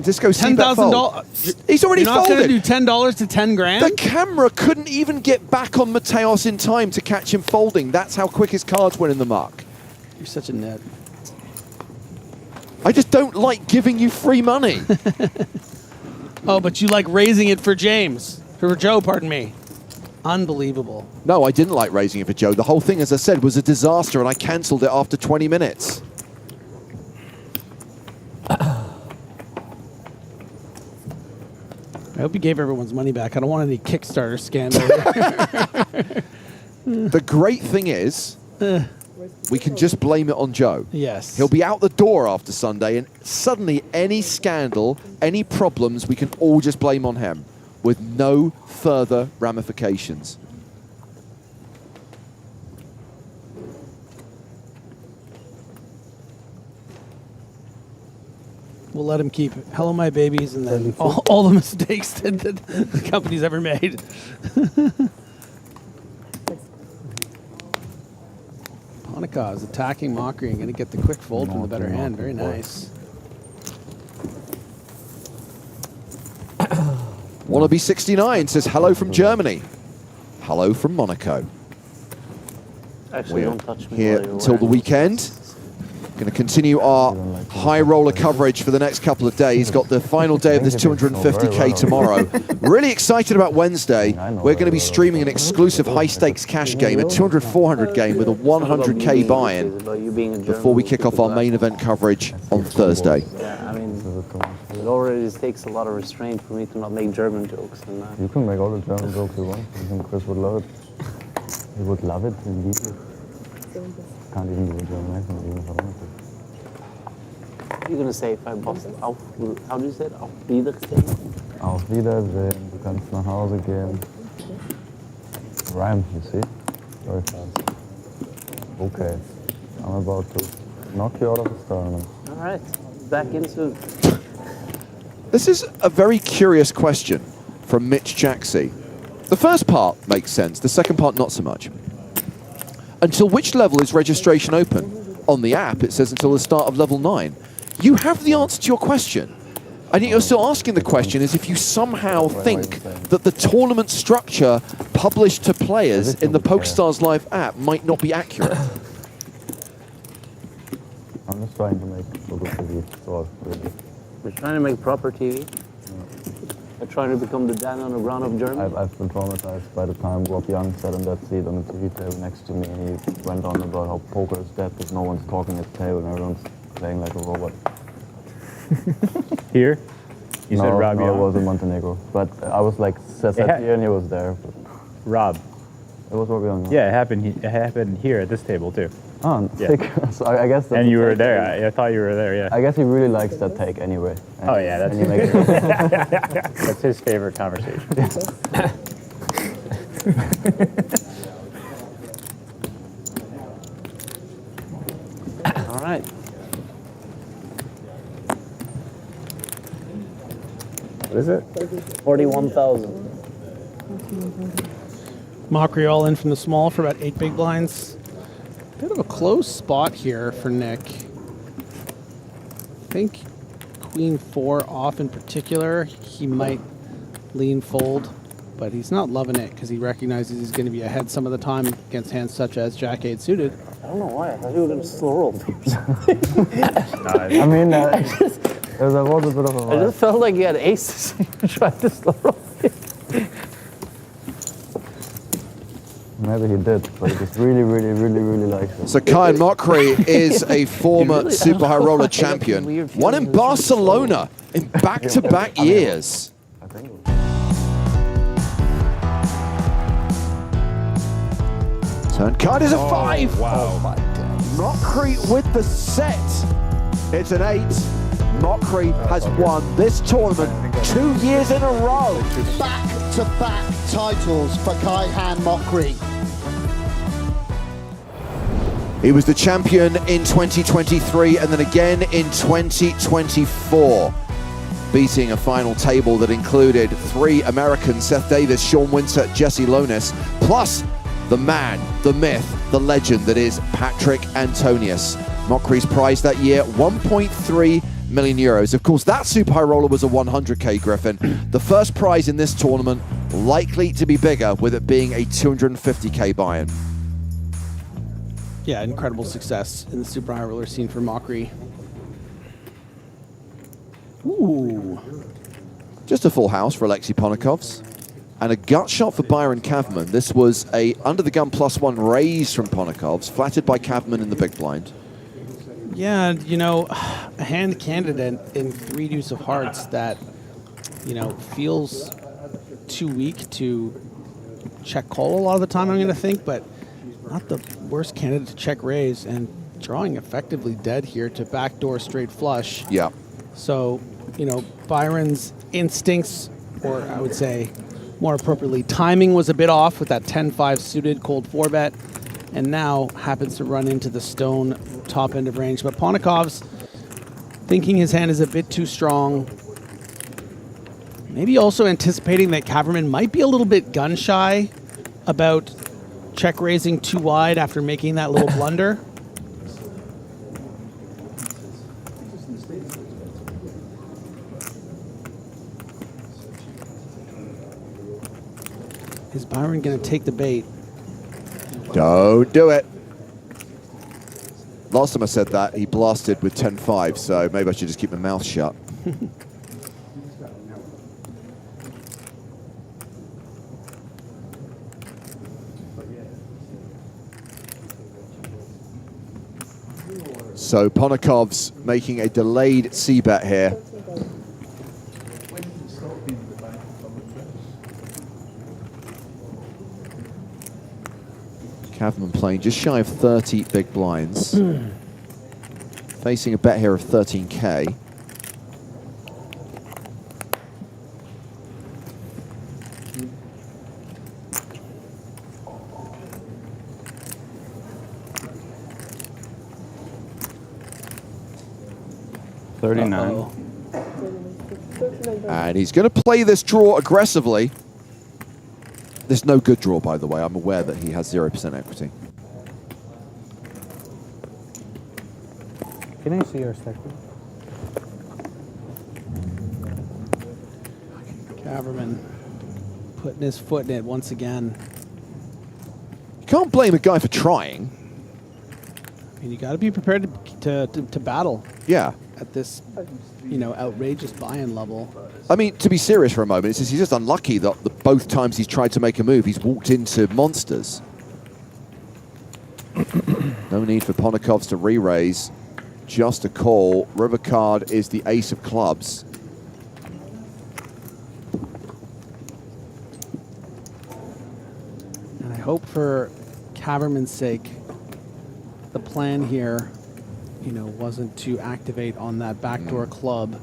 A: This goes
U: $10,000.
A: He's already
U: You're not
A: folded.
U: going to do $10 to 10 grand?
A: The camera couldn't even get back on Mateos in time to catch him folding. That's how quick his cards went in the muck.
U: You're such a nit.
A: I just don't like giving you free money.
U: Oh, but you like raising it for James. For Joe, pardon me. Unbelievable.
A: No, I didn't like raising it for Joe. The whole thing, as I said, was a disaster, and I cancelled it after 20 minutes.
U: I hope you gave everyone's money back. I don't want any Kickstarter scandal.
A: The great thing is, we can just blame it on Joe.
U: Yes.
A: He'll be out the door after Sunday, and suddenly any scandal, any problems, we can all just blame on him with no further ramifications.
U: We'll let him keep Hello My Babies and then all the mistakes that the company's ever made. Monaco is attacking Mockery and going to get the quick fold from the better hand. Very nice.
A: Wannabe 69 says hello from Germany. Hello from Monaco.
H: Actually,
A: We're
H: don't touch me
A: here
H: while you're
A: until the weekend. Going to continue our high roller coverage for the next couple of days. Got the final day of this 250K tomorrow. Really excited about Wednesday. We're going to be streaming an exclusive high stakes cash game, a 200-400 game with a 100K buy-in before we kick off our main event coverage on Thursday.
H: Yeah, I mean, it already takes a lot of restraint for me to not make German jokes. And,
C: You can make all the German jokes you want. I think Chris would love it. He would love it indeed. Can't even do a German accent even if I wanted to.
H: You're gonna say if I bust auf, how do you say it? Auf Wiedersehen?
C: Auf Wiedersehen, du kannst nach Hause gehen. Rhyme, you see? Very fast. Okay, I'm about to knock you out of the tournament.
H: All right, back in soon.
A: This is a very curious question from Mitch Jacksey. The first part makes sense, the second part not so much. Until which level is registration open? On the app, it says until the start of level 9. You have the answer to your question. And yet you're still asking the question as if you somehow think that the tournament structure published to players in the PokerStars Live app might not be accurate.
C: I'm just trying to make Poker TV. Really.
H: We're trying to make proper TV. We're trying to become the Dan on the ground of Germany.
C: I've been traumatized by the time Rob Young sat on that seat on the TV table next to me and he went on about how poker is dead because no one's talking at the table and everyone's playing like a robot.
F: Here? You said Rob
C: No,
F: Young?
C: it was in Montenegro. But I was like, sat here and he was there. But
F: Rob.
C: It was Rob Young.
F: Yeah, it happened here at this table too.
C: Oh,
F: Yeah.
C: sick. So I guess that's
F: And you
C: the
F: were
C: take.
F: there. I thought you were there, yeah.
C: I guess he really likes that take anyway. And,
F: Oh yeah,
C: and he makes
F: that's his favorite conversation.
H: right.
F: What is it?
H: 41,000.
U: Mockery all in from the small for about 8 big blinds. Bit of a close spot here for Nick. I think Queen 4 off in particular, he might lean fold, but he's not loving it because he recognizes he's going to be ahead some of the time against hands such as Jack 8 suited.
H: I don't know why. I thought you were going to slow roll.
C: I mean, there was a bit of a
H: I just felt like you had aces. You tried to slow roll.
C: Maybe he did, but he just really likes it.
A: So Kyan Mokri is a former Super High Roller champion. Won in Barcelona in back-to-back years. Turn card is a 5.
N: Wow.
A: Mokri with the set. It's an 8. Mokri has won this tournament 2 years in a row.
O: Back-to-back titles for Kyan Mokri.
A: He was the champion in 2023 and then again in 2024, beating a final table that included 3 Americans, Seth Davis, Sean Winter, Jesse Lonis, plus the man, the myth, the legend that is Patrick Antonius. Mokri's prize that year, 1.3 million euros. Of course, that Super High Roller was a 100k, Griffin. The first prize in this tournament likely to be bigger, with it being a 250k buy-in.
U: Yeah, incredible success in the Super High Roller scene for Mokri. Ooh.
A: Just a full house for Alexei Ponokovs. And a gut shot for Byron Kavman. This was a under-the-gun +1 raise from Ponokovs, flattered by Kavman in the big blind.
U: Yeah, you know, a hand candidate in 3 deuce of hearts that, you know, feels too weak to check call a lot of the time, I'm going to think, but not the worst candidate to check raise, and drawing effectively dead here to backdoor straight flush.
A: Yeah.
U: So, you know, Byron's instincts, or I would say more appropriately, timing was a bit off with that 10-5 suited cold 4-bet, and now happens to run into the stone top end of range. But Ponokovs thinking his hand is a bit too strong. Maybe also anticipating that Kaverman might be a little bit gun shy about check raising too wide after making that little blunder. Is Byron going to take the bait?
A: Don't do it. Last time I said that, he blasted with 10-5, so maybe I should just keep my mouth shut. So Ponokovs making a delayed C-bet here. Kavman playing just shy of 30 big blinds. Facing a bet here of 13k. And he's going to play this draw aggressively. There's no good draw, by the way. I'm aware that he has 0% equity.
S: Can I see your stack?
U: Kaverman putting his foot in it once again.
A: You can't blame a guy for trying.
U: I mean, you got to be prepared to battle.
A: Yeah.
U: At this, you know, outrageous buy-in level.
A: I mean, to be serious for a moment, he's just unlucky that both times he's tried to make a move, he's walked into monsters. No need for Ponokovs to re-raise, just a call. River card is the ace of clubs.
U: And I hope for Kaverman's sake, the plan here, you know, wasn't to activate on that backdoor club.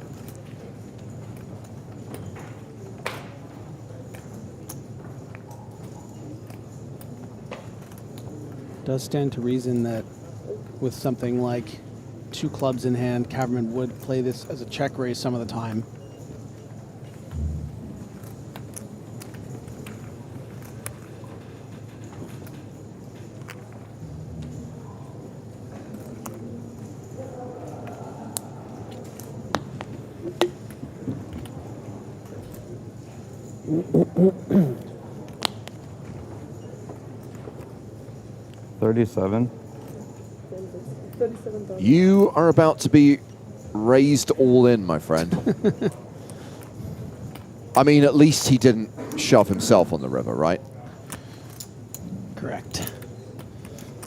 U: Does stand to reason that with something like 2 clubs in hand, Kaverman would play this as a check raise some of the time.
C: $37.
A: You are about to be raised all in, my friend. I mean, at least he didn't shove himself on the river, right?
U: Correct.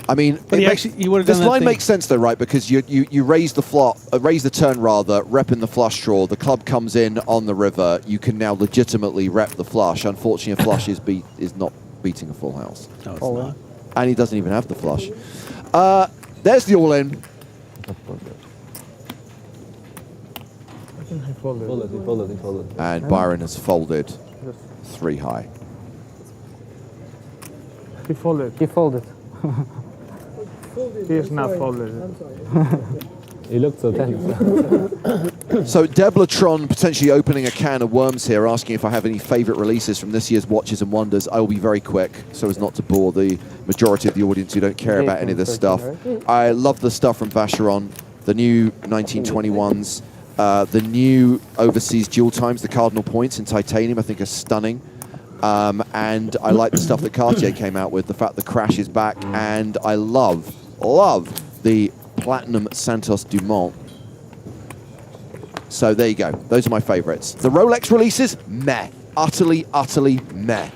A: I mean, this line makes sense though, right? Because you raise the flop, raise the turn rather, repping the flush draw. The club comes in on the river. You can now legitimately rep the flush. Unfortunately, a flush is not beating a full house.
U: No, it's not.
A: And he doesn't even have the flush. There's the all-in. And Byron has folded 3 high.
I: He folded.
P: He folded.
I: He is now folded.
H: He looked so tense.
A: So Deblatron potentially opening a can of worms here, asking if I have any favorite releases from this year's Watches and Wonders. I will be very quick so as not to bore the majority of the audience who don't care about any of this stuff. I love the stuff from Vacheron, the new 1921s, the new overseas dual times, the cardinal points in titanium, I think are stunning. And I like the stuff that Cartier came out with, the fact the Crash is back, and I love the Platinum Santos Dumont. So there you go. Those are my favorites. The Rolex releases, meh. Utterly, utterly meh.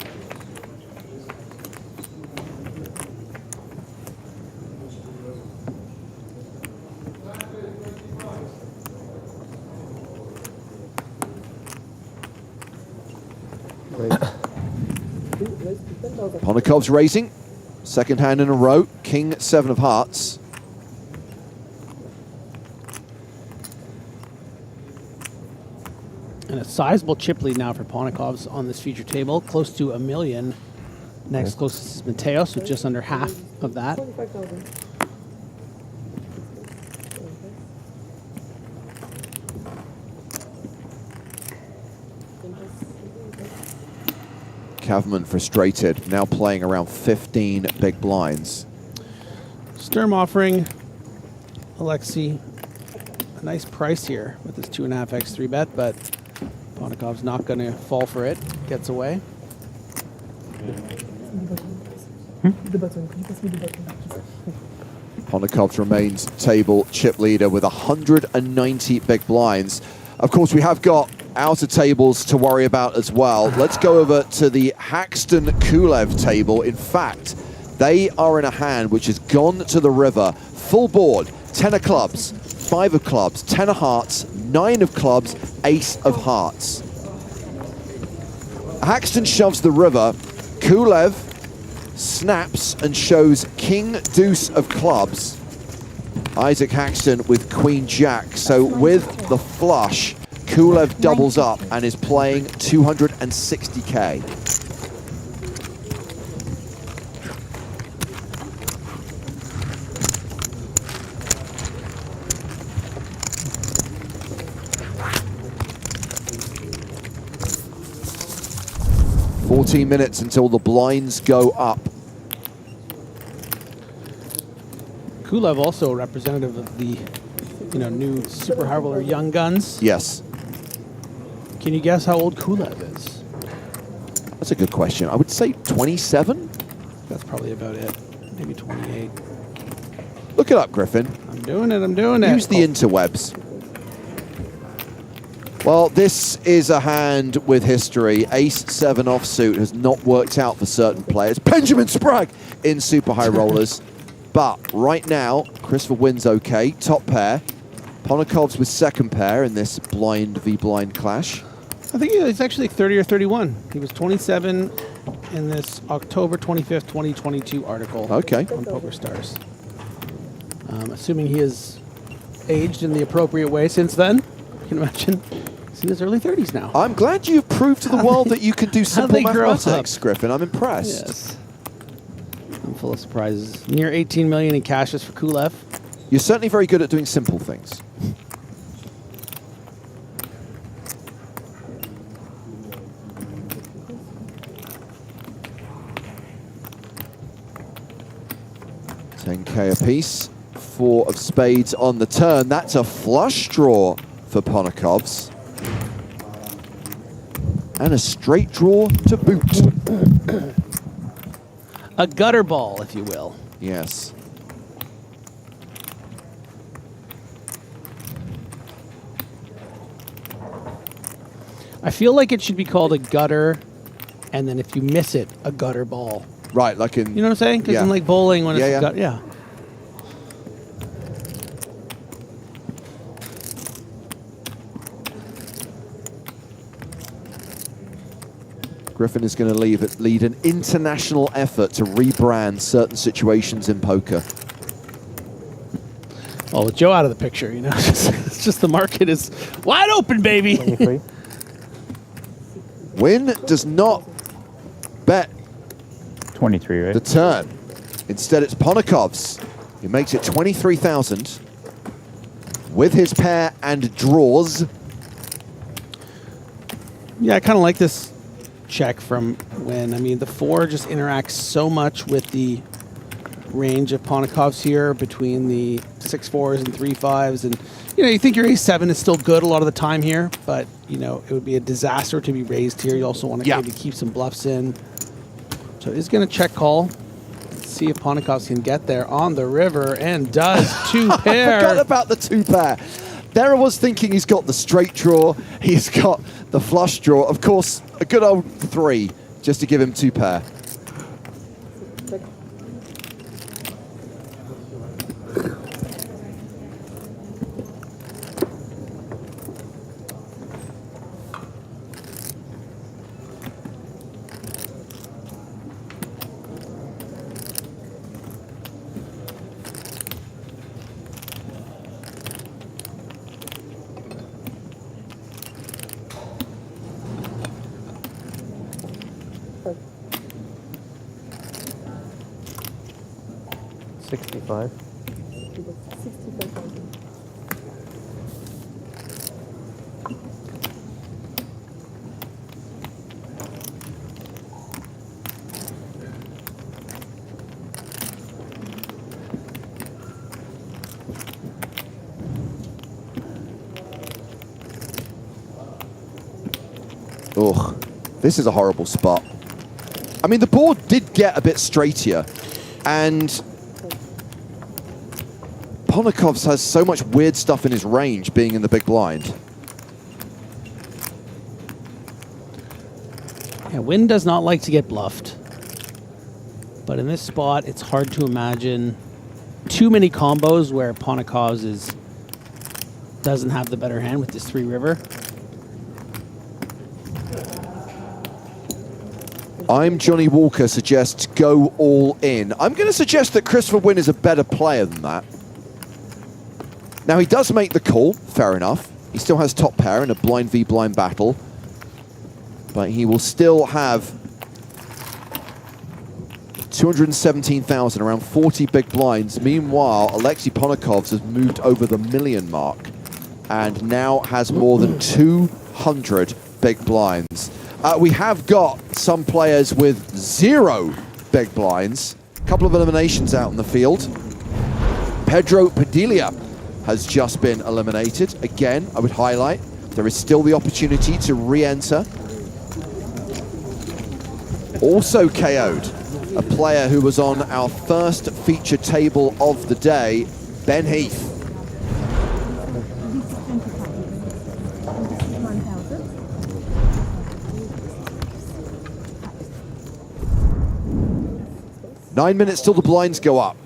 A: Ponakov's raising. Second hand in a row. King, 7 of hearts.
U: And a sizable chip lead now for Ponakov's on this feature table, close to $1 million. Next closest is Mateos with just under half of that.
A: Kaverman frustrated, now playing around 15 big blinds.
U: Sturm offering Alexei a nice price here with this 2.5x 3-bet, but Ponakov's not going to fall for it. Gets away.
A: Ponakov remains table chip leader with 190 big blinds. Of course, we have got outer tables to worry about as well. Let's go over to the Haxton Kulev table. In fact, they are in a hand which has gone to the river. Full board, 10 of clubs, 5 of clubs, 10 of hearts, 9 of clubs, ace of hearts. Haxton shoves the river. Kulev snaps and shows king deuce of clubs. Isaac Haxton with queen jack. So with the flush, Kulev doubles up and is playing 260K. $14 minutes until the blinds go up.
U: Kulev also a representative of the new super high roller young guns.
A: Yes.
U: Can you guess how old Kulev is?
A: That's a good question. I would say 27.
U: That's probably about it. Maybe 28.
A: Look it up, Griffin.
U: I'm doing it.
A: Use the interwebs. Well, this is a hand with history. Ace-7 offsuit has not worked out for certain players. Benjamin Sprague in super high rollers. But right now, Christopher wins okay. Top pair. Ponakov's with second pair in this blind v blind clash.
U: I think he's actually 30 or 31. He was 27 in this October 25th, 2022 article on PokerStars. Assuming he has aged in the appropriate way since then. You can imagine he's in his early 30s now.
A: I'm glad you proved to the world that you can do simple mathematics, Griffin. I'm impressed.
U: Yes. I'm full of surprises. Near 18 million in cashes for Kulev.
A: You're certainly very good at doing simple things. $10K apiece. 4 of spades on the turn. That's a flush draw for Ponokovs. And a straight draw to boot.
U: A gutter ball, if you will.
A: Yes.
U: I feel like it should be called a gutter, and then if you miss it, a gutter ball.
A: Right, like in...
U: You know what I'm saying? Because in like bowling, when it's a gutter, yeah.
A: Griffin is going to lead an international effort to rebrand certain situations in poker.
U: Well, with Joe out of the picture, you know, it's just the market is wide open, baby.
A: Win does not bet
C: 23, right?
A: the turn. Instead, it's Ponokovs. He makes it 23,000 with his pair and draws.
U: Yeah, I kind of like this check from Win. I mean, the 4 just interacts so much with the range of Ponokovs here between the 6-4s and 3-5s, and you know, you think your ace-7 is still good a lot of the time here, but you know, it would be a disaster to be raised here. You also want to maybe keep some bluffs in. So he's going to check call. Let's see if Ponokovs can get there on the river, and does. 2 pair.
A: I forgot about the 2 pair. There I was thinking he's got the straight draw, he's got the flush draw. Of course, a good old 3 just to give him 2 pair. Ugh, this is a horrible spot. I mean, the board did get a bit straighter, and Ponokovs has so much weird stuff in his range being in the big blind.
U: Yeah, Win does not like to get bluffed. But in this spot, it's hard to imagine too many combos where Ponokovs doesn't have the better hand with this 3 river.
A: I'm Johnny Walker suggests go all in. I'm going to suggest that Christopher Wynn is a better player than that. Now, he does make the call, fair enough. He still has top pair in a blind v blind battle. But he will still have 217,000, around 40 big blinds. Meanwhile, Alexei Ponokovs has moved over the million mark and now has more than 200 big blinds. We have got some players with 0 big blinds. A couple of eliminations out in the field. Pedro Padilla has just been eliminated. Again, I would highlight, there is still the opportunity to re-enter. Also KO'd, a player who was on our first feature table of the day, Ben Heath. Nine minutes till the blinds go up.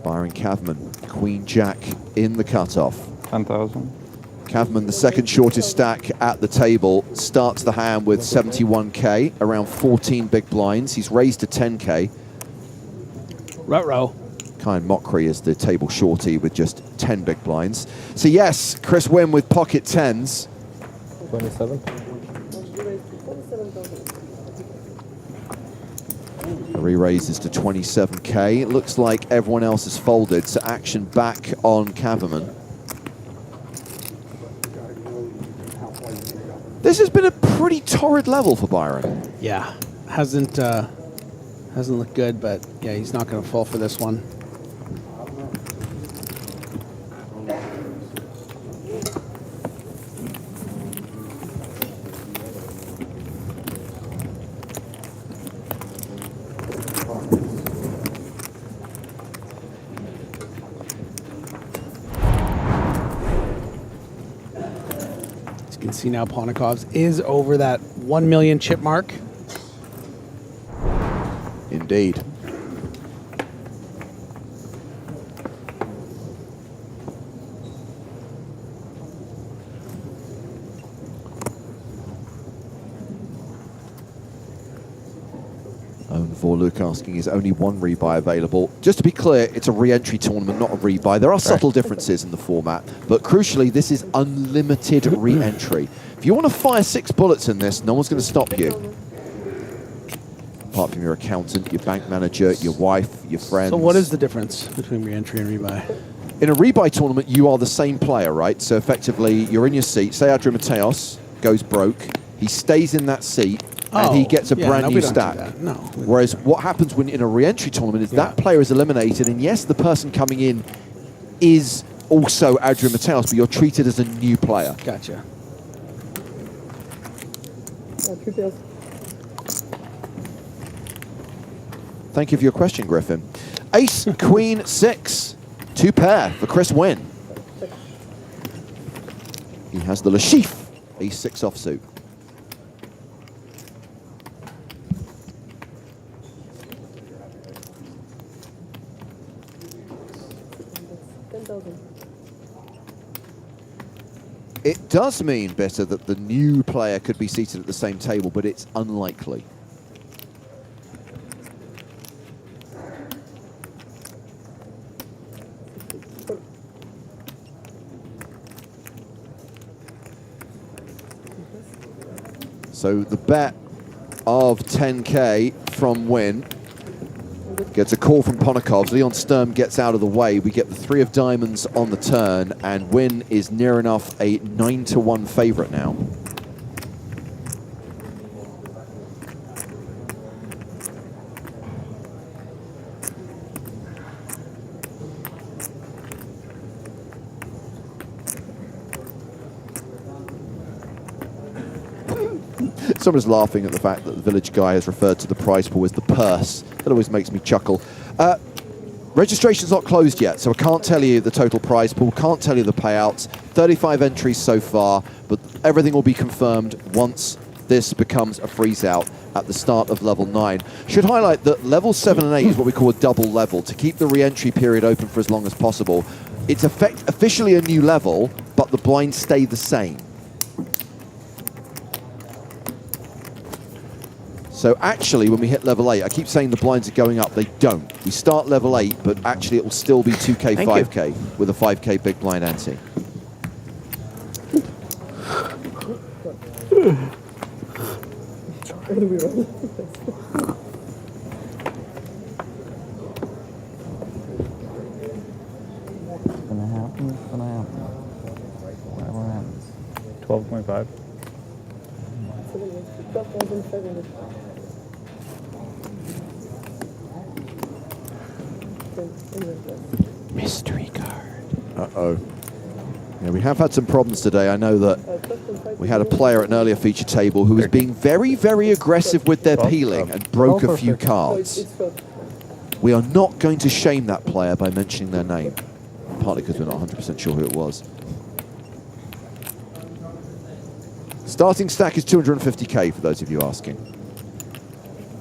A: Byron Kavman, Queen Jack in the cutoff.
C: 10,000.
A: Kavman, the second shortest stack at the table, starts the hand with 71K, around 14 big blinds. He's raised to 10K.
U: Ruh-roh.
A: Kind mockery is the table shorty with just 10 big blinds. So yes, Chris Wynn with pocket 10s.
D: 27.
A: Re-raises to 27k. It looks like everyone else has folded, so action back on Kaverman. This has been a pretty torrid level for Byron.
U: Yeah, hasn't looked good, but yeah, he's not going to fall for this one. See now, Pontikov's is over that 1 million chip mark.
A: Indeed. Vorluk asking, is only one rebuy available? Just to be clear, it's a re-entry tournament, not a rebuy. There are subtle differences in the format, but crucially, this is unlimited re-entry. If you want to fire 6 bullets in this, no one's going to stop you. Apart from your accountant, your bank manager, your wife, your friends.
U: So what is the difference between re-entry and rebuy?
A: In a rebuy tournament, you are the same player, right? So effectively, you're in your seat. Say Adrian Mateos goes broke. He stays in that seat, and he gets a brand new stack.
U: No.
A: Whereas what happens when in a re-entry tournament is that player is eliminated, and yes, the person coming in is also Adrian Mateos, but you're treated as a new player.
U: Gotcha.
A: Thank you for your question, Griffin. Ace, Queen, 6. 2 pair for Chris Wynn. He has the Lashif, Ace 6 offsuit. It does mean, Bitter, that the new player could be seated at the same table, but it's unlikely. So the bet of 10k from Wynn gets a call from Pontikovs. Leon Sturm gets out of the way. We get the 3 of diamonds on the turn, and Wynn is near enough a 9-1 favorite now. Someone's laughing at the fact that the village guy has referred to the prize pool as the purse. That always makes me chuckle. Registration's not closed yet, so I can't tell you the total prize pool, can't tell you the payouts. 35 entries so far, but everything will be confirmed once this becomes a freeze out at the start of level 9. Should highlight that level 7 and 8 is what we call a double level, to keep the re-entry period open for as long as possible. It's officially a new level, but the blinds stay the same. So actually, when we hit level 8, I keep saying the blinds are going up. They don't. We start level 8, but actually it will still be 2k, 5k with a 5k big blind ante.
C: What's gonna happen? What's gonna happen? Whatever happens. 12.5.
U: Mystery card.
A: Uh-oh. Yeah, we have had some problems today. I know that we had a player at an earlier feature table who was being very, very aggressive with their peeling and broke a few cards. We are not going to shame that player by mentioning their name, partly because we're not 100% sure who it was. Starting stack is 250k for those of you asking.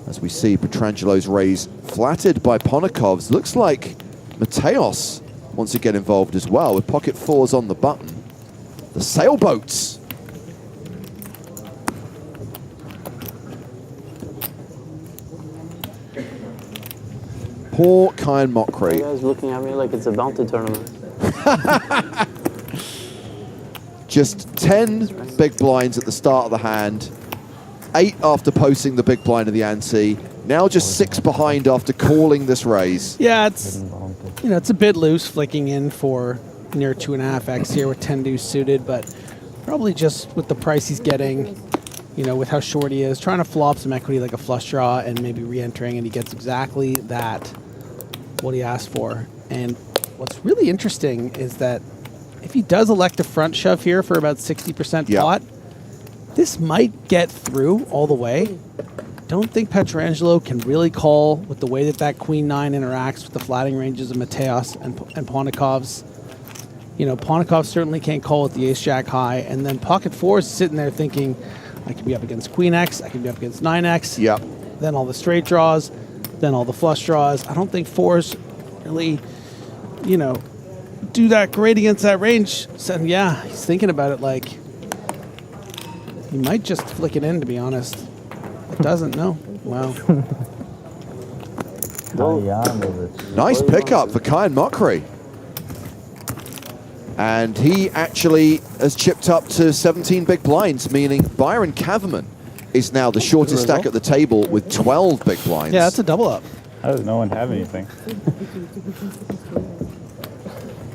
A: As we see Petrangelo's raise flattered by Pontikovs. Looks like Mateos wants to get involved as well with pocket 4s on the button. The sailboats. Poor Kyan Mokri.
H: You guys looking at me like it's a bounty tournament.
A: Just 10 big blinds at the start of the hand, 8 after posting the big blind of the ante, Now just 6 behind after calling this raise.
U: Yeah, it's it's a bit loose, flicking in for near 2.5x here with 10 deuce suited, but probably just with the price he's getting, with how short he is, trying to flop some equity like a flush draw and maybe re-entering, and he gets exactly that, what he asked for. And what's really interesting is that if he does elect a front shove here for about 60% pot, this might get through all the way. Don't think Pietrangelo can really call with the way that Queen 9 interacts with the flatting ranges of Mateos and Pontikov's. Pontikov certainly can't call with the ace-jack high, and then pocket 4 is sitting there thinking, I could be up against Queen X, I could be up against 9X, then all the straight draws, then all the flush draws. I don't think 4s really, do that great against that range. So, yeah, he's thinking about it like he might just flick it in, to be honest. It doesn't, no. Wow.
A: Nice pickup for Kyan Mokri. And he actually has chipped up to 17 big blinds, meaning Byron Kaverman is now the shortest stack at the table with 12 big blinds.
U: Yeah, that's a double up.
C: How does no one have anything?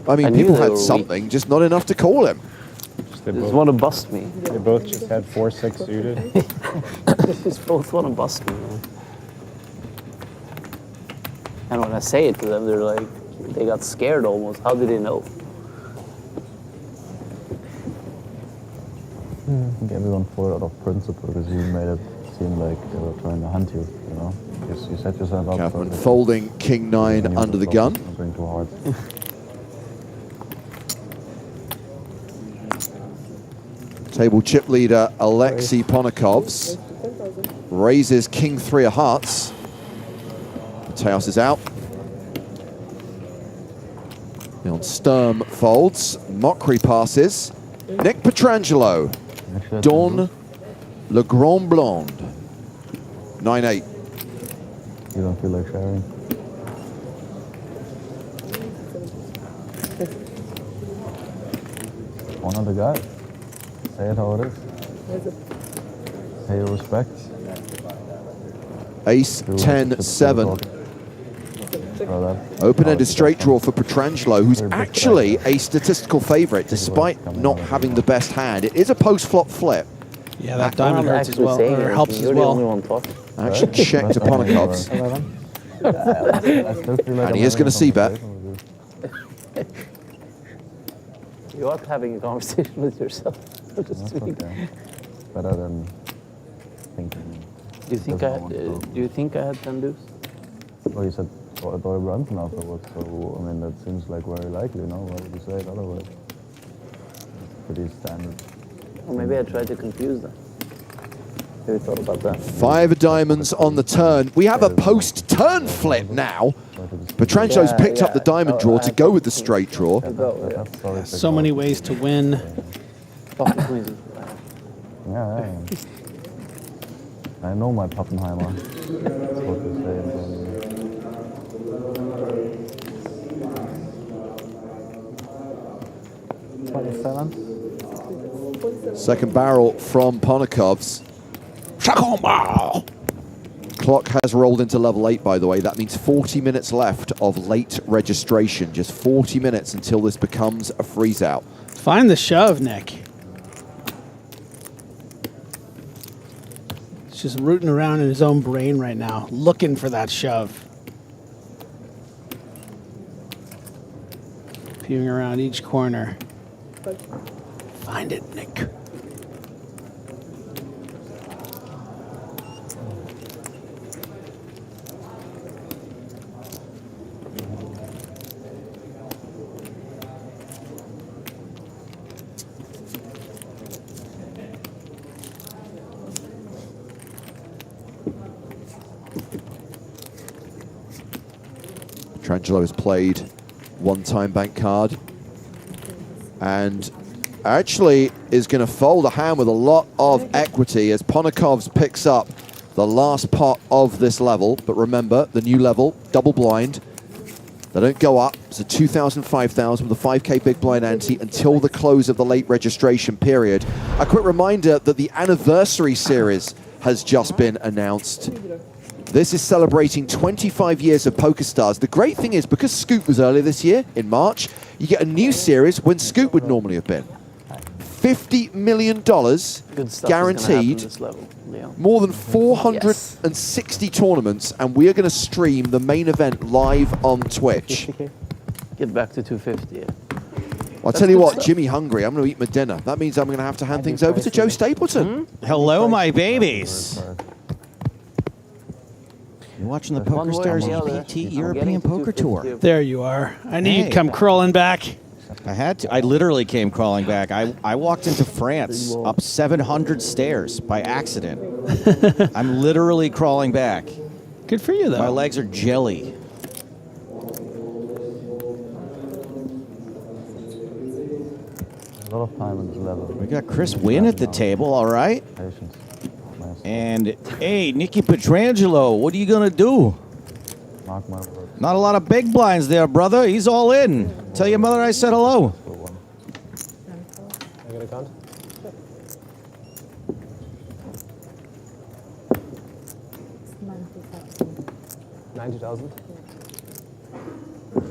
A: I mean, people had something, just not enough to call him.
H: They just want to bust me.
C: They both just had 4-6 suited.
H: They just both want to bust me, man. And when I say it to them, they're like, they got scared almost. How did they know?
C: I think everyone fought out of principle because you made it seem like they were trying to hunt you, You set yourself up.
A: Kaverman folding King 9 under the gun.
C: Bring too hard.
A: Table chip leader Alexei Ponikovs raises King 3 of hearts. Mateos is out. Leon Sturm folds. Mokri passes. Nick Pietrangelo. Don Le Grand Blonde. 9-8.
C: You don't feel like sharing? Honor the guy. Say it how it is. Pay your respects.
A: Ace 10-7. Open-ended straight draw for Pietrangelo, who's actually a statistical favorite, despite not having the best hand. It is a post-flop flip.
U: Yeah, that diamond hurts as well, or helps as well.
A: Actually check to Ponikovs. And he is going to c-bet.
H: You are having a conversation with yourself.
C: Okay. Better than thinking.
H: Do you think I had 10 deuce?
C: Well, you said Doyle Brunson afterwards, so I mean that seems like very likely, no? Why would you say it otherwise? Pretty standard.
H: Or maybe I tried to confuse them. Maybe thought about that.
A: 5 of diamonds on the turn. We have a post-turn flip now. Petrangelo's picked up the diamond draw to go with the straight draw.
U: So many ways to win.
C: Yeah, I know my Pappenheimer. That's what they say.
A: Second barrel from Ponikovs. Clock has rolled into level 8, by the way. That means 40 minutes left of late registration. Just 40 minutes until this becomes a freeze-out.
U: Find the shove, Nick. He's just rooting around in his own brain right now, looking for that shove. Peering around each corner. Find it, Nick.
A: Pietrangelo has played one-time bank card and actually is going to fold a hand with a lot of equity as Ponikovs picks up the last pot of this level. But remember, the new level, double blind, they don't go up. It's a 2,000, 5,000 with a 5K big blind ante until the close of the late registration period. A quick reminder that the anniversary series has just been announced. This is celebrating 25 years of PokerStars. The great thing is, because Scoop was earlier this year, in March, you get a new series when Scoop would normally have been. $50 million guaranteed, more than 460 tournaments, and we are going to stream the main event live on Twitch.
H: Get back to 250.
A: I'll tell you what, Jimmy hungry. I'm going to eat my dinner. That means I'm going to have to hand things over to Joe Stapleton.
B: Hello, my babies. You're watching the PokerStars EPT European Poker Tour.
U: There you are. I knew you'd come crawling back.
B: I had to. I literally came crawling back. I walked into France up 700 stairs by accident. I'm literally crawling back.
U: Good for you, though.
B: My legs are jelly.
C: A lot of time on this level.
B: We got Chris Wynn at the table, all right.
C: Patience.
B: And, hey, Nicky Petrangelo, what are you going to do?
C: Mark my words.
B: Not a lot of big blinds there, brother. He's all in. Tell your mother I said hello.
T: I got a count? 90,000.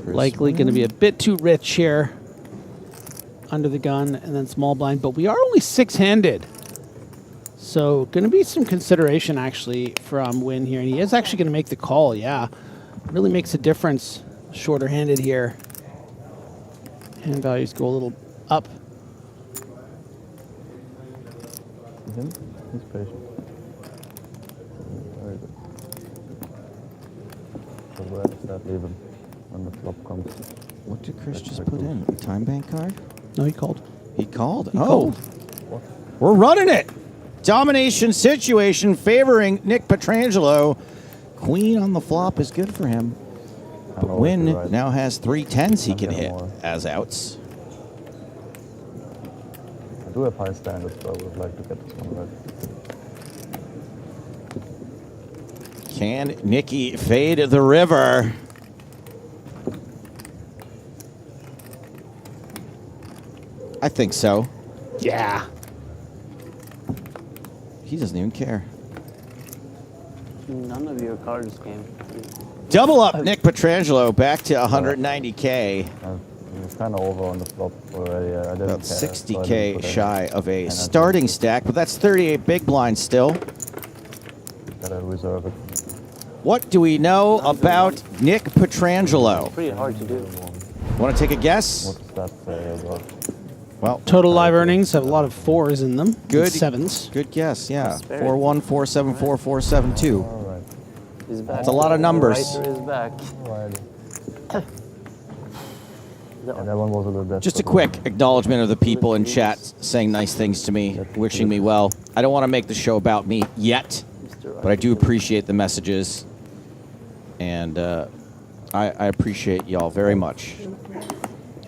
U: Likely going to be a bit too rich here. Under the gun and then small blind, but we are only six-handed. So going to be some consideration actually from Wynn here. And he is actually going to make the call, yeah. Really makes a difference. Shorter handed here. Hand values go a little up.
C: He's patient. Very good. So where does that leave him when the flop comes?
B: What did Chris just put in? A time bank card?
U: No, he called.
B: He called?
U: He called.
B: We're running it. Domination situation favoring Nick Petrangelo. Queen on the flop is good for him. But Wynn now has 3 10s he can hit as outs.
C: I do have high standards, but I would like to get this one right.
B: Can Nicky fade the river? I think so.
U: Yeah.
B: He doesn't even care.
H: None of your cards came.
B: Double up Nick Petrangelo back to 190K.
C: He's kind of over on the flop already.
B: About 60K shy of a starting stack, but that's 38 big blinds still.
C: Gotta reserve it.
B: What do we know about Nick Petrangelo?
H: Pretty hard to do.
B: Want to take a guess?
C: What's that say about?
B: Well,
U: total live earnings have a lot of 4s in them.
B: Good.
U: 7s.
B: Good guess, yeah. 4-1, 4-7-4, 4-7-2.
C: All right.
H: He's back.
B: That's a lot of numbers.
H: The writer is back.
C: And that one was a little bit.
B: Just a quick acknowledgement of the people in chat saying nice things to me, wishing me well. I don't want to make the show about me yet, but I do appreciate the messages. And I appreciate y'all very much.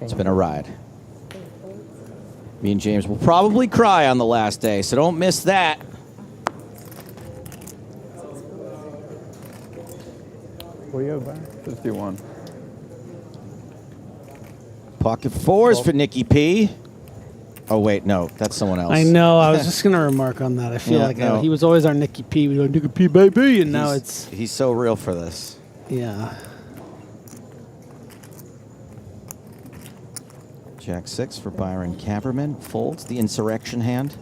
B: It's been a ride. Me and James will probably cry on the last day, so don't miss that.
I: What do you have there? 51.
B: Pocket 4s for Nicky P. Oh, wait, no, that's someone else.
U: I know, I was just going to remark on that. I feel like he was always our Nicky P. We go, Nicky P, baby, and now it's...
B: He's so real for this.
U: Yeah.
B: Jack 6 for Byron Caberman. Folds the insurrection hand.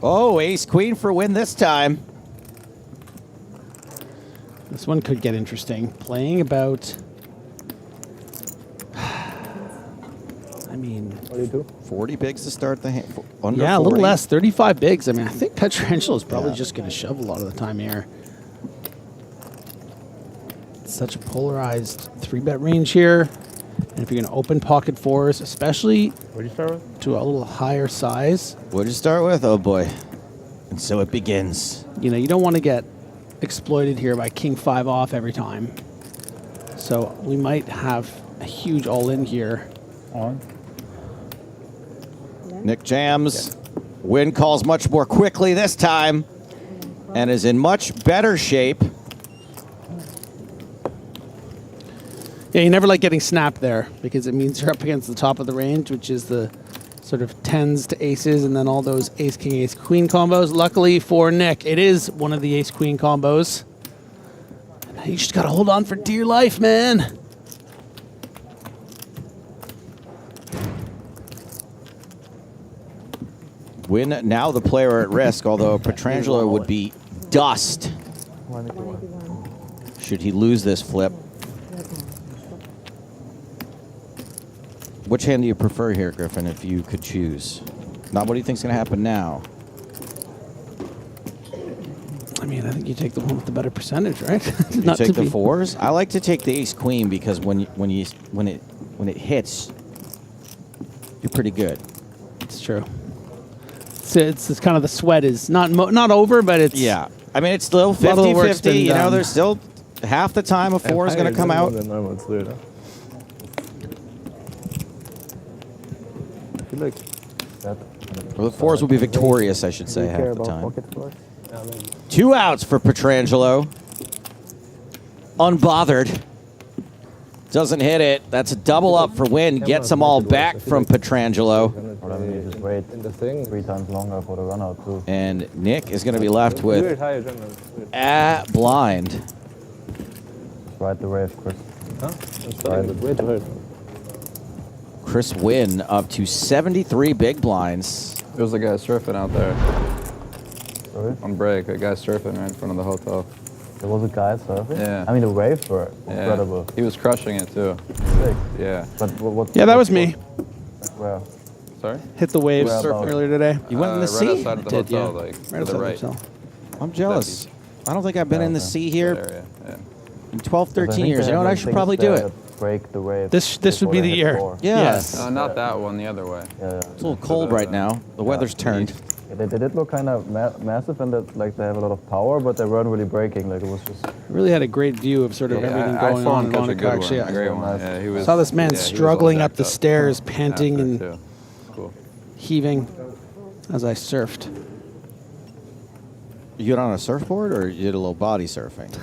B: Oh, ace queen for Wynn this time.
U: This one could get interesting. Playing about... I mean...
I: What do you do?
B: 40 bigs to start the hand. Under
U: yeah,
B: 40.
U: a little less. 35 bigs. I mean, I think Petrangelo is probably just going to shove a lot of the time here. It's such a polarized 3-bet range here. And if you're going to open pocket 4s, especially to a little higher size.
B: What did you start with? Oh, boy. And so it begins.
U: You know, you don't want to get exploited here by king 5 off every time. So we might have a huge all-in here.
B: Nick jams. Wynn calls much more quickly this time and is in much better shape.
U: Yeah, you never like getting snapped there because it means you're up against the top of the range, which is the sort of 10s to aces, and then all those ace, king, ace, queen combos. Luckily for Nick, it is one of the ace, queen combos. You just got to hold on for dear life, man.
B: Win now the player at risk, although Pietrangelo would be dust should he lose this flip. Which hand do you prefer here, Griffin, if you could choose? Not what do you think's going to happen now?
U: I mean, I think you take the one with the better percentage, right?
B: You take the fours? I like to take the ace queen because when it hits, you're pretty good.
U: It's true. It's kind of the sweat is not over, but it's
B: I mean, it's still 50-50. You know, there's still half the time a four is going to come out.
I: Well,
B: the fours will be victorious, I should say, half the time. 2 outs for Pietrangelo. Unbothered. Doesn't hit it. That's a double up for Win. Gets them all back from Pietrangelo.
C: You just wait 3 times longer for the run out too.
B: And Nick is going to be left with blind.
C: Ride the wave, Chris.
B: Chris Wynn up to 73 big blinds.
G: There's a guy surfing out there. Sorry? On break, a guy surfing right in front of the hotel.
C: There was a guy surfing?
G: Yeah.
C: I mean, the waves were incredible.
G: He was crushing it too.
C: Sick.
G: Yeah.
C: But what?
U: Yeah, that was me.
C: Where?
G: Sorry?
U: Hit the waves earlier today.
B: You went in the sea?
G: Right outside of the
U: Did,
G: hotel,
U: yeah.
G: like
U: Right
G: to
U: outside
G: the
U: the
G: right.
U: hotel.
B: I'm jealous. I don't think I've been in the sea here in 12, 13 years. You know what? I should probably do it.
C: Break the wave.
U: This would be the year.
B: Yes.
G: No, not that one, the other way.
C: Yeah.
B: It's a little cold right now. The weather's turned.
C: Yeah, they did look kind of massive and that like they have a lot of power, but they weren't really breaking. Like it was just.
U: Really had a great view of sort of everything going on in Monaco. Actually,
G: Yeah, he was,
U: saw this man struggling up the stairs, panting and
G: cool.
U: heaving as I surfed.
B: You get on a surfboard or you did a little body surfing?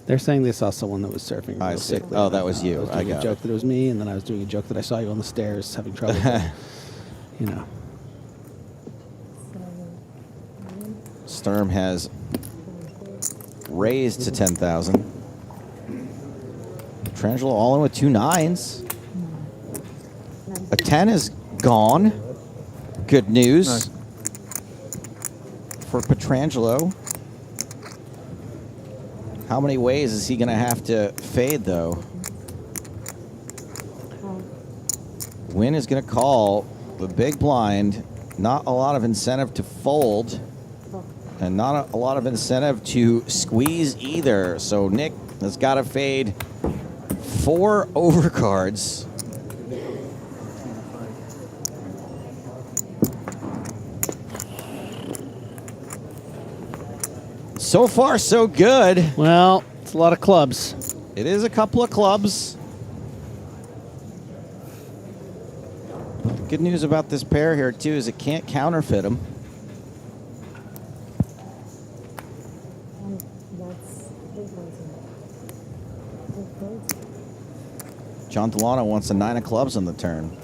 U: They're saying they saw someone that was surfing.
B: I see. Oh, that was you.
U: I
B: I
U: was doing a
B: got
U: joke
B: it.
U: that it was me, and then I was doing a joke that I saw you on the stairs having trouble. You know.
B: Sturm has raised to 10,000. Pietrangelo all in with 2 9s. A 10 is gone. Good news for Pietrangelo. How many ways is he going to have to fade, though? Win is going to call the big blind. Not a lot of incentive to fold. And not a lot of incentive to squeeze either. So Nick has got to fade 4 overcards. So far, so good.
U: Well, it's a lot of clubs.
B: It is a couple of clubs. The good news about this pair here, too, is it can't counterfeit them. John Delano wants a 9 of clubs on the turn.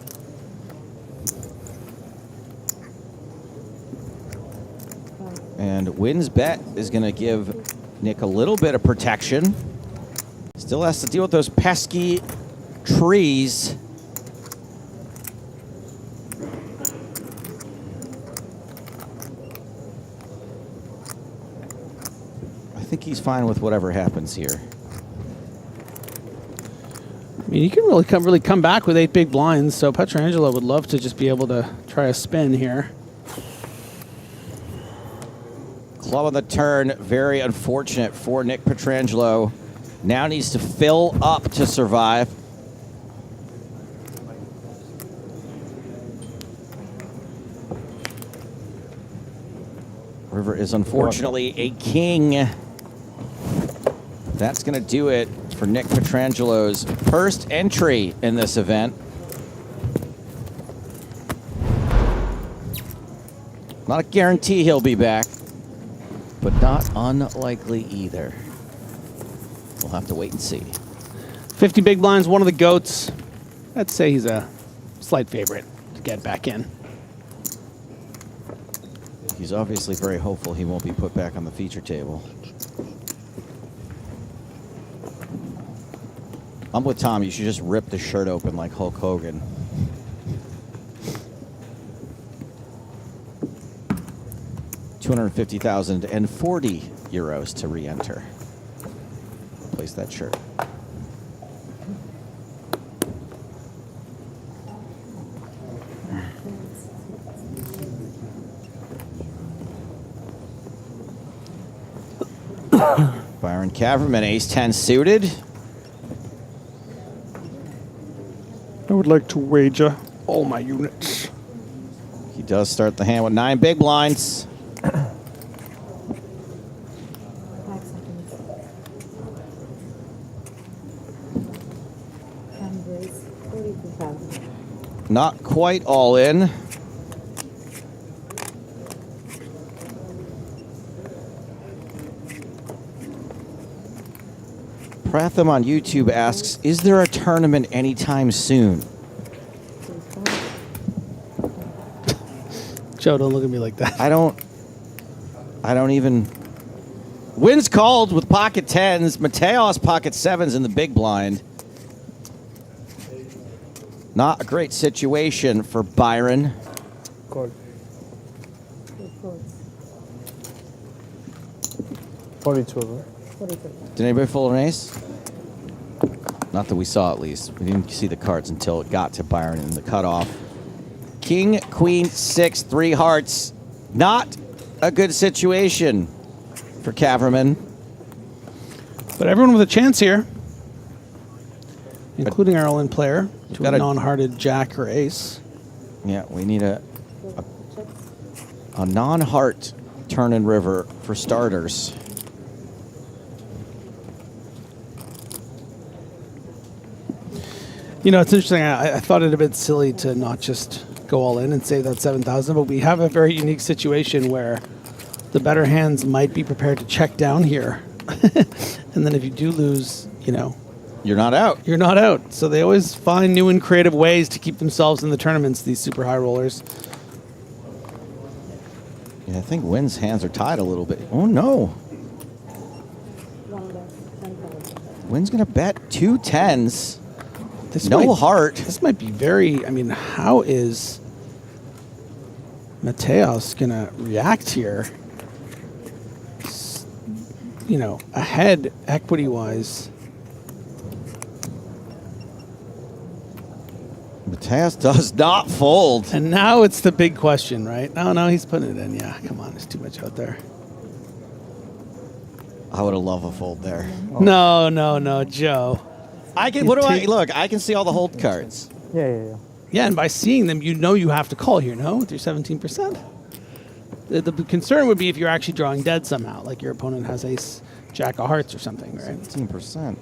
B: And Wynn's bet is going to give Nick a little bit of protection. Still has to deal with those pesky trees. I think he's fine with whatever happens here.
U: I mean, you can really come back with 8 big blinds, so Pietrangelo would love to just be able to try a spin here.
B: Club on the turn, very unfortunate for Nick Pietrangelo. Now needs to fill up to survive. River is unfortunately a king. That's going to do it for Nick Pietrangelo's first entry in this event. Not a guarantee he'll be back, but not unlikely either. We'll have to wait and see.
U: 50 big blinds, one of the GOATs. I'd say he's a slight favorite to get back in.
B: He's obviously very hopeful he won't be put back on the feature table. I'm with Tom. You should just rip the shirt open like Hulk Hogan. €250,040 to re-enter. Place that shirt. Byron Caverman, ace-10 suited.
U: I would like to wager all my units.
B: He does start the hand with 9 big blinds. Not quite all in. Pratham on YouTube asks, is there a tournament anytime soon?
U: Joe, don't look at me like that.
B: I don't even... Wins called with pocket 10s. Mateos pocket 7s in the big blind. Not a great situation for Byron.
I: Call. 42, right?
B: 42. Did anybody fold an ace? Not that we saw, at least. We didn't see the cards until it got to Byron in the cutoff. King, queen, 6, 3 hearts. Not a good situation for Caverman.
U: But everyone with a chance here, including our all-in player, to a non-hearted jack or ace.
B: Yeah, we need a non-heart turn and river for starters.
U: You know, it's interesting. I thought it a bit silly to not just go all in and save that 7,000, but we have a very unique situation where the better hands might be prepared to check down here. And then if you do lose, you know,
B: you're not out.
U: You're not out. So they always find new and creative ways to keep themselves in the tournaments, these super high rollers.
B: Yeah, I think Wynn's hands are tied a little bit. Oh, no. Wynn's going to bet 2 10s. No heart.
U: This might be very... I mean, how is Mateos going to react here? You know, ahead equity-wise.
B: Mateos does not fold.
U: And now it's the big question, right? No, he's putting it in. Yeah, come on. There's too much out there.
B: I would have loved a fold there.
U: No, Joe.
B: I can. What do I look? I can see all the hold cards.
U: Yeah, and by seeing them, you know you have to call here, no? With your 17%. The concern would be if you're actually drawing dead somehow, like your opponent has ace, jack of hearts or something, right?
B: 17%.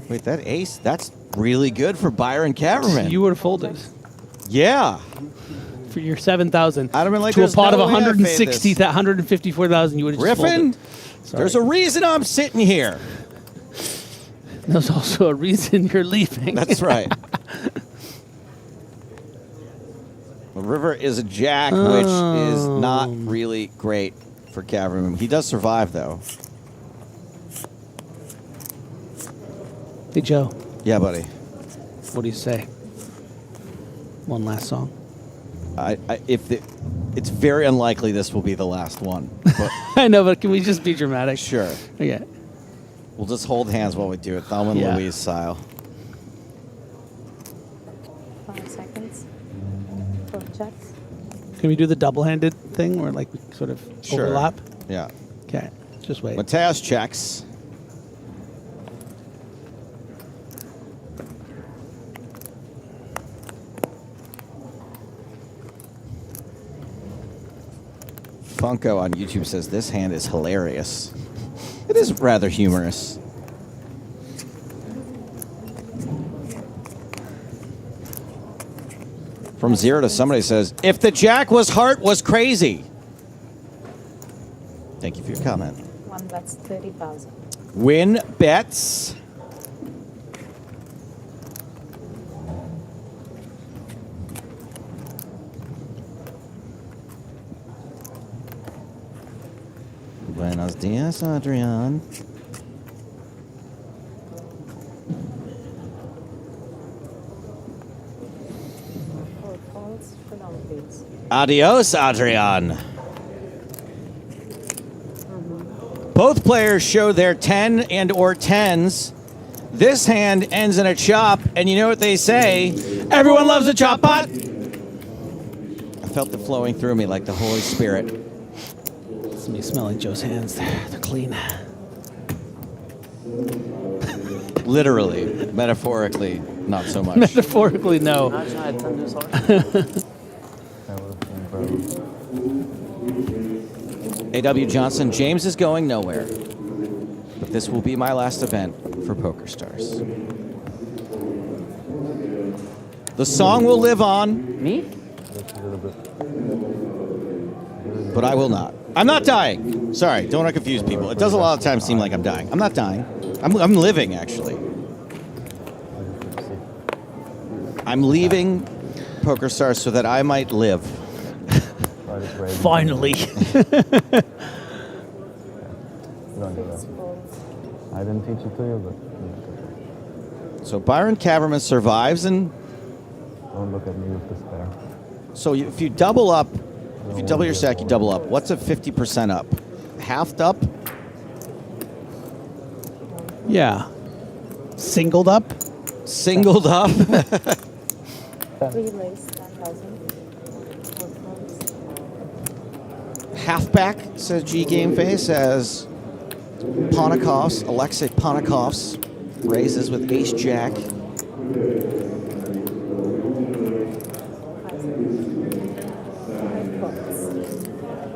B: Wait, that ace, that's really good for Byron Caverman.
U: You would have folded.
B: Yeah.
U: For your 7,000.
B: I'd have been like,
U: to a pot
B: no
U: of 154,000, you would have just
B: Griffin,
U: folded.
B: There's a reason I'm sitting here.
U: There's also a reason you're leaving.
B: That's right. The river is a jack, which is not really great for Caverman. He does survive, though.
U: Hey, Joe.
B: Yeah, buddy.
U: What do you say? One last song.
B: It's very unlikely this will be the last one. But
U: I know, but can we just be dramatic?
B: Sure.
U: Okay.
B: We'll just hold hands while we do it, Thelma and Louise style.
J: 5 seconds. 4 checks.
U: Can we do the double-handed thing where, like, we sort of overlap?
B: Yeah.
U: Okay. Just wait.
B: Mateos checks. Funko on YouTube says this hand is hilarious. It is rather humorous. From 0 to somebody says, if the jack was heart was crazy. Thank you for your comment.
J: One bets 30,000.
B: Win bets. Diaz, Adrian. Adios, Adrian. Both players show their 10 and or 10s. This hand ends in a chop, and you know what they say? Everyone loves a chop pot. I felt it flowing through me like the Holy Spirit.
U: It's me smelling Joe's hands. They're clean.
B: Literally, metaphorically, not so much.
U: Metaphorically, no.
B: A.W. Johnson, James is going nowhere. But this will be my last event for PokerStars. The song will live on.
E: Me?
B: But I will not. I'm not dying. Sorry, don't want to confuse people. It does a lot of times seem like I'm dying. I'm not dying. I'm living, actually. I'm leaving PokerStars so that I might live.
U: Finally.
C: I didn't teach it to you, but...
B: So Byron Kaverman survives, and...
C: Don't look at me with despair.
B: So if you double up, if you double your stack, you double up. What's a 50% up? Halved up?
U: Yeah. Singled up?
B: Singled up? Halfback, says G Game Face, as Ponikovs, Alexei Ponikovs raises with Ace Jack.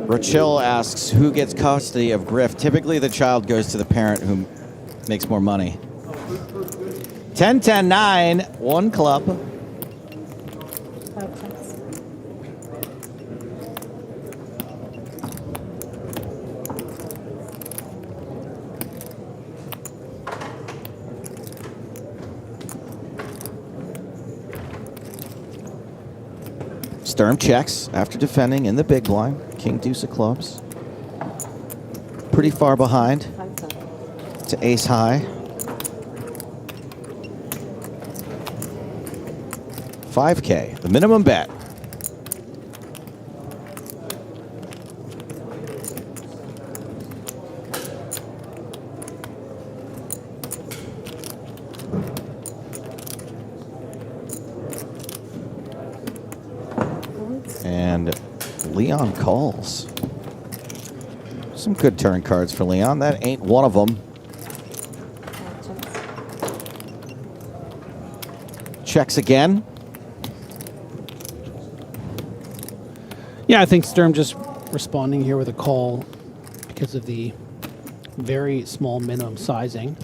B: Rachel asks, who gets custody of Griff? Typically the child goes to the parent who makes more money. 10-10-9, one club. Sturm checks after defending in the big blind. King deuce of clubs. Pretty far behind to ace high. 5K, the minimum bet. And Leon calls. Some good turn cards for Leon. That ain't one of them. Checks again.
U: Yeah, I think Sturm just responding here with a call because of the very small minimum sizing.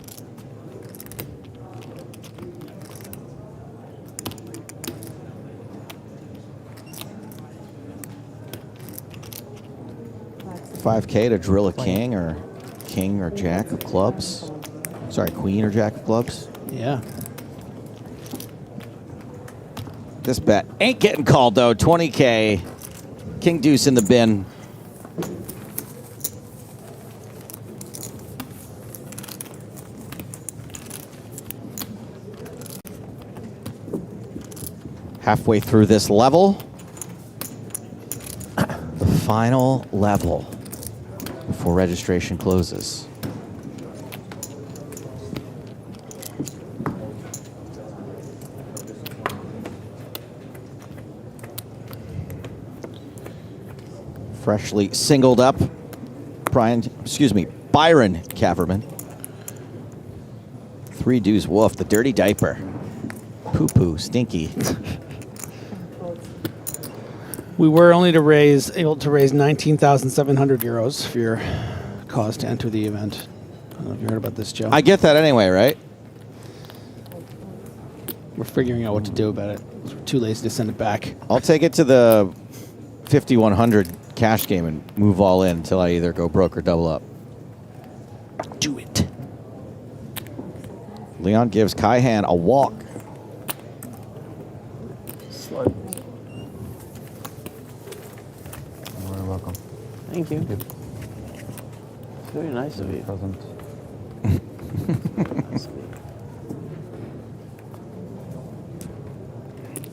B: $5K to drill a king or jack of clubs. Sorry, queen or jack of clubs.
U: Yeah.
B: This bet ain't getting called though. 20K. King deuce in the bin. Halfway through this level. The final level before registration closes. Freshly singled up, Byron Kaverman. 3 deuce wolf, the dirty diaper. Poo-poo, stinky.
U: We were only able to raise 19,700 euros for your cause to enter the event. I don't know if you heard about this, Joe.
B: I get that anyway, right?
U: We're figuring out what to do about it. We're too lazy to send it back.
B: I'll take it to the 5,100 cash game and move all in until I either go broke or double up.
U: Do it.
B: Leon gives Kaihan a walk.
C: Slow. You're welcome.
E: Thank you.
H: Very nice of you.
C: Present.
H: Nice of you.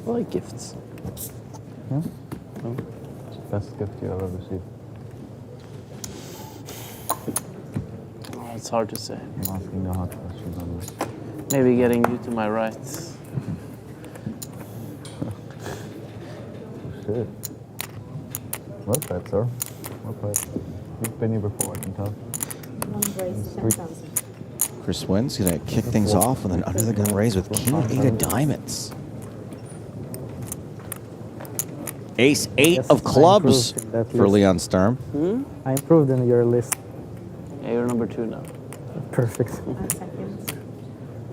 H: I like gifts.
C: Yeah?
H: Oh.
C: It's the best gift you ever received.
H: Oh, it's hard to say.
C: I'm asking the hard questions on this.
H: Maybe getting you to my right.
C: Shit. Well played, sir. Well played. You've been here before, I can tell.
B: Chris Wynn's going to kick things off with an under-the-gun raise with King 8 of diamonds. Ace 8 of clubs for Leon Sturm.
P: I improved in your list.
H: Yeah, you're number 2 now.
P: Perfect.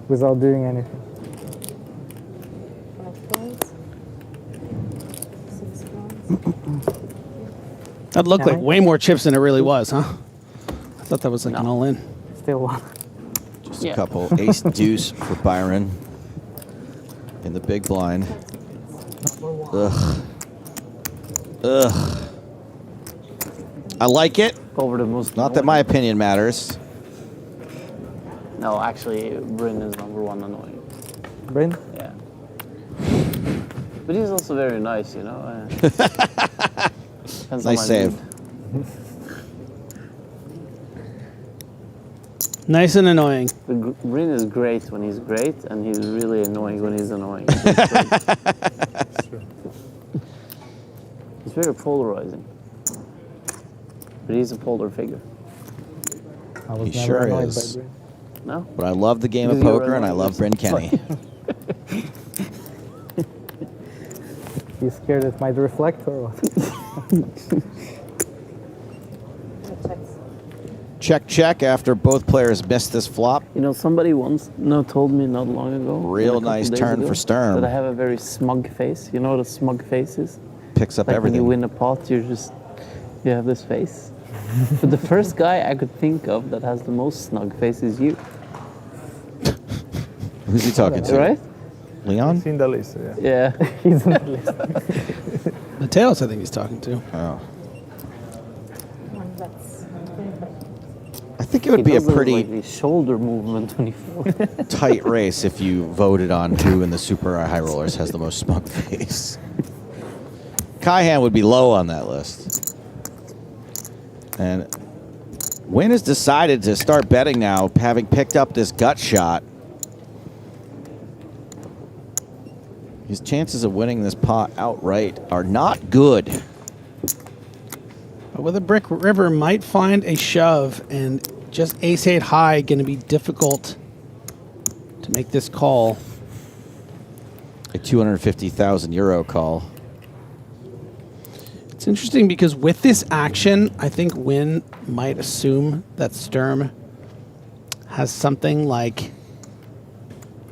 P: Without doing anything.
U: That looked like way more chips than it really was, huh? I thought that was like an all-in.
P: Still one.
B: Just a couple. Ace deuce for Byron in the big blind. Ugh. Ugh. I like it.
H: Over the most.
B: Not that my opinion matters.
H: No, actually, Bryn is number 1 annoying.
P: Bryn?
H: Yeah. But he's also very nice, you know. Depends on
B: Nice
H: my
B: save.
H: mood.
U: Nice and annoying.
H: Bryn is great when he's great, and he's really annoying when he's annoying. He's very polarizing. But he's a polar figure.
P: I was
B: He
P: never
B: sure
P: annoyed
B: is.
P: by Bryn.
H: No?
B: But I love the game of
H: Because you're
B: poker, and I love Bryn Kenny.
P: You scared it might reflect or what?
B: Check, check after both players missed this flop.
H: You know, somebody once told me not long ago.
B: Real nice turn for Sturm.
H: That I have a very smug face. You know what a smug face is?
B: Picks up
H: like
B: everything.
H: When you win a pot, you have this face. But the first guy I could think of that has the most snug face is you.
B: Who's he talking to?
H: Right?
B: Leon?
I: He's in the list, yeah.
H: Yeah,
P: he's in the list.
U: Mateos, I think he's talking to.
B: Oh. I think it would be a pretty
H: like the shoulder movement when he falls.
B: tight race if you voted on who in the super high rollers has the most smug face. Kaihan would be low on that list. And Wynn has decided to start betting now, having picked up this gut shot. His chances of winning this pot outright are not good.
U: But with a brick river, might find a shove, and just ace-8 high going to be difficult to make this call.
B: A 250,000 euro call.
U: It's interesting because with this action, I think Wynn might assume that Sturm has something like,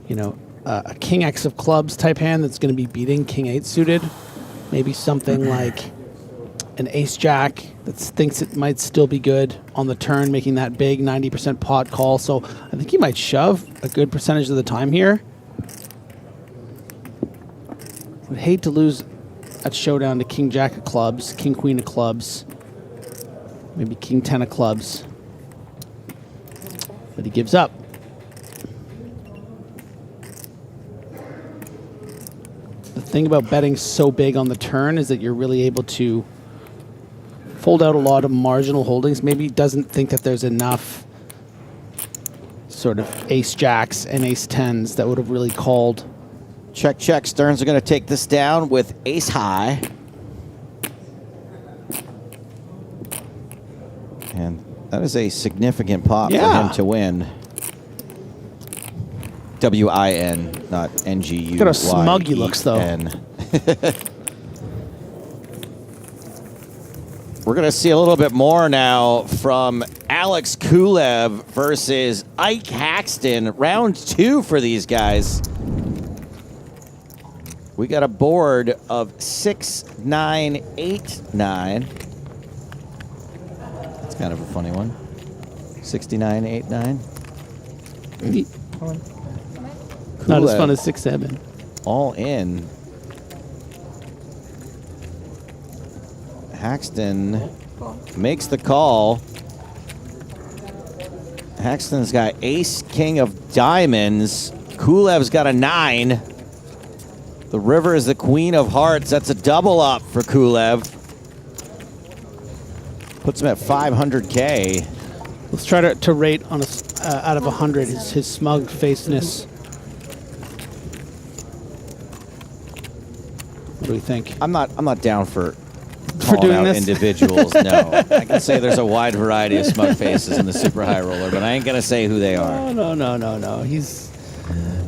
U: you know, a King X of clubs type hand that's going to be beating King 8 suited. Maybe something like an Ace Jack that thinks it might still be good on the turn, making that big 90% pot call. So I think he might shove a good percentage of the time here. Would hate to lose at showdown to King Jack of clubs, King Queen of clubs, maybe King 10 of clubs. But he gives up. The thing about betting so big on the turn is that you're really able to fold out a lot of marginal holdings. Maybe he doesn't think that there's enough sort of ace jacks and ace tens that would have really called.
B: Check, check. Stearns are going to take this down with ace high. And that is a significant pot for him to win. W-I-N, not N-G-U-Y-E-N.
U: Look at how smug he looks, though.
B: We're going to see a little bit more now from Alex Kulev versus Ike Haxton. Round 2 for these guys. We got a board of 6-9-8-9. That's kind of a funny one. 69-8-9.
U: Not as fun as 6-7.
B: All in. Haxton makes the call. Hexton's got ace, king of diamonds. Kulev's got a 9. The river is the queen of hearts. That's a double up for Kulev. Puts him at 500K.
U: Let's try to rate on a, out of 100 his smug facedness. What do we think?
B: I'm not down for
U: doing
B: out
U: this?
B: individuals. No, I can say there's a wide variety of smug faces in the super high roller, but I ain't gonna say who they are.
U: No.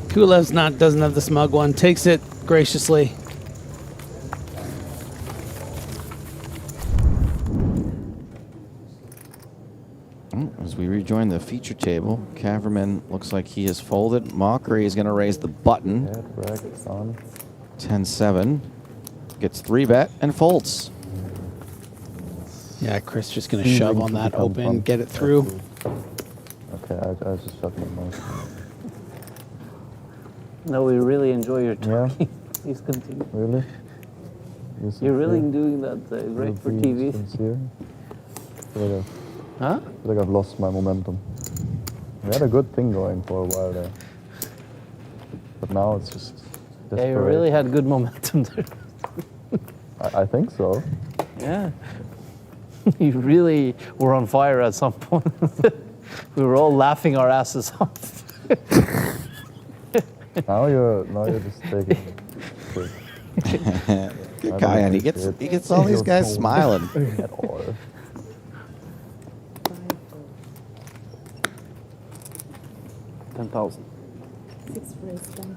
U: Kulev's doesn't have the smug one. Takes it graciously.
B: As we rejoin the feature table, Caverman looks like he has folded. Mockery is going to raise the button. 10-7. Gets 3-bet and folds.
U: Yeah, Chris just going to shove on that open, get it through.
C: Okay, I just shut my mouth.
H: No, we really enjoy your talking. Please continue.
C: Really?
H: You're really doing that great for TV.
C: Sincere?
H: Huh?
C: I feel like I've lost my momentum. We had a good thing going for a while there. But now it's just
H: Yeah, you really had good momentum there.
C: I think so.
H: Yeah. You really were on fire at some point. We were all laughing our asses off.
C: now you're just taking it quick.
B: Good guy, and he gets all these guys smiling.
C: At all.
H: $10,000.
J: 6 raise 10,000.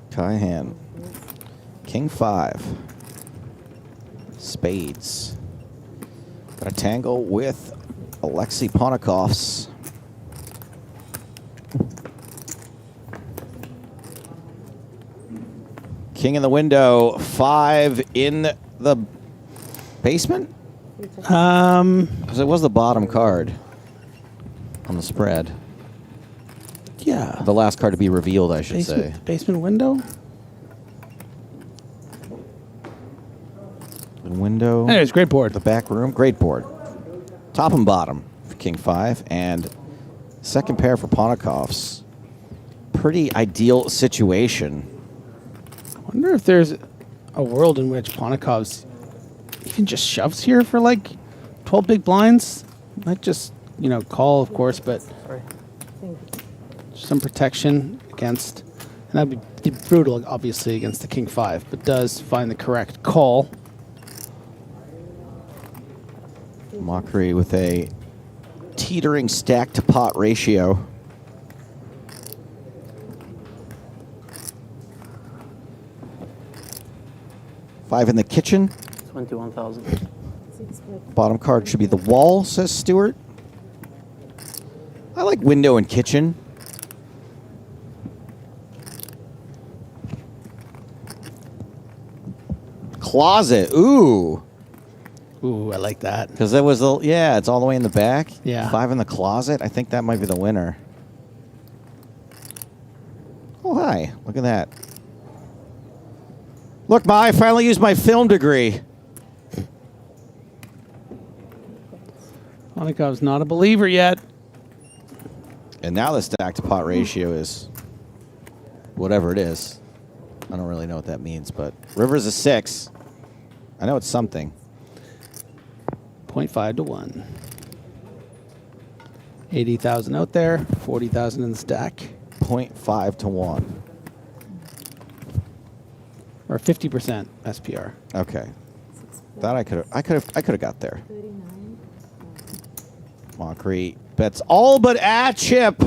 B: Kaihan. King 5. Spades. Got a tangle with Alexei Ponikov's. King in the window, 5 in the basement? Because it was the bottom card on the spread.
U: Yeah.
B: The last card to be revealed, I should say.
U: Basement window?
B: The window.
U: Anyways, great board.
B: The back room, great board. Top and bottom for King 5. And second pair for Ponikov's. Pretty ideal situation.
U: I wonder if there's a world in which Ponikov's even just shoves here for like 12 big blinds. Might just, call, of course, but some protection against, and that'd be brutal, obviously, against the King 5, but does find the correct call.
B: Mockery with a teetering stack to pot ratio. Five in the kitchen.
H: 21,000.
B: Bottom card should be the wall, says Stewart. I like window and kitchen. Closet. Ooh.
U: Ooh, I like that.
B: Because that was it's all the way in the back.
U: Yeah.
B: 5 in the closet. I think that might be the winner. Oh, hi. Look at that. Look, I finally used my film degree.
U: Ponikov's not a believer yet.
B: And now the stack to pot ratio is whatever it is. I don't really know what that means, but river's a 6. I know it's something.
U: 0.5 to 1. 80,000 out there, 40,000 in the stack.
B: 0.5 to 1.
U: Or 50% SPR.
B: Okay. That I could have got there. Mockery bets all but at chip.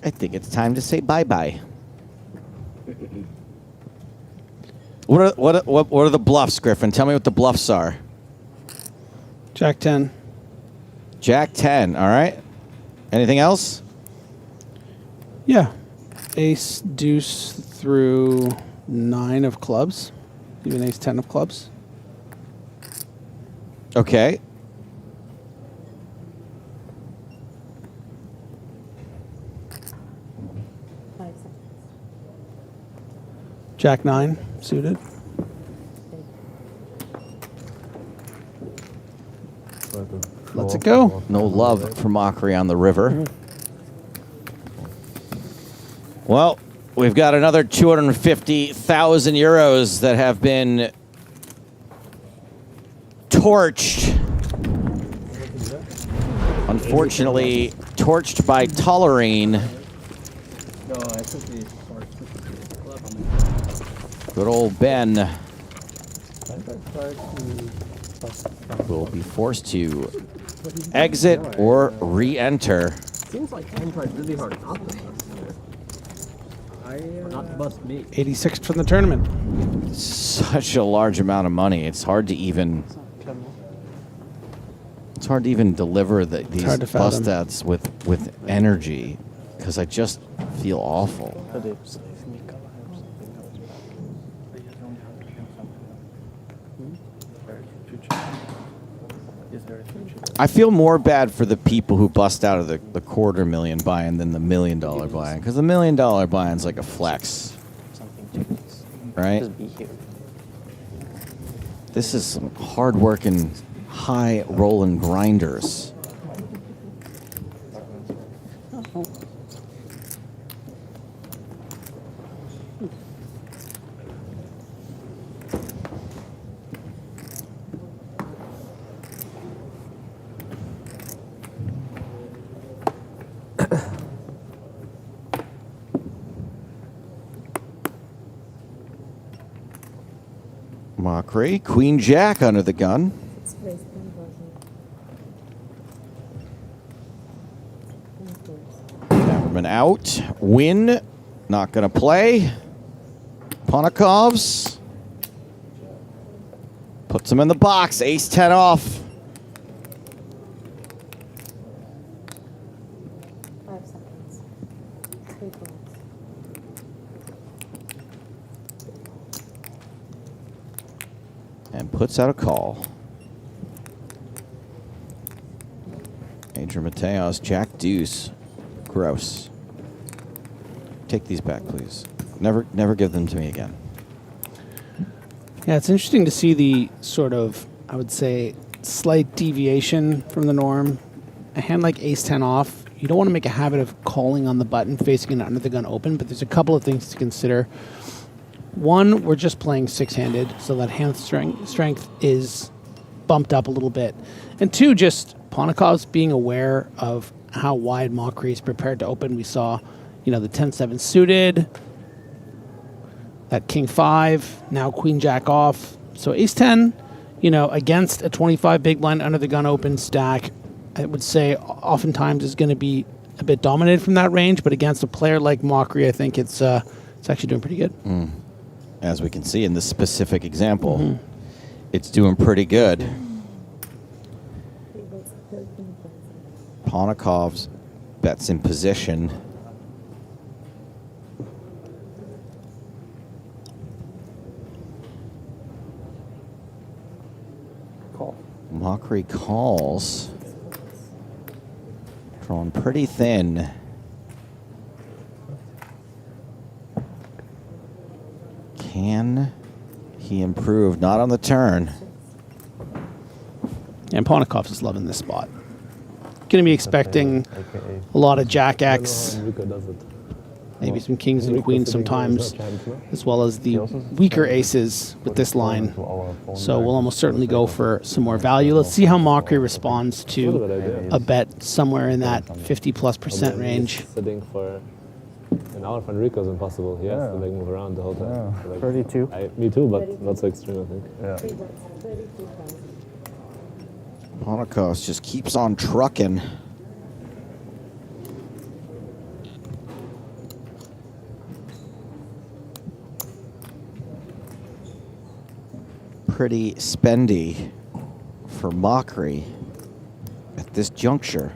B: I think it's time to say bye-bye. What are the bluffs, Griffin? Tell me what the bluffs are.
U: Jack 10.
B: Jack 10, all right. Anything else?
U: Yeah. Ace, deuce through 9 of clubs, even ace 10 of clubs.
B: Okay.
U: Jack 9 suited.
B: Let's it go. No love for Mockery on the river. Well, we've got another 250,000 euros that have been torched. Unfortunately, torched by Tolerine.
U: No, I took the club.
B: Good old Ben will be forced to exit or re-enter.
U: Seems like Ben tried really hard not to not to bust me. 86th from the tournament.
B: Such a large amount of money. It's hard to even deliver these
U: hard to fathom.
B: bust stats with energy because I just feel awful. I feel more bad for the people who bust out of the $250,000 buy-in than the $1 million buy-in, because the $1 million buy-in's like a flex, right? This is some hard-working, high-rolling grinders. Mockery, Queen Jack under the gun. Cameraman out. Win, not going to play. Ponikovs puts him in the box. Ace 10 off. And puts out a call. Major Mateos, Jack Deuce. Gross. Take these back, please. Never give them to me again.
U: Yeah, it's interesting to see the sort of, I would say, slight deviation from the norm. A hand like ace 10 off, you don't want to make a habit of calling on the button facing an under the gun open, but there's a couple of things to consider. One, we're just playing six-handed, so that hand strength is bumped up a little bit. And two, just Ponikov's being aware of how wide Mockery is prepared to open. We saw, the 10-7 suited, that king 5, now queen jack off. So ace 10, against a 25 big blind under the gun open stack, I would say oftentimes is going to be a bit dominated from that range, but against a player like Mockery, I think it's actually doing pretty good.
B: As we can see in this specific example, it's doing pretty good. Ponikov's bets in position.
I: Call.
B: Mockery calls. Drawn pretty thin. Can he improve? Not on the turn.
U: And Ponikov is loving this spot. Going to be expecting a lot of Jack X, maybe some kings and queens sometimes, as well as the weaker aces with this line. So we'll almost certainly go for some more value. Let's see how Mockery responds to a bet somewhere in that 50+% range.
L: Sitting for an hour for Enrico is impossible. He has to move around the whole time.
S: Yeah. Like, 32.
L: Me too, but not so extreme, I think.
S: Yeah.
B: Ponikov just keeps on trucking. Pretty spendy for Mockery at this juncture.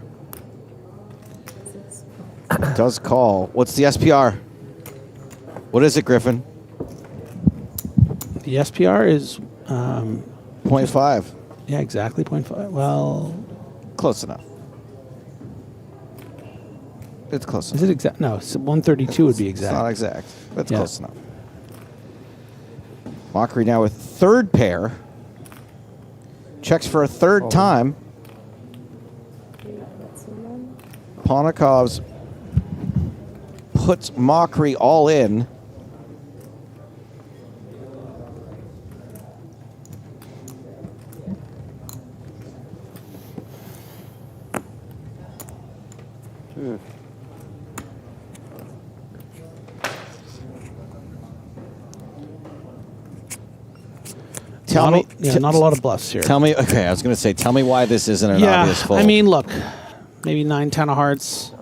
B: Does call. What's the SPR? What is it, Griffin?
U: The SPR is
B: 0.5.
U: Yeah, exactly 0.5. Well,
B: close enough. It's close
U: Is it exact? No, 132 would be exact.
B: It's not exact. That's
U: Yeah.
B: close enough. Mockery now with third pair. Checks for a third time. Ponikov's puts Mockery all in. Tell me,
U: not a lot of bluffs here.
B: Tell me, okay, I was going to say, tell me why this isn't an
U: Yeah,
B: obvious fold.
U: I mean, look, maybe 9, 10 of hearts.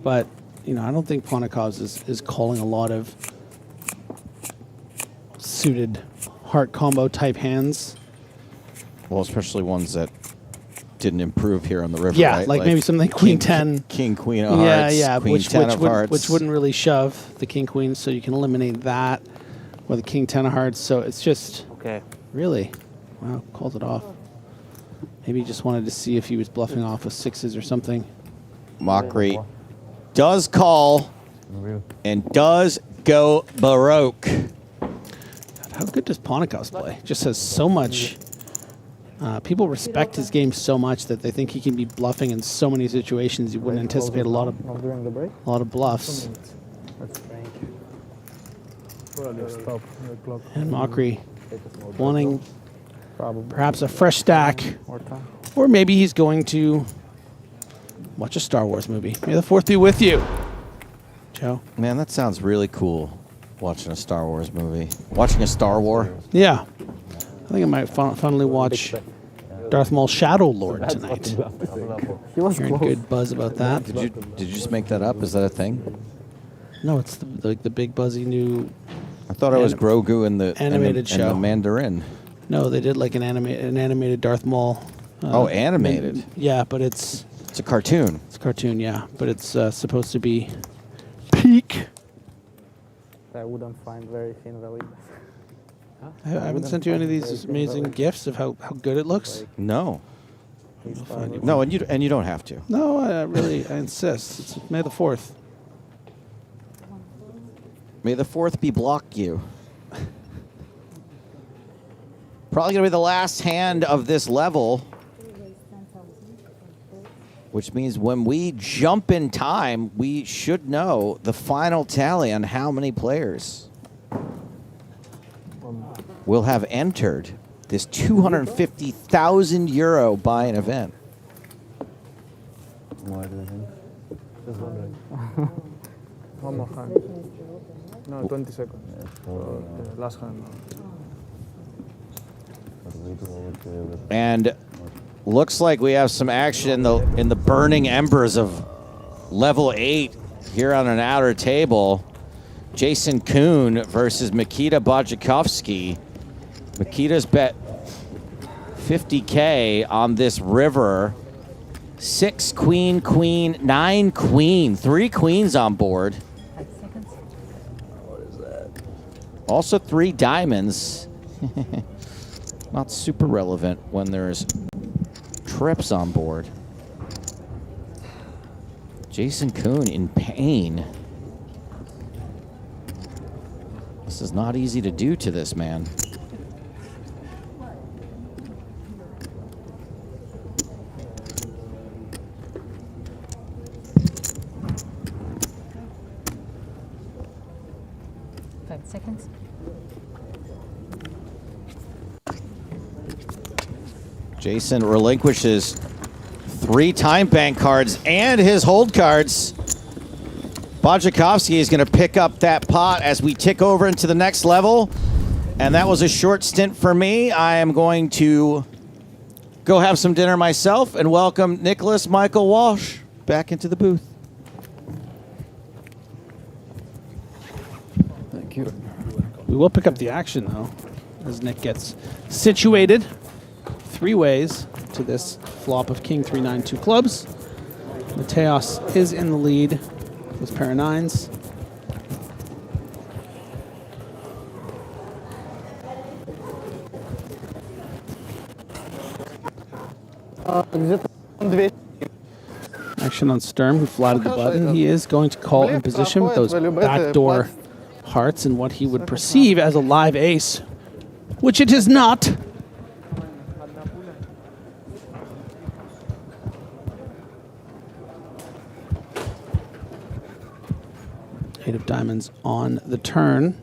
U: But, you know, I don't think Ponikov's is calling a lot of suited heart combo type hands.
B: Well, especially ones that didn't improve here on the river.
U: Yeah,
B: right?
U: like maybe something like Queen 10.
B: King, Queen of hearts.
U: Yeah,
B: Queen 10 of hearts.
U: which wouldn't really shove the King, Queen, so you can eliminate that. Or the King 10 of hearts. So it's just really, wow, called it off. Maybe he just wanted to see if he was bluffing off with sixes or something.
B: Mockery does call and does go Baroque.
U: How good does Ponikov's play? Just has so much. People respect his game so much that they think he can be bluffing in so many situations. You wouldn't anticipate a lot of bluffs. And Mockery wanting perhaps a fresh stack, or maybe he's going to watch a Star Wars movie. May the Fourth be with you, Joe.
B: Man, that sounds really cool. Watching a Star Wars movie. Watching a Star War.
U: Yeah. I think I might finally watch Darth Maul Shadow Lord tonight. Hearing good buzz about that.
B: Did you just make that up? Is that a thing?
U: No, it's the big buzzy new.
B: I thought it was Grogu and the
U: animated show.
B: And the Mandarin.
U: No, they did like an animated Darth Maul.
B: Oh, animated.
U: Yeah, but it's
B: a cartoon.
U: It's a cartoon, yeah, but it's supposed to be peak.
S: I wouldn't find very thin value.
U: I haven't sent you any of these amazing gifs of how good it looks.
B: No. No, and you don't have to.
U: No, I insist. It's May the 4th.
B: May the 4th be block you. Probably going to be the last hand of this level. Which means when we jump in time, we should know the final tally on how many players will have entered this 250,000 euro buy-in event.
S: Just wondering. One more hand. No, 20 seconds. Last hand.
B: And looks like we have some action in the burning embers of level 8 here on an outer table. Jason Coon versus Mikita Bajakovsky. Mikita's bet 50K on this river. 6 queen, queen, 9 queen, 3 queens on board.
J: What is that?
B: Also 3 diamonds. Not super relevant when there's trips on board. Jason Coon in pain. This is not easy to do to this man.
J: Seconds.
B: Jason relinquishes 3 time bank cards and his hold cards. Bajakovsky is going to pick up that pot as we tick over into the next level. And that was a short stint for me. I am going to go have some dinner myself and welcome Nicholas Michael Walsh back into the booth.
U: Thank you. We will pick up the action, though, as Nick gets situated 3 ways to this flop of King 3-9 2 clubs. Mateos is in the lead with pair of 9s. Action on Sturm, who flatted the button. He is going to call in position with those backdoor hearts and what he would perceive as a live ace, which it is not. Eight of diamonds on the turn.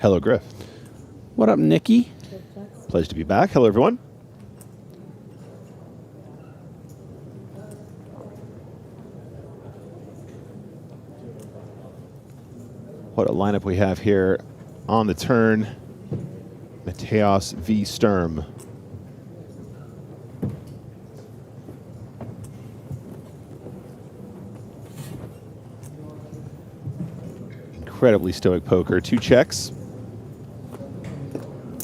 N: Hello, Griff.
U: What up, Nikki?
N: Pleasure to be back. Hello, everyone. What a lineup we have here on the turn. Mateos v. Sturm. Incredibly stoic poker. 2 checks.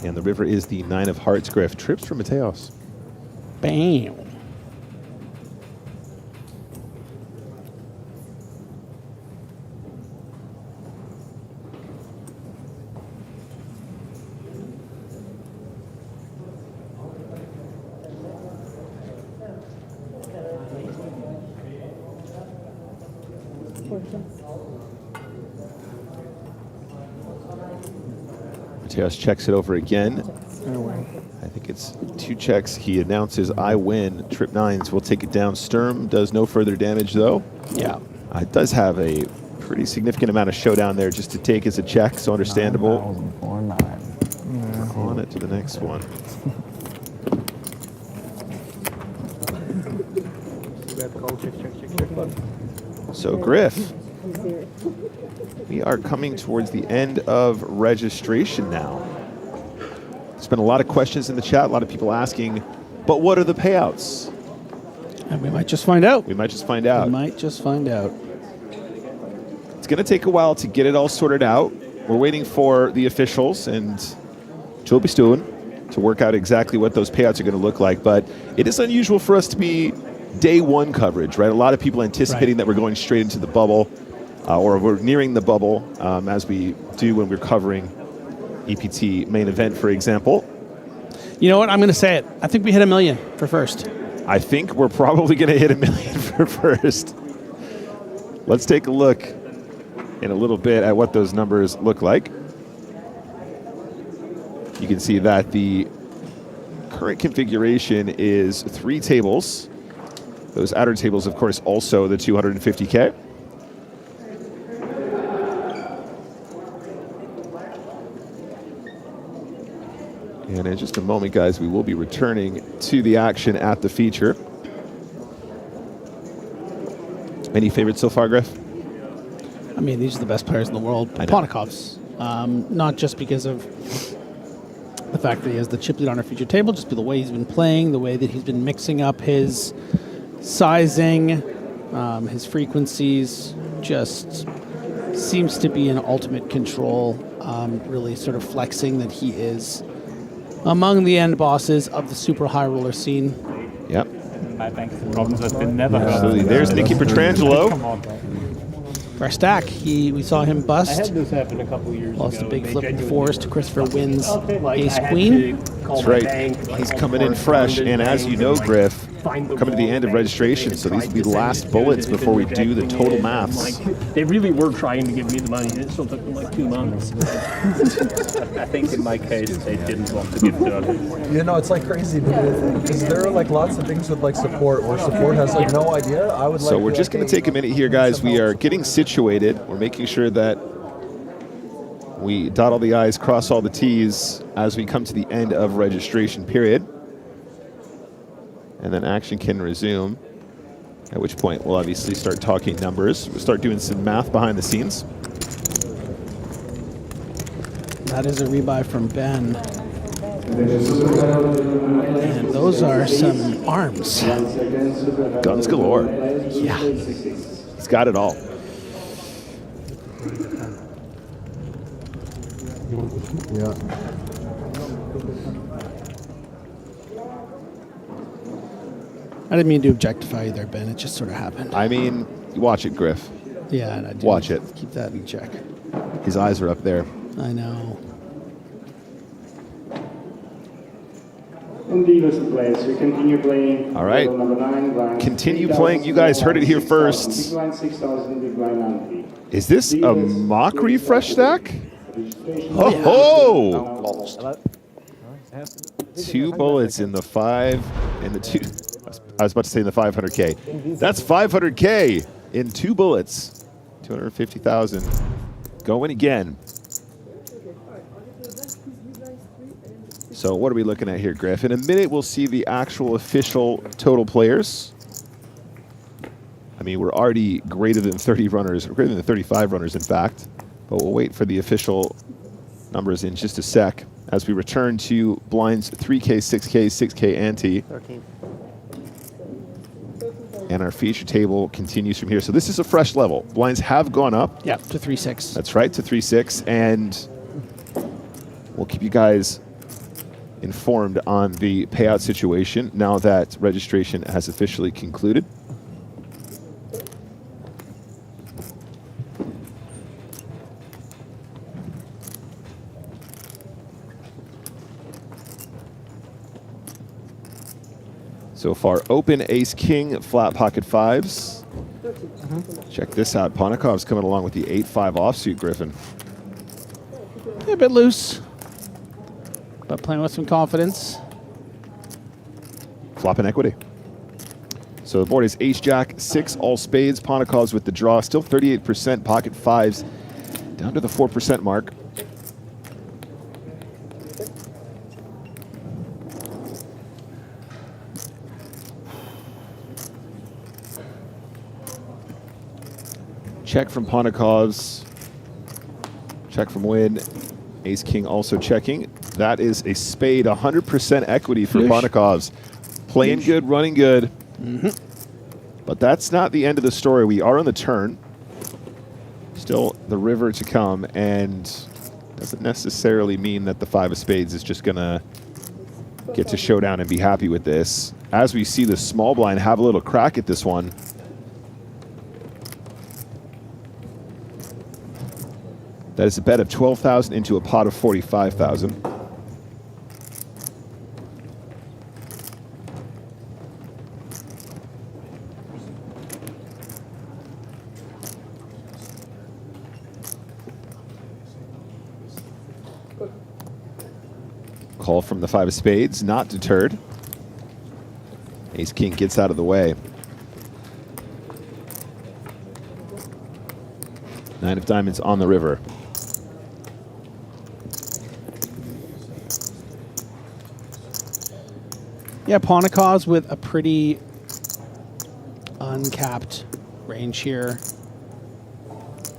N: And the river is the 9 of hearts, Griff. Trips for Mateos.
U: Bam.
N: Mateos checks it over again. I think it's 2 checks. He announces, I win. Trip 9s will take it down. Sturm does no further damage, though.
U: Yeah.
N: It does have a pretty significant amount of showdown there just to take as a check, so understandable. On it to the next one. So, Griff, we are coming towards the end of registration now. There's been a lot of questions in the chat, a lot of people asking, but what are the payouts?
U: And we might just find out.
N: We might just find out.
U: We might just find out.
N: It's going to take a while to get it all sorted out. We're waiting for the officials and Joe Stewin to work out exactly what those payouts are going to look like, but it is unusual for us to be day one coverage, right? A lot of people anticipating that we're going straight into the bubble, or we're nearing the bubble, as we do when we're covering EPT main event, for example.
U: You know what? I'm going to say it. I think we hit 1 million for first.
N: I think we're probably going to hit 1 million for first. Let's take a look in a little bit at what those numbers look like. You can see that the current configuration is 3 tables. Those outer tables, of course, also the 250K. And in just a moment, guys, we will be returning to the action at the feature. Any favorites so far, Griff?
U: I mean, these are the best players in the world. Ponikov's, not just because of the fact that he has the chip lead on our feature table, just the way he's been playing, the way that he's been mixing up his sizing, his frequencies, just seems to be in ultimate control, really sort of flexing that he is among the end bosses of the super high roller scene.
N: Yep.
Q: I think the problems have been never heard.
N: Absolutely. There's Nicky Petrangelo.
Q: Come on, bro.
U: For our stack, we saw him bust.
Q: I had this happen a couple years ago.
U: Lost a big flip in fours to Christopher Wynn's ace queen.
N: That's right. He's coming in fresh, and as you know, Griff, we're coming to the end of registration, so these will be the last bullets before we do the total maths.
Q: They really were trying to give me the money. It still took them like 2 months. I think in my case, they didn't want to give it early.
R: You know, it's like crazy because there are like lots of things with like support where support has like no idea. I would.
N: So we're just going to take a minute here, guys. We are getting situated. We're making sure that we dot all the I's, cross all the T's as we come to the end of registration period. And then action can resume, at which point we'll obviously start talking numbers. We'll start doing some math behind the scenes.
U: That is a rebuy from Ben. And those are some arms.
N: Guns galore.
U: Yeah.
N: He's got it all.
R: Yeah.
U: I didn't mean to objectify you there, Ben. It just sort of happened.
N: I mean, watch it, Griff.
U: Yeah, and I do.
N: Watch it.
U: Keep that in check.
N: His eyes are up there.
U: I know.
M: And Divas plays. We continue playing.
N: All right.
M: Number 9, blind
N: Continue
M: 3,000,
N: playing. You guys heard it here
M: 6,000,
N: first.
M: Big blind 6,000, big blind 90.
N: Is this a mock refresh stack? Oh! 2 bullets in the 5 and the 2. I was about to say in the 500K. That's 500K in 2 bullets. 250,000. Going again. So what are we looking at here, Griff? In a minute, we'll see the actual official total players. I mean, we're already greater than 30 runners, greater than 35 runners, in fact. But we'll wait for the official numbers in just a sec as we return to blinds 3K, 6K, 6K ante.
D: 13.
N: And our feature table continues from here. So this is a fresh level. Blinds have gone up.
U: Yeah, to 3-6.
N: That's right, to 3-6. And we'll keep you guys informed on the payout situation now that registration has officially concluded. So far, open ace king, flat pocket 5s. Check this out. Ponikov's coming along with the 8-5 offsuit, Griffin.
U: Yeah, a bit loose, but playing with some confidence.
N: Flopping equity. So the board is ace jack, 6 all spades. Ponikov's with the draw, still 38%, pocket 5s, down to the 4% mark. Check from Ponikov's. Check from Win. Ace King also checking. That is a spade, 100% equity for Ponikov's. Playing good, running good. But that's not the end of the story. We are on the turn. Still the river to come, and doesn't necessarily mean that the 5 of spades is just going to get to showdown and be happy with this. As we see the small blind have a little crack at this one. That is a bet of 12,000 into a pot of 45,000. Call from the 5 of spades, not deterred. Ace King gets out of the way. 9 of diamonds on the river.
U: Yeah, Ponikov's with a pretty uncapped range here.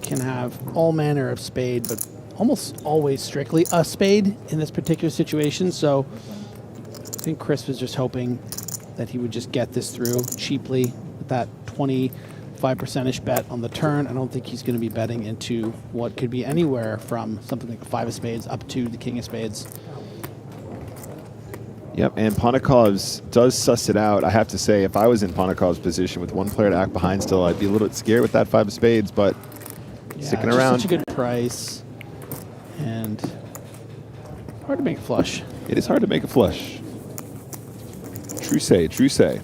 U: Can have all manner of spade, but almost always strictly a spade in this particular situation. So I think Chris was just hoping that he would just get this through cheaply with that 25%-ish bet on the turn. I don't think he's going to be betting into what could be anywhere from something like the 5 of spades up to the king of spades.
N: Yep, and Ponikov's does suss it out. I have to say, if I was in Ponikov's position with one player to act behind still, I'd be a little bit scared with that 5 of spades, but
U: Yeah,
N: sticking
U: just
N: around.
U: such a good price, and hard to make a flush.
N: It is hard to make a flush. True say, true say.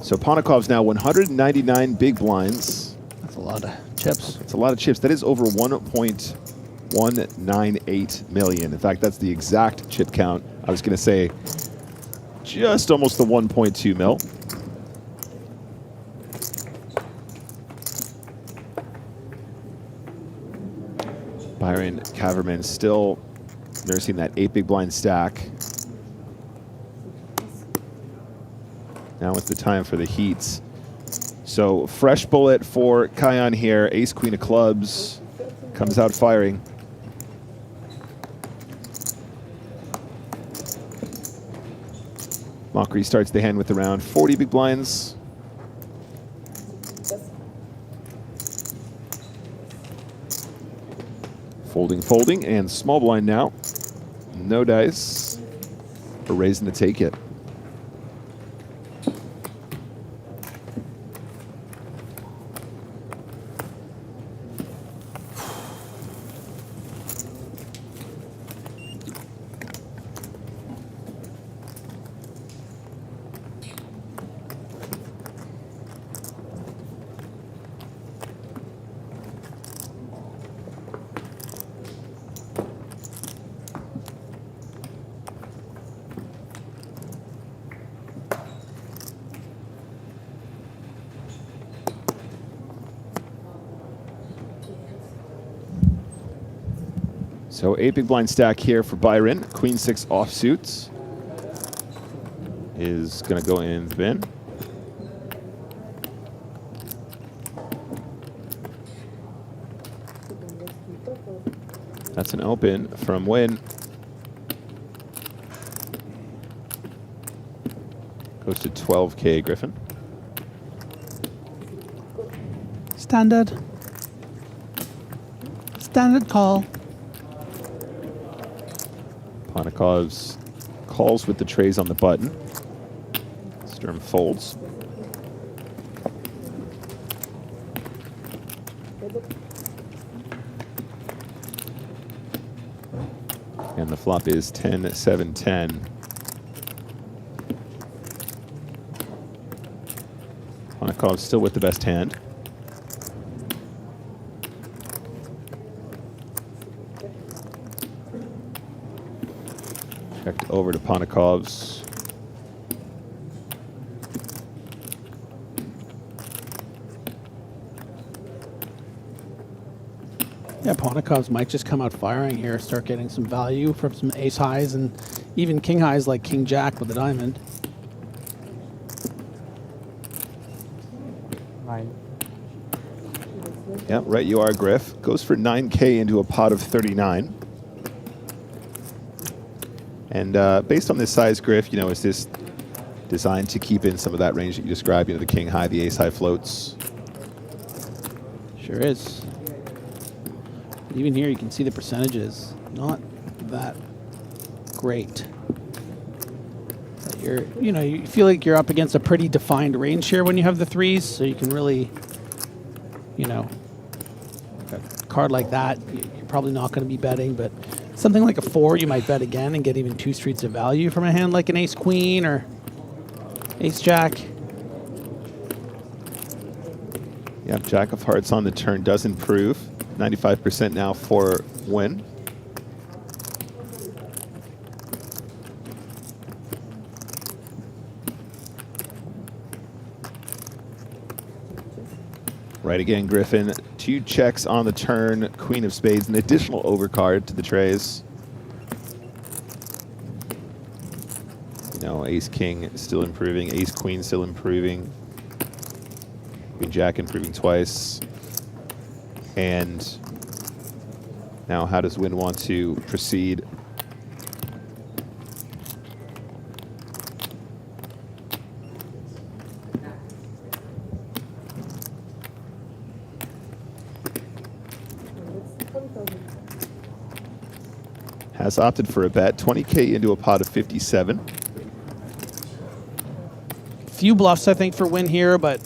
N: So Ponikov's now 199 big blinds.
U: That's a lot of chips.
N: It's a lot of chips. That is over 1.198 million. In fact, that's the exact chip count. I was going to say just almost the 1.2 mil. Byron Kaverman still nursing that 8 big blind stack. Now it's the time for the heats. So fresh bullet for Kion here. Ace Queen of clubs comes out firing. Mockery starts the hand with around 40 big blinds. Folding, folding, and small blind now. No dice. We're raising to take it. So 8 big blind stack here for Byron. Queen 6 offsuits is going to go in the bin. That's an open from Win. Goes to 12K, Griffin.
U: Standard. Standard call.
N: Ponikov's calls with the trays on the button. Sturm folds. And the flop is 10-7-10. Ponikov still with the best hand. Checked over to Ponikov's.
U: Yeah, Ponikov's might just come out firing here, start getting some value from some ace highs and even king highs like king jack with a diamond.
S: 9.
N: Yeah, right you are, Griff. Goes for 9K into a pot of 39. And based on this size, Griff, you know, is this designed to keep in some of that range that you described, you know, the king high, the ace high floats?
U: Sure is. Even here, you can see the percentages. Not that great. But you feel like you're up against a pretty defined range here when you have the threes, so you can really, a card like that, you're probably not going to be betting, but something like a 4, you might bet again and get even 2 streets of value from a hand like an ace queen or ace jack.
N: Yeah, jack of hearts on the turn does improve. 95% now for Win. Right again, Griffin. 2 checks on the turn. Queen of spades, an additional overcard to the trays. You know, ace king still improving. Ace queen still improving. Queen jack improving twice. And now how does Win want to proceed? Has opted for a bet, 20K into a pot of 57.
U: Few bluffs, I think, for Win here, but,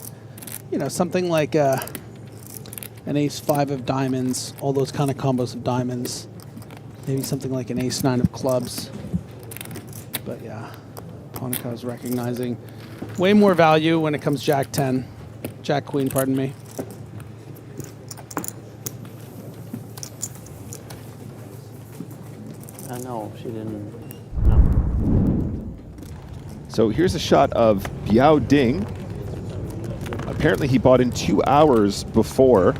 U: something like an ace-5 of diamonds, all those kind of combos of diamonds. Maybe something like an ace-9 of clubs. But yeah, Ponikov's recognizing way more value when it comes jack-10. Jack-queen, pardon me.
H: No, she didn't.
N: So here's a shot of Biao Ding. Apparently he bought in 2 hours before,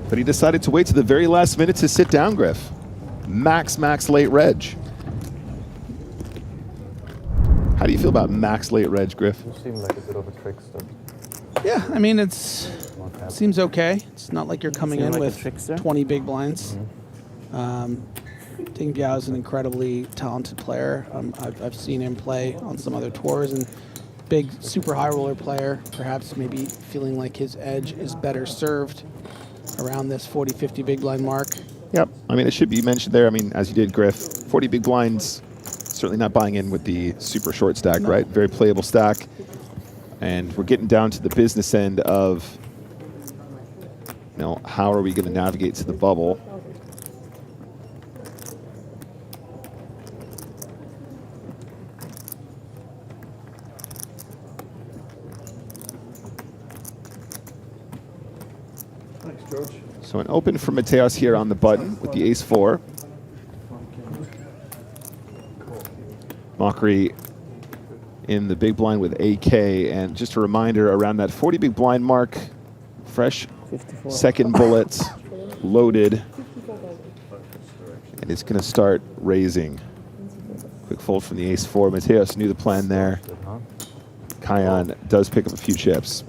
N: but he decided to wait to the very last minute to sit down, Griff. Max late reg. How do you feel about max late reg, Griff?
C: You seem like a bit of a trickster.
U: Yeah, I mean, it seems okay. It's not like you're coming in with 20 big blinds. Ding Biao is an incredibly talented player. I've seen him play on some other tours, and big super high roller player, perhaps maybe feeling like his edge is better served around this 40-50 big blind mark.
N: Yep. I mean, it should be mentioned there. I mean, as you did, Griff, 40 big blinds, certainly not buying in with the super short stack, right? Very playable stack. And we're getting down to the business end of, how are we going to navigate to the bubble? So an open for Mateos here on the button with the ace-4. Mockery in the big blind with AK, and just a reminder, around that 40 big blind mark, fresh 54. Second bullet, loaded. And And it's going to start raising. Quick fold from the ace-4. Mateos knew the plan there. Kion does pick up a few chips.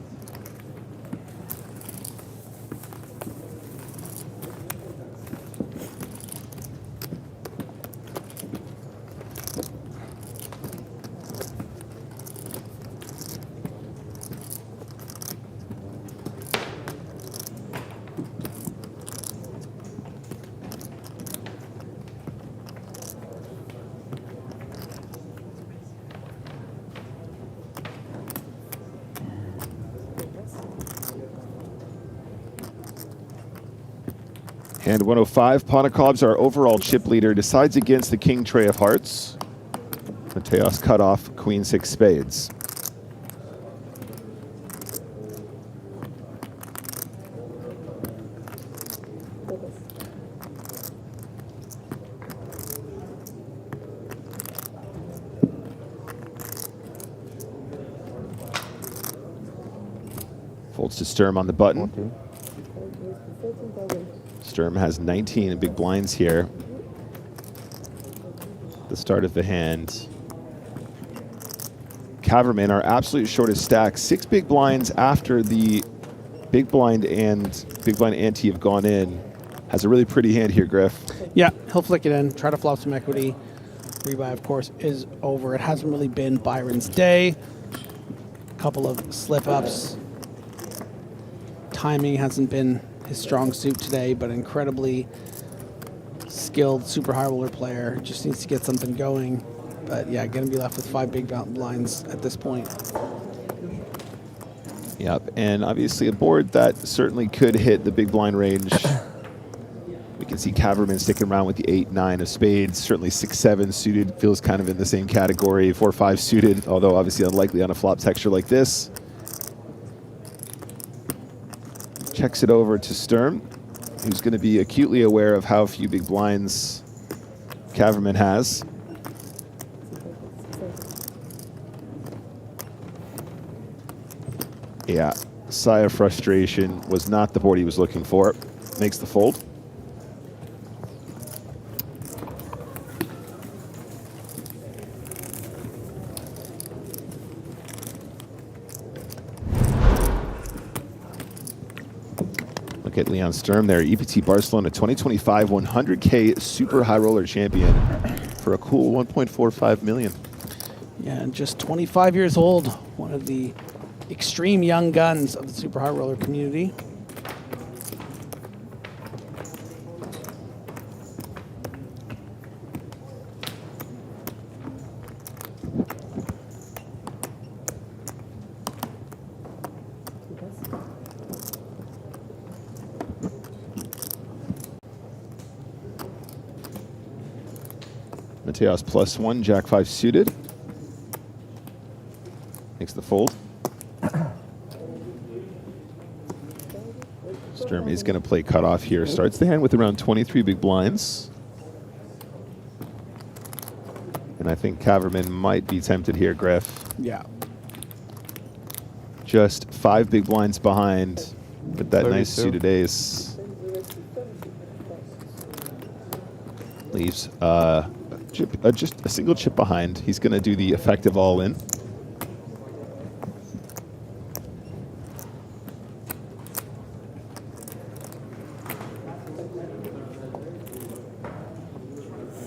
N: Hand 105, Ponekob's our overall chip leader, decides against the king tray of hearts. Mateos cut off queen 6 spades. Folds to Sturm on the button. Sturm has 19 big blinds here. The start of the hand. Caverman, our absolute shortest stack, 6 big blinds after the big blind and big blind ante have gone in. Has a really pretty hand here, Griff.
U: Yeah, he'll flick it in, try to flop some equity. Rebuy, of course, is over. It hasn't really been Byron's day. A couple of slip-ups. Timing hasn't been his strong suit today, but incredibly skilled super high roller player. Just needs to get something going. But yeah, going to be left with 5 big blinds at this point.
N: Yep, and obviously a board that certainly could hit the big blind range. We can see Caverman sticking around with the 8-9 of spades. Certainly 6-7 suited feels kind of in the same category. 4-5 suited, although obviously unlikely on a flop texture like this. Checks it over to Sturm, who's going to be acutely aware of how few big blinds Caverman has. Yeah, sigh of frustration. Was not the board he was looking for. Makes the fold. Look at Leon Sturm there, EPT Barcelona 2025 100K super high roller champion for a cool 1.45 million.
U: Yeah, and just 25 years old, one of the extreme young guns of the super high roller community.
N: Mateos +1, Jack 5 suited. Makes the fold. Sturm is going to play cutoff here. Starts the hand with around 23 big blinds. And I think Caverman might be tempted here, Griff.
U: Yeah.
N: Just 5 big blinds behind with that
G: 32.
N: nice suited ace. Leaves just a single chip behind. He's going to do the effective all-in.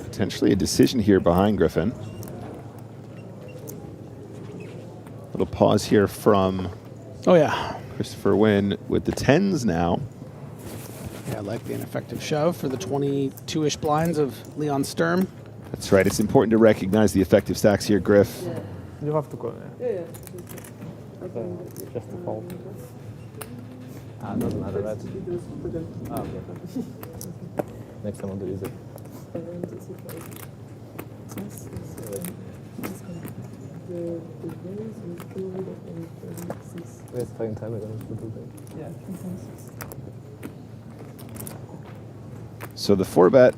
N: Potentially a decision here behind Griffin. Little pause here from Christopher Wynn with the 10s now.
U: Yeah, likely an effective shove for the 22-ish blinds of Leon Sturm.
N: That's right. It's important to recognize the effective stacks here, Griff.
I: Yeah. You have to go. Yeah.
L: Just a fold. It doesn't matter, right? Oh, okay. Next time I'll do it. We're playing time again. Yeah.
N: So the 4-bet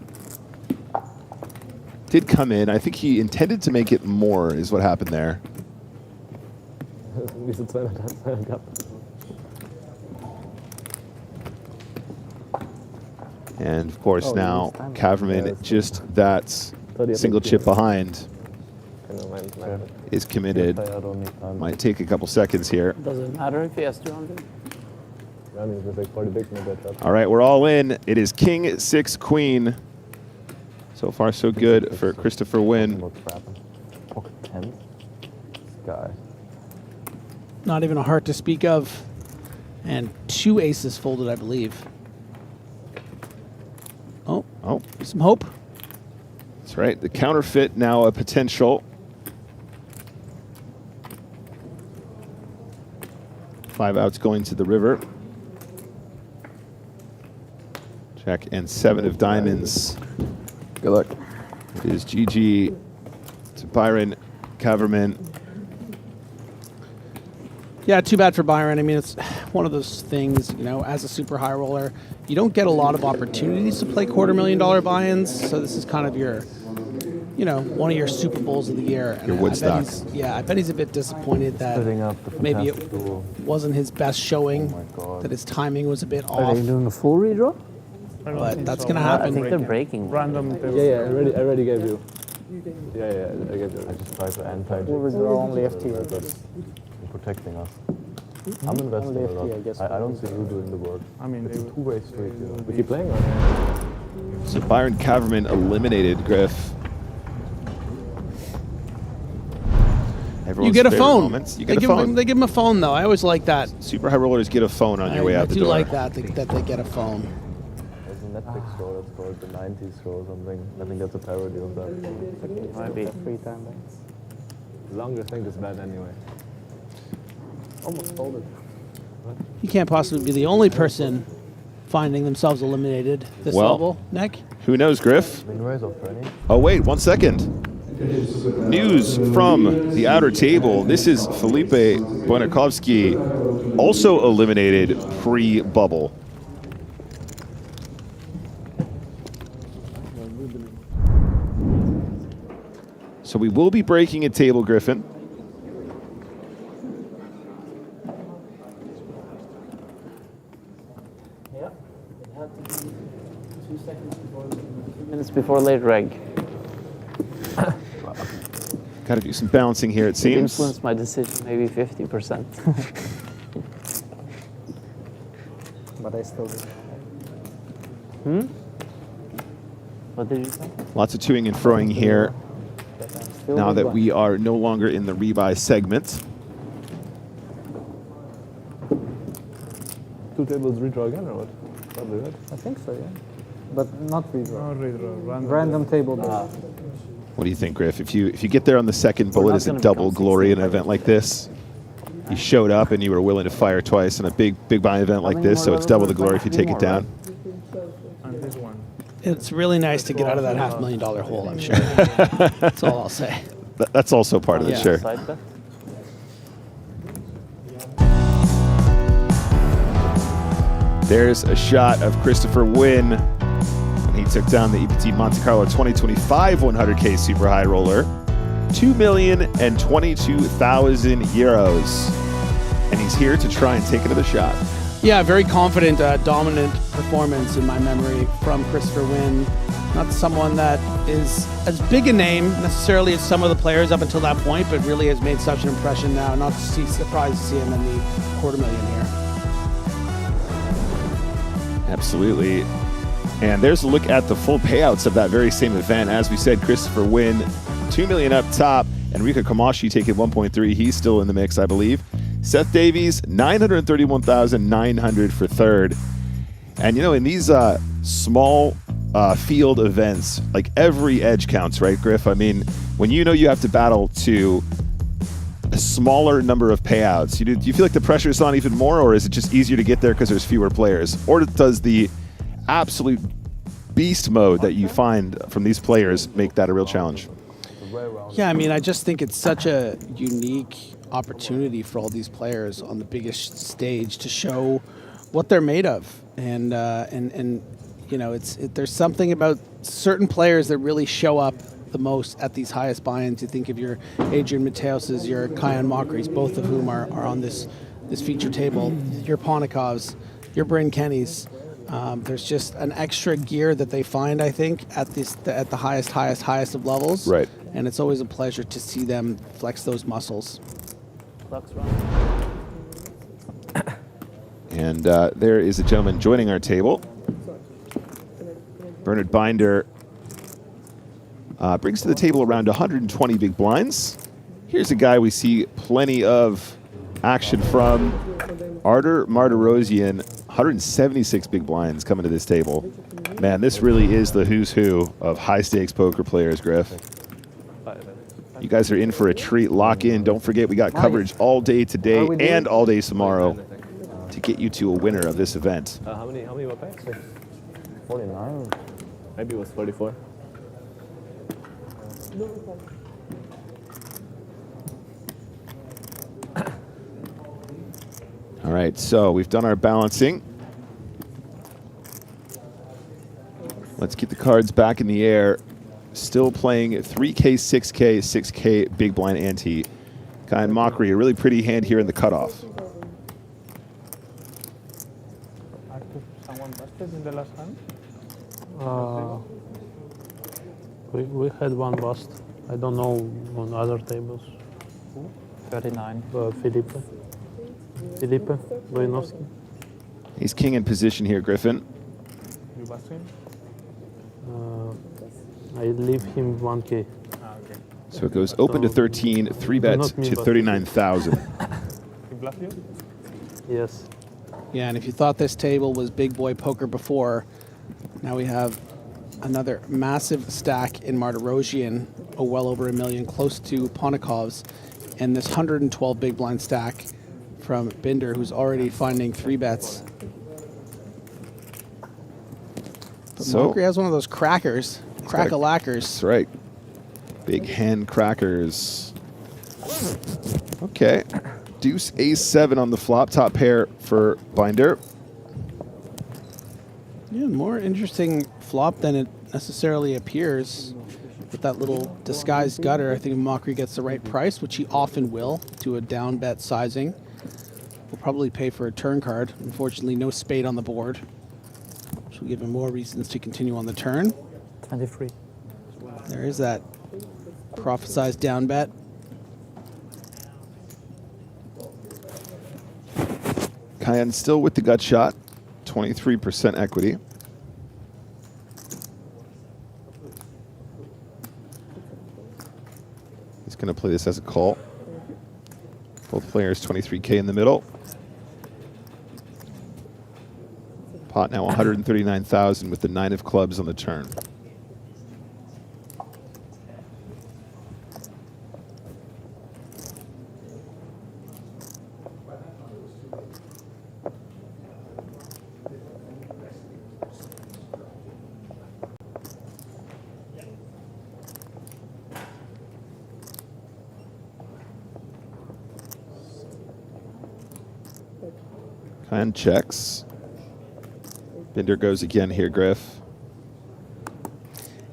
N: did come in. I think he intended to make it more is what happened there. And of course now Kaverman, just that single chip behind, is committed. Might take a couple seconds here.
H: Does it matter if he has 200?
N: All right, we're all in. It is King 6 Queen. So far, so good for Christopher Wynn.
C: Pocket 10. Guy.
U: Not even a heart to speak of. And 2 aces folded, I believe. Oh, some hope.
N: That's right. The counterfeit now a potential. 5 outs going to the river. Jack and 7 of diamonds.
G: Good luck.
N: It is GG to Byron Kaverman.
U: Yeah, too bad for Byron. I mean, it's one of those things, you know, as a super high roller, you don't get a lot of opportunities to play $250,000 buy-ins. So this is kind of your, you know, one of your Super Bowls of the year. And
N: your Woodstock.
U: I bet he's a bit disappointed that maybe it wasn't his best showing, that his timing was a bit off.
H: Are they doing a full redraw?
U: But that's going to happen.
H: I think they're breaking.
I: Random.
L: Yeah, I already gave you. Yeah, I gave you.
C: I just try to anti-jig.
S: Full redraw only FT.
C: You're protecting us. I'm investing a lot. I don't see you doing the work.
I: I mean,
C: it's a two-way street. You know?
L: We keep playing on it.
N: So Byron Kaverman eliminated Griff.
U: You get a phone.
N: Moments. You get a phone.
U: They give him a phone, though. I always like that.
N: Super high rollers get a phone on your way out the door.
U: I do like that they get a phone.
C: There's a Netflix show that's called the 90s show or something. I think that's a parody of that.
S: Might be 3 times.
L: The longest thing is bad anyway.
S: Almost folded.
U: You can't possibly be the only person finding themselves eliminated this level, Nick.
N: Who knows, Griff? Oh, wait, 1 second. News from the outer table. This is Felipe Bonakovsky, also eliminated pre-bubble. So we will be breaking a table, Griffin.
H: Minutes before late reg.
N: Got to do some balancing here, it seems.
H: Influenced my decision maybe 50%.
S: But I still do.
H: What did you say?
N: Lots of toing and froing here. Now that we are no longer in the rebuy segment.
L: 2 tables redraw again or what? Probably, right?
S: I think so, yeah. But not redraw.
I: No redraw.
S: Random table.
N: What do you think, Griff? If you get there on the second bullet, is it double glory in an event like this? You showed up and you were willing to fire twice in a big buy event like this, so it's double the glory if you take it down.
U: It's really nice to get out of that $500,000 hole, I'm sure. That's all I'll say.
N: That's also part of it, sure. There's a shot of Christopher Wynn when he took down the EPT Monte-Carlo 2025 100K Super High Roller. 2,022,000 euros. And he's here to try and take another shot.
U: Yeah, very confident, dominant performance in my memory from Christopher Wynn. Not someone that is as big a name necessarily as some of the players up until that point, but really has made such an impression now. Not surprised to see him in the $250,000 here.
N: Absolutely. And there's a look at the full payouts of that very same event. As we said, Christopher Wynn, $2 million up top. Enrico Kamashi taking 1.3. He's still in the mix, I believe. Seth Davies, $931,900 for third. And, you know, in these small field events, like every edge counts, right, Griff? I mean, when you know you have to battle to a smaller number of payouts, do you feel like the pressure is on even more, or is it just easier to get there because there's fewer players? Or does the absolute beast mode that you find from these players make that a real challenge?
U: Yeah, I mean, I just think it's such a unique opportunity for all these players on the biggest stage to show what they're made of, and you know, there's something about certain players that really show up the most at these highest buy-ins. You think of your Adrian Mateos's, your Kian Mockery's, both of whom are on this feature table, your Ponikovs, your Bryn Kenny's. There's just an extra gear that they find, I think, at the highest of levels.
N: Right.
U: And it's always a pleasure to see them flex those muscles.
N: And there is a gentleman joining our table. Bernard Binder brings to the table around 120 big blinds. Here's a guy we see plenty of action from. Artur Martirosyan, 176 big blinds coming to this table. Man, this really is the who's who of high-stakes poker players, Griff. You guys are in for a treat. Lock in. Don't forget, we got coverage all day today and all day tomorrow to get you to a winner of this event.
L: How many were packs?
C: 49.
L: Maybe it was 44.
N: All right, so we've done our balancing. Let's get the cards back in the air. Still playing 3K, 6K, 6K big blind ante. Guy and Mockery, a really pretty hand here in the cutoff.
I: Someone busted in the last hand?
H: We had one bust. I don't know on other tables.
I: 39.
H: Felipe Wojnowski.
N: He's king in position here, Griffin.
I: You busted him?
H: I leave him 1K.
I: Okay.
N: So it goes open to 13, 3-bet to 39,000.
I: He bluffed you?
H: Yes.
U: Yeah, and if you thought this table was big boy poker before, now we have another massive stack in Martirosyan, well over $1 million, close to Ponikov's, and this 112 big blind stack from Binder, who's already finding 3-bets. But
N: So
U: Mockery has one of those crackers, crack-a-lackers.
N: That's right. Big hand crackers. Okay. Deuce A7 on the flop, top pair for Binder.
U: Yeah, more interesting flop than it necessarily appears with that little disguised gutter. I think if Mockery gets the right price, which he often will, to a down bet sizing, we'll probably pay for a turn card. Unfortunately, no spade on the board, which will give him more reasons to continue on the turn.
P: 23.
U: There is that prophesized down bet.
N: Cayenne still with the gut shot, 23% equity. He's going to play this as a call. Both players 23K in the middle. Pot now 139,000 with the 9 of clubs on the turn. Cayenne checks. Binder goes again here, Griff.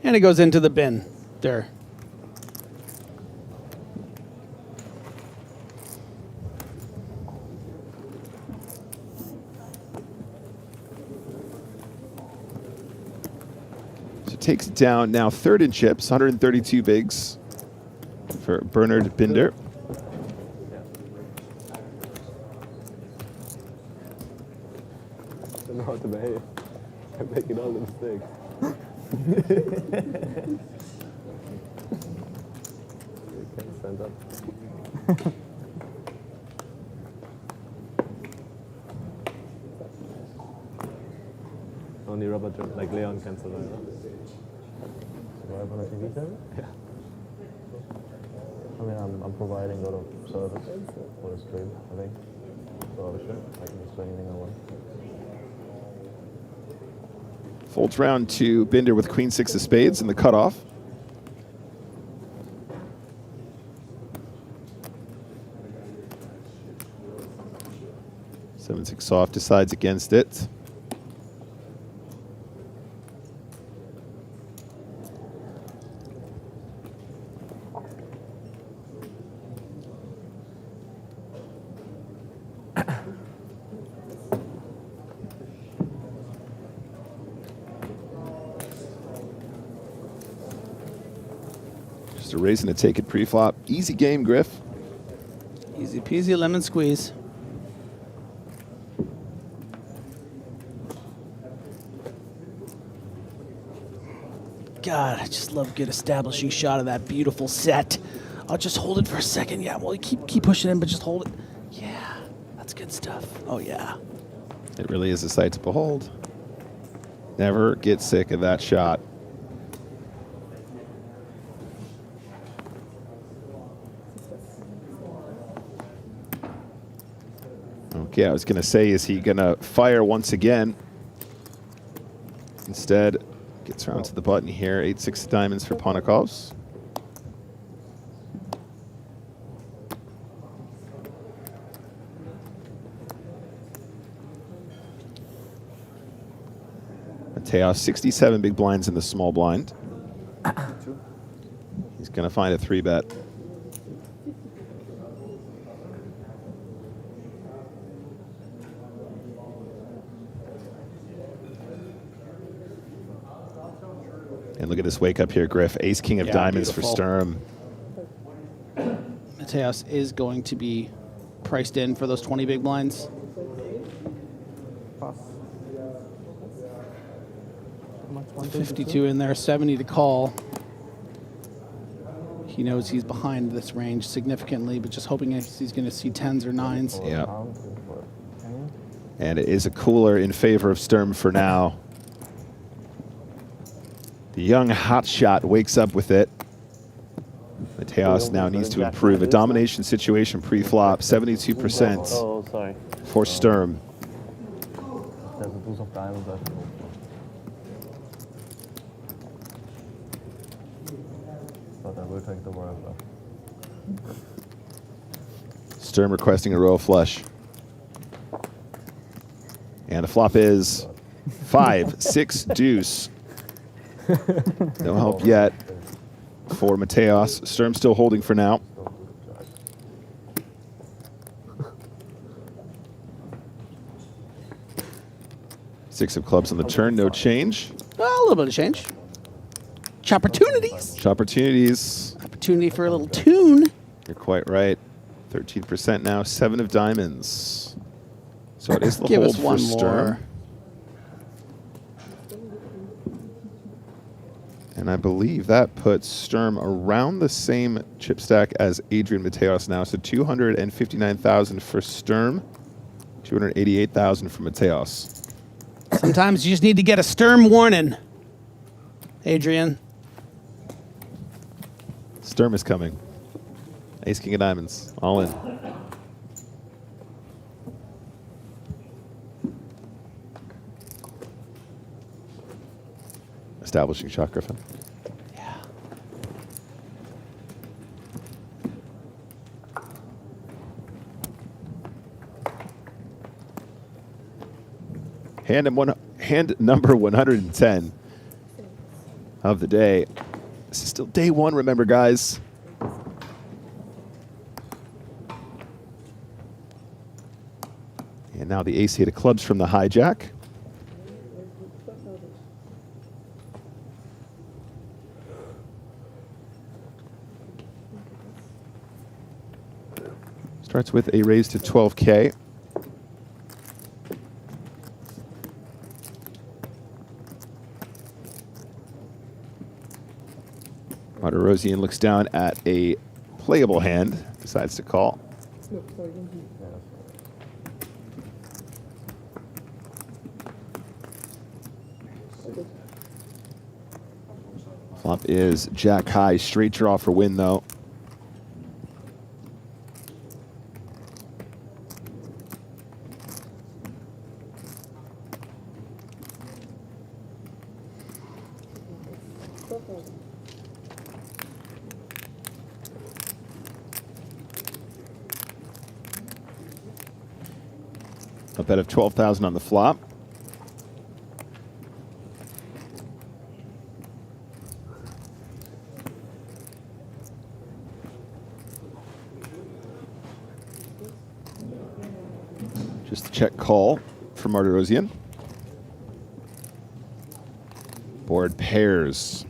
U: And it goes into the bin. There.
N: So takes it down now third in chips, 132 bigs for Bernard Binder.
L: I don't know how to behave. I'm making all the mistakes. You can't stand up. Only Robert, like Leon, can survive.
C: Survive on a TV channel?
L: Yeah.
C: I mean, I'm providing a lot of service for the stream, I think. So I can just do anything I want.
N: Folds round to Binder with Queen 6 of spades in the cutoff. Seven, 6 off, decides against it. Just a raising to take it pre-flop. Easy game, Griff.
U: Easy peasy lemon squeeze. God, I just love a good establishing shot of that beautiful set. I'll just hold it for a second. Yeah, well, keep pushing in, but just hold it. Yeah, that's good stuff. Oh, yeah.
N: It really is a sight to behold. Never get sick of that shot. Okay, I was going to say, is he going to fire once again? Instead, gets around to the button here. 8-6 diamonds for Panikos. Mateos, 67 big blinds in the small blind. He's going to find a 3-bet. And look at this wake up here, Griff. Ace, king of diamonds beautiful. For Sturm.
U: Mateos is going to be priced in for those 20 big blinds.
S: Pass.
U: 52 in there, 70 to call. He knows he's behind this range significantly, but just hoping he's going to see 10s or 9s.
N: Yeah. And it is a cooler in favor of Sturm for now. The young hotshot wakes up with it. Mateos now needs to improve. A domination situation pre-flop, 72% for Sturm.
C: There's a deuce of diamonds. But I will take the royal flush.
N: Sturm requesting a royal flush. And the flop is 5-6 deuce. No help yet for Mateos. Sturm still holding for now. Six of clubs on the turn, no change.
U: A little bit of change. Chopportunities.
N: Chopportunities.
U: Opportunity for a little tune.
N: You're quite right. 13% now, 7 of diamonds. So it is the
U: Give
N: hold
U: us one
N: for Sturm.
U: more.
N: And I believe that puts Sturm around the same chip stack as Adrian Mateos now. So 259,000 for Sturm, 288,000 for Mateos.
U: Sometimes you just need to get a Sturm warning, Adrian.
N: Sturm is coming. Ace, king of diamonds, all in. Establishing shot, Griffin.
U: Yeah.
N: Hand number 110 of the day. This is still day one, remember, guys. And now the ace-8 of clubs from the hijack. Starts with a raise to 12K. Martirosian looks down at a playable hand, decides to call. Flop is jack high, straight draw for win though. A bet of 12,000 on the flop. Just a check call for Martirosian. Board pairs.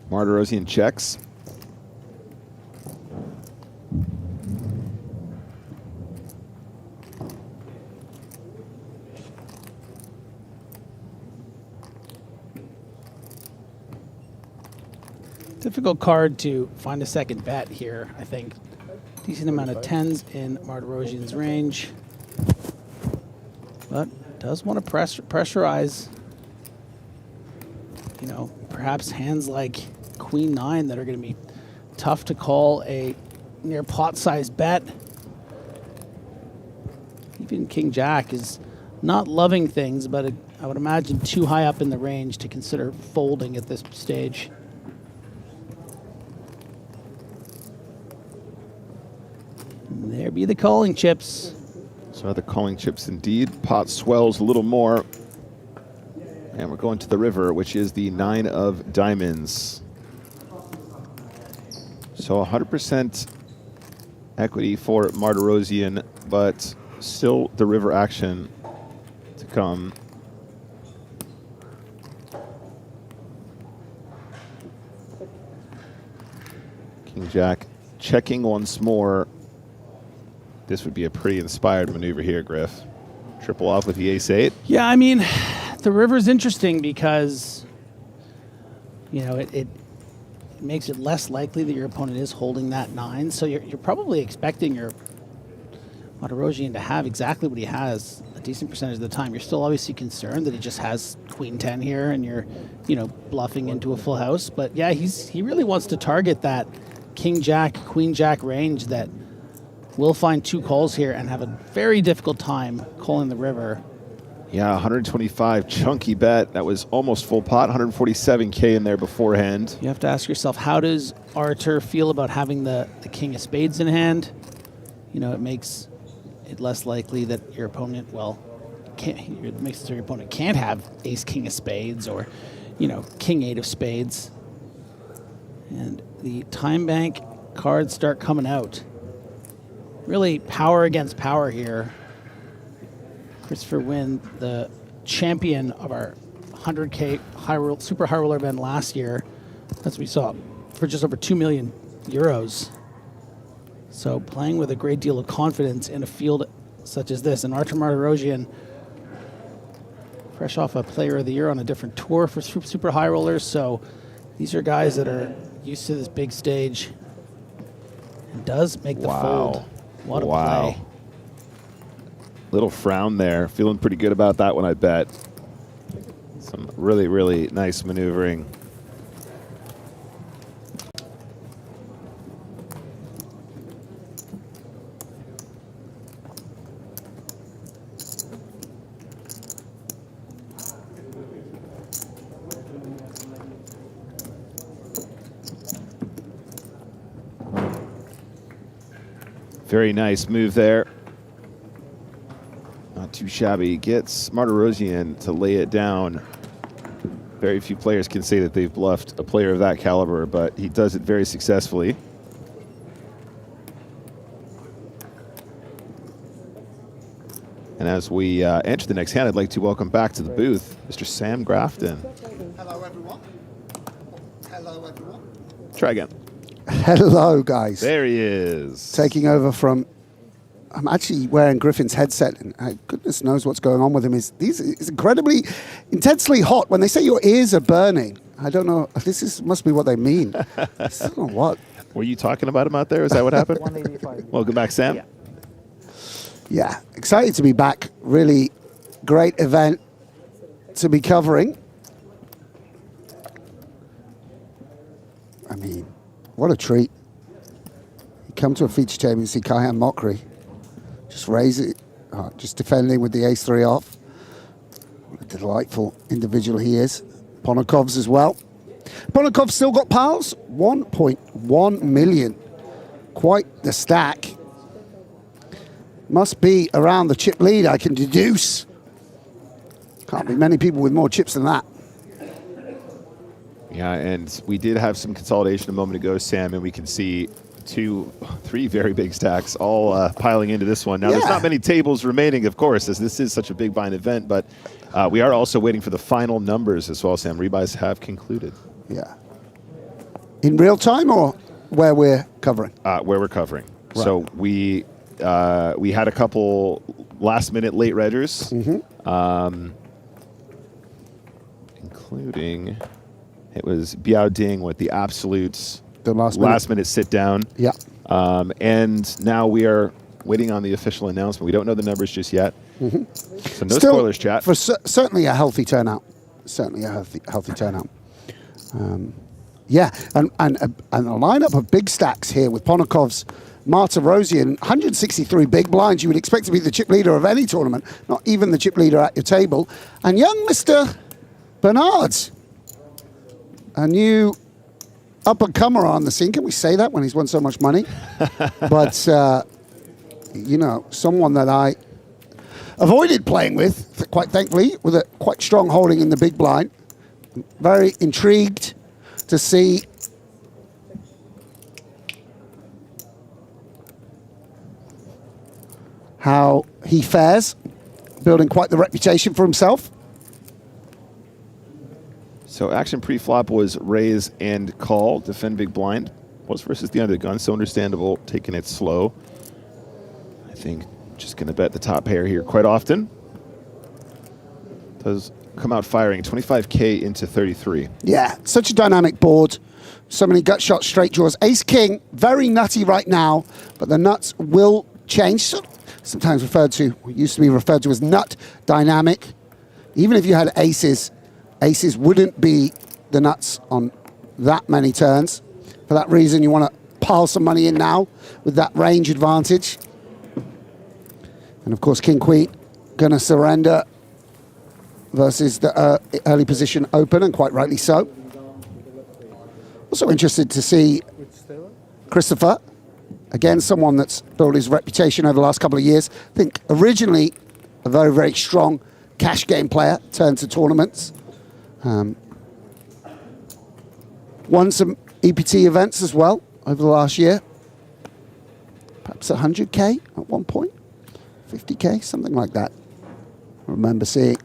N: Martirosian checks.
U: Difficult card to find a second bet here, I think. Decent amount of 10s in Martirosian's range. But does want to pressurize, you know, perhaps hands like Queen 9 that are going to be tough to call a near pot-sized bet. Even King Jack is not loving things, but I would imagine too high up in the range to consider folding at this stage. And there be the calling chips.
N: So the calling chips indeed. Pot swells a little more. And we're going to the river, which is the 9 of diamonds. So 100% equity for Martirosian, but still the river action to come. King Jack checking once more. This would be a pretty inspired maneuver here, Griff. Triple off with the ace-8.
U: Yeah, I mean, the river's interesting because, you know, it makes it less likely that your opponent is holding that 9. So you're probably expecting your Martirosian to have exactly what he has a decent percentage of the time. You're still obviously concerned that he just has Queen 10 here and you're, you know, bluffing into a full house. But yeah, he really wants to target that King Jack, Queen Jack range that will find 2 calls here and have a very difficult time calling the river.
N: Yeah, 125 chunky bet. That was almost full pot, 147K in there beforehand.
U: You have to ask yourself, how does Artur feel about having the King of Spades in hand? You know, it makes it less likely that your opponent, well, it makes it so your opponent can't have Ace King of Spades or, you know, King 8 of Spades. And the time bank cards start coming out. Really power against power here. Christopher Wynn, the champion of our 100K super high roller event last year, as we saw, for just over 2 million euros. So playing with a great deal of confidence in a field such as this. And Artur Martirosian, fresh off a Player of the Year on a different tour for super high rollers. So these are guys that are used to this big stage. And does make the fold. What a play.
N: Little frown there. Feeling pretty good about that one, I bet. Some really, really nice maneuvering. Very nice move there. Not too shabby. Gets Martirosian to lay it down. Very few players can say that they've bluffed a player of that caliber, but he does it very successfully. And as we enter the next hand, I'd like to welcome back to the booth Mr. Sam Grafton.
O: Hello, everyone. Hello, everyone.
N: Try again.
O: Hello, guys.
N: There he is.
O: Taking over from... I'm actually wearing Griffin's headset, and goodness knows what's going on with him. It's incredibly, intensely hot. When they say your ears are burning, I don't know. Must be what they mean. I don't know what.
N: Were you talking about him out there? Is that what happened? Welcome back, Sam.
O: Yeah, excited to be back. Really great event to be covering. I mean, what a treat. You come to a feature table and see Kaihan Mokri. Just raise it, just defending with the ace-3 off. What a delightful individual he is. Ponokov's as well. Ponokov's still got piles, 1.1 million. Quite the stack. Must be around the chip lead, I can deduce. Can't be many people with more chips than that.
N: Yeah, and we did have some consolidation a moment ago, Sam, and we can see 2, 3 very big stacks all piling into this one. Now, there's not many tables remaining, of course, as this is such a big blind event, but we are also waiting for the final numbers as well, Sam. Rebuys have concluded.
O: Yeah. In real time or where we're covering?
N: Where we're covering.
O: Right.
N: So we had a couple last-minute late reggers, including it was Biao Ding with the absolutes,
O: the
N: last-minute sit-down.
O: Yeah.
N: And now we are waiting on the official announcement. We don't know the numbers just yet. So no
O: Still,
N: spoilers, chat.
O: For certainly a healthy turnout. Certainly a healthy turnout. Yeah, and a lineup of big stacks here with Ponokov's Martirosian, 163 big blinds. You would expect to be the chip leader of any tournament, not even the chip leader at your table. And young Mr. Bernard, a new up-and-comer on the scene. Can we say that when he's won so much money? But, you know, someone that I avoided playing with, quite thankfully, with a quite strong holding in the big blind. Very intrigued to see how he fares, building quite the reputation for himself.
N: So action pre-flop was raise and call, defend big blind. Was versus the under the gun, so understandable, taking it slow. I think just going to bet the top pair here quite often. Does come out firing 25K into 33.
O: Yeah, such a dynamic board. So many gut shots, straight draws. Ace-king, very nutty right now, but the nuts will change. Sometimes used to be referred to as nut dynamic. Even if you had aces, aces wouldn't be the nuts on that many turns. For that reason, you want to pile some money in now with that range advantage. And of course, King Queen going to surrender versus the early position open, and quite rightly so. Also interested to see Christopher, again, someone that's built his reputation over the last couple of years. I think originally a very, very strong cash game player, turned to tournaments. Won some EPT events as well over the last year. Perhaps 100K at one point, 50K, something like that. I remember seeing.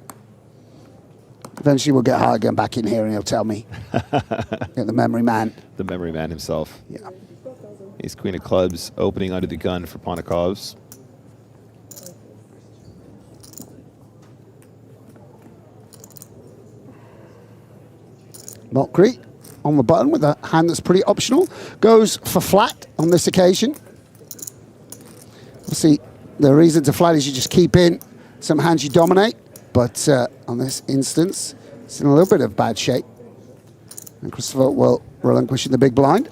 O: Eventually we'll get Hargan back in here and he'll tell me. Yeah, the memory man.
N: The memory man himself.
O: Yeah.
N: Ace Queen of Clubs opening under the gun for Ponokovs.
O: Mokri on the button with a hand that's pretty optional. Goes for flat on this occasion. Obviously, the reason to flat is you just keep in some hands you dominate. But on this instance, it's in a little bit of bad shape. And Christopher will relinquish in the big blind.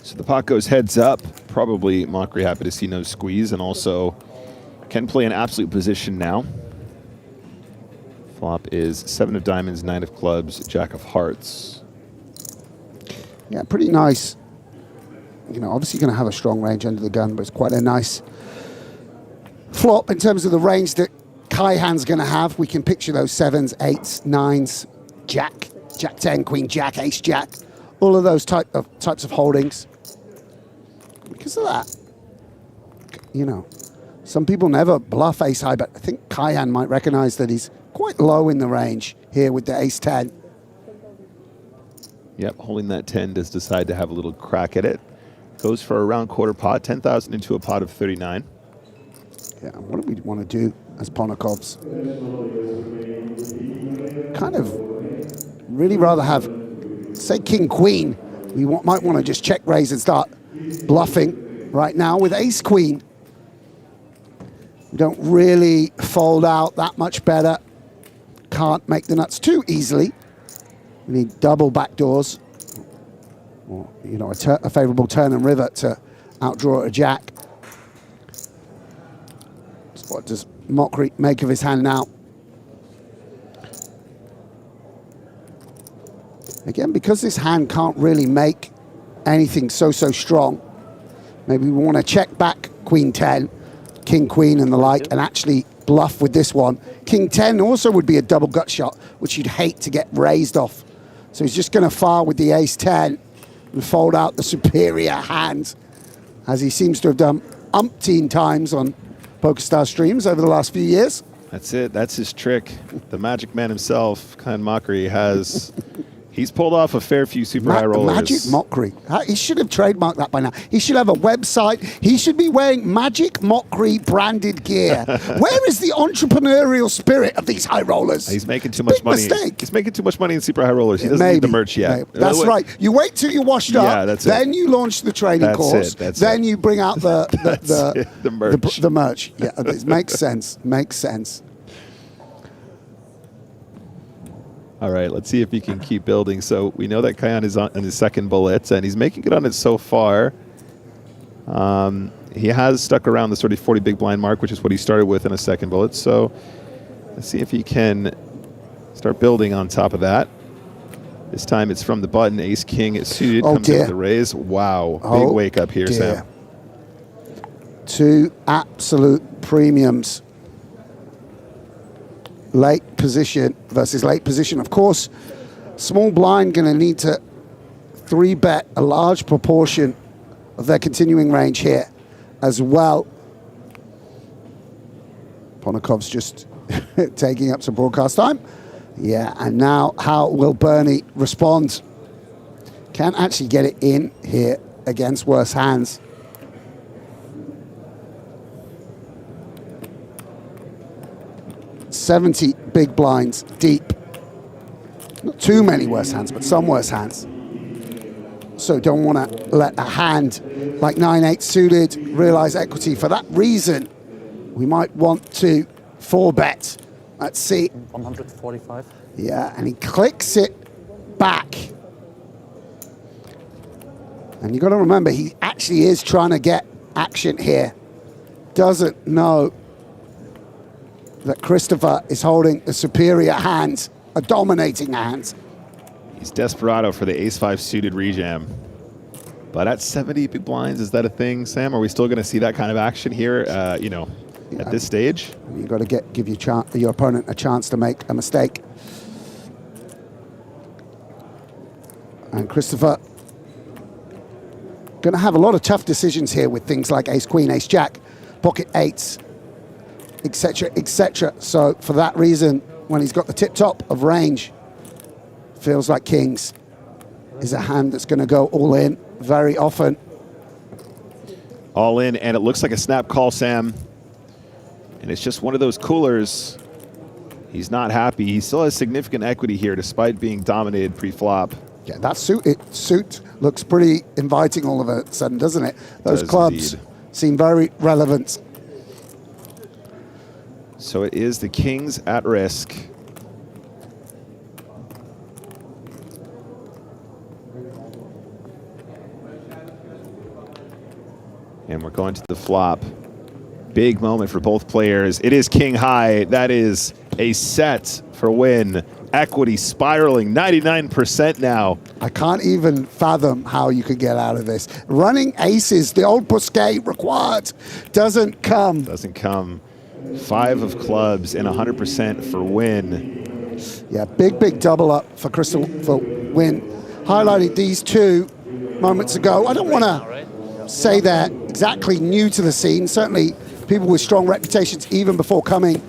N: So the pot goes heads up. Probably Mokri happy to see no squeeze, and also can play an absolute position now. Flop is 7 of diamonds, 9 of clubs, jack of hearts.
O: Yeah, pretty nice. You know, obviously going to have a strong range under the gun, but it's quite a nice flop in terms of the range that Kaihan's going to have. We can picture those 7s, 8s, 9s, jack, jack 10, queen jack, ace jack, all of those types of holdings. Because of that, you know, some people never bluff ace high, but I think Kaihan might recognize that he's quite low in the range here with the ace 10.
N: Yep, holding that 10 does decide to have a little crack at it. Goes for a round quarter pot, 10,000 into a pot of 39.
O: Yeah, what do we want to do as Ponokovs? Kind of really rather have, say, King Queen. We might want to just check raise and start bluffing right now with Ace Queen. We don't really fold out that much better. Can't make the nuts too easily. We need double backdoors, or you know, a favorable turn and river to outdraw a jack. So what does Mokri make of his hand now? Again, because this hand can't really make anything so strong, maybe we want to check back Queen 10, King Queen and the like, and actually bluff with this one. King 10 also would be a double gut shot, which you'd hate to get raised off. So he's just going to fire with the ace 10 and fold out the superior hand, as he seems to have done umpteen times on PokerStars streams over the last few years.
N: That's it. That's his trick. The magic man himself, Clan Mokri, has He's pulled off a fair few super high rollers.
O: Magic Mockery. He should have trademarked that by now. He should have a website. He should be wearing Magic Mockery branded gear. Where is the entrepreneurial spirit of these high rollers?
N: He's making too much money.
O: Mistake.
N: He's making too much money in super high rollers. He doesn't need the merch yet.
O: Maybe. That's right. You wait till you're washed up.
N: Yeah, that's
O: then you launch the training course. Then you bring out the
N: merch.
O: The merch. Yeah, it makes sense. Makes sense.
N: All right, let's see if he can keep building. So we know that Kion is on his second bullet, and he's making it on it so far. He has stuck around the sort of 40 big blind mark, which is what he started with in a second bullet. So let's see if he can start building on top of that. This time it's from the button. Ace King is suited. Comes in with the raise. Wow, big wake up here, Sam.
O: Two absolute premiums. Late position versus late position. Of course, small blind going to need to 3-bet a large proportion of their continuing range here as well. Ponakov's just taking up some broadcast time. Yeah, and now how will Bernie respond? Can't actually get it in here against worse hands. $70 big blinds deep. Not too many worse hands, but some worse hands. So don't want to let a hand like 9-8 suited realize equity. For that reason, we might want to 4-bet. Let's see.
P: 145.
O: Yeah, and he clicks it back. And you've got to remember, he actually is trying to get action here. Doesn't know that Christopher is holding a superior hand, a dominating hand.
N: He's desperado for the ace-5 suited rejam. But at 70 big blinds, is that a thing, Sam? Are we still going to see that kind of action here, at this stage?
O: You've got to give your opponent a chance to make a mistake. And Christopher going to have a lot of tough decisions here with things like ace-queen, ace-jack, pocket eights, etc., etc. So for that reason, when he's got the tip-top of range, feels like kings is a hand that's going to go all in very often.
N: All in, and it looks like a snap call, Sam. And it's just one of those coolers. He's not happy. He still has significant equity here despite being dominated pre-flop.
O: Yeah, that suit looks pretty inviting all of a sudden, doesn't it? Those clubs seem very relevant.
N: So it is the kings at risk. And we're going to the flop. Big moment for both players. It is king high. That is a set for win. Equity spiraling, 99% now.
O: I can't even fathom how you could get out of this. Running aces, the old Busquet required, doesn't come.
N: Doesn't come. 5 of clubs and 100% for win.
O: Yeah, big double up for Crystal for win. Highlighted these two moments ago. I don't want to say they're exactly new to the scene. Certainly people with strong reputations even before coming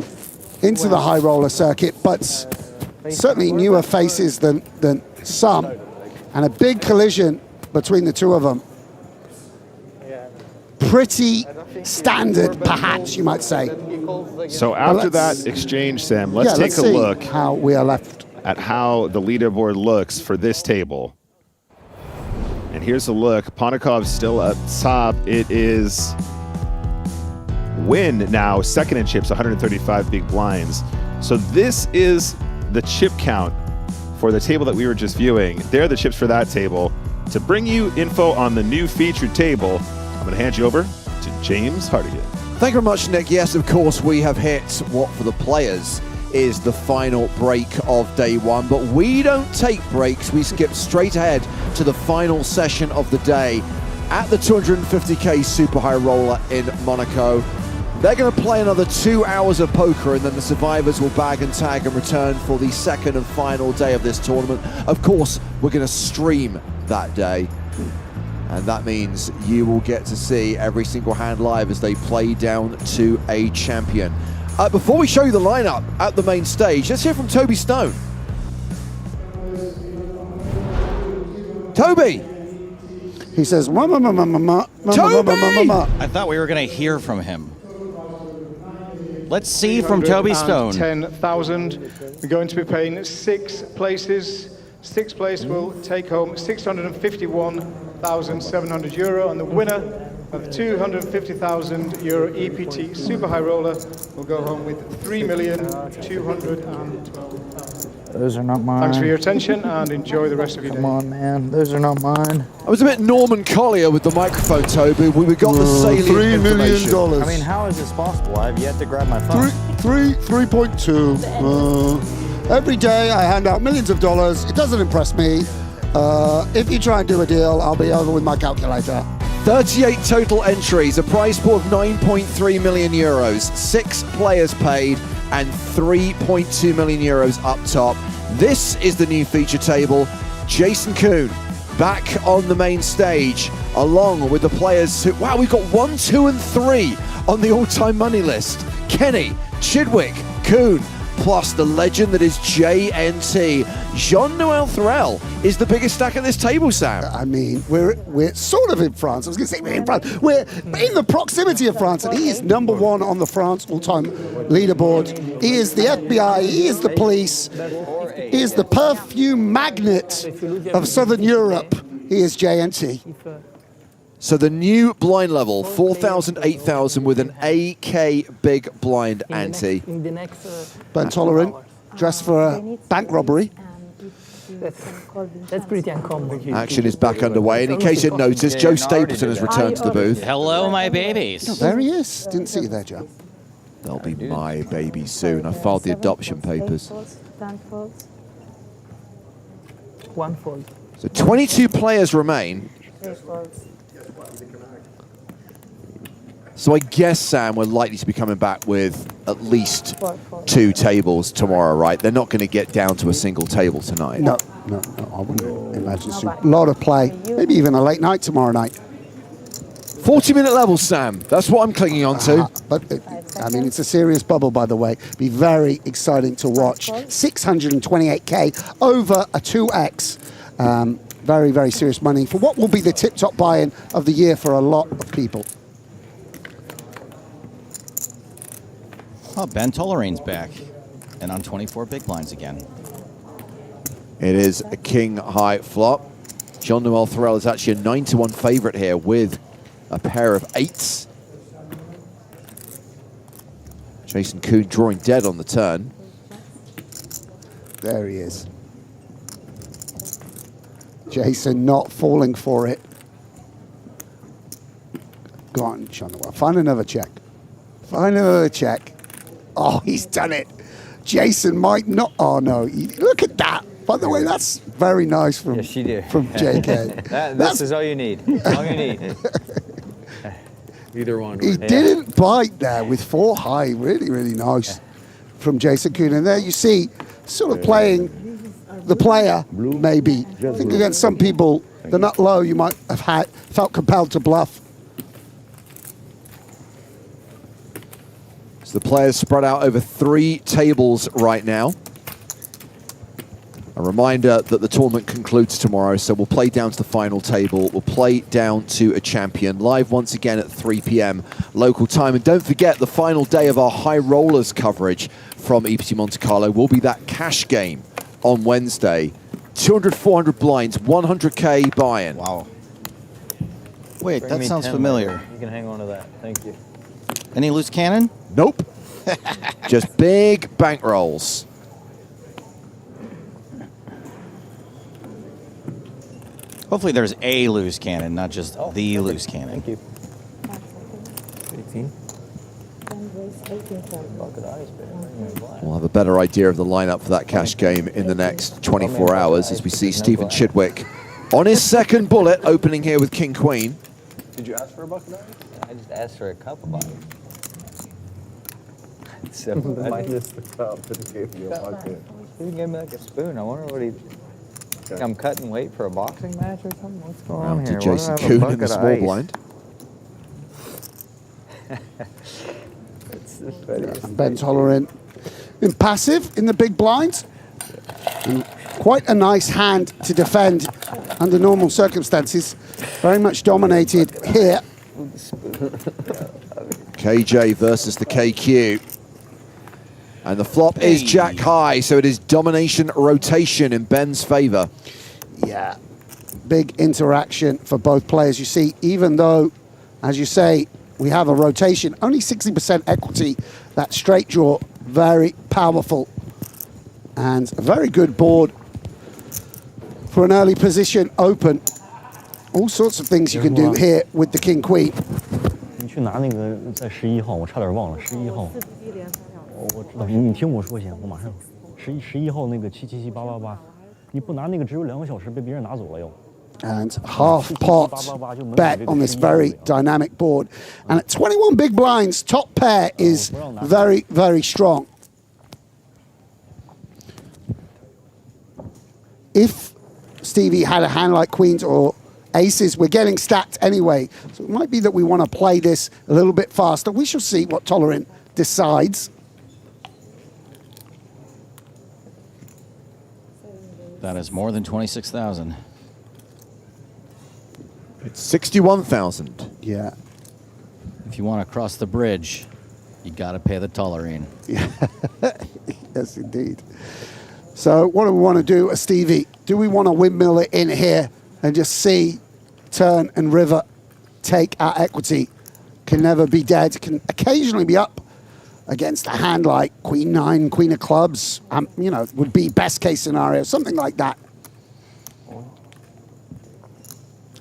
O: into the high roller circuit, but certainly newer faces than some. And a big collision between the two of them. Pretty standard, perhaps you might say.
N: So after that exchange, Sam, let's take a look
O: how we are left
N: at how the leaderboard looks for this table. And here's a look. Ponakov's still up top. It is Win now, second in chips, 135 big blinds. So this is the chip count for the table that we were just viewing. They're the chips for that table. To bring you info on the new featured table, I'm going to hand you over to James Hardigan.
A: Thank you very much, Nick. Yes, of course, we have hit what for the players is the final break of day one, but we don't take breaks. We skip straight ahead to the final session of the day at the 250k super high roller in Monaco. They're going to play another 2 hours of poker, and then the survivors will bag and tag and return for the second and final day of this tournament. Of course, we're going to stream that day, and that means you will get to see every single hand live as they play down to a champion. Before we show you the lineup at the main stage, let's hear from Toby Stone. Toby!
O: He says, Toby!
B: I thought we were going to hear from him. Let's see from Toby Stone.
K: 10,000. We're going to be paying 6 places. 6th place will take home €651,700, and the winner of €250,000 EPT Super High Roller will go home with $3,212,000.
L: Those are not mine.
K: Thanks for your attention and enjoy the rest of your day.
L: Come on, man. Those are not mine.
A: I was a bit Norman Collier with the microphone, Toby. We got the salient
O: $3 million.
A: information.
L: I mean, how is this possible? I've yet to grab my phone.
O: 3.2. Every day I hand out millions of dollars. It doesn't impress me. If you try and do a deal, I'll be over with my calculator.
A: 38 total entries, a prize pool of €9.3 million, 6 players paid, and €3.2 million up top. This is the new feature table. Jason Coon back on the main stage, along with the players who, wow, we've got 1, 2, and 3 on the all-time money list. Kenny, Chidwick, Coon, plus the legend that is JNT. Jean-Noel Threl is the biggest stack at this table, Sam.
O: I mean, we're sort of in France. I was going to say we're in France. We're in the proximity of France, and he is #1 on the France all-time leaderboard. He is the FBI. He is the police. He is the perfume magnet of Southern Europe. He is JNT.
A: So the new blind level, 4,000, 8,000 with an AK big blind ante.
O: Ben Tolerant, dressed for a bank robbery.
E: That's pretty uncommon.
A: Action is back underway, and in case you noticed, Joe Stapleton has returned to the booth.
B: Hello, my babies.
O: Oh, there he is. Didn't see you there, Joe.
A: They'll be my babies soon. I filed the adoption papers.
E: 1 fold.
A: So 22 players remain. So I guess, Sam, we're likely to be coming back with at least 2 tables tomorrow, right? They're not going to get down to a single table tonight.
O: No, I wouldn't imagine so. A lot of play. Maybe even a late night tomorrow night.
A: 40-minute levels, Sam. That's what I'm clinging on to.
O: I mean, it's a serious bubble, by the way. Be very exciting to watch. 628K over a 2X. Very, very serious money for what will be the tip-top buy-in of the year for a lot of people.
B: Oh, Ben Tolerane's back, and on 24 big blinds again.
A: It is a king high flop. Jean-Noel Threl is actually a 9-1 favorite here with a pair of 8s. Jason Coon drawing dead on the turn.
O: There he is. Jason not falling for it. Go on, Jean-Noel. Find another check. Find another check. Oh, he's done it. Jason might not. Oh, no. Look at that. By the way, that's very nice from, from JK.
L: This is all you need. All you need.
R: Either one.
O: He didn't bite there with 4 high. Really, really nice from Jason Coon. And there you see, sort of playing the player, maybe. I think against some people, the nut low, you might have felt compelled to bluff.
A: So the players spread out over 3 tables right now. A reminder that the tournament concludes tomorrow, so we'll play down to the final table. We'll play down to a champion, live once again at 3 p.m. local time. And don't forget, the final day of our high rollers coverage from EPT Monte-Carlo will be that cash game on Wednesday. 200, 400 blinds, 100K buy-in.
B: Wow. Wait, that sounds familiar.
L: You can hang on to that. Thank you.
B: Any loose cannon?
A: Nope. Just big bankrolls.
B: Hopefully there's a loose cannon, not just the loose cannon.
L: Thank you. 18.
A: We'll have a better idea of the lineup for that cash game in the next 24 hours as we see Stephen Chidwick on his second bullet, opening here with King Queen.
R: Did you ask for a bucket of ice?
L: I just asked for a cup of ice.
R: I missed the cup and gave you a bucket.
L: He gave me like a spoon. I wonder what he... I'm cutting weight for a boxing match or something? What's going on
A: Round
L: here?
A: to Jason Coon in the small blind.
O: And Ben Tolerant impassive in the big blinds. And quite a nice hand to defend under normal circumstances. Very much dominated here.
A: KJ versus the KQ. And the flop is jack high, so it is domination rotation in Ben's favor.
O: Yeah, big interaction for both players. You see, even though, as you say, we have a rotation, only 60% equity, that straight draw, very powerful. And a very good board for an early position open. All sorts of things you can do here with the king queen.
L: 你去拿那个在11号，我差点忘了11号。我知道，你听我说先，我马上。11号那个777888，你不拿那个只有2个小时，被别人拿走了又。
O: And half pot bet on this very dynamic board. And at 21 big blinds, top pair is very, very strong. If Stevie had a hand like queens or aces, we're getting stacked anyway. So it might be that we want to play this a little bit faster. We shall see what Tolerant decides.
B: That is more than 26,000.
A: It's 61,000.
O: Yeah.
B: If you want to cross the bridge, you got to pay the tolerine.
O: Yeah. Yes, indeed. So what do we want to do, Stevie? Do we want to windmill it in here and just see turn and river take our equity? Can never be dead. Can occasionally be up against a hand like Queen 9, Queen of Clubs. You know, would be best case scenario, something like that.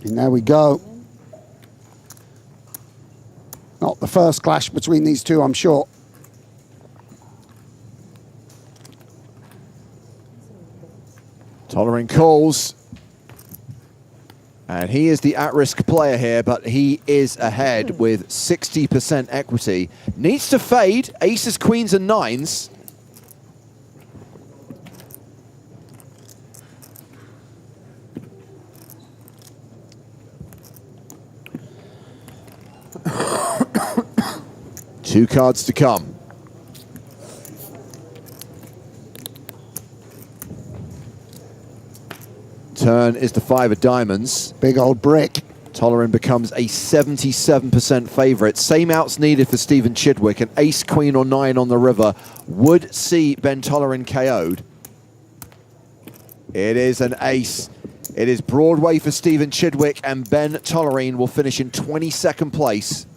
O: And there we go. Not the first clash between these two, I'm sure.
A: Tolerant calls. And he is the at-risk player here, but he is ahead with 60% equity. Needs to fade. Aces, queens, and nines. Two cards to come. Turn is the 5 of diamonds.
O: Big old brick.
A: Tolerant becomes a 77% favorite. Same outs needed for Stephen Chidwick. An ace, queen, or 9 on the river would see Ben Tolerant KO'd. It is an ace. It is Broadway for Stephen Chidwick, and Ben Tolerant will finish in 22nd place.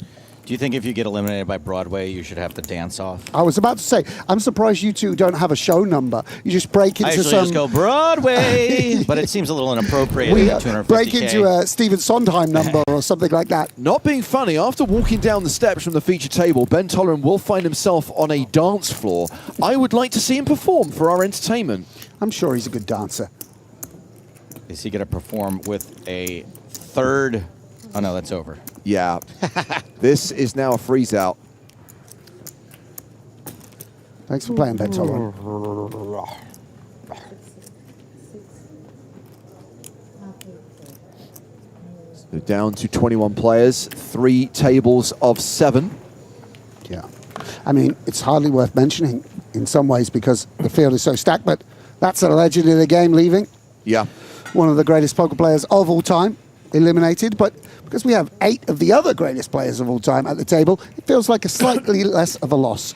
B: Do you think if you get eliminated by Broadway, you should have to dance off?
O: I was about to say, I'm surprised you two don't have a show number. You just break into some...
B: I just go Broadway, but it seems a little inappropriate.
O: We
B: 250K.
O: break into a Stephen Sondheim number or something like that.
A: Not being funny, after walking down the steps from the feature table, Ben Tolerant will find himself on a dance floor. I would like to see him perform for our entertainment.
O: I'm sure he's a good dancer.
B: Is he going to perform with a third? Oh, no, that's over.
A: Yeah. This is now a freeze out.
O: Thanks for playing, Ben Tolerant.
A: So down to 21 players, 3 tables of 7.
O: Yeah. I mean, it's hardly worth mentioning in some ways because the field is so stacked, but that's a legend in the game leaving.
A: Yeah.
O: One of the greatest poker players of all time, eliminated, but because we have 8 of the other greatest players of all time at the table, it feels like a slightly less of a loss.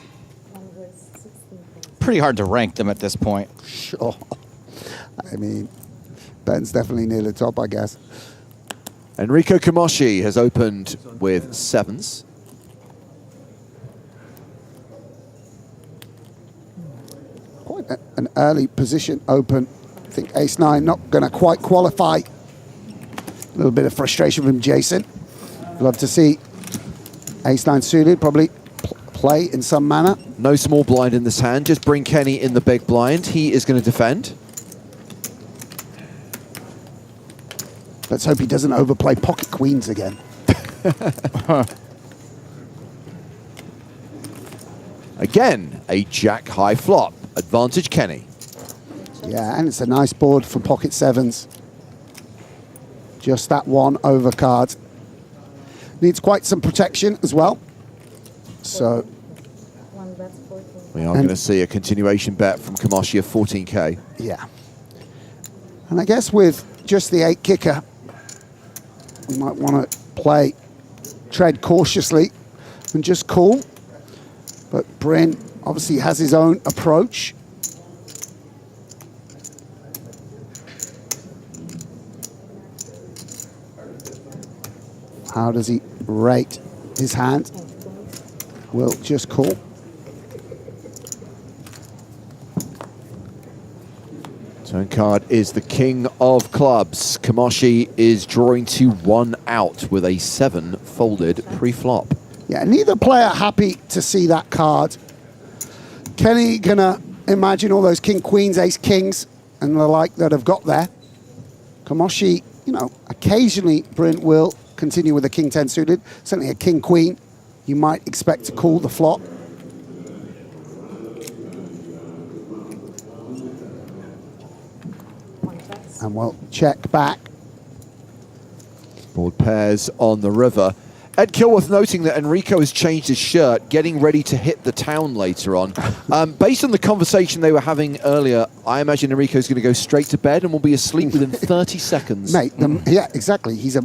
B: Pretty hard to rank them at this point.
O: Sure. I mean, Ben's definitely near the top, I guess.
A: Enrico Kamoshi has opened with 7s.
O: Quite an early position open. I think ace-9 not going to quite qualify. A little bit of frustration from Jason. Love to see ace-9 suited, probably play in some manner.
A: No small blind in this hand, just bring Kenny in the big blind. He is going to defend.
O: Let's hope he doesn't overplay pocket queens again.
A: Again, a jack high flop. Advantage Kenny.
O: Yeah, and it's a nice board for pocket 7s. Just that one overcard. Needs quite some protection as well. So
A: we are going to see a continuation bet from Kamoshi of 14K.
O: Yeah. And I guess with just the 8 kicker. We might want to tread cautiously and just call. But Bryn obviously has his own approach. How does he rate his hand? Will just call.
A: Turn card is the king of clubs. Kamoshi is drawing to 1 out with a 7 folded pre-flop.
O: Yeah, neither player happy to see that card. Kenny gonna imagine all those king queens, ace kings, and the like that have got there. Kamoshi, you know, occasionally Bryn will continue with a king 10 suited. Certainly a king queen, you might expect to call the flop. And we'll check back.
A: Board pairs on the river. Ed Kilworth noting that Enrico has changed his shirt, getting ready to hit the town later on. Based on the conversation they were having earlier, I imagine Enrico's going to go straight to bed and will be asleep within 30 seconds.
O: Mate, yeah, exactly. He's a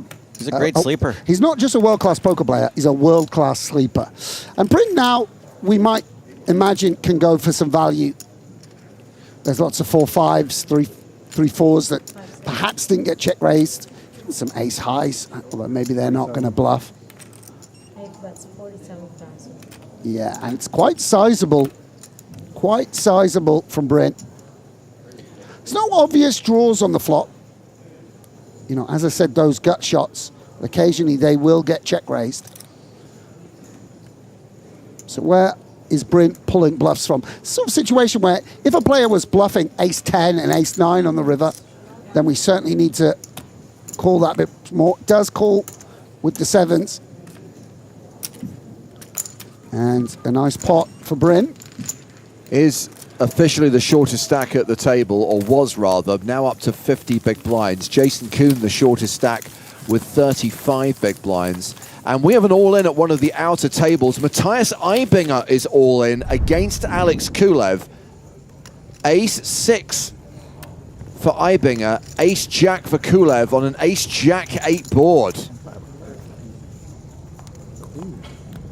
B: great sleeper.
O: He's not just a world-class poker player, he's a world-class sleeper. And Bryn now, we might imagine, can go for some value. There's lots of 4-5s, 3-4s that perhaps didn't get check raised. Some ace highs, although maybe they're not going to bluff.
J: That's 47,000.
O: Yeah, and it's quite sizable from Bryn. There's no obvious draws on the flop. You know, as I said, those gut shots, occasionally they will get check raised. So where is Bryn pulling bluffs from? Sort of situation where if a player was bluffing ace 10 and ace 9 on the river, then we certainly need to call that a bit more. Does call with the 7s. And a nice pot for Bryn.
A: Is officially the shortest stack at the table, or was rather, now up to 50 big blinds. Jason Coon, the shortest stack with 35 big blinds. And we have an all-in at one of the outer tables. Matthias Eibinger is all-in against Alex Kulev. Ace-6 for Eibinger, ace-jack for Kulev on an ace-jack 8 board.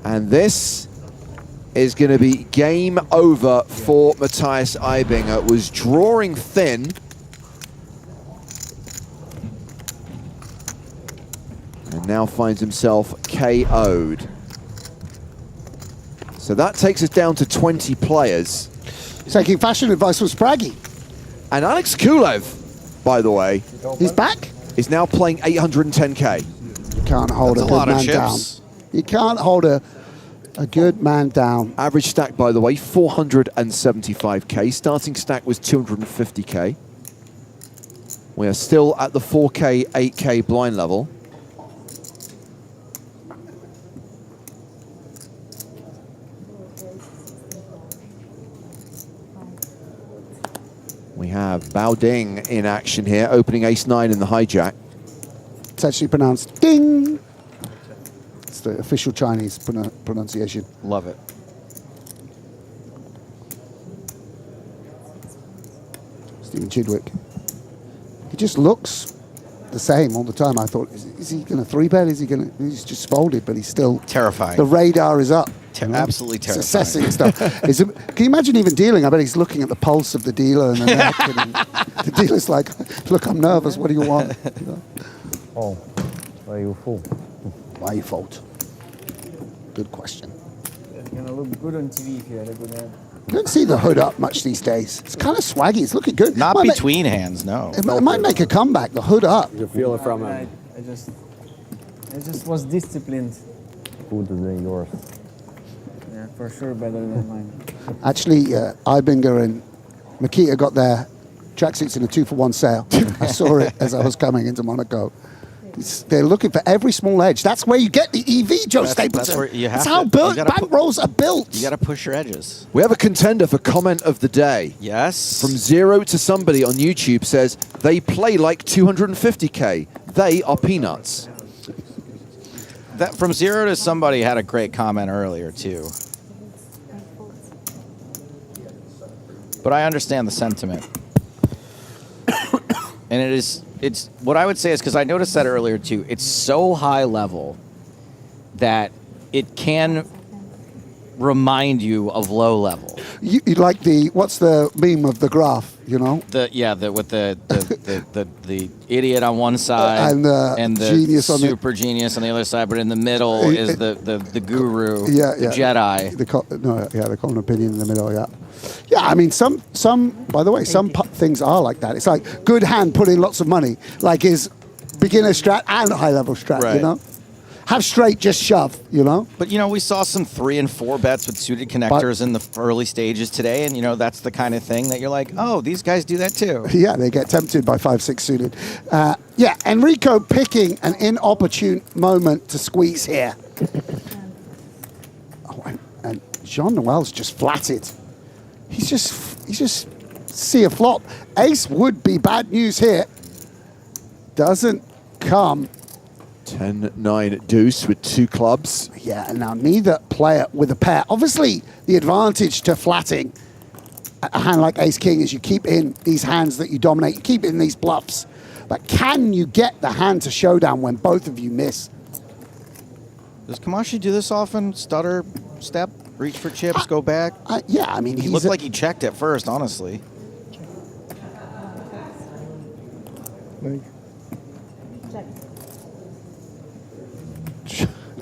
A: And this is going to be game over for Matthias Eibinger. Was drawing thin. And now finds himself KO'd. So that takes us down to 20 players.
O: Taking fashion advice from Spraggy.
A: And Alex Kulev, by the way,
O: he's back.
A: Is now playing 810K.
O: You can't hold a good man down. You can't hold a good man down.
A: Average stack, by the way, 475K. Starting stack was 250K. We are still at the 4K, 8K blind level. We have Bao Ding in action here, opening ace-9 in the hijack.
O: It's actually pronounced ding. It's the official Chinese pronunciation.
B: Love it.
O: Stephen Chidwick. He just looks the same all the time. I thought, is he going to 3-bet? He's just folded, but he's still
B: terrifying.
O: The radar is up.
B: Absolutely terrifying.
O: He's assessing stuff. Can you imagine even dealing? I bet he's looking at the pulse of the dealer and the neck. And the dealer's like, look, I'm nervous. What do you want? You know?
L: Oh, why you fold?
O: Why you fold? Good question.
S: It's going to look good on TV if you had a good hand.
O: You don't see the hood up much these days. It's kind of swaggy. It's looking good.
B: Not between hands, no.
O: It might make a comeback, the hood up.
S: You feel it from him. I just was disciplined.
L: Good than yours.
S: Yeah, for sure better than mine.
O: Actually, Eibinger and Makita got their tracksuits in a 2-for-1 sale. I saw it as I was coming into Monaco. They're looking for every small edge. That's where you get the EV, Joe Stapleton.
B: That's where you have
O: That's how bank rolls are built.
B: You got to push your edges.
A: We have a contender for comment of the day.
B: Yes.
A: From Zero to Somebody on YouTube says, they play like 250K. They are peanuts.
B: That From Zero to Somebody had a great comment earlier, too. But I understand the sentiment. And it is it's what I would say is, because I noticed that earlier too, it's so high level that it can remind you of low level.
O: You like what's the meme of the graph, you know?
B: With the idiot on one side
O: and the genius on
B: super genius on the other side, but in the middle is the guru, the Jedi.
O: The common opinion in the middle, yeah. Yeah, I mean, by the way, some things are like that. It's like good hand, put in lots of money, like is beginner strat and high level strat, you know? Have straight, just shove, you know?
B: But, we saw some 3 and 4 bets with suited connectors in the early stages today, and, that's the kind of thing that you're like, oh, these guys do that too.
O: Yeah, they get tempted by 5-6 suited. Enrico picking an inopportune moment to squeeze here. And Jean Noel's just flatted. He's just see a flop. Ace would be bad news here. Doesn't come.
A: 10-9 deuce with 2 clubs.
O: Yeah, and now neither player with a pair. Obviously, the advantage to flatting a hand like Ace-King is you keep in these hands that you dominate, you keep in these bluffs. But can you get the hand to showdown when both of you miss?
B: Does Kamashi do this often? Stutter, step, reach for chips, go back?
O: Yeah, I mean,
B: he looked like he checked at first, honestly.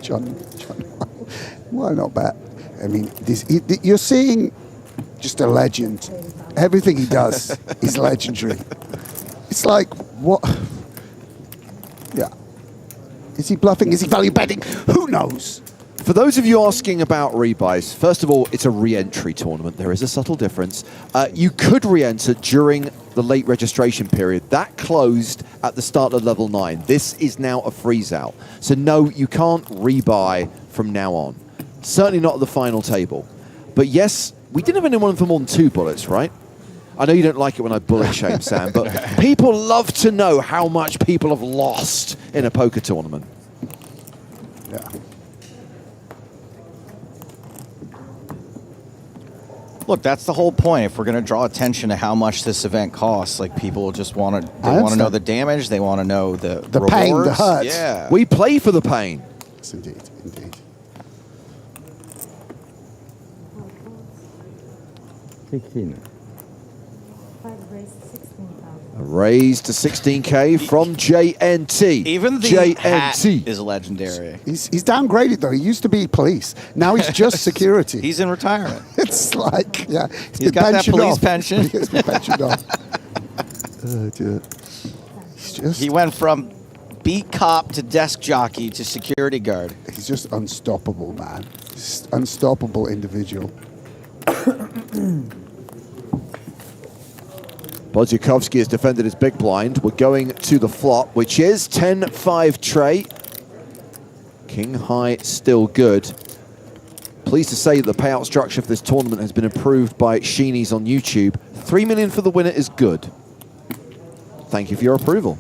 O: John, why not bet? I mean, you're seeing just a legend. Everything he does is legendary. It's like, what? Yeah. Is he bluffing? Is he value betting? Who knows?
A: For those of you asking about rebuys, first of all, it's a re-entry tournament. There is a subtle difference. You could re-enter during the late registration period. That closed at the start of level 9. This is now a freeze-out. So no, you can't rebuy from now on. Certainly not at the final table. But yes, we didn't have anyone for more than 2 bullets, right? I know you don't like it when I bullet shame, Sam, but people love to know how much people have lost in a poker tournament.
O: Yeah.
B: Look, that's the whole point. If we're going to draw attention to how much this event costs, like people just want to know the damage, they want to know the rewards.
O: Pain, the hurt.
B: Yeah.
A: We play for the pain.
O: Yes, indeed, indeed.
A: A raise to 16K from JNT.
B: Even the
A: JNT
B: hat is legendary.
O: He's downgraded, though. He used to be police. Now he's just security.
B: He's in retirement.
O: It's like, yeah.
B: He's got that police pension.
O: He's been pensioned off.
B: He went from beat cop to desk jockey to security guard.
O: He's just unstoppable, man. Just unstoppable individual.
A: Bodziakowski has defended his big blind. We're going to the flop, which is 10-5 tray. King high still good. Pleased to say that the payout structure for this tournament has been improved by Sheenies on YouTube. 3 million for the winner is good. Thank you for your approval.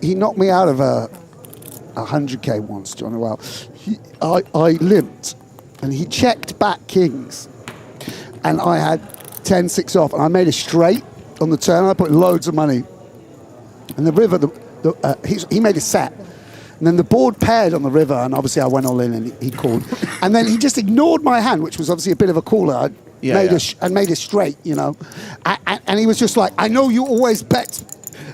O: He knocked me out of a 100K once, John. Well, I limped, and he checked back kings, and I had 10-6 off, and I made a straight on the turn. I put loads of money, and the river, he made a set, and then the board paired on the river, and obviously I went all in, and he called, and then he just ignored my hand, which was obviously a bit of a cooler. I made a straight, you know, and he was just like, I know you always bet.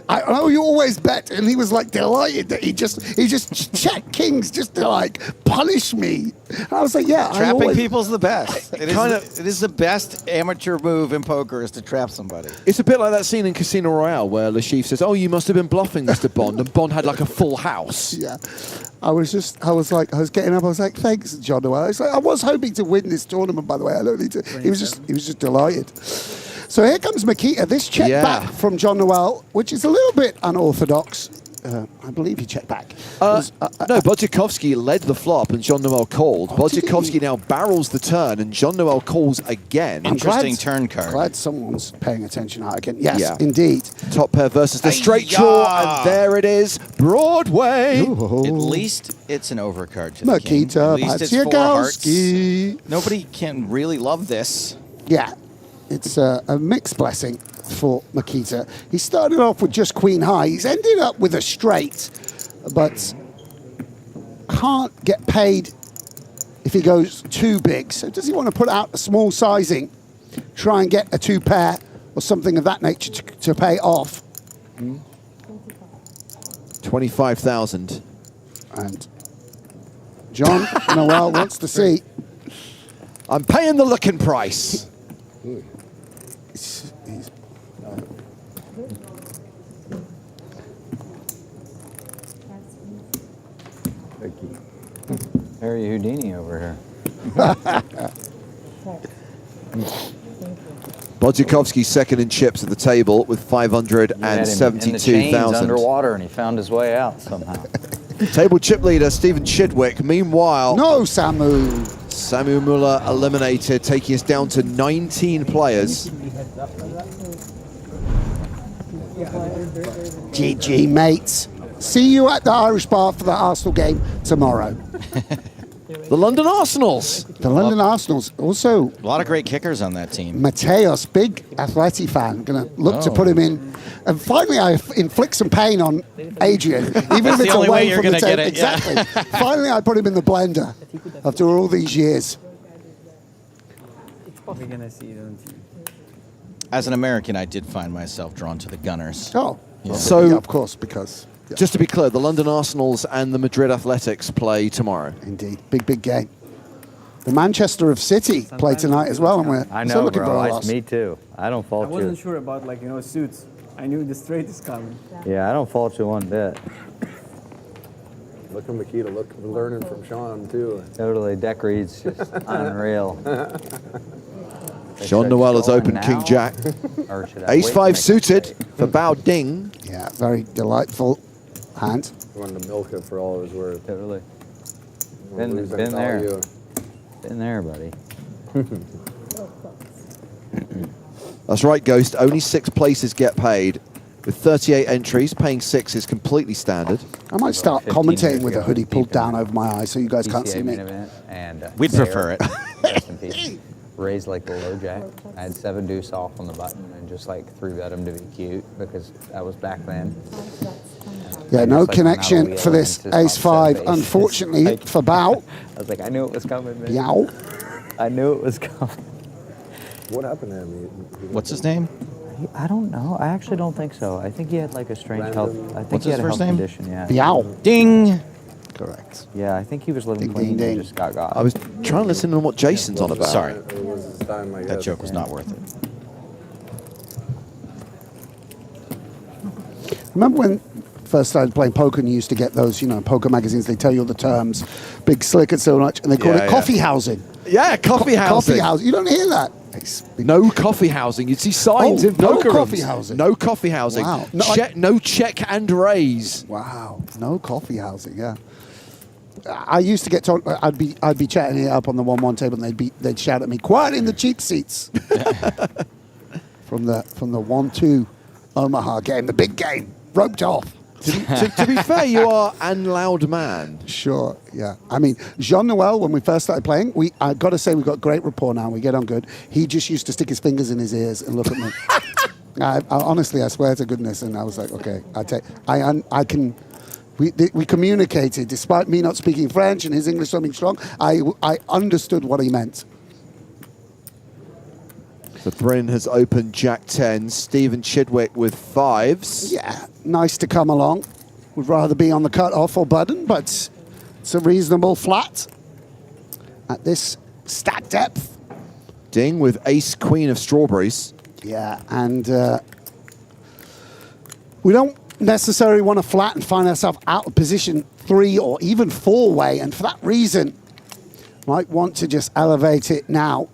O: I know you always bet, and he was like delighted that he just checked kings just to like punish me. And I was like, yeah,
B: trapping people's the best. It is the best amateur move in poker is to trap somebody.
A: It's a bit like that scene in Casino Royale where Le Chiffre says, "Oh, you must have been bluffing, Mr. Bond," and Bond had like a full house.
O: Yeah, I was getting up. I was like, thanks, John Noel. It's like I was hoping to win this tournament. By the way, I don't need to. He was just delighted. So here comes Makita. This check back from John Noel, which is a little bit unorthodox. I believe he checked back.
A: No, Bodziakowski led the flop and John Noel called. Bodziakowski now barrels the turn and John Noel calls again.
B: Interesting turn card.
O: Glad someone's paying attention out again. Yes, indeed.
A: Top pair versus the straight draw, and there it is, Broadway.
O: Ooh.
B: At least it's an overcard to the
O: Makita,
B: king. At least it's 4 hearts. Nobody can really love this.
O: Yeah. it's a mixed blessing for Makita. He started off with just queen high. He's ended up with a straight, but can't get paid if he goes too big. So does he want to put out a small sizing, try and get a 2 pair or something of that nature to pay off?
A: 25,000.
O: And John Noel wants to see.
A: I'm paying the looking price.
C: Harry Houdini over here.
A: Bodzukovsky second in chips at the table with 572,000.
C: Underwater, and he found his way out somehow.
A: Table chip leader Stephen Chidwick. Meanwhile,
O: no Samu.
A: Samu Muller eliminated, taking us down to 19 players.
O: GG, mates. See you at the Irish Bar for the Arsenal game tomorrow.
A: The London Arsenals.
O: The London Arsenals. Also,
B: a lot of great kickers on that team.
O: Mateos, big Atleti fan. Going to look to put him in. And finally, I inflict some pain on Adrian, even if it's away from the table. Exactly. Finally, I put him in the blender after all these years.
F: We're going to see, don't you?
B: As an American, I did find myself drawn to the Gunners.
O: Oh,
B: yeah.
A: So
O: yeah, of course, because... Yeah.
A: Just to be clear, the London Arsenals and the Madrid Athletics play tomorrow.
O: Indeed. Big, big game. The Manchester of City play tonight as well, and we're still looking for a loss.
C: Me too. I don't fault you.
F: I wasn't sure about, like, suits. I knew the straight is coming.
C: Yeah, I don't fault you one bit.
R: Look at Makita, we're learning from Sean, too.
C: Totally, deck reads just unreal.
A: Sean Noel has opened King Jack. Ace-5 suited for Bao Ding.
O: Yeah, very delightful hand.
R: He wanted to milk it for all it was worth.
C: Totally. Been there. Been there, buddy.
A: That's right, Ghost. Only 6 places get paid. With 38 entries, paying 6 is completely standard.
O: I might start commentating with a hoodie pulled down over my eyes so you guys can't see me.
C: And
B: we'd prefer it.
C: Raised like the low jack. I had 7 deuce off on the button and just like 3-bet him to be cute because that was back then.
O: Yeah, no connection for this Ace-5, unfortunately, for Bao.
C: I was like, I knew it was coming, man.
O: Biao.
C: I knew it was coming.
R: What happened to him?
B: What's his name?
C: I don't know. I actually don't think so. I think he had like a strange health. I think
B: What's
C: he had
B: his
C: a
B: first
C: health
B: name?
C: condition. Yeah.
O: Biao.
B: Ding.
O: Correct.
C: Yeah, I think he was living clean and just got.
A: I was trying to listen to what Jason's on about.
B: Sorry.
R: It was his time, I
B: That
R: guess.
B: joke was not worth it.
O: Remember when first started playing poker and you used to get those, poker magazines, they tell you all the terms, big slick and so much, and they call it coffee housing.
A: Yeah, coffee housing.
O: Coffee housing. You don't hear that.
A: No coffee housing. You'd see signs in
O: no
A: poker
O: coffee
A: rooms.
O: housing.
A: No coffee housing.
O: Wow.
A: No check and raise.
O: Wow. No coffee housing, yeah. I used to get told I'd be chatting it up on the 1-1 table and they'd shout at me, quiet in the cheap seats. from the 1-2 Omaha game, the big game, roped off.
A: To be fair, you are an loud man.
O: Sure, yeah. I mean, Jean-Noel, when we first started playing, I got to say we've got great rapport now. We get on good. He just used to stick his fingers in his ears and look at me. I honestly, I swear to goodness. And I was like, okay, I can... We communicated, despite me not speaking French and his English not being strong, I understood what he meant.
A: The Bryn has opened Jack 10. Stephen Chidwick with 5s.
O: Yeah, nice to come along. Would rather be on the cut-off or button, but it's a reasonable flat at this stack depth.
A: Ding with ace queen of strawberries.
O: Yeah, and we don't necessarily want to flat and find ourselves out of position 3 or even 4-way, and for that reason, might want to just elevate it now.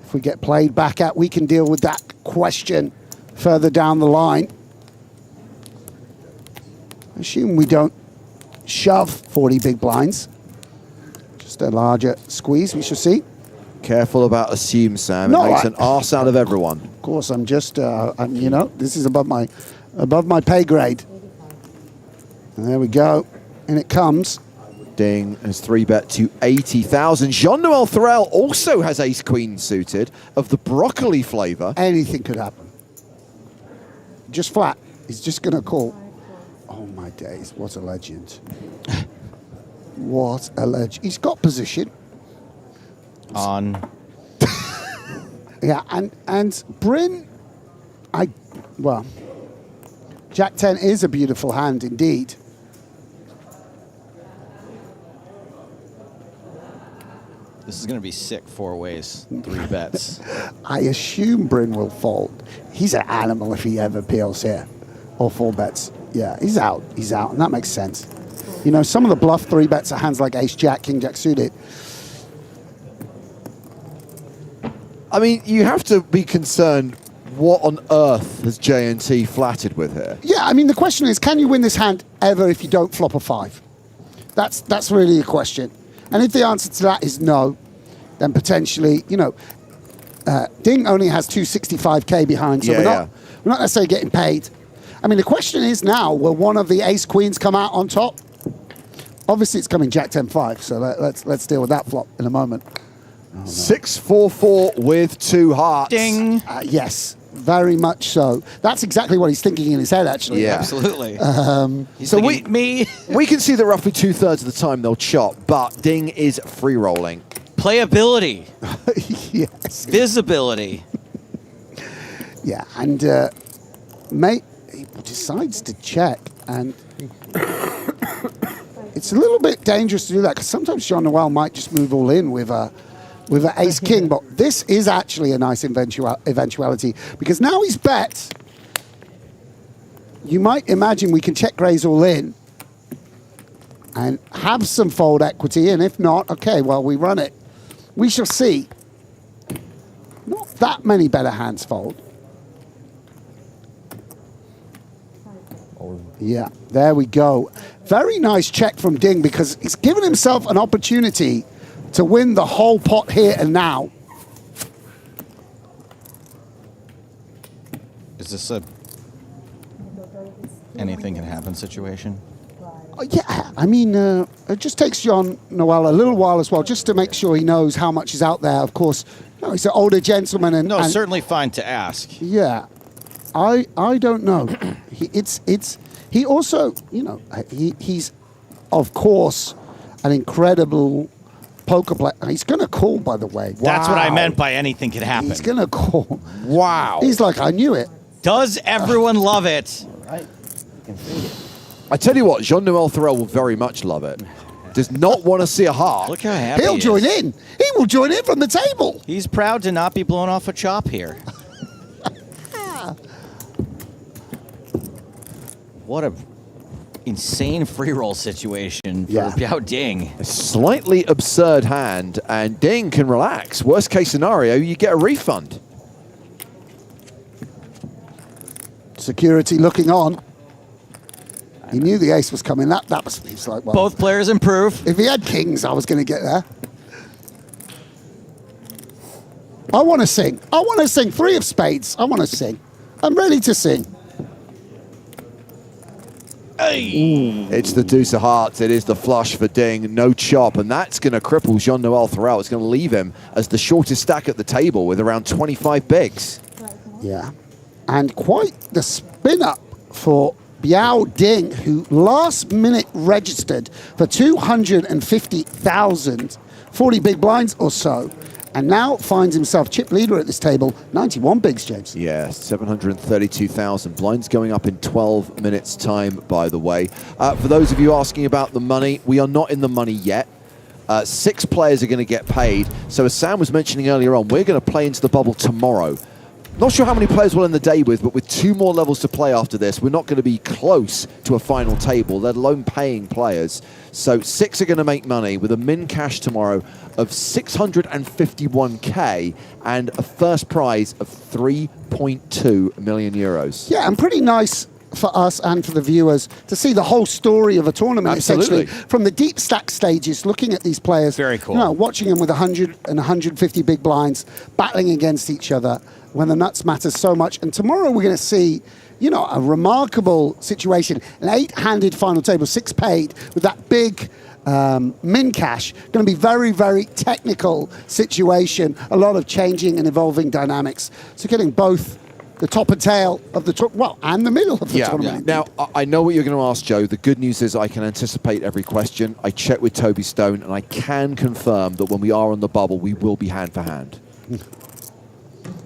O: If we get played back at, we can deal with that question further down the line. Assume we don't shove 40 big blinds. Just a larger squeeze, we shall see.
A: Careful about assume, Sam. It makes an arse out of everyone.
O: Of course, I'm just, this is above my pay grade. And there we go. And it comes.
A: Ding has 3-bet to 80,000. Jean-Noel Thorel also has ace-queen suited of the broccoli flavor.
O: Anything could happen. Just flat. He's just going to call. Oh, my days. What a legend. What a legend. He's got position.
B: On.
O: Yeah, and Bryn, well, Jack 10 is a beautiful hand indeed.
B: This is going to be sick 4 ways, 3 bets.
O: I assume Bryn will fold. He's an animal if he ever peels here. Or 4 bets. Yeah, he's out. He's out, and that makes sense. You know, some of the bluff 3 bets are hands like Ace Jack, King Jack suited.
A: I mean, you have to be concerned, what on earth has J&T flatted with here?
O: Yeah, I mean, the question is, can you win this hand ever if you don't flop a 5? That's really the question. And if the answer to that is no, then potentially, you know, Ding only has 265K behind, so we're not necessarily getting paid. I mean, the question is now, will one of the ace queens come out on top? Obviously, it's coming Jack 10-5, so let's deal with that flop in a moment.
A: Oh, no. 6-4-4 with 2 hearts.
B: Ding.
O: Yes, very much so. That's exactly what he's thinking in his head, actually.
A: Yeah,
B: absolutely.
A: So we can see that roughly 2/3 of the time they'll chop, but Ding is free rolling.
B: Playability.
O: Yes.
B: Visibility.
O: Yeah, and mate, he decides to check, and it's a little bit dangerous to do that because sometimes Jean-Noel might just move all in with a ace king, but this is actually a nice eventuality because now he's bet. You might imagine we can check raise all in and have some fold equity, and if not, okay, well, we run it. We shall see. Not that many better hands fold. Yeah, there we go. Very nice check from Ding because he's given himself an opportunity to win the whole pot here and now.
B: Is this a anything can happen situation?
O: Yeah, I mean, it just takes Jean-Noel a little while as well, just to make sure he knows how much is out there. Of course, you know, he's an older gentleman, and
B: certainly fine to ask.
O: Yeah, I don't know. He also, you know, he's of course an incredible poker player. He's going to call, by the way. Wow.
B: That's what I meant by anything can happen.
O: He's going to call.
A: Wow.
O: He's like, I knew it.
B: Does everyone love it?
D: Right. You can see it.
A: I tell you what, Jean-Noel Thorel will very much love it. Does not want to see a heart.
B: Look how happy
O: He'll join in. He will join in from the table.
B: He's proud to not be blown off a chop here. What a insane free roll situation for Biao Ding.
A: A slightly absurd hand, and Ding can relax. Worst case scenario, you get a refund.
O: Security looking on. He knew the ace was coming. That was, he was like, well,
B: both players improve.
O: If he had kings, I was going to get there. I want to sing. I want to sing. 3 of spades. I want to sing. I'm ready to sing.
B: Hey.
A: It's the deuce of hearts. It is the flush for Ding. No chop, and that's going to cripple Jean-Noel Thorel. It's going to leave him as the shortest stack at the table with around 25 bigs.
O: Yeah. And quite the spin-up for Biao Ding, who last minute registered for 250,000, 40 big blinds or so, and now finds himself chip leader at this table, 91 bigs, James.
A: Yeah, 732,000. Blinds going up in 12 minutes' time, by the way. For those of you asking about the money, we are not in the money yet. 6 players are going to get paid. So as Sam was mentioning earlier on, we're going to play into the bubble tomorrow. Not sure how many players we'll end the day with, but with 2 more levels to play after this, we're not going to be close to a final table, let alone paying players. So 6 are going to make money with a min cash tomorrow of 651K and a first prize of 3.2 million euros.
O: Yeah, and pretty nice for us and for the viewers to see the whole story of a tournament, essentially, from the deep stack stages, looking at these players.
B: Very cool.
O: You know, watching them with 100 and 150 big blinds, battling against each other when the nuts matter so much. And tomorrow we're going to see, you know, a remarkable situation, an 8-handed final table, 6 paid, with that big min cash. Going to be very, very technical situation. A lot of changing and evolving dynamics. So getting both the top and tail of the and the middle of the tournament.
A: Now, I know what you're going to ask, Joe. The good news is I can anticipate every question. I checked with Toby Stone, and I can confirm that when we are on the bubble, we will be hand for hand.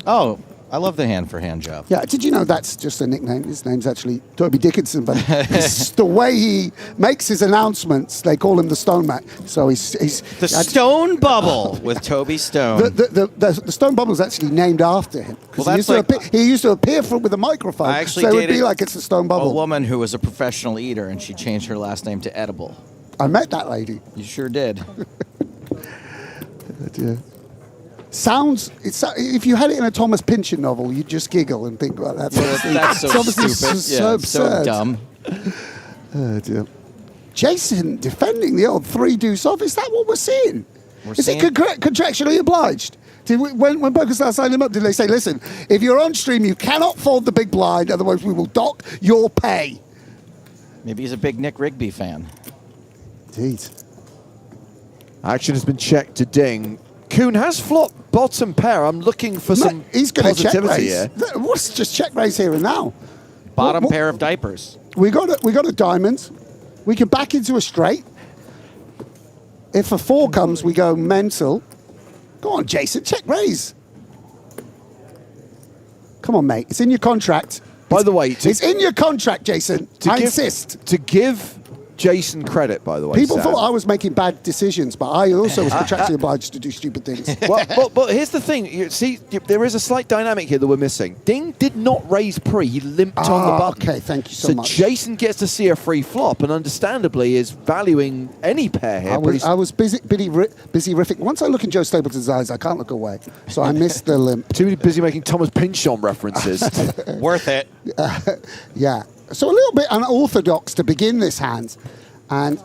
B: Oh, I love the hand-for-hand job.
O: Yeah, did you know that's just a nickname? His name's actually Toby Dickinson, but it's the way he makes his announcements, they call him the Stone Mac. So he's
B: the Stone Bubble with Toby Stone.
O: The Stone Bubble is actually named after him.
B: Well,
O: he used to appear with a microphone,
B: I actually
O: so it would
B: dated
O: be like it's the Stone Bubble.
B: a woman who was a professional eater, and she changed her last name to Edible.
O: I met that lady.
B: You sure did.
O: Yeah. Sounds, if you had it in a Thomas Pynchon novel, you'd just giggle and think, well, that's
B: so
O: obviously
B: stupid.
O: so absurd.
B: So dumb.
O: Oh, dear. Jason defending the old 3-deuce off. Is that what we're seeing? Is it contractually obliged? When PokerStars signed him up, did they say, listen, if you're on stream, you cannot fold the big blind, otherwise we will dock your pay?
B: Maybe he's a big Nick Rigby fan.
O: Indeed.
A: Action has been checked to ding. Coon has flopped bottom pair. I'm looking for some positivity here.
O: What's just check raise here and now?
B: Bottom pair of diapers.
O: We got a diamond. We can back into a straight. If a 4 comes, we go mental. Go on, Jason, check raise. Come on, mate. It's in your contract.
A: By the way,
O: it's in your contract, Jason. I insist.
A: To give Jason credit, by the way.
O: People
A: Sam.
O: thought I was making bad decisions, but I also was contractually obliged to do stupid things.
A: But here's the thing. You see, there is a slight dynamic here that we're missing. Ding did not raise pre. He limped on the button.
O: Okay, thank you so much.
A: So Jason gets to see a free flop, and understandably is valuing any pair here.
O: I was busy riffing. Once I look in Joe Stapleton's eyes, I can't look away. So I missed the limp.
A: Too busy making Thomas Pynchon references.
B: Worth it.
O: Yeah. So a little bit unorthodox to begin this hand. And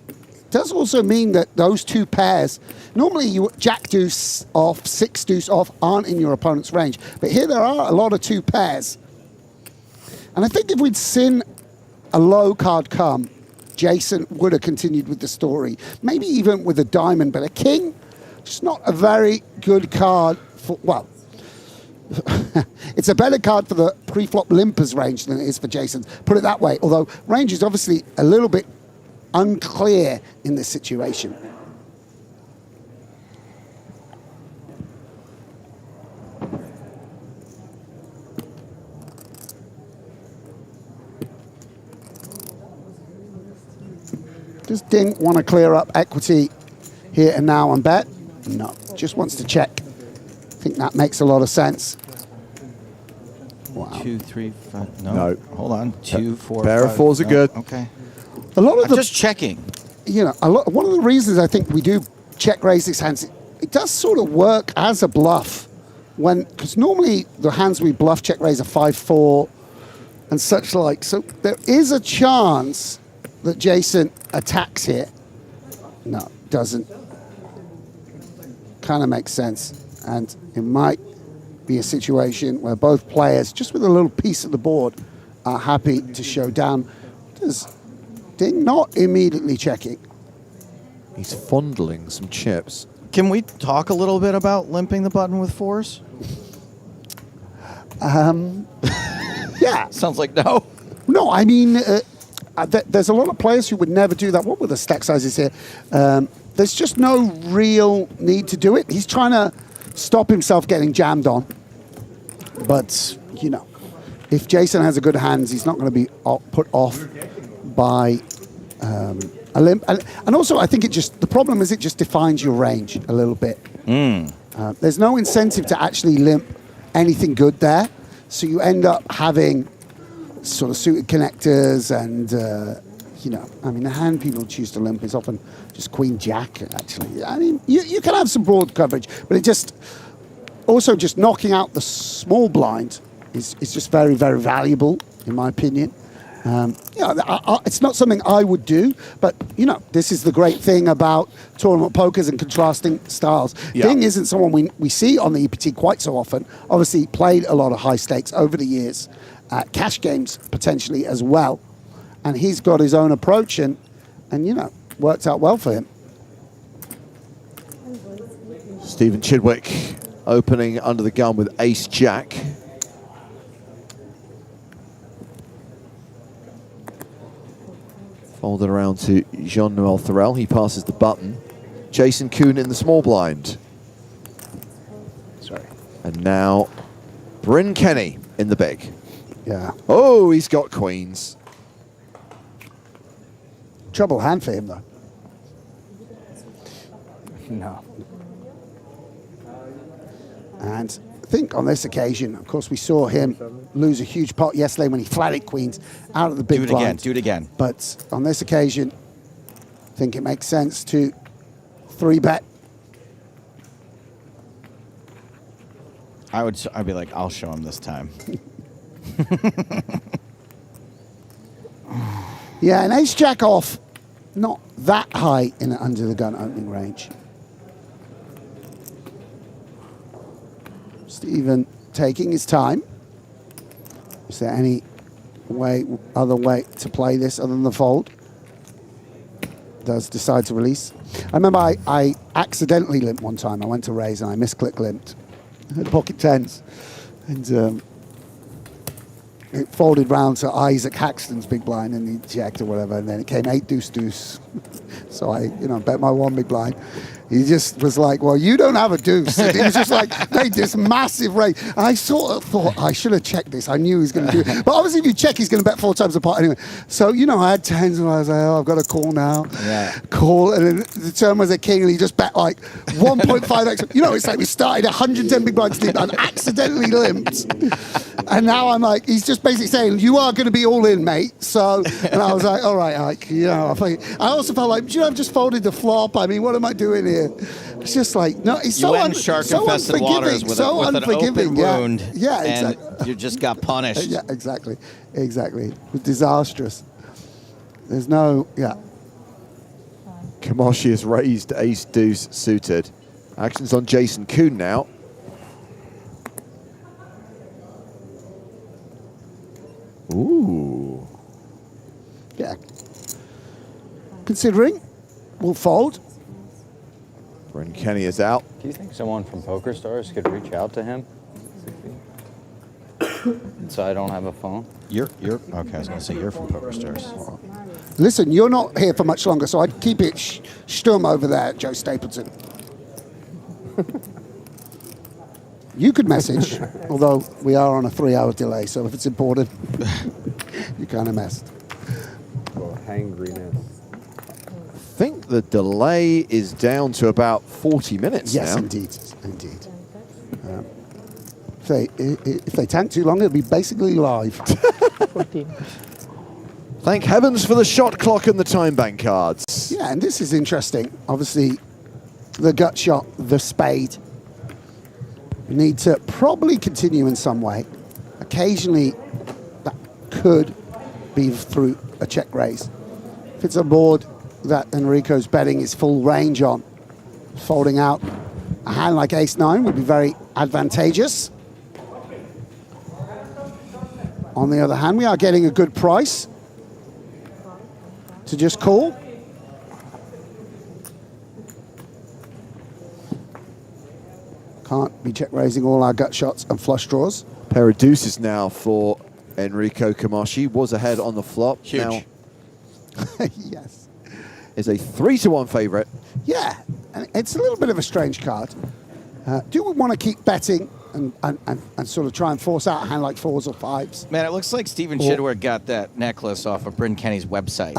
O: it does also mean that those 2 pairs, normally you Jack deuce off, 6 deuce off aren't in your opponent's range. But here there are a lot of 2 pairs. And I think if we'd seen a low card come, Jason would have continued with the story. Maybe even with a diamond, but a king, just not a very good card for, well, it's a better card for the pre-flop limpers range than it is for Jason's. Put it that way. Although range is obviously a little bit unclear in this situation. Does Ding want to clear up equity here and now and bet? No, just wants to check. I think that makes a lot of sense. Wow.
B: 2, 3, 5. No. Hold on. 2, 4.
A: Pair of 4s are good.
B: Okay.
O: A lot of
B: I'm just checking.
O: You know, one of the reasons I think we do check raise these hands, it does sort of work as a bluff, because normally the hands we bluff check raise are 5-4 and such like. So there is a chance that Jason attacks here. No, doesn't. Kind of makes sense. And it might be a situation where both players, just with a little piece of the board, are happy to show down. Does Ding not immediately checking?
A: He's fondling some chips.
B: Can we talk a little bit about limping the button with 4s?
O: Yeah.
B: Sounds like no.
O: No, I mean, there's a lot of players who would never do that. What were the stack sizes here? There's just no real need to do it. He's trying to stop himself getting jammed on. But, you know, if Jason has a good hand, he's not going to be put off by a limp. And also, I think the problem is it just defines your range a little bit. There's no incentive to actually limp anything good there. So you end up having sort of suited connectors and, you know, I mean, the hand people choose to limp is often just Queen Jack, actually. I mean, you can have some broad coverage, but it just, also just knocking out the small blind is just very, very valuable, in my opinion. You know, it's not something I would do, but, you know, this is the great thing about tournament pokers and contrasting styles.
A: Yeah.
O: Ding isn't someone we see on the EPT quite so often. Obviously, played a lot of high stakes over the years, cash games potentially as well. And he's got his own approach, and you know, worked out well for him.
A: Stephen Chidwick opening under the gun with ace-jack. Folded around to Jean-Noel Thorel. He passes the button. Jason Coon in the small blind.
O: Sorry.
A: And now Bryn Kenny in the big.
O: Yeah.
A: Oh, he's got queens.
O: Trouble hand for him, though.
D: No.
O: And I think on this occasion, of course, we saw him lose a huge pot yesterday when he flatted queens out of the big
B: Do it
O: blind.
B: again. Do it again.
O: But on this occasion, I think it makes sense to 3-bet.
B: I'd be like, I'll show him this time.
O: Yeah, an ace-jack off, not that high in the under-the-gun opening range. Stephen taking his time. Is there any other way to play this other than the fold? Does decide to release. I remember I accidentally limped one time. I went to raise and I misclick limped. I had pocket tens. And it folded round to Isaac Haxton's big blind and he checked or whatever, and then it came 8 deuce deuce. So I, bet my 1 big blind. He just was like, well, you don't have a deuce. And he was just like, made this massive raise. I sort of thought, I should have checked this. I knew he was going to do it. But obviously, if you check, he's going to bet 4 times the pot anyway. So, I had tens and I was like, oh, I've got to call now.
B: Yeah.
O: Call. And then the turn was a king and he just bet like 1.5x. It's like we started 110 big blinds deep and accidentally limped. And now I'm like, he's just basically saying, you are going to be all in, mate. So, and I was like, all right, Ike. I also felt like, I've just folded the flop. I mean, what am I doing here? It's just like, no, it's so
B: shark-infested waters with an open wound,
O: yeah, exactly.
B: And you just got punished.
O: Yeah, exactly. It was disastrous. There's no,
A: Kamashi has raised ace-deuce suited. Action's on Jason Coon now. Ooh.
O: Yeah. Considering, we'll fold.
A: Bryn Kenny is out.
C: Do you think someone from PokerStars could reach out to him? So I don't have a phone?
B: You're okay, I was going to say you're from PokerStars.
O: Listen, you're not here for much longer, so I'd keep it stum over there, Joe Stapleton. You could message, although we are on a 3-hour delay, so if it's important, you kind of messed.
C: Well, hangriness.
A: I think the delay is down to about 40 minutes now.
O: Yes, indeed. If they tank too long, it'll be basically live.
E: 14.
A: Thank heavens for the shot clock and the time bank cards.
O: Yeah, and this is interesting. Obviously, the gut shot, the spade. We need to probably continue in some way. Occasionally, that could be through a check raise. If it's a board that Enrico's betting his full range on, folding out a hand like ace-9 would be very advantageous. On the other hand, we are getting a good price to just call. Can't be check raising all our gut shots and flush draws.
A: Pair of deuces now for Enrico Kamashi. Was ahead on the flop.
B: Huge.
A: Now
O: Yes.
A: is a 3-1 favorite.
O: Yeah, and it's a little bit of a strange card. Do we want to keep betting and sort of try and force out a hand like 4s or 5s?
B: Man, it looks like Stephen Chidwick got that necklace off of Bryn Kenny's website.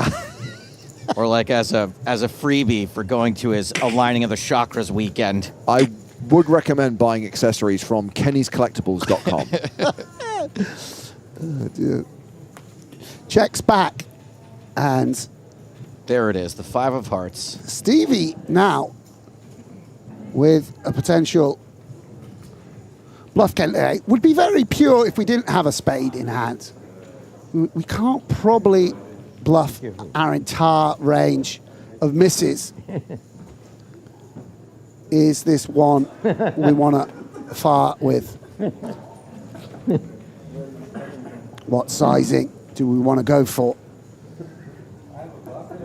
B: Or like as a freebie for going to his aligning of the chakras weekend.
A: I would recommend buying accessories from kennyscollectibles.com.
O: Oh, dear. Checks back, and
B: there it is, the 5 of hearts.
O: Stevie now with a potential bluff candidate would be very pure if we didn't have a spade in hand. We can't probably bluff our entire range of misses. Is this one we want to fire with? What sizing do we want to go for?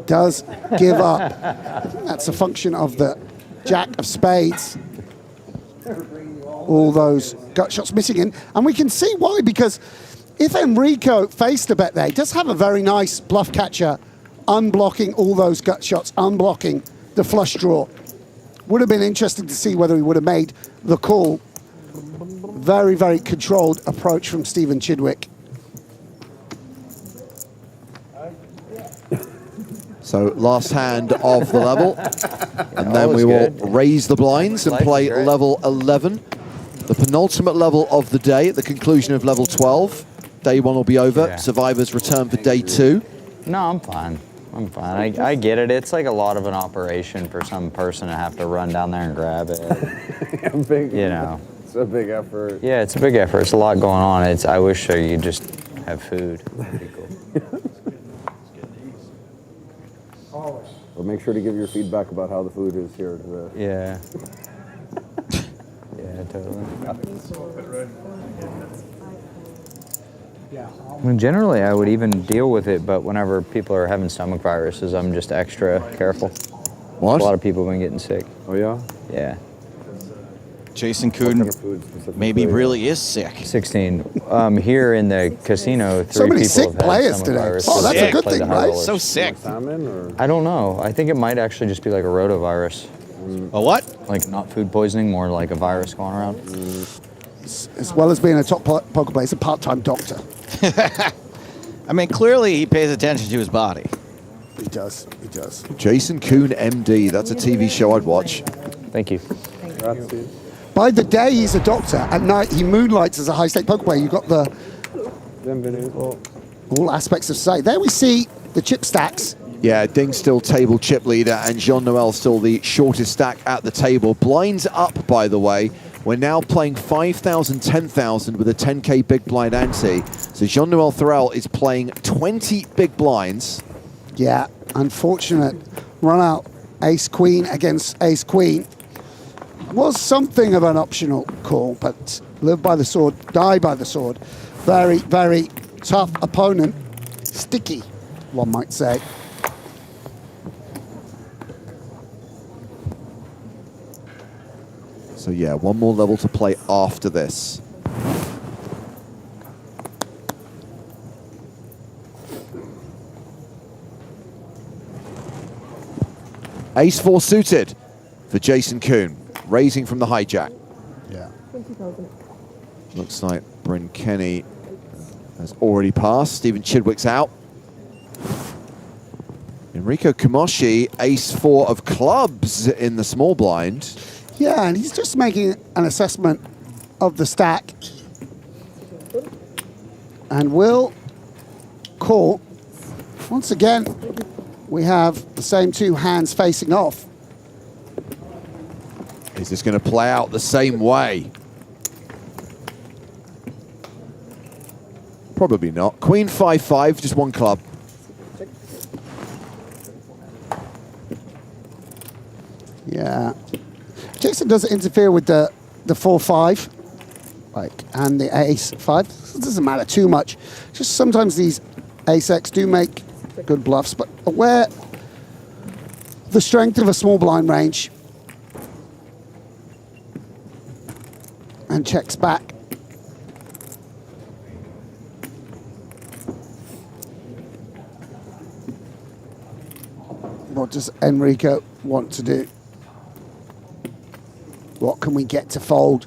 O: does give up. That's a function of the jack of spades. All those gut shots missing in. And we can see why, because if Enrico faced a bet there, he does have a very nice bluff catcher, unblocking all those gut shots, unblocking the flush draw. Would have been interesting to see whether he would have made the call. Very, very controlled approach from Stephen Chidwick.
A: So last hand of the level, and then we will raise the blinds and play level 11. The penultimate level of the day at the conclusion of level 12. Day 1 will be over.
T: Yeah.
A: Survivors return for day 2.
T: No, I'm fine. I'm fine. I get it. It's like a lot of an operation for some person to have to run down there and grab it. You know.
G: It's a big effort.
T: Yeah, it's a big effort. It's a lot going on. I wish you just have food. That'd be cool.
G: But make sure to give your feedback about how the food is here today.
T: Yeah. Yeah, totally. I mean, generally, I would even deal with it, but whenever people are having stomach viruses, I'm just extra careful.
A: What?
T: A lot of people have been getting sick.
G: Oh, yeah?
T: Yeah.
B: Jason Coon maybe really is sick.
T: 16. Here in the casino, 3
O: So many
T: people
O: sick
T: have had
O: players
T: stomach
O: today.
T: virus.
O: Oh, that's a good
T: Played
O: thing,
T: the high
O: right?
T: rollers.
B: So sick.
G: Salmon or?
T: I don't know. I think it might actually just be like a rotavirus.
B: A what?
T: Like not food poisoning, more like a virus going around.
O: As well as being a top poker player, he's a part-time doctor.
B: I mean, clearly he pays attention to his body.
O: He does. He does.
A: Jason Coon, MD. That's a TV show I'd watch.
T: Thank you.
O: By the day, he's a doctor. At night, he moonlights as a high-stake poker player. You've got the all aspects of society. There we see the chip stacks.
A: Yeah, Ding's still table chip leader, and Jean-Noel still the shortest stack at the table. Blinds up, by the way. We're now playing 5,000, 10,000 with a 10K big blind ante. So Jean-Noel Thorel is playing 20 big blinds.
O: Yeah, unfortunate run out. Ace-Queen against Ace-Queen. Was something of an optional call, but live by the sword, die by the sword. Very, very tough opponent. Sticky, one might say.
A: So yeah, one more level to play after this. Ace-4 suited for Jason Coon, raising from the hijack.
O: Yeah.
A: Looks like Bryn Kenny has already passed. Stephen Chidwick's out. Enrico Kumoshi, Ace-4 of clubs in the small blind.
O: Yeah, and he's just making an assessment of the stack. And will call. Once again, we have the same 2 hands facing off.
A: Is this going to play out the same way? Probably not. Queen 5-5, just 1 club.
O: Yeah. Jason doesn't interfere with the 4-5, like, and the Ace-5. It doesn't matter too much. Just sometimes these Ace-X do make good bluffs, but aware the strength of a small blind range and checks back. What does Enrico want to do? What can we get to fold?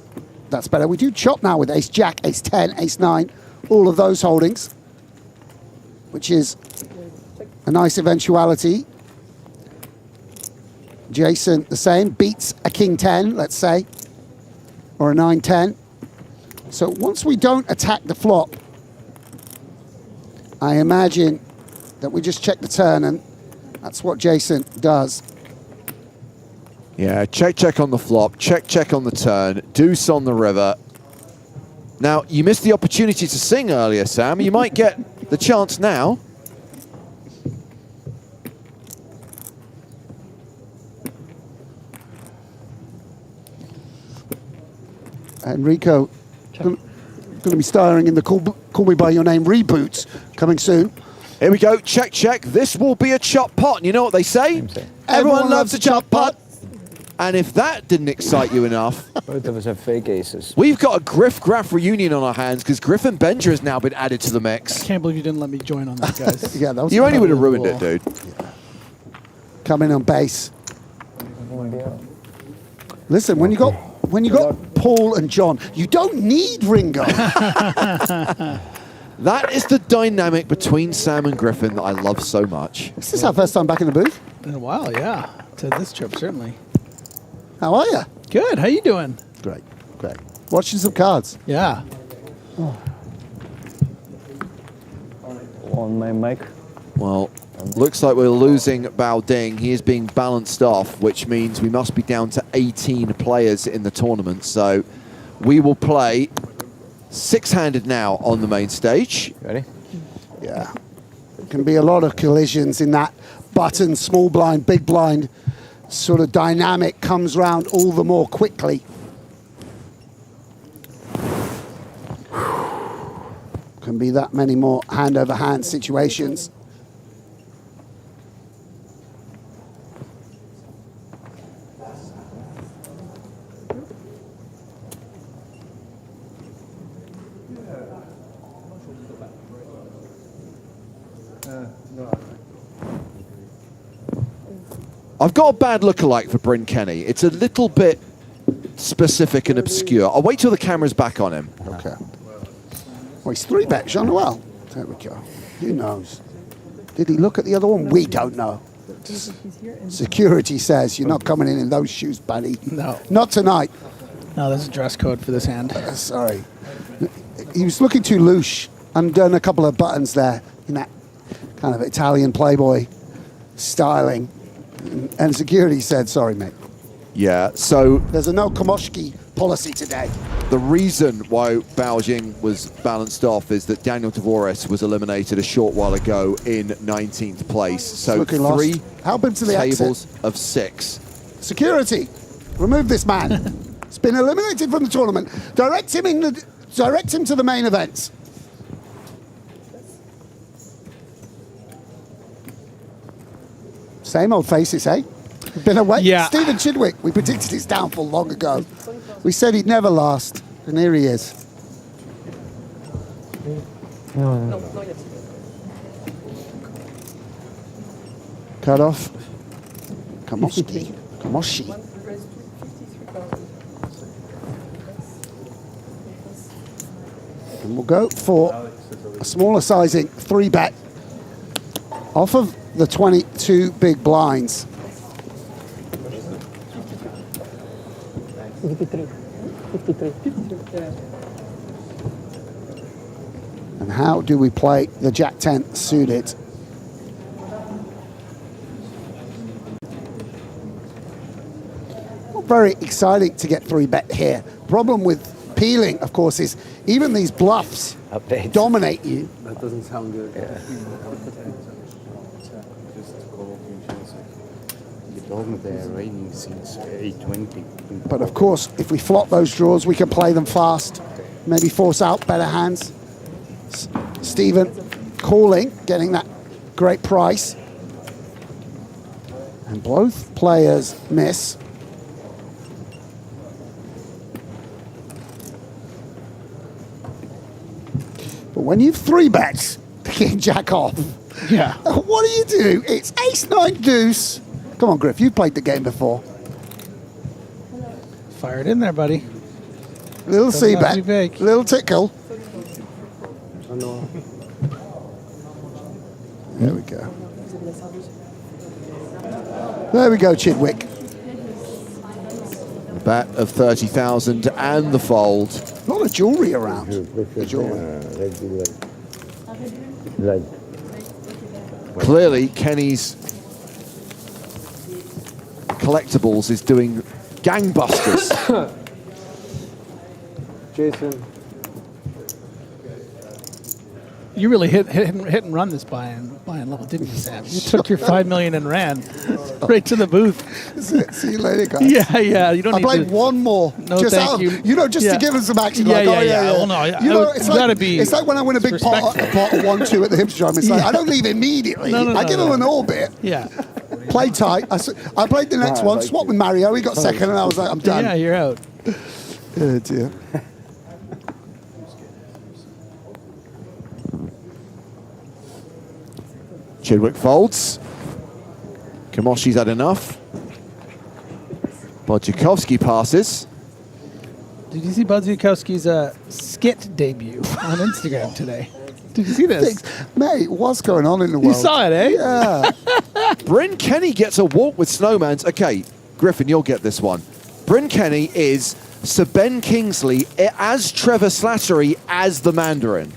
O: That's better. We do chop now with Ace-Jack, Ace-10, Ace-9, all of those holdings, which is a nice eventuality. Jason, the same, beats a King-10, let's say, or a 9-10. So once we don't attack the flop, I imagine that we just check the turn, and that's what Jason does.
A: Yeah, check on the flop, check on the turn, deuce on the river. Now, you missed the opportunity to sing earlier, Sam. You might get the chance now.
O: Enrico going to be starring in the Call Me By Your Name reboot coming soon.
A: Here we go. Check, check. This will be a chop pot. And you know what they say? Everyone loves a chop pot. And if that didn't excite you enough,
Q: both of us have fake aces.
A: We've got a Griff-Graf reunion on our hands because Griff and Benja has now been added to the mix.
U: I can't believe you didn't let me join on that, guys.
O: Yeah, that was
A: you only would have ruined it, dude.
O: Coming on base. Listen, when you got Paul and John, you don't need Ringo.
A: That is the dynamic between Sam and Griffin that I love so much.
O: Is this our first time back in the booth?
U: In a while, yeah. To this trip, certainly.
O: How are you?
U: Good. How you doing?
O: Great, great. Watching some cards.
U: Yeah.
L: On my mic.
A: Well, looks like we're losing Bao Ding. He is being balanced off, which means we must be down to 18 players in the tournament. So we will play six-handed now on the main stage.
Q: Ready?
O: Yeah. There can be a lot of collisions in that button, small blind, big blind sort of dynamic comes round all the more quickly. Can be that many more hand over hand situations.
A: I've got a bad lookalike for Bryn Kenny. It's a little bit specific and obscure. I'll wait till the camera's back on him.
O: Okay. Well, he's 3-bet Jean-Noel. There we go. Who knows? Did he look at the other one? We don't know. Security says you're not coming in those shoes, buddy.
U: No.
O: Not tonight.
U: No, there's a dress code for this hand.
O: Sorry. He was looking too loose. Undone a couple of buttons there in that kind of Italian playboy styling. And security said, sorry, mate.
A: Yeah, so...
O: There's a no Komoshki policy today.
A: The reason why Bao Jing was balanced off is that Daniel Tavoris was eliminated a short while ago in 19th place. So 3
O: Help him to the
A: tables
O: exit.
A: of 6.
O: Security, remove this man. He's been eliminated from the tournament. Direct him to the main event. Same old faces, eh? Been away.
U: Yeah.
O: Stephen Chidwick, we predicted his downfall long ago. We said he'd never last, and here he is. Cut off. Kamoshi. And we'll go for a smaller sizing 3-bet off of the 22 big blinds.
E: 53.
O: And how do we play the Jack-10 suited? Not very exciting to get 3-bet here. Problem with peeling, of course, is even these bluffs dominate you.
S: That doesn't sound good. They're rating since 820.
O: But of course, if we flop those draws, we can play them fast, maybe force out better hands. Stephen calling, getting that great price. And both players miss. But when you've 3-bets, King Jack off,
U: yeah.
O: What do you do? It's ace-9 deuce. Come on, Griff, you've played the game before.
U: Fire it in there, buddy.
O: Little C-bet, little tickle. There we go. There we go, Chidwick.
A: Bet of 30,000 and the fold.
O: A lot of jewelry around. The jewelry.
A: Clearly, Kenny's collectibles is doing gangbusters.
S: Jason.
U: You really hit and run this buy-in level, didn't you, Sam? You took your $5 million and ran right to the booth.
O: See you later, guys.
U: Yeah. You don't.
O: I played one more.
U: No,
O: just
U: thank
O: out
U: you.
O: Just to give them some action.
U: Yeah,
O: like,
U: Well, no,
O: it's like when I win a big pot of 1-2 at the Hipstrom. It's like I don't leave immediately. I give them an orbit.
U: Yeah.
O: Play tight. I played the next one. Swapped with Mario. He got second, and I was like, I'm done.
U: Yeah, you're out.
O: Oh dear.
A: Chidwick folds. Kamoshi's had enough. Bodzikowski passes.
U: Did you see Bodzikowski's skit debut on Instagram today? Did you see this?
O: Mate, what's going on in the world?
U: You saw it, eh?
O: Yeah.
A: Bryn Kenny gets a walk with Snowmans. Okay, Griffin, you'll get this one. Bryn Kenny is Sir Ben Kingsley as Trevor Slattery as the Mandarin.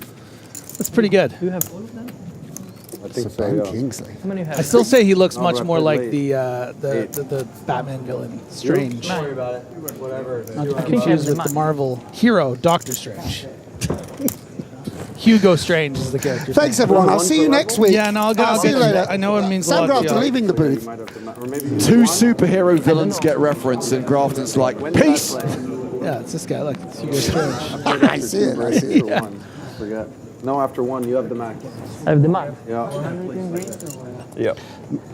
U: That's pretty good.
E: Do you have all of them?
O: I think so, Ben Kingsley.
E: How many you have?
U: I still say he looks much more like the Batman villain, Strange.
T: Don't worry about it. Whatever.
U: Not to be confused with the Marvel hero, Doctor Strange. Hugo Strange is the character.
O: Thanks, everyone. I'll see you next week.
U: Yeah, no, I'll
O: see you later.
U: I know it means a
O: Sandra,
U: lot.
O: after leaving the booth.
A: Two superhero villains get referenced, and Grafton's like, peace!
U: Yeah, it's this guy. Look, it's Hugo Strange.
O: I see it. I see it.
U: Yeah.
R: Forget. No, after one, you have the max.
E: I have the max.
R: Yeah. Yeah.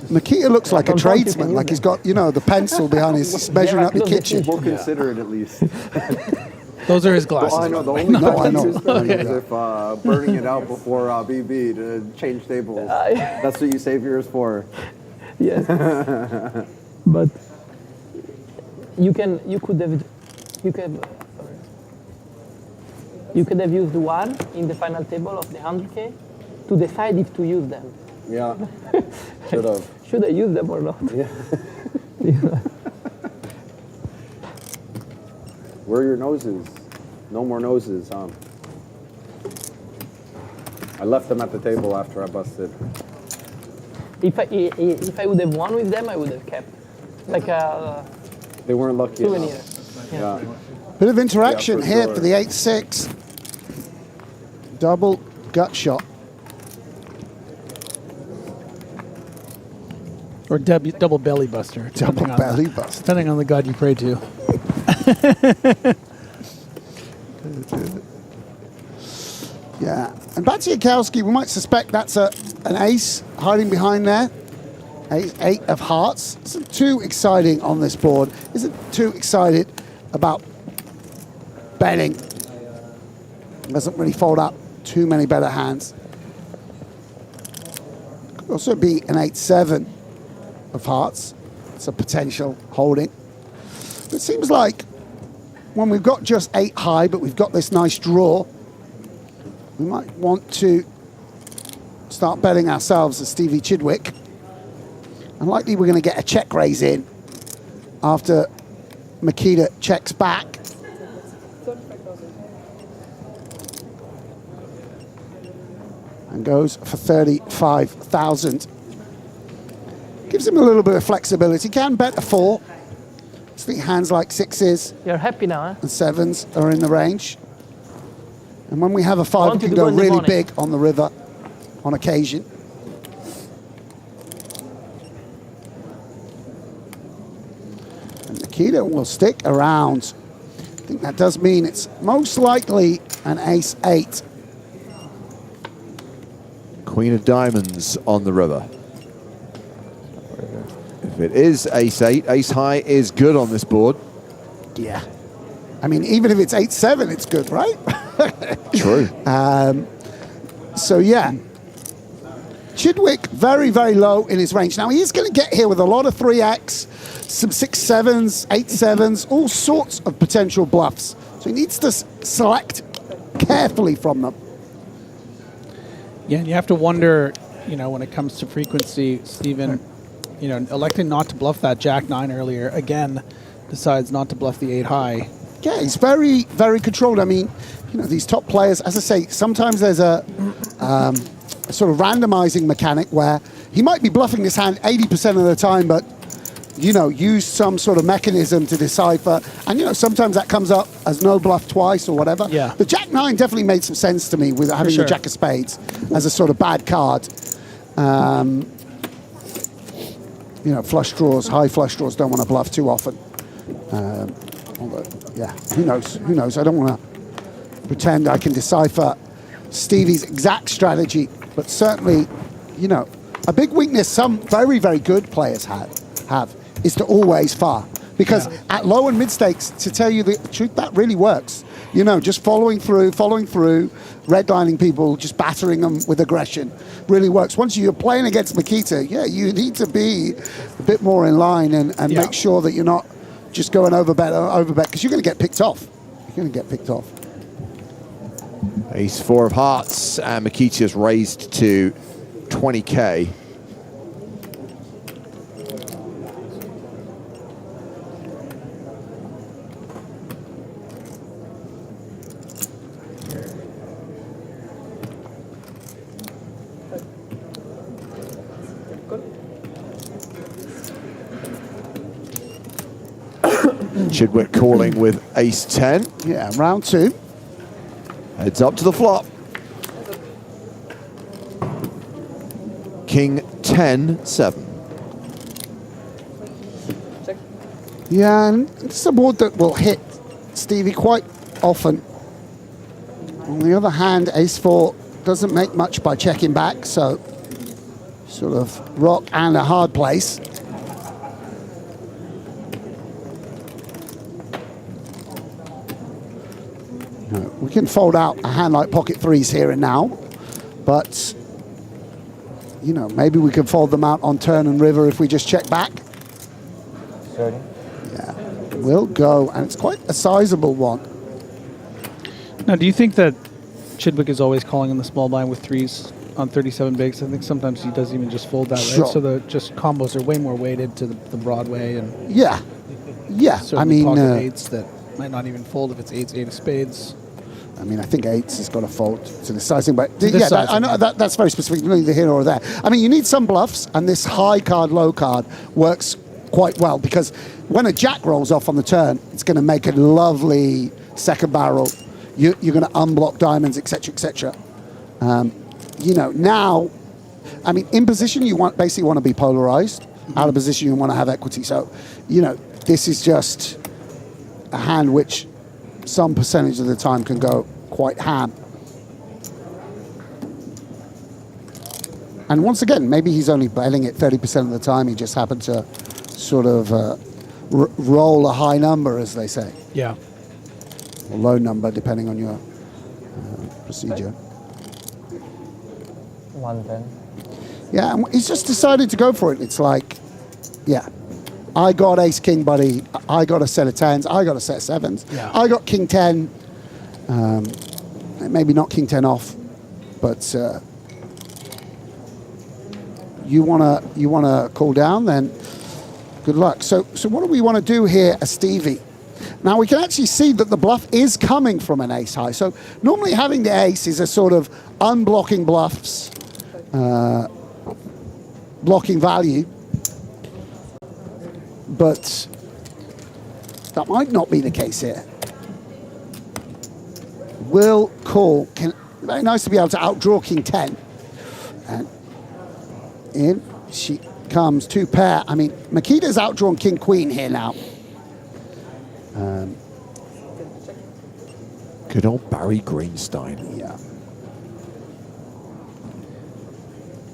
O: Makita looks like a tradesman, like he's got, the pencil behind his measuring up the kitchen.
R: We'll consider it at least.
U: Those are his glasses.
R: Well, I know. The only difference is if burning it out before BB to change tables. That's what you save yours for.
E: Yes. But you could have used one in the final table of the 100K to decide if to use them.
R: Yeah. Should have.
E: Should I use them or not?
R: Yeah. Where are your noses? No more noses, huh? I left them at the table after I busted.
E: If I would have won with them, I would have kept. Like a
R: They weren't lucky
E: souvenir.
R: enough. Yeah.
O: Bit of interaction
R: Yeah,
O: here
R: sure.
O: for the 8-6. Double gut shot.
U: Or double belly buster.
O: Double belly buster.
U: Depending on the god you pray to.
O: Yeah. And Bodzikowski, we might suspect that's an ace hiding behind there. Eight of hearts. Isn't too exciting on this board. Isn't too excited about betting. Doesn't really fold up too many better hands. Could also be an 8-7 of hearts. It's a potential holding. But it seems like when we've got just 8 high, but we've got this nice draw, we might want to start betting ourselves as Stevie Chidwick. Unlikely we're going to get a check raise in after Makita checks back. And goes for 35,000. Gives him a little bit of flexibility. Can bet a 4. I think hands like 6s
E: You're happy now, eh?
O: and 7s are in the range. And when we have a 5, we can go
E: in the
O: really
E: morning.
O: big on the river on occasion. And Nikita will stick around. I think that does mean it's most likely an ace-8.
A: Queen of diamonds on the river. If it is ace-8, ace-high is good on this board.
O: Yeah. I mean, even if it's 8-7, it's good, right?
A: True.
O: So, yeah. Chidwick, very, very low in his range. Now, he is going to get here with a lot of 3x, some 6-7s, 8-7s, all sorts of potential bluffs. So he needs to select carefully from them.
U: Yeah, and you have to wonder, when it comes to frequency, Stephen, electing not to bluff that Jack-9 earlier, again, decides not to bluff the 8 high.
O: Yeah, he's very, very controlled. I mean, these top players, as I say, sometimes there's a sort of randomizing mechanic where he might be bluffing this hand 80% of the time, but, you know, use some sort of mechanism to decipher. And, you know, sometimes that comes up as no bluff twice or whatever.
U: Yeah.
O: The Jack-9 definitely made some sense to me with having
U: sure.
O: the Jack of Spades as a sort of bad card. You know, flush draws, high flush draws don't want to bluff too often. Although, yeah, who knows? Who knows? I don't want to pretend I can decipher Stevie's exact strategy, but certainly, you know, a big weakness some very, very good players have is to always fire. Because at low and mid stakes, to tell you the truth, that really works. You know, just following through, redlining people, just battering them with aggression really works. Once you're playing against Makita, yeah, you need to be a bit more in line and make sure that you're not just going overbet, because you're going to get picked off. You're going to get picked off.
A: Ace 4 of hearts, and Makita's raised to 20K. Chidwick calling with ace 10.
O: Yeah, round 2.
A: Heads up to the flop. King 10, 7.
O: Yeah, and it's a board that will hit Stevie quite often. On the other hand, ace 4 doesn't make much by checking back, so sort of rock and a hard place. We can fold out a hand like pocket threes here and now, but, you know, maybe we can fold them out on turn and river if we just check back.
S: 30.
O: Yeah, we'll go, and it's quite a sizable one.
U: Now, do you think that Chidwick is always calling in the small blind with threes on 37 bigs? I think sometimes he doesn't even just fold that,
O: Sure.
U: right? So the just combos are way more weighted to the Broadway and
O: Yeah, I mean,
U: pocket eights that might not even fold if it's eight of spades.
O: I mean, I think eights has got to fold to the sizing, but
U: To the sizing,
O: I know that's very specific, neither here or there. I mean, you need some bluffs, and this high card, low card works quite well because when a jack rolls off on the turn, it's going to make a lovely second barrel. You're going to unblock diamonds, etc., etc. You know, now, I mean, in position you basically want to be polarized. Out of position you want to have equity. So, you know, this is just a hand which some percentage of the time can go quite ham. And once again, maybe he's only betting it 30% of the time. He just happened to sort of roll a high number, as they say.
U: Yeah.
O: Or low number, depending on your procedure.
S: 110.
O: Yeah, and he's just decided to go for it. It's like, yeah, I got ace king, buddy. I got a set of tens. I got a set of sevens.
U: Yeah.
O: I got king 10. Maybe not king 10 off, but you wanna call down, then good luck. So what do we want to do here, a Stevie? Now we can actually see that the bluff is coming from an ace high. So normally having the ace is a sort of unblocking bluffs, blocking value. But that might not be the case here. Will call. Very nice to be able to outdraw king 10. And in she comes, 2 pair. I mean, Makita's outdrawn king queen here now.
A: Good old Barry Greenstein.
O: Yeah.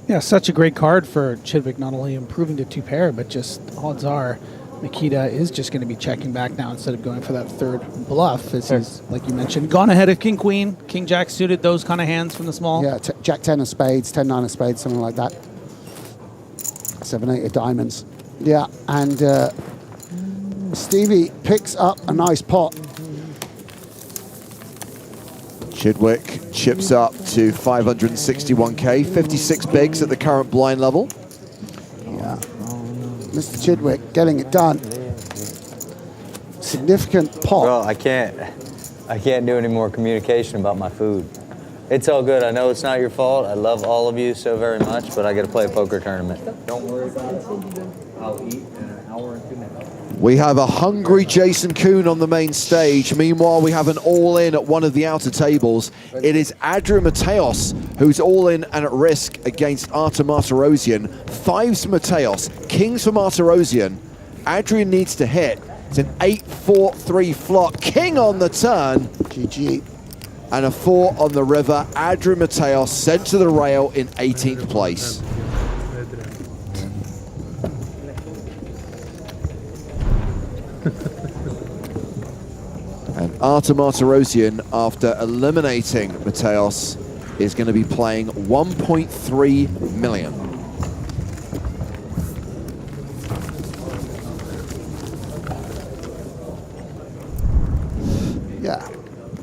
U: Yeah, such a great card for Chidwick, not only improving to 2 pair, but just odds are Makita is just going to be checking back now instead of going for that third bluff, as he's, like you mentioned, gone ahead of king queen, king jack suited, those kind of hands from the small.
O: Yeah, jack 10 of spades, 10 9 of spades, something like that. 7 8 of diamonds. Yeah, and Stevie picks up a nice pot.
A: Chidwick chips up to 561K, 56 bigs at the current blind level.
O: Yeah. Mr. Chidwick getting it done. Significant pot.
T: Bro, I can't do any more communication about my food. It's all good. I know it's not your fault. I love all of you so very much, but I got to play a poker tournament.
R: Don't worry about it. I'll eat in an hour and 2 minutes.
A: We have a hungry Jason Coon on the main stage. Meanwhile, we have an all-in at one of the outer tables. It is Adrian Mateos who's all-in and at risk against Artur Martirosyan. Fives for Mateos, kings for Martirosyan. Adrian needs to hit. It's an 8-4-3 flop. King on the turn.
O: GG.
A: And a 4 on the river. Adrian Mateos sent to the rail in 18th place. And Artur Martirosyan, after eliminating Mateos, is going to be playing 1.3 million.
O: Yeah,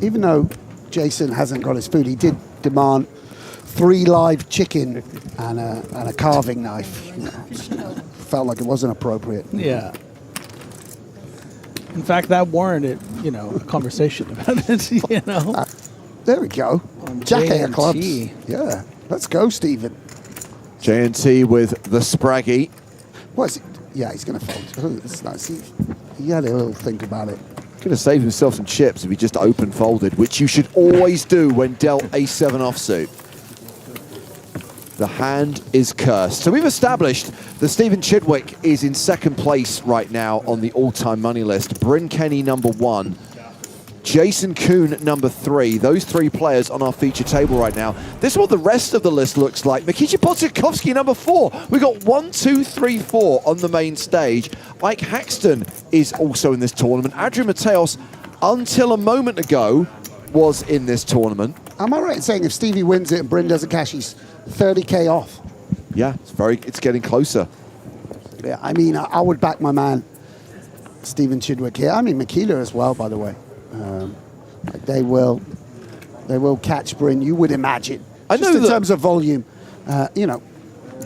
O: even though Jason hasn't got his food, he did demand 3 live chicken and a carving knife. You know, felt like it wasn't appropriate.
U: Yeah. In fact, that warranted, you know, a conversation about it, you know.
O: There we go. Jack A clubs.
U: JNT.
O: Yeah, let's go, Stephen.
A: JNT with the Spraggy.
O: What is it? Yeah, he's going to fold. Oh, that's nice. He had a little think about it.
A: Could have saved himself some chips if he just open folded, which you should always do when dealt a7 offsuit. The hand is cursed. So we've established that Stephen Chidwick is in second place right now on the all-time money list. Bryn Kenny number 1. Jason Coon number 3. Those 3 players on our feature table right now. This is what the rest of the list looks like. Mikita Potsyakovsky number 4. We got 1, 2, 3, 4 on the main stage. Ike Haxton is also in this tournament. Adrian Mateos, until a moment ago, was in this tournament.
O: Am I right in saying if Stevie wins it and Bryn doesn't cash, he's 30K off?
A: Yeah, it's getting closer.
O: Yeah, I mean, I would back my man, Stephen Chidwick here. I mean, Makila as well, by the way. They will catch Bryn, you would imagine.
A: I
O: Just
A: know
O: in terms of volume, you know,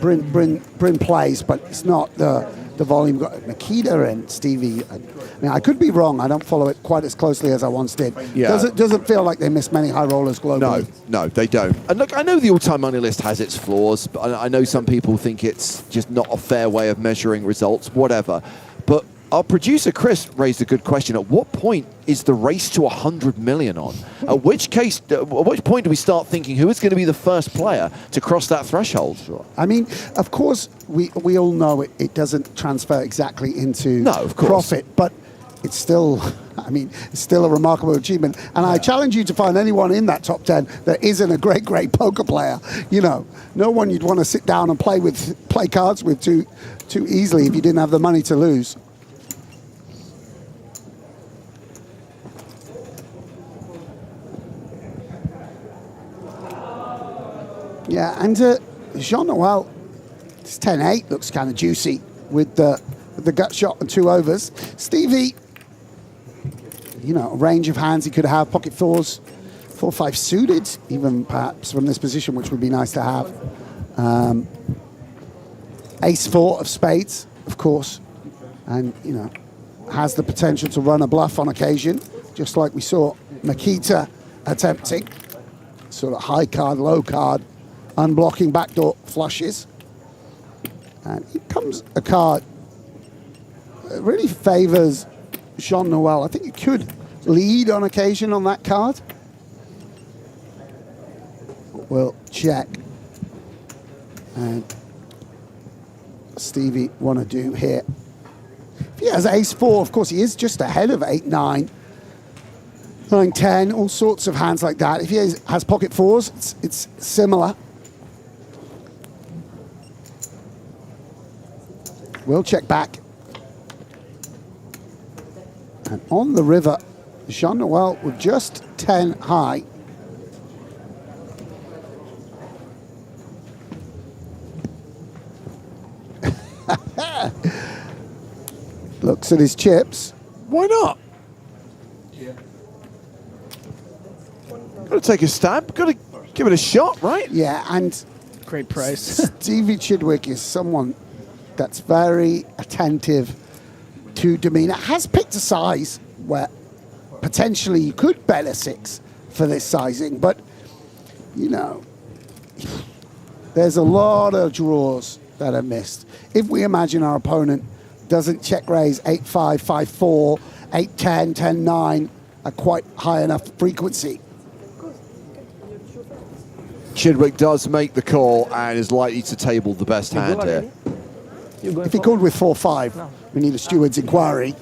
O: Bryn plays, but it's not the volume. Got Makita and Stevie. I mean, I could be wrong. I don't follow it quite as closely as I once did.
A: Yeah.
O: Doesn't feel like they miss many high rollers globally.
A: No, they don't. And look, I know the all-time money list has its flaws, but I know some people think it's just not a fair way of measuring results, whatever. But our producer, Chris, raised a good question. At what point is the race to 100 million on? At which point do we start thinking who is going to be the first player to cross that threshold?
O: I mean, of course, we all know it doesn't transfer exactly into profit, but it's still, I mean, it's still a remarkable achievement. And I challenge you to find anyone in that top 10 that isn't a great poker player. You know, no one you'd want to sit down and play cards with too easily if you didn't have the money to lose. Yeah, and Jean-Noel, this 10-8 looks kind of juicy with the gut shot and 2 overs. Stevie, you know, a range of hands he could have, pocket 4s, 4-5 suited, even perhaps from this position, which would be nice to have. Ace-4 of spades, of course, and, you know, has the potential to run a bluff on occasion, just like we saw Makita attempting. Sort of high card, low card, unblocking backdoor flushes. And here comes a card that really favors Jean-Noel. I think you could lead on occasion on that card. We'll check. And Stevie want to do here. If he has ace-4, of course, he is just ahead of 8-9. 9-10, all sorts of hands like that. If he has pocket 4s, it's similar. We'll check back. And on the river, Jean-Noel with just 10 high. Looks at his chips.
A: Why not? Got to take a stab. Got to give it a shot, right?
O: Yeah, and
U: great price.
O: Stevie Chidwick is someone that's very attentive to demeanor. Has picked a size where potentially you could bet a 6 for this sizing, but you know, there's a lot of draws that are missed. If we imagine our opponent doesn't check raise 8-5, 5-4, 8-10, 10-9 at quite high enough frequency.
A: Chidwick does make the call and is likely to table the best hand here.
O: If he called with 4-5, we need a steward's inquiry.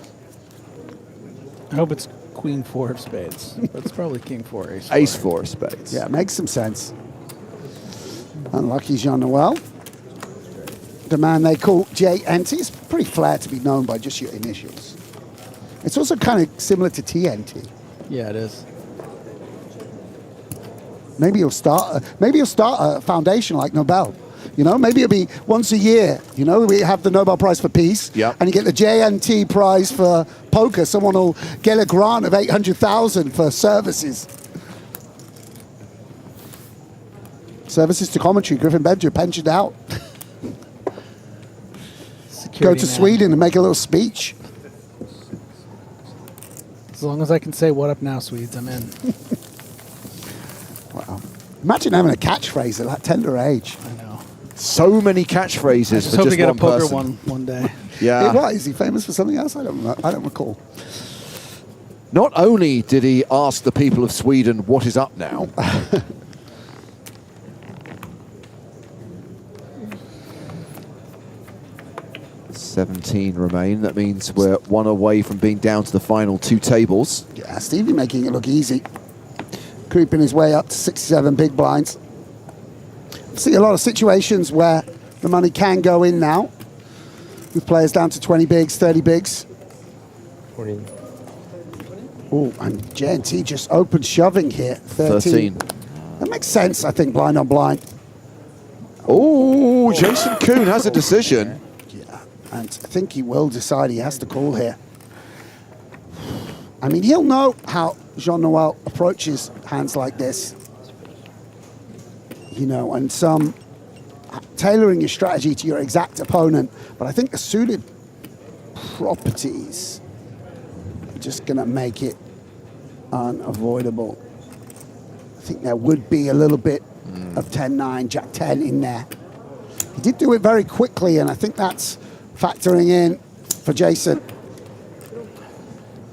U: I hope it's Queen 4 of spades. That's probably King 4, Ace 4.
A: Ace 4 of spades.
O: Yeah, makes some sense. Unlucky Jean-Noel. The man they call JNT. It's pretty flair to be known by just your initials. It's also kind of similar to TNT.
U: Yeah, it is.
O: Maybe you'll start a foundation like Nobel. You know, maybe it'll be once a year. You know, we have the Nobel Prize for Peace, and you get the JNT Prize for poker. Someone will get a grant of 800,000 for services. Services to commentary. Griffin Benjer pensioned out. Go to Sweden and make a little speech.
U: As long as I can say "What up now, Swedes," I'm in.
O: Wow! Imagine having a catchphrase at that tender age.
U: I know.
A: So many catchphrases
U: I just
A: for
U: hope
A: just
U: to get
A: one
U: a poker
A: person.
U: one day.
A: Yeah.
O: What, is he famous for something else? I don't recall.
A: Not only did he ask the people of Sweden what is up now, 17 remain. That means we're one away from being down to the final 2 tables.
O: Yeah, Stevie making it look easy. Creeping his way up to 67 big blinds. See a lot of situations where the money can go in now, with players down to 20 bigs, 30 bigs.
D: 40.
O: Oh, and JNT just open shoving here. 13. That makes sense, I think, blind on blind.
A: Oh, Jason Coon has a decision.
O: Yeah, and I think he will decide he has to call here. I mean, he'll know how Jean-Noel approaches hands like this. You know, and some tailoring your strategy to your exact opponent. But I think the suited properties are just going to make it unavoidable. I think there would be a little bit of 10-9, Jack-10 in there. He did do it very quickly, and I think that's factoring in for Jason.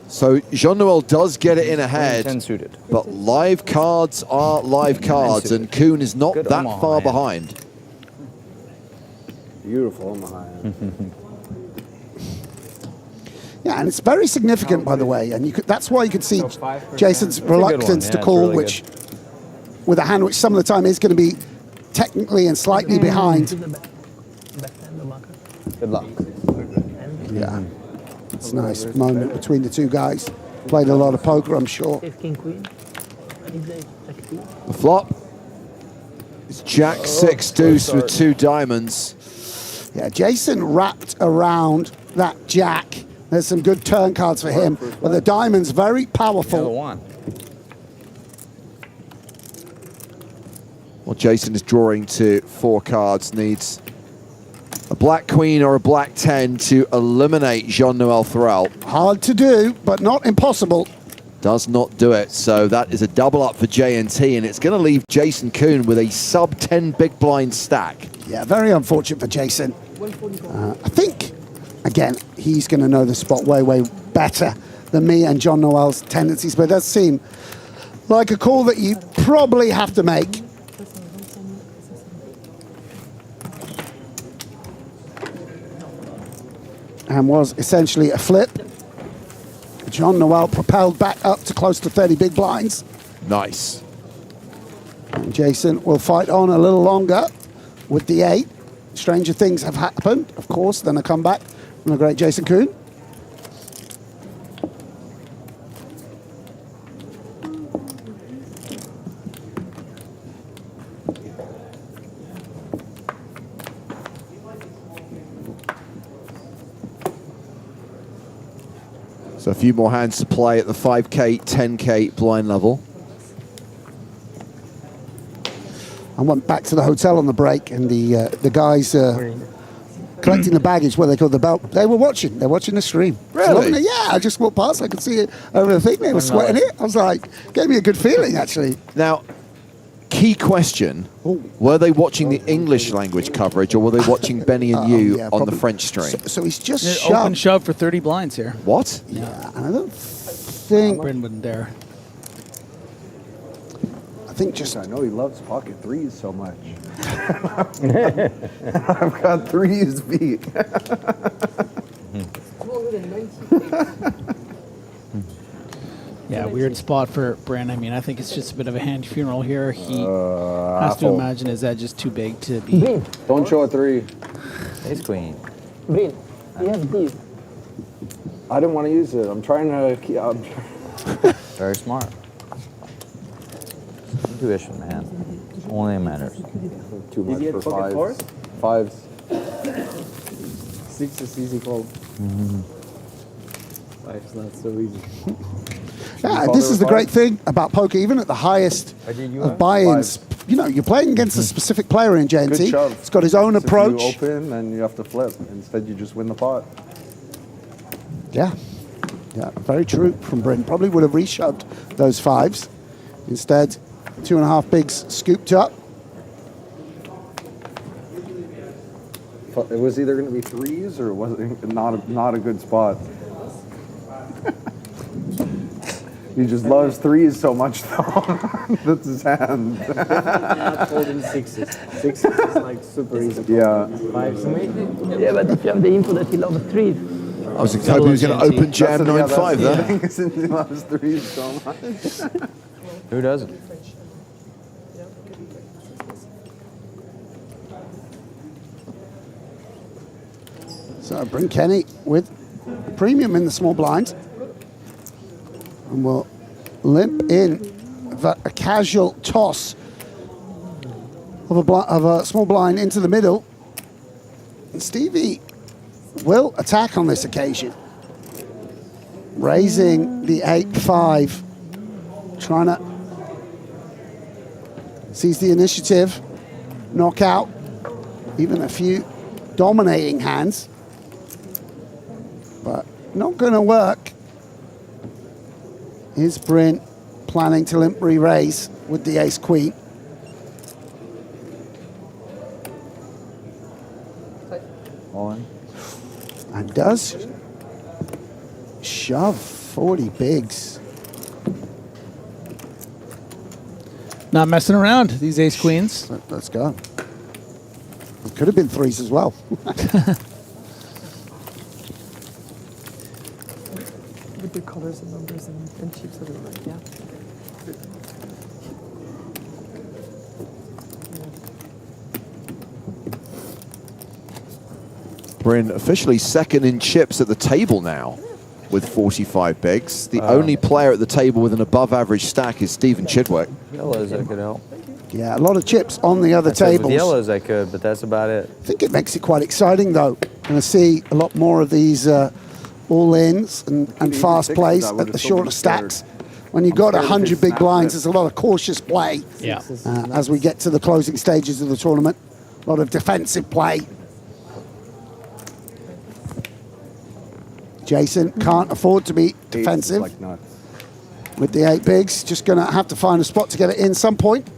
A: So Jean-Noel does get it in ahead,
G: 10 suited.
A: but live cards are live cards, and Coon is not
G: Good
A: that
G: Omaha,
A: far
G: man.
A: behind.
R: Beautiful Omaha.
O: Yeah, and it's very significant, by the way, and you could, that's why you could see Jason's
G: That's a good one.
O: reluctance
G: Yeah,
O: to
G: it's
O: call,
G: really
O: which with a hand which some of the time is going to be technically and slightly behind.
G: Good luck.
O: Yeah, it's a nice moment between the two guys. Played a lot of poker, I'm sure.
E: King Queen.
A: The flop is Jack 6 deuce with 2 diamonds.
O: Yeah, Jason wrapped around that Jack. There's some good turn cards for him, but the diamond's very powerful.
A: Well, Jason is drawing to 4 cards, needs a black queen or a black 10 to eliminate Jean-Noel throughout.
O: Hard to do, but not impossible.
A: Does not do it, so that is a double up for JNT, and it's going to leave Jason Coon with a sub 10 big blind stack.
O: Yeah, very unfortunate for Jason. I think, again, he's going to know the spot way, way better than me and Jean-Noel's tendencies, but it does seem like a call that you probably have to make. And was essentially a flip. Jean-Noel propelled back up to close to 30 big blinds.
A: Nice.
O: And Jason will fight on a little longer with the 8. Stranger things have happened, of course, than a comeback from the great Jason Coon.
A: So a few more hands to play at the 5K, 10K blind level.
O: I went back to the hotel on the break, and the guys collecting the baggage, what they call the belt, they were watching. They're watching the stream.
A: Really?
O: Yeah, I just walked past. I could see it over the thing. They were sweating it. I was like, gave me a good feeling, actually.
A: Now, key question, were they watching the English language coverage or were they watching Benny and you
O: yeah,
A: on
O: probably.
A: the French stream?
O: So he's just
U: Open
O: shoved.
U: shove for 30 blinds here.
A: What?
O: Yeah, and I don't think.
U: Bryn wouldn't dare.
O: I think just.
R: I know he loves pocket threes so much. I've got threes beat.
U: Yeah, weird spot for Bryn. I mean, I think it's just a bit of a hand funeral here. He has to imagine his edge is too big to be.
R: Don't show a three.
T: Ace queen.
E: Vin, you have these.
R: I didn't want to use it. I'm trying to keep.
T: Very smart. Intuition, man. Only matters.
R: Too much
F: Did he
R: for
F: have pocket
R: fives.
F: Fives. 6 is easy call. 5's not so easy.
O: Yeah, this is the great thing about poker. Even at the highest of buy-ins, you know, you're playing against a specific player in
R: Good
O: JNT.
R: shove.
O: It's got his own
R: If
O: approach.
R: you open, and you have to flip. Instead, you just win the pot.
O: Yeah, yeah, very true from Bryn. Probably would have reshoved those 5s. Instead, 2.5 bigs scooped up.
R: It was either going to be threes or was it not a good spot. He just loves threes so much, though. That's his hand.
F: Not holding 6s. 6s is like super easy.
R: Yeah.
F: 5s.
E: Yeah, but if you have the info that he loves threes.
A: I was hoping he was going to open jam 9-5 there.
R: He loves threes so much.
T: Who doesn't?
O: So Bryn Kenny with premium in the small blind. And we'll limp in a casual toss of a small blind into the middle. And Stevie will attack on this occasion. Raising the 8-5. Trying to seize the initiative. Knock out even a few dominating hands. But not going to work. Is Bryn planning to limp re-raise with the ace-queen?
R: On.
O: And does shove 40 bigs.
U: Not messing around, these ace queens.
O: Let's go. It could have been 3s as well.
Q: With the colors and numbers and chips of it, yeah.
A: Bryn officially second in chips at the table now with 45 bigs. The only player at the table with an above average stack is Stephen Chidwick.
T: Yellows, I could help.
O: Yeah, a lot of chips on the other tables.
T: With yellows, I could, but that's about it.
O: I think it makes it quite exciting, though. Going to see a lot more of these all-ins and fast plays at the shorter stacks. When you've got 100 big blinds, there's a lot of cautious play.
U: Yeah.
O: As we get to the closing stages of the tournament, a lot of defensive play. Jason can't afford to be defensive
R: like nuts.
O: with the 8 bigs. Just going to have to find a spot to get it in some point.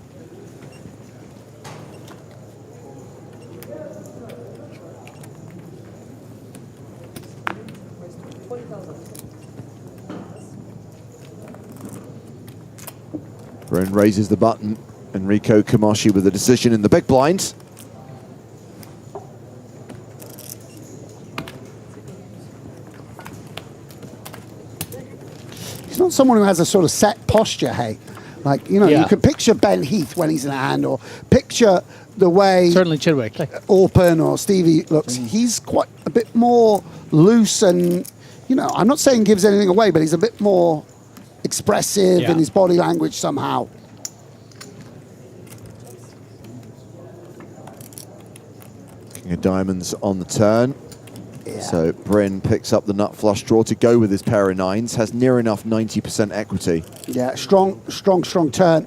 A: Bryn raises the button. Enrico Kamashi with a decision in the big blind.
O: He's not someone who has a sort of set posture, hey. Like, you know, you can picture Ben Heath when he's in a hand, or picture the way
U: certainly Chidwick,
O: Orpen or Stevie looks. He's quite a bit more loose and, you know, I'm not saying gives anything away, but he's a bit more expressive in his body language somehow.
A: King of diamonds on the turn. So Bryn picks up the nut flush draw to go with his pair of 9s, has near enough 90% equity.
O: Yeah, strong turn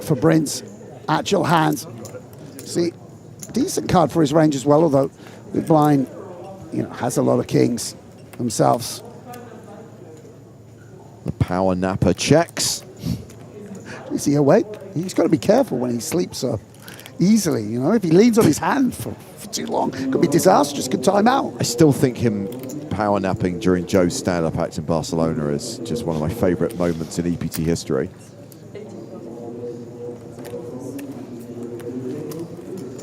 O: for Bryn's actual hand. See, decent card for his range as well, although the blind, you know, has a lot of kings themselves.
A: The power napper checks.
O: Is he awake? He's got to be careful when he sleeps so easily. You know, if he leans on his hand for too long, it could be disastrous. Could time out.
A: I still think him power napping during Joe's stand-up act in Barcelona is just one of my favourite moments in EPT history.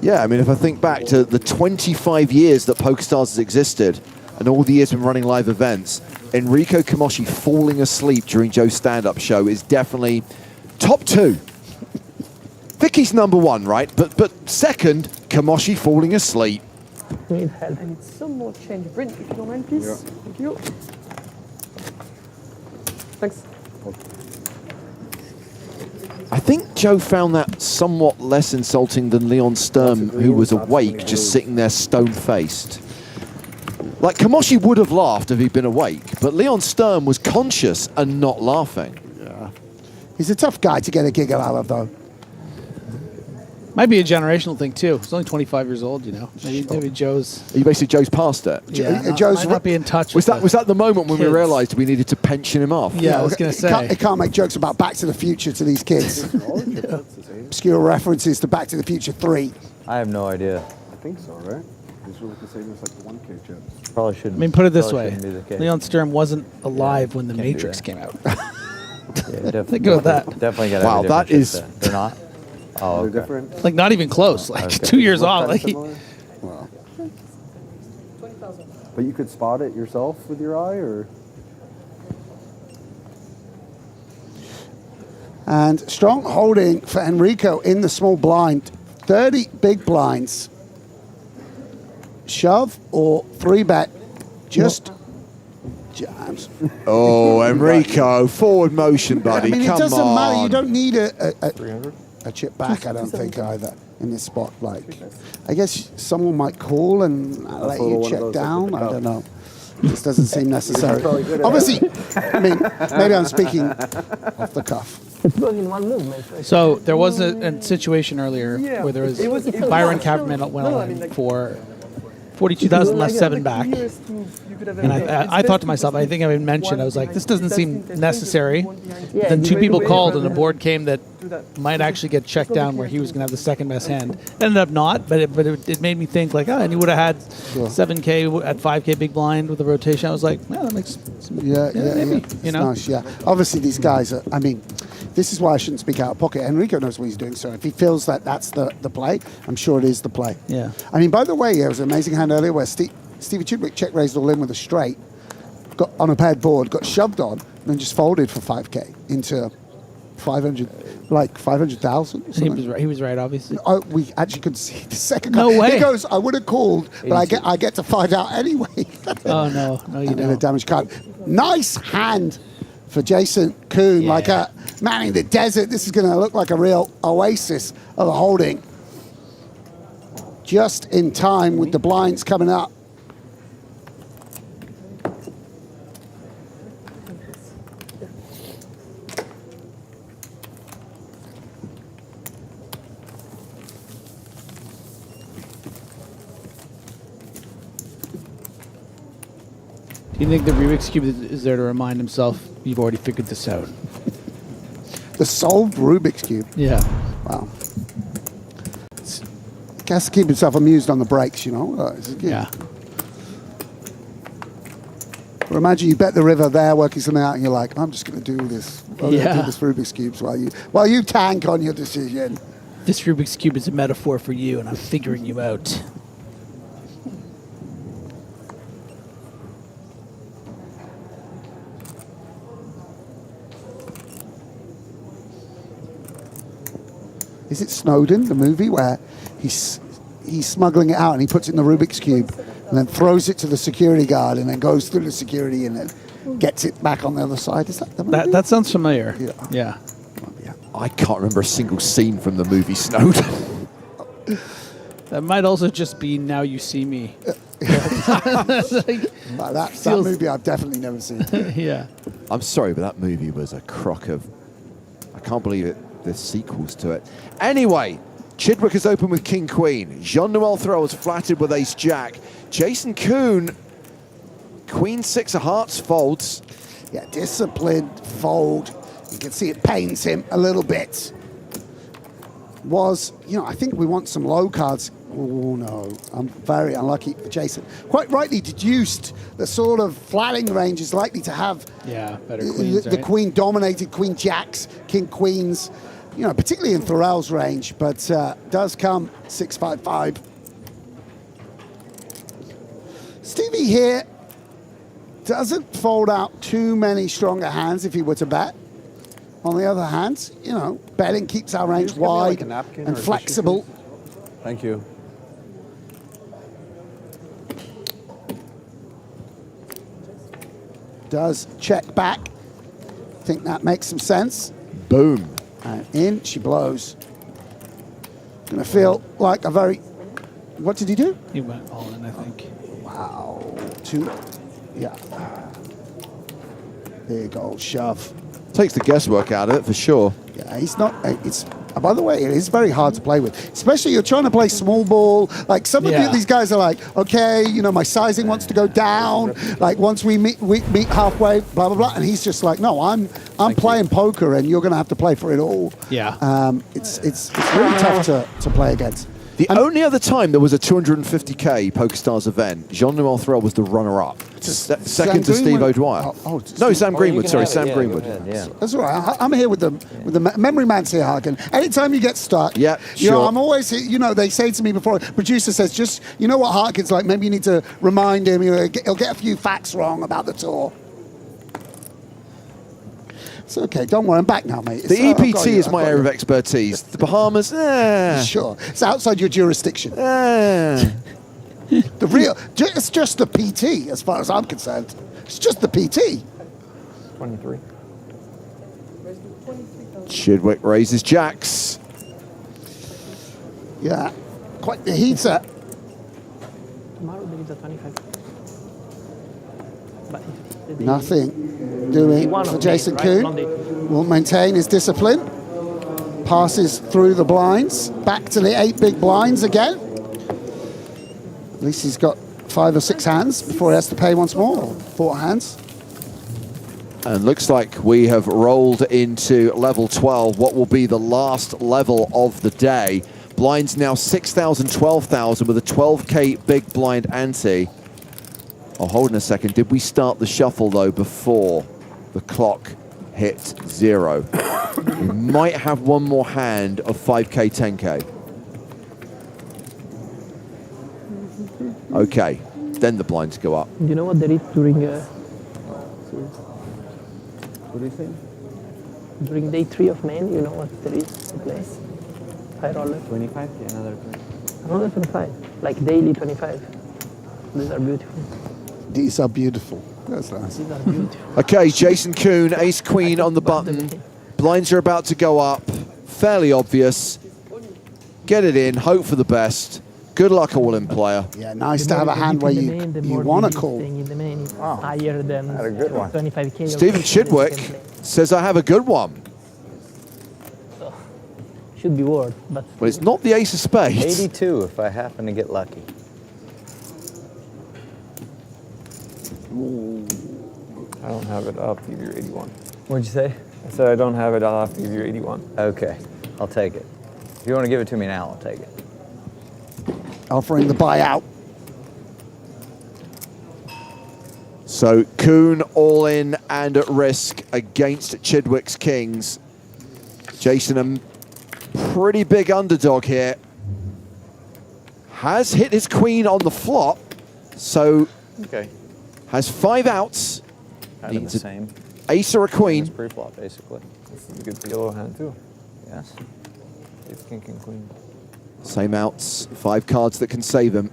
A: Yeah, I mean, if I think back to the 25 years that PokerStars has existed and all the years we've been running live events, Enrico Kamoshi falling asleep during Joe's stand-up show is definitely top 2. Vicky's number 1, right? But second, Kamoshi falling asleep.
Q: I need some more change of print, if you don't mind, please.
R: Yeah.
Q: Thank you. Thanks.
A: I think Joe found that somewhat less insulting than Leon Sturm, who was awake, just sitting there stone-faced. Like, Kamoshi would have laughed if he'd been awake, but Leon Sturm was conscious and not laughing.
O: Yeah. He's a tough guy to get a giggle out of, though.
U: Might be a generational thing too. He's only 25 years old, you know. Maybe Joe's.
A: Are you basically Joe's past it?
U: Yeah,
O: Joe's
U: might not be in touch.
A: Was that the moment when we
U: kids.
A: realised we needed to pension him off?
U: Yeah, I was going to say.
O: He can't make jokes about Back to the Future to these kids. Obscure references to Back to the Future 3.
T: I have no idea.
R: I think so, right? These were the same as like the 1K chips.
T: Probably shouldn't.
U: I mean, put it this
T: probably
U: way:
T: shouldn't be the case.
U: Leon Sturm wasn't alive when The
T: Can't do
U: Matrix
T: that.
U: came out.
T: Yeah,
U: Think about that.
T: Definitely got to
A: Wow, that is.
T: They're not. Oh,
R: They're
T: okay.
R: different.
U: Like not even close. Like
T: Okay.
U: 2 years
R: What
U: off.
R: kind
U: Like
R: of similar? Wow. But you could spot it yourself with your eye, or?
O: And strong holding for Enrico in the small blind. 30 big blinds. Shove or 3-bet. Just jams.
A: Oh, Enrico, forward motion, buddy.
O: I mean,
A: Come
O: it doesn't
A: on.
O: matter. You don't need a chip back, I don't think, either, in this spot. Like, I guess someone might call and let you check down. I don't know. This doesn't seem necessary. Obviously, I mean, maybe I'm speaking off the cuff.
E: It's going in one movement.
U: So there was a situation earlier where there was Byron Kaperman went on for 42,000 left 7 back. And I thought to myself, I think I mentioned, I was like, this doesn't seem necessary. Then 2 people called and a board came that might actually get checked down where he was going to have the second best hand. Ended up not, but it made me think like, and he would have had 7K at 5K big blind with the rotation. I was like, well, that makes some, maybe, you know?
O: Nice, yeah. Obviously, these guys are, I mean, this is why I shouldn't speak out of pocket. Enrico knows what he's doing, so if he feels that that's the play, I'm sure it is the play.
U: Yeah.
O: I mean, by the way, there was an amazing hand earlier where Stevie Chudwick check raised all in with a straight, got on a paired board, got shoved on, and then just folded for 5K into 500,000.
U: He was right, obviously.
O: We actually could see the second
U: No
O: card.
U: way.
O: He goes, I would have called, but I get to find out anyway.
U: Oh, no, you
O: and then a
U: don't.
O: damaged card. Nice hand for Jason Coon, like a man in the desert. This is going to look like a real oasis of a holding. Just in time with the blinds coming up.
U: Do you think the Rubik's Cube is there to remind himself you've already figured this out?
O: The solved Rubik's Cube.
U: Yeah.
O: Wow. He has to keep himself amused on the breaks, you know.
U: Yeah.
O: Or imagine you bet the river there, working something out, and you're like, I'm just going to do this. I'm going to do this Rubik's Cubes while you tank on your decision.
U: This Rubik's Cube is a metaphor for you, and I'm figuring you out.
O: Is it Snowden, the movie, where he's smuggling it out and he puts it in the Rubik's Cube and then throws it to the security guard and then goes through the security and then gets it back on the other side? Is that the movie?
U: That sounds familiar. Yeah.
A: I can't remember a single scene from the movie Snowden.
U: That might also just be Now You See Me.
O: That movie I've definitely never seen.
U: Yeah.
A: I'm sorry, but that movie was a crock of... I can't believe it. There's sequels to it. Anyway, Chidwick is open with King Queen. Jean-Noel throws flattered with Ace Jack. Jason Coon, Queen 6 of Hearts folds.
O: Yeah, disciplined fold. You can see it pains him a little bit. I think we want some low cards. Oh no, I'm very unlucky for Jason. Quite rightly deduced the sort of flatting range is likely to have
U: better queens,
O: the
U: right?
O: queen dominated, queen jacks, king queens, particularly in Thorell's range, but does come 6-5-5. Stevie here doesn't fold out too many stronger hands if he were to bet. On the other hand, betting keeps our range wide and flexible.
R: Thank you.
O: Does check back. Think that makes some sense.
A: Boom.
O: And in she blows. Gonna feel like a very... What did he do?
U: He went all in, I think.
O: Wow. Yeah. Big old shove.
A: Takes the guesswork out of it for sure.
O: Yeah, he's not. By the way, it is very hard to play with, especially you're trying to play small ball. Like some of these guys are like, okay, my sizing wants to go down. Like once we meet halfway, blah blah blah, and he's just like, no, I'm playing poker, and you're going to have to play for it all.
U: Yeah.
O: It's really tough to play against.
A: The only other time there was a 250k PokerStars event, Jean-Noel Thorell was the runner-up. Second to Steve O'Dwyer. No, Sam Greenwood. Sorry, Sam Greenwood.
O: That's all right. I'm here with the memory man's here, Hagen. Anytime you get stuck,
A: sure.
O: I'm always, they say to me before, producer says, just, what Harkin's like, maybe you need to remind him, he'll get a few facts wrong about the tour. It's okay, don't worry, I'm back now, mate.
A: The EPT is my area of expertise. The Bahamas,
O: Sure, it's outside your jurisdiction. It's just the PT, as far as I'm concerned. It's just the PT.
I: 23.
A: Chidwick raises jacks.
O: Yeah, quite the heater.
E: Tomorrow there is a 25.
O: Nothing doing for Jason Coon. Will maintain his discipline. Passes through the blinds. Back to the 8 big blinds again. At least he's got 5 or 6 hands before he has to pay once more. Or 4 hands.
A: And looks like we have rolled into level 12, what will be the last level of the day. Blinds now 6,000, 12,000 with a 12k big blind ante. Oh, hold on a second. Did we start the shuffle, though, before the clock hit 0? We might have one more hand of 5k, 10k. Okay, then the blinds go up.
E: Do you know what there is during...
R: What do you think?
E: During day 3 of main, you know what there is to play? High roller.
R: 25? Yeah, another 20.
E: Another 25. Like daily 25. These are beautiful.
O: These are beautiful. That's nice.
E: These are beautiful.
A: Okay, Jason Coon, ace queen on the button. Blinds are about to go up. Fairly obvious. Get it in, hope for the best. Good luck, all-in player.
O: Yeah, nice to have a hand where you want to call.
E: In the main is higher than
R: Had a good one.
E: 25k.
A: Stephen Chidwick says I have a good one.
E: Should be worth, but...
A: Well, it's not the ace of spades.
T: 82 if I happen to get lucky.
I: I don't have it. I'll have to give you 81.
T: What'd you say?
I: I said I don't have it. I'll have to give you 81.
T: Okay, I'll take it. If you want to give it to me now, I'll take it.
O: Offering the buyout.
A: So Coon all in and at risk against Chidwick's kings. Jason, a pretty big underdog here. Has hit his queen on the flop, so has 5 outs.
T: Kind of the same.
A: Ace or a queen.
T: Pre-flop, basically.
I: This is a good yellow hand too.
T: Yes.
I: It's king, king, queen.
A: Same outs, 5 cards that can save him.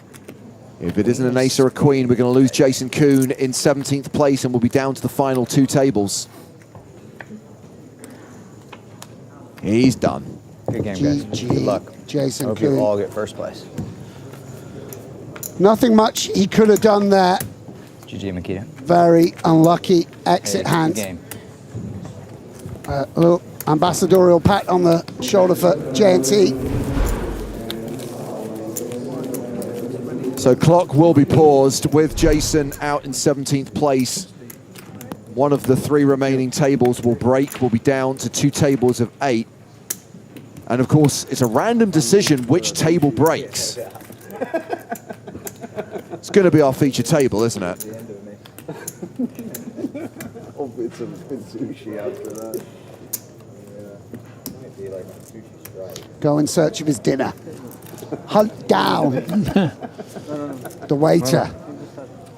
A: If it isn't an ace or a queen, we're going to lose Jason Coon in 17th place and we'll be down to the final 2 tables. He's done.
T: Good game, guys. Good luck.
O: Jason
T: Hope
O: Coon.
T: you all get first place.
O: Nothing much he could have done there.
T: GG, Makita.
O: Very unlucky exit hand.
T: Game.
O: A little ambassadorial pat on the shoulder for JNT.
A: So clock will be paused with Jason out in 17th place. one of the 3 remaining tables will break. We'll be down to 2 tables of 8. And of course, it's a random decision which table breaks. It's going to be our feature table, isn't it?
R: Hope it's some good sushi after that.
O: Go in search of his dinner. Hunt down the waiter.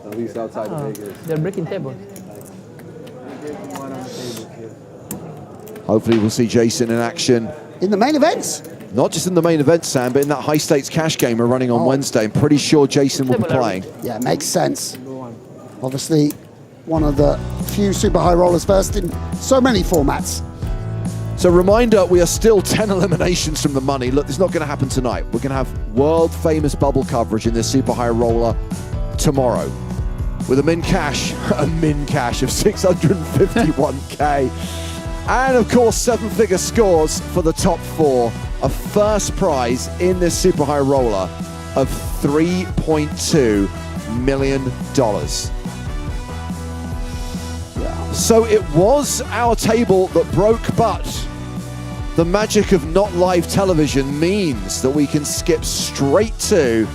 R: At least outside of Vegas.
E: They're breaking tables.
A: Hopefully we'll see Jason in action.
O: In the main events?
A: Not just in the main event, Sam, but in that high-stakes cash game we're running on Wednesday. I'm pretty sure Jason will be playing.
O: Yeah, makes sense. Obviously, one of the few super high rollers first in so many formats.
A: So reminder, we are still 10 eliminations from the money. Look, this is not going to happen tonight. We're going to have world-famous bubble coverage in this super high roller tomorrow with a min cash of 651K. And of course, 7-figure scores for the top 4. A first prize in this super high roller of $3.2 million. So it was our table that broke, but the magic of not live television means that we can skip straight to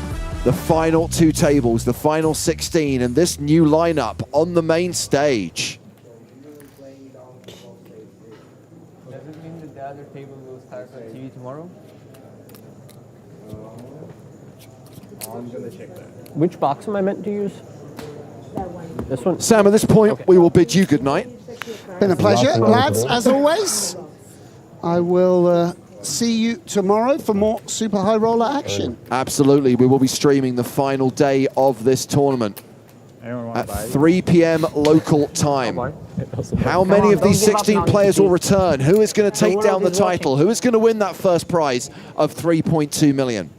A: the final 2 tables, the final 16, and this new lineup on the main stage.
D: Does it mean that the other table will start on TV tomorrow?
I: I'm gonna check that.
D: Which box am I meant to use? This one?
A: Sam, at this point, we will bid you good night.
O: Been a pleasure, lads, as always. I will see you tomorrow for more super high roller action.
A: Absolutely. We will be streaming the final day of this tournament at 3 p.m. local time. How many of these 16 players will return? Who is going to take down the title? Who is going to win that first prize of $3.2 million?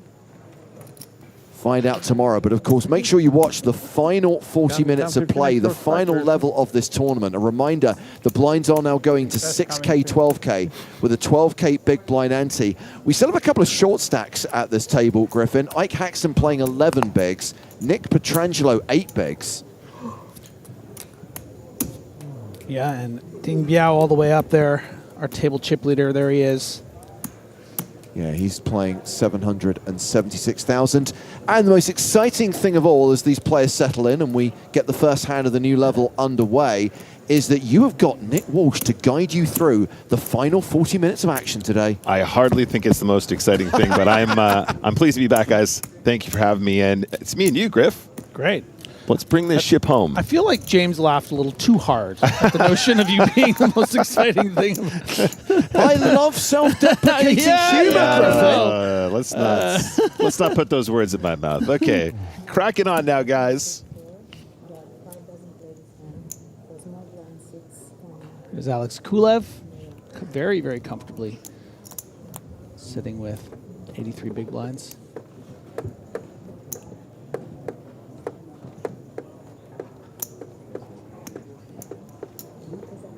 A: Find out tomorrow, but of course, make sure you watch the final 40 minutes of play, the final level of this tournament. A reminder, the blinds are now going to 6K, 12K, with a 12K big blind ante. We still have a couple of short stacks at this table, Griffin. Ike Haxton playing 11 bigs, Nick Petrangelo 8 bigs.
U: Yeah, and Ding Biao all the way up there, our table chip leader, there he is.
A: Yeah, he's playing 776,000. And the most exciting thing of all, as these players settle in and we get the first hand of the new level underway, is that you have got Nick Walsh to guide you through the final 40 minutes of action today.
N: I hardly think it's the most exciting thing, but I'm pleased to be back, guys. Thank you for having me, and it's me and you, Griff.
U: Great.
N: Let's bring this ship home.
U: I feel like James laughed a little too hard at the notion of you being the most exciting thing.
A: I love self-deprecating humor.
N: Let's not put those words in my mouth. Okay, cracking on now, guys.
U: There's Alex Kulev, very, very comfortably sitting with 83 big blinds.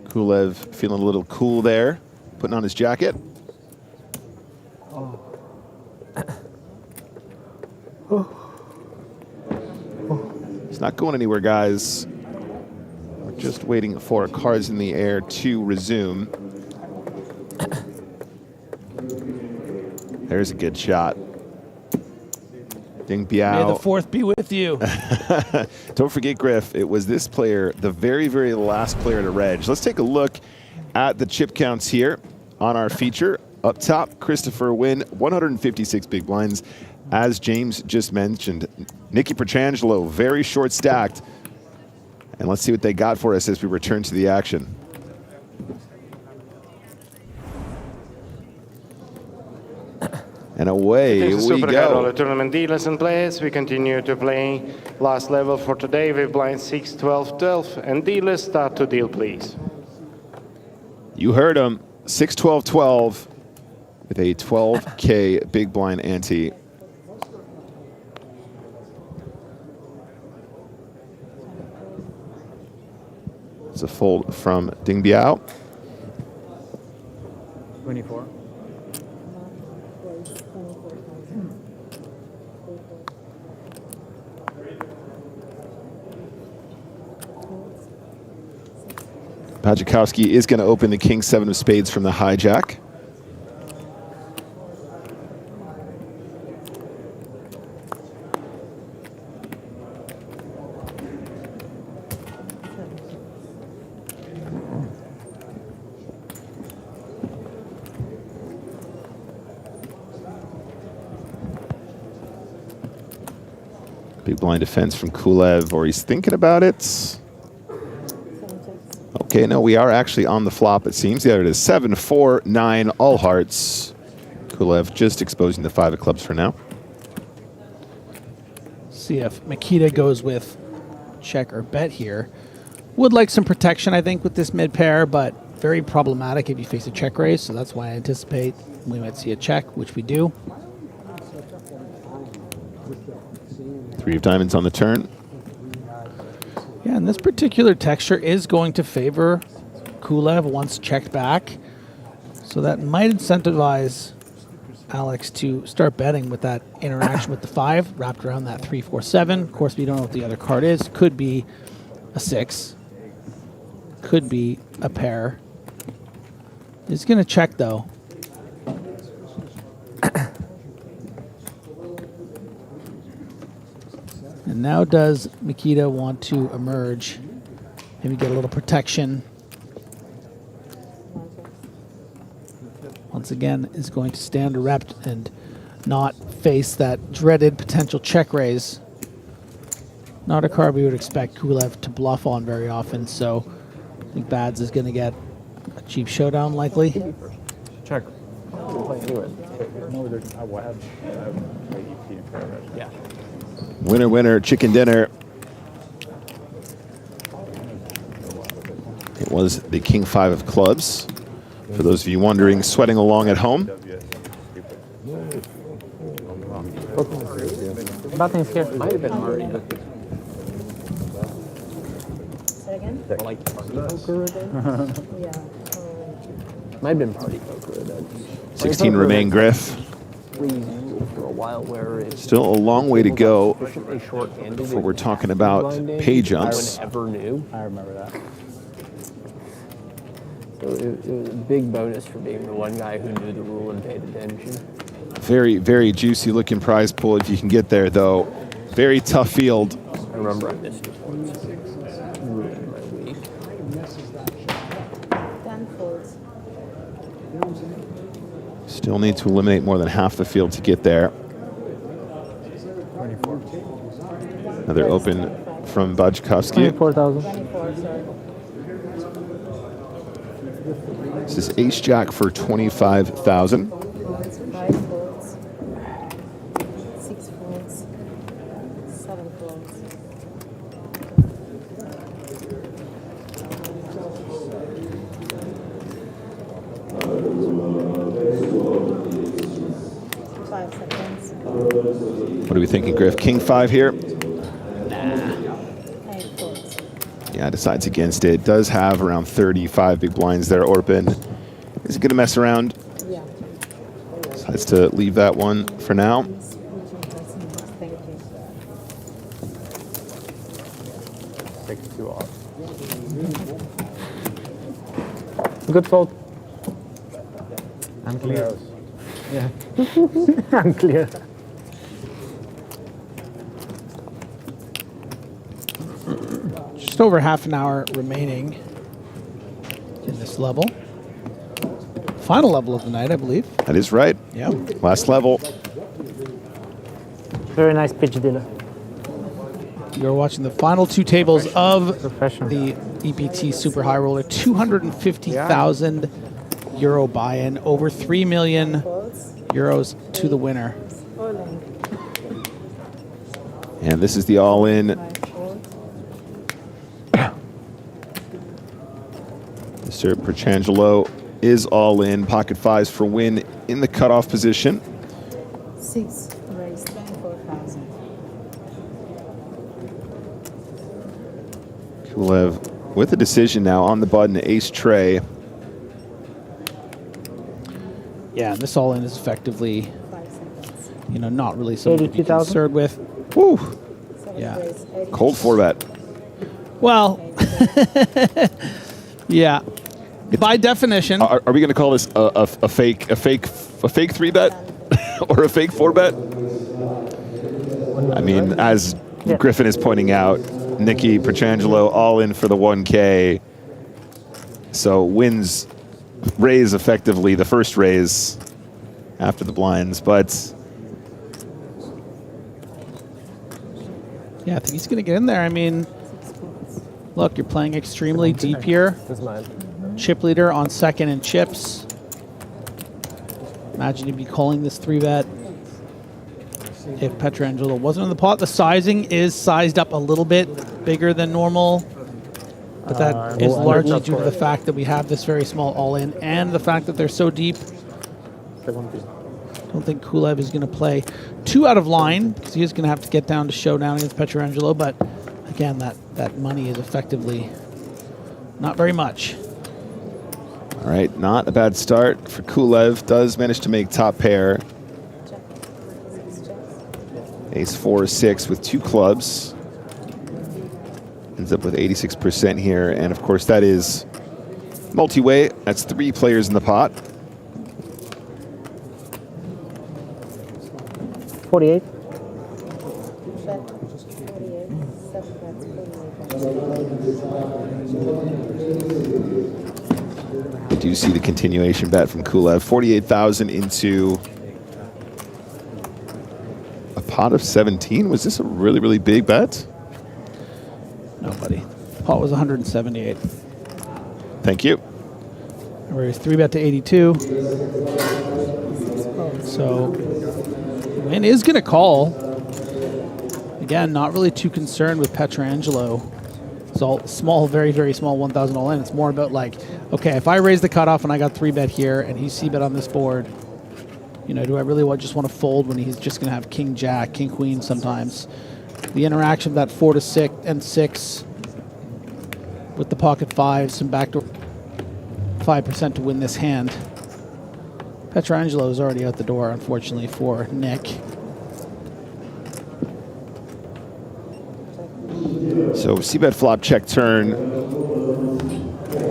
N: Kulev feeling a little cool there, putting on his jacket. He's not going anywhere, guys. We're just waiting for cards in the air to resume. There's a good shot. Ding Biao.
U: May the fourth be with you.
N: Don't forget, Griff, it was this player, the very, very last player to reg. Let's take a look at the chip counts here on our feature. Up top, Christopher Wynn, 156 big blinds. As James just mentioned, Nicky Petrangelo, very short stacked. And let's see what they got for us as we return to the action. And away we
M: Super
N: go.
M: Roller Tournament dealers and players. We continue to play last level for today with blind 6, 12, 12. And dealers, start to deal, please.
N: You heard him. 6, 12, 12 with a 12K big blind ante. It's a fold from Ding Biao.
D: 24.
N: Pajakowski is going to open the king seven of spades from the hijack. Big blind defense from Kulev, or he's thinking about it. Okay, no, we are actually on the flop, it seems. Yeah, it is 7, 4, 9, all hearts. Kulev just exposing the 5 of clubs for now.
U: See if Makita goes with check or bet here. Would like some protection, I think, with this mid pair, but very problematic if you face a check raise, so that's why I anticipate we might see a check, which we do.
N: 3 of diamonds on the turn.
U: Yeah, and this particular texture is going to favor Kulev once checked back. So that might incentivize Alex to start betting with that interaction with the 5 wrapped around that 3, 4, 7. Of course, we don't know what the other card is. Could be a 6. Could be a pair. He's going to check, though. And now does Makita want to emerge? Maybe get a little protection. Once again, is going to stand erect and not face that dreaded potential check raise. Not a card we would expect Kulev to bluff on very often, so I think Bads is going to get a cheap showdown likely.
D: Check.
I: Yeah.
N: Winner, winner, chicken dinner. It was the king 5 of clubs. For those of you wondering, sweating along at home.
P: Nothing's here.
E: Might have been Marty.
J: Say again?
E: Like party poker then?
J: Yeah.
E: Might have been party poker then.
N: 16 remain, Griff.
E: For a while where it's
N: Still a long way to go
E: sufficiently short-handed
N: before we're talking about pay jumps.
E: No one ever knew.
D: I remember that.
E: So it was a big bonus for being the one guy who knew the rule and paid attention.
N: Very, very juicy looking prize pool if you can get there, though. Very tough field.
E: I remember I missed it once. Ruined my week.
J: 10 folds.
N: Still need to eliminate more than half the field to get there.
I: 24.
N: Another open from Bajkowski.
P: 24,000.
J: 24, sorry.
N: This is ace jack for 25,000.
J: 5 folds. 6 folds. 7 folds.
N: What are we thinking, Griff? King 5 here? Yeah, decides against it. Does have around 35 big blinds there, Orpin. Is he going to mess around?
J: Yeah.
N: Decides to leave that one for now.
J: Thank you.
D: 6-2 off. Good fold.
S: I'm clear.
D: Yeah.
S: I'm clear.
U: Just over half an hour remaining in this level. Final level of the night, I believe.
N: That is right.
U: Yeah.
N: Last level.
P: Very nice pitch dealer.
U: You're watching the final 2 tables of the EPT Super High Roller. 250,000 euro buy-in, over 3 million euros to the winner.
N: And this is the all-in. Mr. Perchangelo is all in. Pocket 5s for win in the cutoff position.
J: 6 raised 24,000.
N: Kulev with a decision now on the button, ace tray.
U: Yeah, this all-in is effectively, not really something to be
P: 82,000?
U: concerned with.
N: Woo!
U: Yeah.
N: Cold 4-bet.
U: Well, Yeah. By definition.
N: Are we going to call this a fake 3-bet or a fake 4-bet? I mean, as Griffin is pointing out, Nicky Petrangelo all in for the 1K. So wins raise effectively the first raise after the blinds, but
U: yeah, I think he's going to get in there. I mean, look, you're playing extremely deep here. Chip leader on second in chips. Imagine you'd be calling this 3-bet if Petrangelo wasn't in the pot. The sizing is sized up a little bit bigger than normal, but that is largely due to the fact that we have this very small all-in and the fact that they're so deep. I don't think Kulev is going to play 2 out of line because he is going to have to get down to showdown against Petrangelo, but again, that money is effectively not very much.
N: all right, not a bad start for Kulev. Does manage to make top pair. Ace 4-6 with 2 clubs. Ends up with 86% here, and of course that is multi-way. That's 3 players in the pot.
P: 48.
N: I do see the continuation bet from Kulev. 48,000 into a pot of 17. Was this a really, really big bet?
U: No, buddy. Pot was 178.
N: Thank you.
U: Raise 3-bet to 82. So Win is going to call. Again, not really too concerned with Petrangelo. It's all small, very, very small 1,000 all in. It's more about like, okay, if I raise the cutoff and I got 3-bet here and he's C-bet on this board, you know, do I really just want to fold when he's just going to have King Jack, King Queen sometimes? The interaction of that 4 to 6 and 6 with the pocket 5, some backdoor 5% to win this hand. Petrangelo is already out the door, unfortunately, for Nick.
N: So C-bet flop check turn.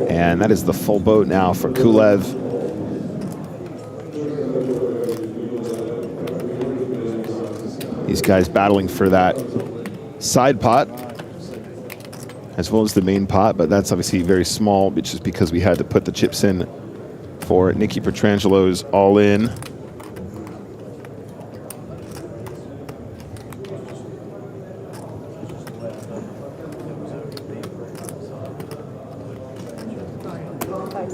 N: And that is the full boat now for Kulev. These guys battling for that side pot as well as the main pot, but that's obviously very small, but just because we had to put the chips in for Nicky Petrangelo's all-in.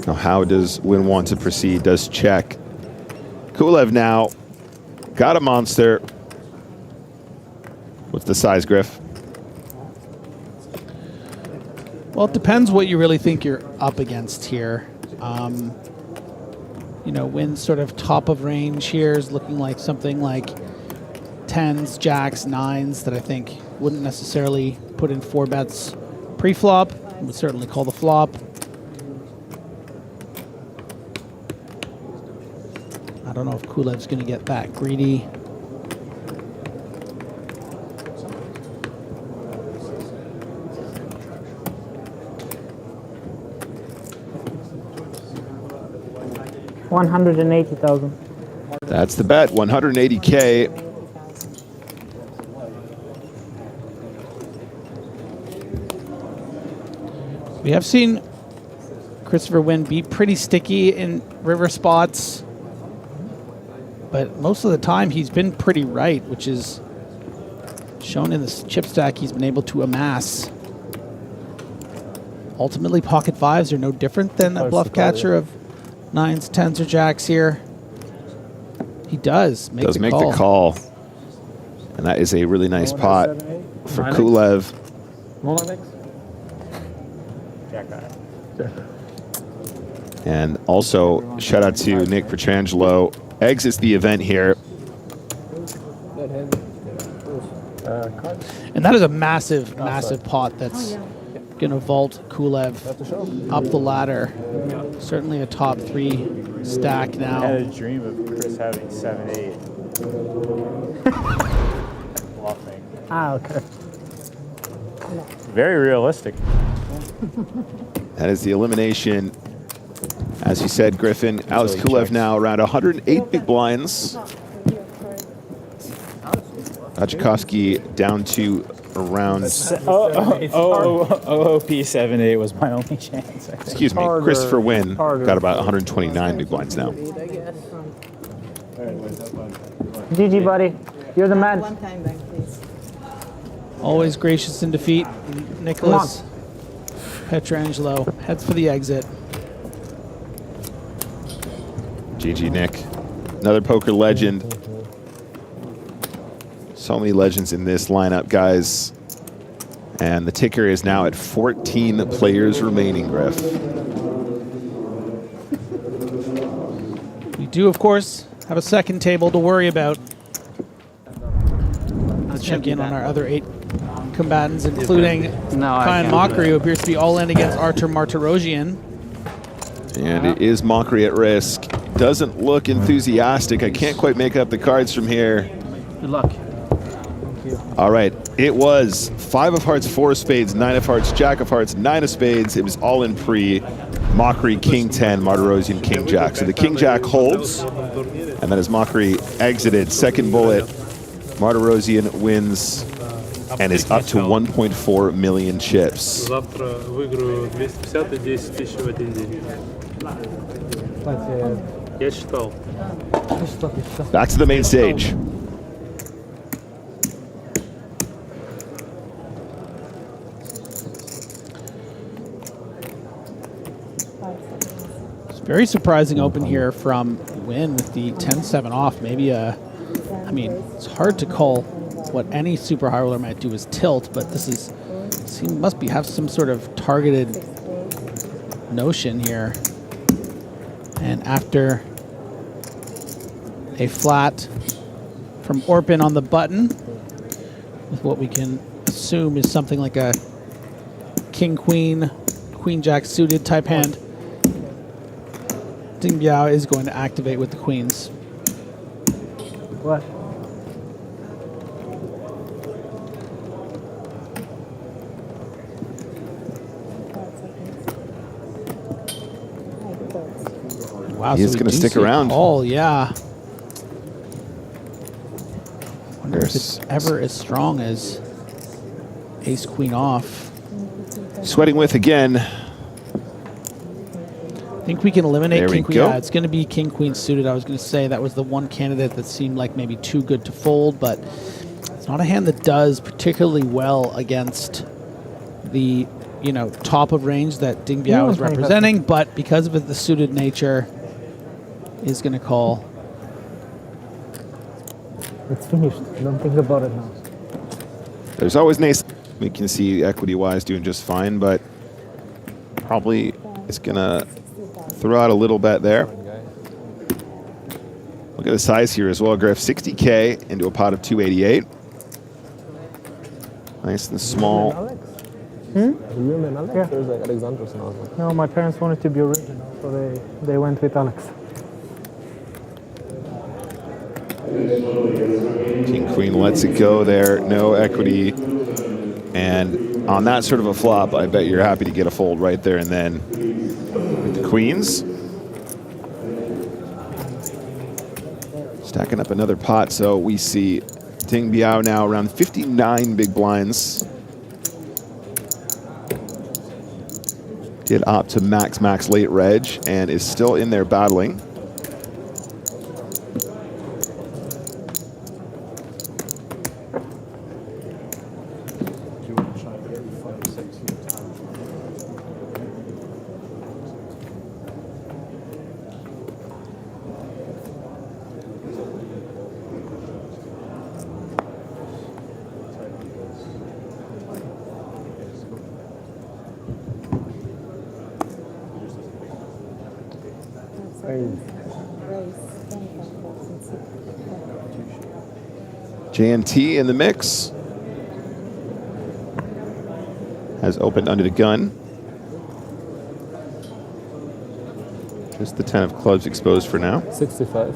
N: Now, how does Win want to proceed? Does check. Kulev now got a monster. What's the size, Griff?
U: Well, it depends what you really think you're up against here. You know, Win's sort of top of range here is looking like something like 10s, jacks, 9s that I think wouldn't necessarily put in 4 bets pre-flop. Would certainly call the flop. I don't know if Kulev's going to get that greedy.
P: $180,000.
N: That's the bet, 180K.
U: We have seen Christopher Wynn be pretty sticky in river spots, but most of the time he's been pretty right, which is shown in the chip stack he's been able to amass. Ultimately, pocket 5s are no different than a bluff catcher of 9s, 10s, or jacks here. He does make the call.
N: And that is a really nice pot for Kulev. And also, shout out to Nick Petrangelo. Exits the event here.
U: And that is a massive, massive pot that's going to vault Kulev up the ladder. Certainly a top 3 stack now.
H: I had a dream of Chris having 7-8. Bluffing.
P: Ah, okay.
H: Very realistic.
N: That is the elimination. As you said, Griffin, Alex Kulev now around 108 big blinds. Vajakovsky down to around...
H: OOP78 was my only chance.
N: Excuse me, Christopher Wynn got about 129 big blinds now.
P: GG, buddy. You're the man.
J: One time back, please.
U: Always gracious in defeat. Nicholas Petrangelo heads for the exit.
N: GG, Nick. Another poker legend. So many legends in this lineup, guys. And the ticker is now at 14 players remaining, Griff.
U: We do, of course, have a second table to worry about. Let's check in on our other 8 combatants, including Kyan Mockery, who appears to be all in against Artur Martirosyan.
N: And it is Mockery at risk. Doesn't look enthusiastic. I can't quite make up the cards from here.
E: Good luck.
N: All right, it was 5 of hearts, 4 of spades, 9 of hearts, jack of hearts, 9 of spades. It was all in pre. Mockery, king 10, Martirosyan, king jack. So the king jack holds, and then as Mockery exited, second bullet, Martirosyan wins and is up to 1.4 million chips. Back to the main stage.
U: Very surprising open here from Wynn with the 10-7 off. Maybe I mean, it's hard to call what any super high roller might do is tilt, but this is, have some sort of targeted notion here. And after a flat from Orpin on the button, with what we can assume is something like a king-queen, queen-jack suited type hand, Ding Biao is going to activate with the queens.
P: What?
U: Wow,
N: he is going to stick around.
U: Oh, yeah. Wonder if it's ever as strong as ace queen off.
N: Sweating with again.
U: I think we can eliminate
N: there
U: king queen.
N: Go.
U: Yeah, it's going to be king queen suited. I was going to say that was the one candidate that seemed like maybe too good to fold, but it's not a hand that does particularly well against the top of range that Ding Biao is representing. But because of the suited nature, is going to call.
P: It's finished. Don't think about it now.
N: There's always nice. We can see equity-wise doing just fine, but probably it's going to throw out a little bet there. Look at the size here as well, Griff. 60K into a pot of 288. Nice and small.
P: Yeah. No, my parents wanted to be original, so they went with Alex.
N: King Queen lets it go there. No equity. And on that sort of a flop, I bet you're happy to get a fold right there and then. With the queens. Stacking up another pot, so we see Ding Biao now around 59 big blinds. Did opt to max late reg and is still in there battling. JNT in the mix. Has opened under the gun. Just the 10 of clubs exposed for now.
F: 65.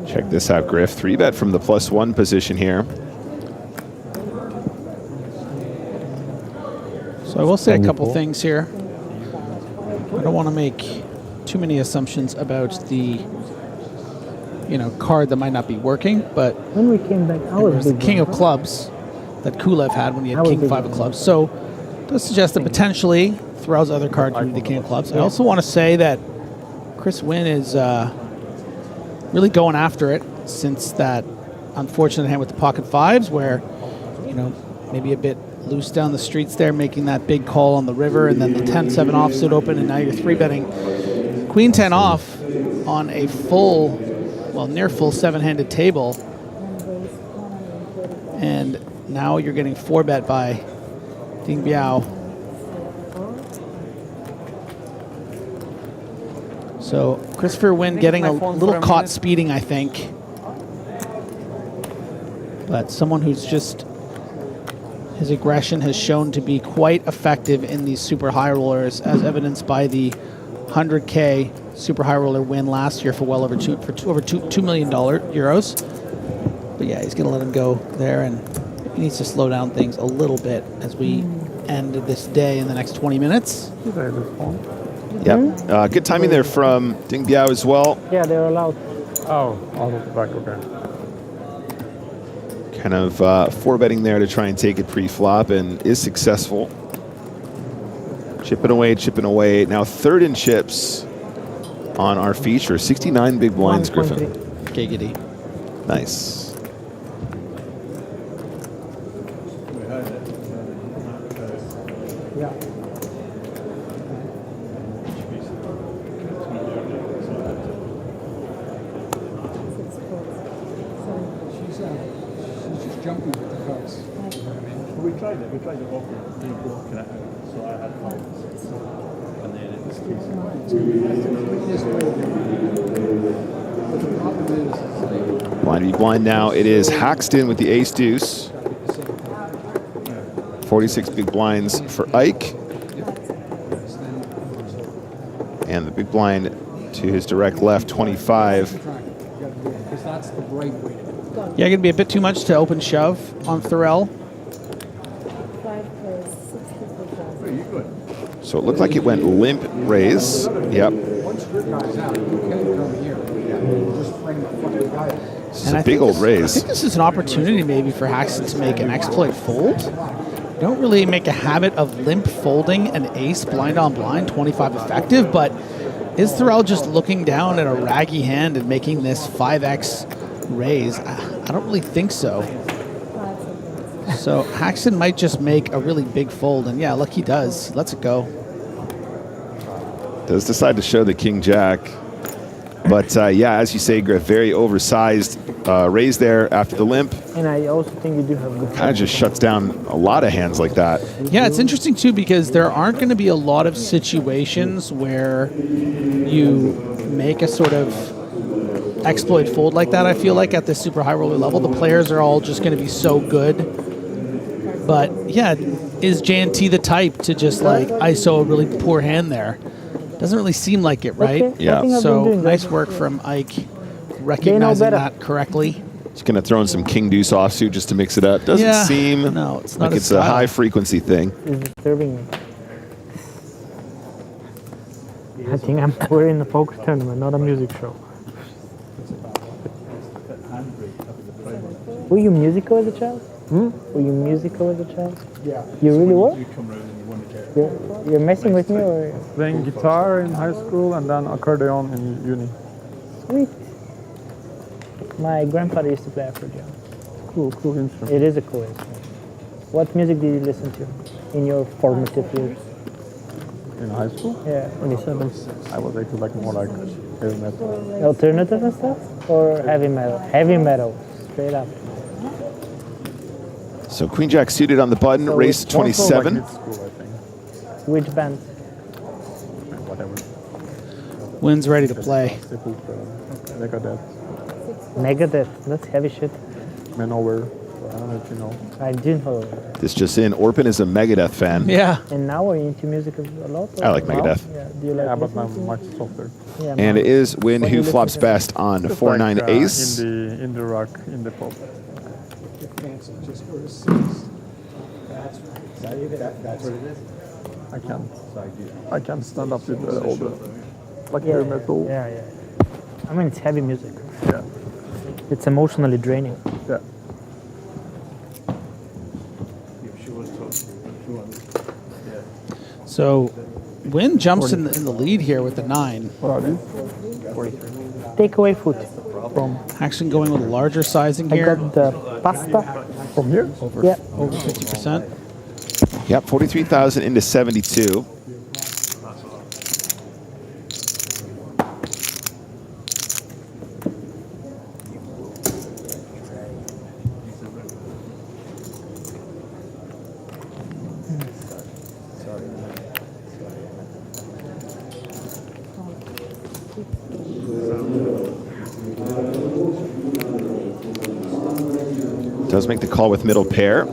N: Check this out, Griff. 3-bet from the +1 position here.
U: I will say a couple things here. I don't want to make too many assumptions about the card that might not be working, but
P: when we came back, I was
U: the King of Clubs that Kulev had when he had King 5 of Clubs. So it does suggest that potentially Thorell's other card could be the King of Clubs. I also want to say that Chris Wynn is really going after it since that unfortunate hand with the pocket fives where, maybe a bit loose down the streets there, making that big call on the river, and then the 10-7 offsuit open, and now you're 3-betting Queen 10 off on a full, well, near full 7-handed table. And now you're getting 4-bet by Ding Biao. So Christopher Wynn getting a little caught speeding, I think. But someone who's just, his aggression has shown to be quite effective in these super high rollers, as evidenced by the 100K super high roller win last year for well over $2 million euros. But yeah, he's going to let him go there, and he needs to slow down things a little bit as we end this day in the next 20 minutes.
N: Yep. Good timing there from Ding Biao as well.
P: Yeah, they're allowed.
I: Oh, out of the back, okay.
N: Kind of 4-betting there to try and take it pre-flop, and is successful. Chipping away. Now third in chips on our feature. 69 big blinds, Griffin.
U: Giggity.
N: Nice.
P: Yeah.
K: She's just jumping with the cards. We tried it. We tried the offer. Didn't work it out. So I had five. And then it's this way. But the problem is,
N: Blind v blind now. It is Haxton with the ace deuce. 46 big blinds for Ike. And the big blind to his direct left, 25.
K: because that's the right way to go.
U: Yeah, going to be a bit too much to open shove on Thorell.
N: So it looked like it went limp raise. Yep.
K: Once your guy's out, you can't come here. Just frame the fucking guy.
N: This is a big old raise.
U: I think this is an opportunity maybe for Haxton to make an exploit fold. Don't really make a habit of limp folding an ace blind on blind, 25 effective, but is Thorell just looking down at a raggy hand and making this 5x raise? I don't really think so. So Haxton might just make a really big fold, and yeah, look, he does. He lets it go.
N: Does decide to show the king jack. But yeah, as you say, Griff, very oversized raise there after the limp.
P: And I also think you do have good.
N: Kind of just shuts down a lot of hands like that.
U: Yeah, it's interesting too because there aren't going to be a lot of situations where you make a sort of exploit fold like that. I feel like at this super high roller level, the players are all just going to be so good. But yeah, is JNT the type to just like ISO a really poor hand there? Doesn't really seem like it, right?
P: Okay.
N: Yeah.
U: So nice work from Ike recognizing that correctly.
N: He's going to throw in some king deuce offsuit just to mix it up. Doesn't seem
U: it's not
N: like it's a high frequency thing.
P: It's disturbing me. I think we're in a poker tournament, not a music show. Were you musical as a child? Were you musical as a child?
K: Yeah.
P: You really were?
K: You come around and you want to get.
P: You're messing with me, or?
I: Playing guitar in high school and then accordion in uni.
P: Sweet. My grandfather used to play accordion.
I: Cool instrument.
P: It is a cool instrument. What music did you listen to in your formative years?
I: In high school?
P: Yeah.
I: 27. I was into like more like heavy metal.
P: Alternative and stuff? Or heavy metal? Heavy metal, straight up.
N: So queen jack suited on the button,
P: So
N: race
P: it's
N: 27.
I: Like school, I think.
P: Which band?
I: Whatever.
U: Wynn's ready to play.
I: Megadeth.
P: That's heavy shit.
I: Manowar. I don't know if you know.
P: I do know.
N: This just in, Orpin is a Megadeth fan.
U: Yeah.
P: And now are you into music a lot?
N: I like Megadeth.
P: Yeah. Do you like
I: but I'm
P: listening to
I: much
P: music?
I: softer.
P: Yeah,
N: And it is Wynn
P: What do
N: who
P: you
N: flops
P: listen to?
N: best on
I: Just
N: 4-9
I: like,
N: ace.
I: Indie rock, indie pop.
K: Fancy, just go to 6. That's what it is.
I: I can't stand up with all the like hair metal.
P: Yeah, yeah. I mean, it's heavy music.
I: Yeah.
P: It's emotionally draining.
I: Yeah.
U: So Win jumps in the lead here with the 9.
I: What are these?
P: 43. Takeaway food from.
U: Action going with a larger sizing
P: I
U: here.
P: got the pasta.
I: From here?
U: Over,
P: Yeah.
U: over 50%.
N: Yep, 43,000 into 72. Does make the call with middle pair.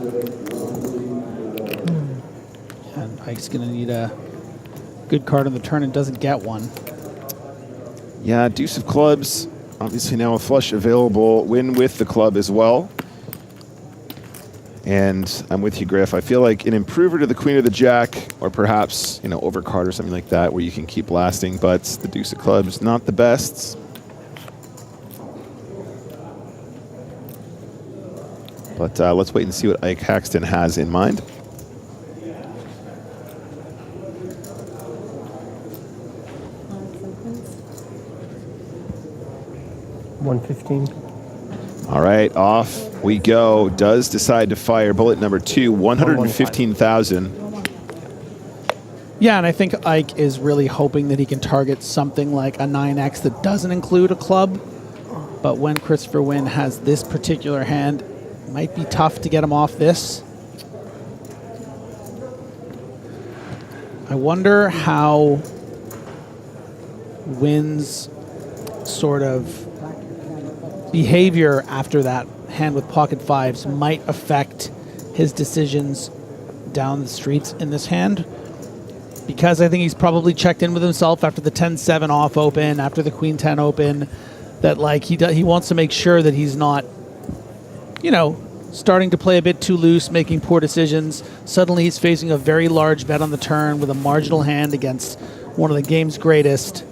U: And Ike's going to need a good card on the turn and doesn't get one.
N: Yeah, deuce of clubs. Obviously now a flush available. Win with the club as well. And I'm with you, Griff. I feel like an improver to the queen or the jack, or perhaps, you know, overcard or something like that, where you can keep blasting, but the deuce of clubs, not the best. But let's wait and see what Ike Haxton has in mind.
D: $115.
N: All right, off we go. Does decide to fire bullet number 2, 115,000.
U: Yeah, and I think Ike is really hoping that he can target something like a 9X that doesn't include a club. But when Christopher Wynn has this particular hand, it might be tough to get him off this. I wonder how Wynn's sort of behavior after that hand with pocket 5s might affect his decisions down the streets in this hand. Because I think he's probably checked in with himself after the 10-7 off open, after the Queen 10 open, that like he wants to make sure that he's not, you know, starting to play a bit too loose, making poor decisions. Suddenly he's facing a very large bet on the turn with a marginal hand against one of the game's greatest.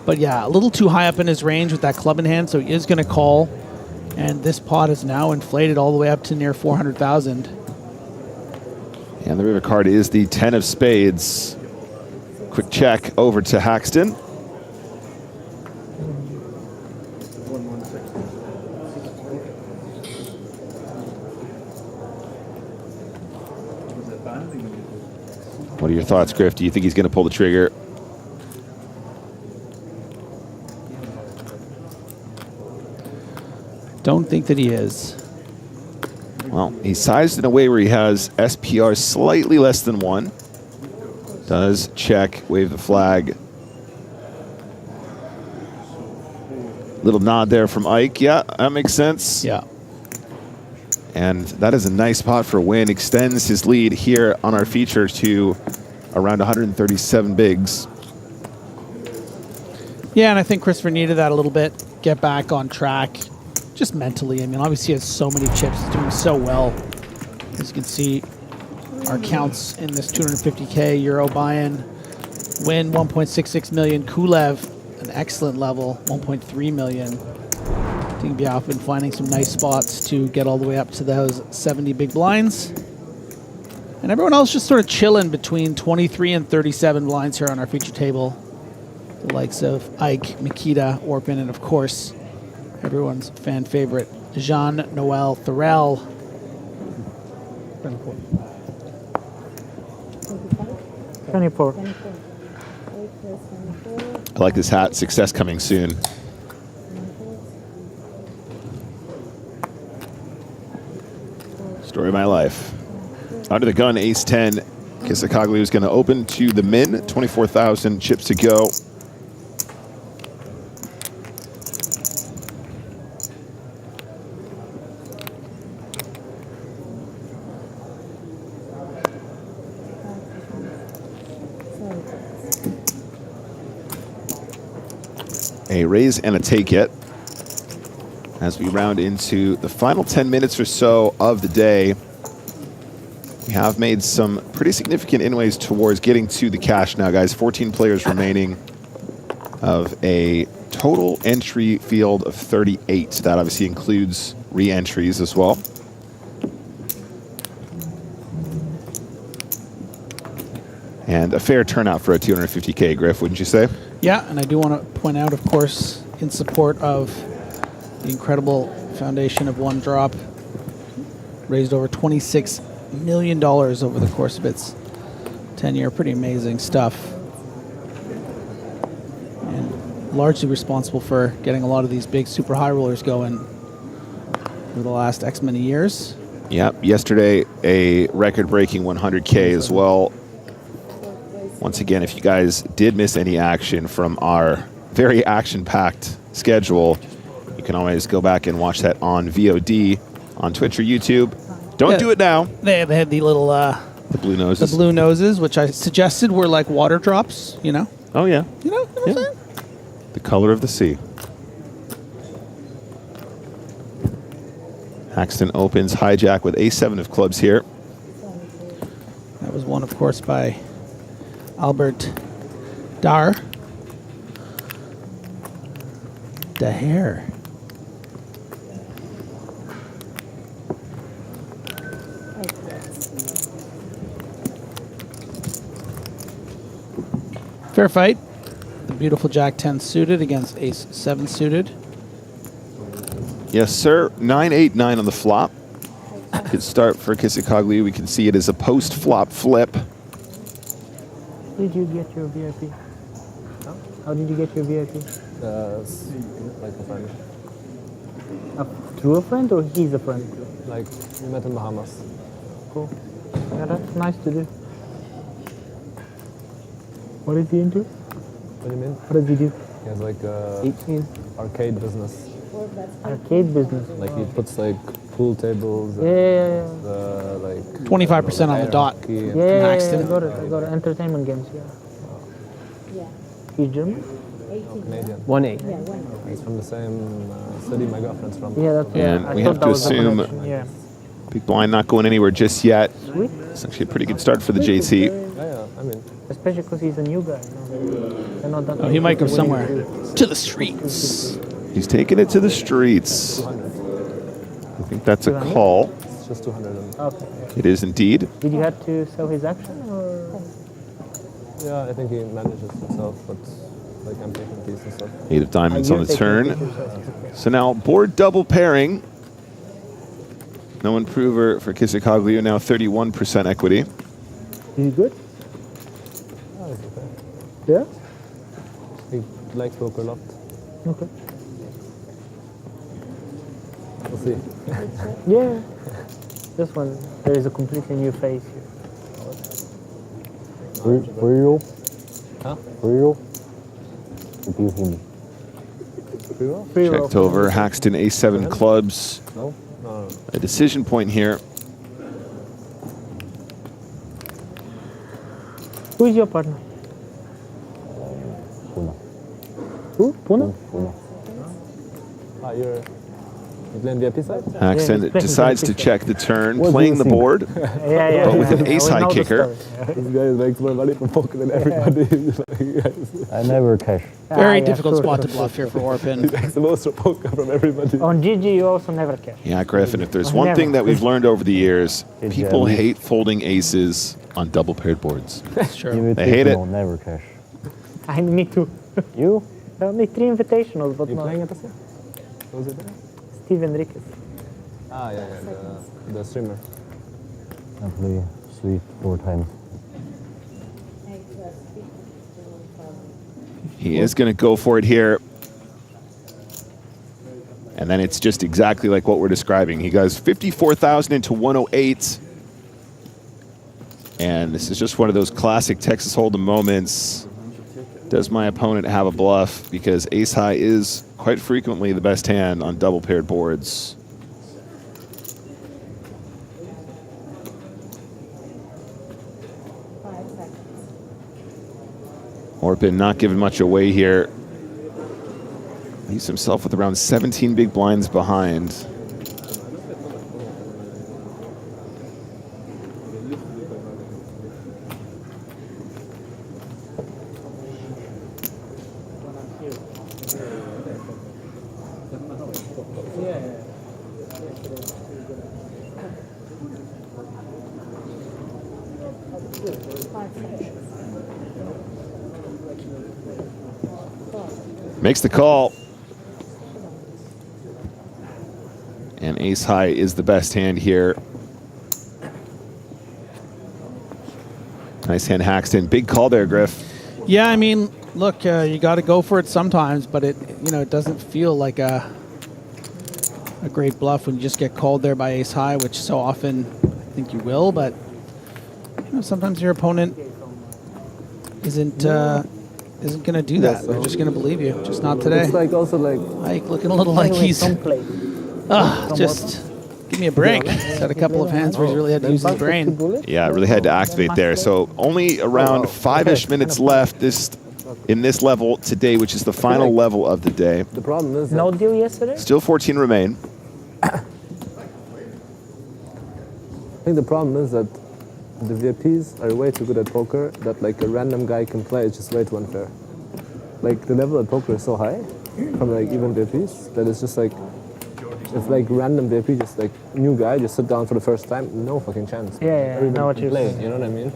U: But yeah, a little too high up in his range with that club in hand, so he is going to call. And this pot is now inflated all the way up to near 400,000.
N: And the river card is the 10 of spades. Quick check over to Haxton. What are your thoughts, Griff? Do you think he's going to pull the trigger?
U: Don't think that he is.
N: Well, he's sized in a way where he has SPR slightly less than 1. Does check, wave the flag. Little nod there from Ike. Yeah, that makes sense.
U: Yeah.
N: And that is a nice spot for Wynn. Extends his lead here on our feature to around 137 bigs.
U: Yeah, and I think Christopher needed that a little bit. Get back on track, just mentally. I mean, obviously he has so many chips. He's doing so well. As you can see, our counts in this 250K Euro buy-in. Win 1.66 million. Kulev, an excellent level, 1.3 million. Team Biaf been finding some nice spots to get all the way up to those 70 big blinds. And everyone else just sort of chilling between 23 and 37 blinds here on our feature table. The likes of Ike, Mikita, Orpin, and of course, everyone's fan favorite, Jean-Noel Thorel.
P: 24.
N: I like this hat. Success coming soon. Story of my life. Under the gun, ace 10. Kisakaglu is going to open to the min. 24,000 chips to go. A raise and a take it as we round into the final 10 minutes or so of the day. We have made some pretty significant inways towards getting to the cash now, guys. 14 players remaining of a total entry field of 38. That obviously includes re-entries as well. And a fair turnout for a 250K, Griff, wouldn't you say?
U: Yeah, and I do want to point out, of course, in support of the incredible foundation of One Drop, raised over $26 million over the course of its tenure. Pretty amazing stuff. And largely responsible for getting a lot of these big super high rollers going over the last X many years.
N: Yep, yesterday a record-breaking 100K as well. Once again, if you guys did miss any action from our very action-packed schedule, you can always go back and watch that on VOD on Twitch or YouTube. Don't do it now.
U: They had the little
N: the blue noses.
U: The blue noses, which I suggested were like water drops, you know?
N: Oh, yeah.
U: You know what I'm saying?
N: The color of the sea. Haxton opens hijack with a7 of clubs here.
U: That was won, of course, by Albert Daher. Fair fight. The beautiful Jack 10 suited against Ace 7 suited.
N: Yes, sir. 9-8-9 on the flop. Good start for Kissikoglu. We can see it as a post-flop flip.
P: Did you get your VIP? How did you get your VIP?
G: Like a friend.
P: Through a friend or he's a friend?
G: Like, we met in Bahamas.
P: Cool. Yeah, that's nice to do. What is he into?
G: What do you mean?
P: What does he do?
G: He has like a arcade business.
P: Arcade business?
G: Like he puts like pool tables and like
U: 25% on the dot.
P: Yeah, I got it. Entertainment games, yeah. He's German?
G: Canadian.
D: 1-8.
G: He's from the same city my girlfriend's from.
P: Yeah, that's
N: And we have to assume big blind not going anywhere just yet.
P: Sweet.
N: It's actually a pretty good start for the JT.
G: Yeah, I mean.
P: Especially because he's a new guy. They're not that
U: He might go somewhere. To the streets.
N: He's taking it to the streets. I think that's a call.
G: It's just 200.
P: Okay.
N: It is indeed.
P: Did you have to sell his action or?
G: Yeah, I think he manages himself, but like I'm taking keys and stuff.
N: 8 of diamonds on the turn. So now board double pairing. No improver for Kissikoglu, now 31% equity.
P: Is he good?
G: Oh, it's okay.
P: Yeah?
G: He likes poker a lot.
P: Okay.
G: We'll see.
P: Yeah. This one, there is a completely new face here.
L: Real?
G: Huh?
L: Real? Repeat him.
N: Checked over, Haxton A7 clubs.
G: No? No.
N: A decision point here.
P: Who is your partner?
L: Puna.
P: Who? Puna?
L: Puna.
G: You're playing VIP side?
N: Haxton decides to check the turn,
G: What do
N: playing
G: you
N: the
G: think?
N: board, but with an ace-high kicker.
G: This guy makes more money from poker than everybody.
L: I never cash.
U: Very difficult spot to bluff here for Orpin.
G: He makes the most from poker from everybody.
P: On GG, you also never cash.
N: Yeah, Griffin, if there's one thing that we've learned over the years, people hate folding aces on double paired boards.
U: Sure.
N: They hate it.
L: Never cash.
P: Me too.
L: You?
P: Only 3 invitationals, but
G: You
P: no.
G: playing it this year? Was it there?
P: Steve Enriquez.
G: Ah, yeah, the streamer.
L: I play sweet 4 times.
N: He is going to go for it here. And then it's just exactly like what we're describing. He goes 54,000 into 108. And this is just one of those classic Texas Hold'em moments. Does my opponent have a bluff? Because ace high is quite frequently the best hand on double paired boards. Orpin not giving much away here. Leaves himself with around 17 big blinds behind. Makes the call. And ace high is the best hand here. Nice hand, Haxton. Big call there, Griff.
U: Yeah, I mean, look, you got to go for it sometimes, but it doesn't feel like a great bluff when you just get called there by ace high, which so often I think you will. But sometimes your opponent isn't going to do that. They're just going to believe you. Just not today.
F: It's like also like
U: Ike looking a little like he's just give me a break. He's had a couple of hands where he's really had to use his brain.
N: Yeah, really had to activate there. So only around 5-ish minutes left in this level today, which is the final level of the day.
F: the problem is
P: No deal yesterday?
N: Still 14 remain.
F: I think the problem is that the VIPs are way too good at poker that like a random guy can play. It's just way too unfair. Like the level of poker is so high from like even VIPs that it's just like if like random VIP just like new guy just sit down for the first time, no fucking chance.
P: Yeah, I know what you're
F: play,
P: saying.
F: you know what I mean?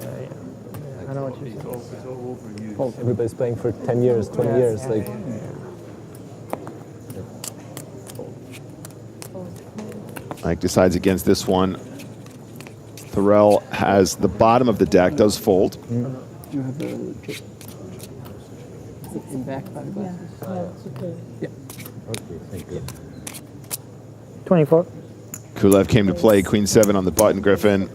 P: I know what you're saying.
F: Everybody's playing for 10 years, 20 years. Like
N: Ike decides against this one. Thorell has the bottom of the deck, does fold.
Q: Do you have the in back 5 glasses? Yeah.
L: Okay, thank you.
P: 24.
N: Kulev came to play Queen 7 on the button, Griffin.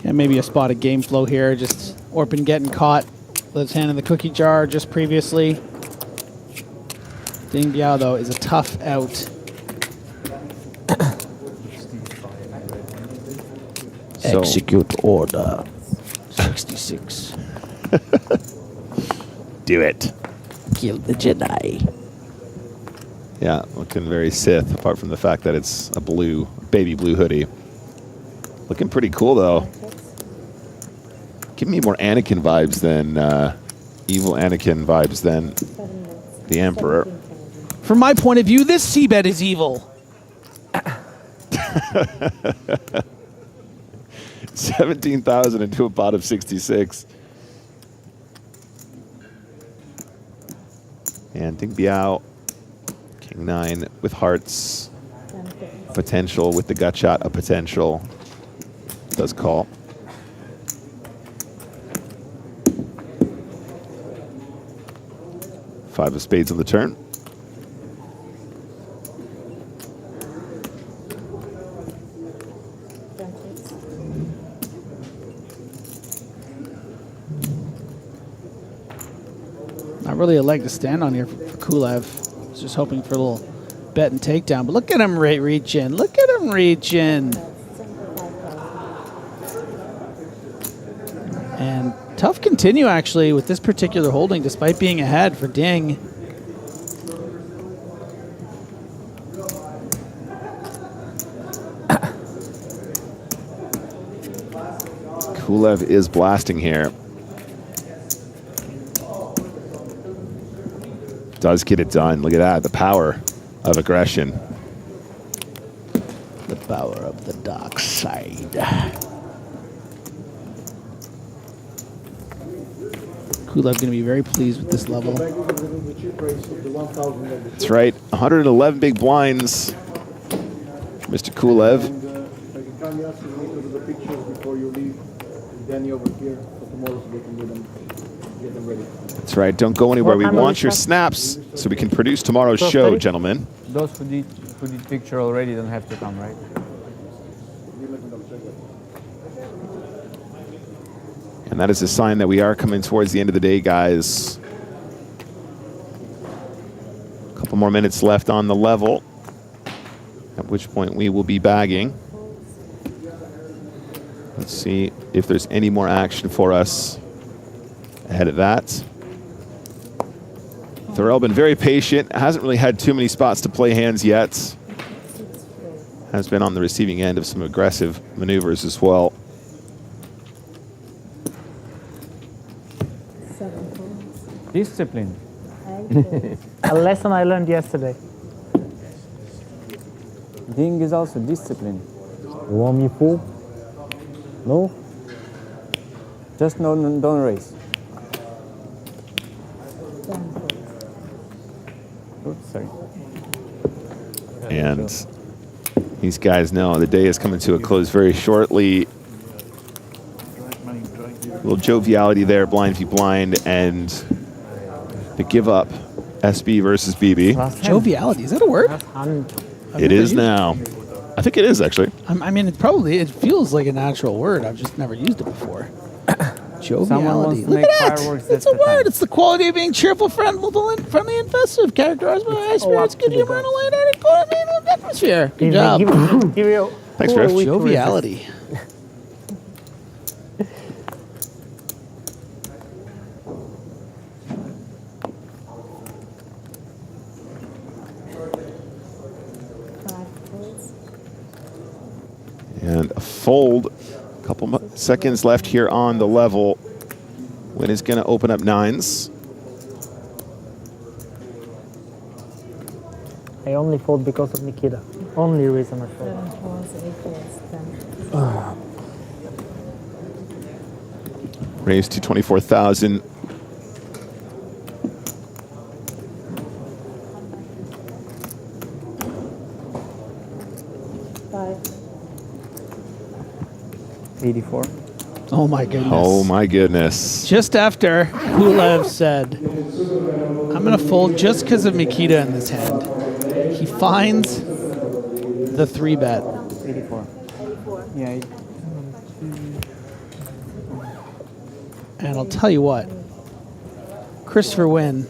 U: Yeah, maybe a spot of game flow here. Just Orpin getting caught with his hand in the cookie jar just previously. Ding Biao, though, is a tough out.
N: So-
B: Execute order 66.
N: Do it.
B: Kill the Jedi.
N: Yeah, looking very Sith, apart from the fact that it's a baby blue hoodie. Looking pretty cool, though. Give me more Anakin vibes than evil Anakin vibes than the Emperor.
U: From my point of view, this c-bet is evil.
N: 17,000 into a pot of 66. And Ding Biao, King 9 with hearts. Potential with the gut shot, a potential. Does call. Five of spades on the turn.
U: Not really a leg to stand on here for Kulev. He's just hoping for a little bet and takedown. But look at him reach in. Look at him reach in. And tough continue, actually, with this particular holding, despite being ahead for Ding.
N: Kulev is blasting here. Does get it done. Look at that, the power of aggression.
B: The power of the dark side.
U: Kulev going to be very pleased with this level.
N: That's right, 111 big blinds. Mr. Kulev.
K: I can kindly ask you to look at the pictures before you leave. Danny over here for tomorrow so they can get them ready.
N: That's right, don't go anywhere. We want your snaps so we can produce tomorrow's show, gentlemen.
G: Those who did picture already don't have to come, right?
N: And that is a sign that we are coming towards the end of the day, guys. A couple more minutes left on the level, at which point we will be bagging. Let's see if there's any more action for us ahead of that. Thorell been very patient, hasn't really had too many spots to play hands yet. Has been on the receiving end of some aggressive maneuvers as well.
P: Discipline. A lesson I learned yesterday.
F: Ding is also discipline.
S: You want me full? No? Just no, don't raise. Oops, sorry.
N: And these guys know the day is coming to a close very shortly. A little joviality there, blind v blind, and the give up, SB versus BB.
U: Joviality, is that a word?
N: It is now. I think it is actually.
U: I mean, it feels like a natural word. I've just never used it before. Joviality. Look at that. It's a word. It's the quality of being cheerful, friendly, and festive, characterized by high spirits, good humor, and a light-hearted atmosphere. Good job.
N: Thanks, Griff.
U: Joviality.
N: And a fold. A couple seconds left here on the level. Win is going to open up nines.
P: I only fold because of Nikita. Only reason I fold.
N: Raise to 24,000.
P: $84.
U: Oh my goodness.
N: Oh my goodness.
U: Just after Kulev said, I'm going to fold just because of Mikita in this hand, he finds the 3-bet.
P: 84. Yeah.
U: And I'll tell you what, Christopher Wynn,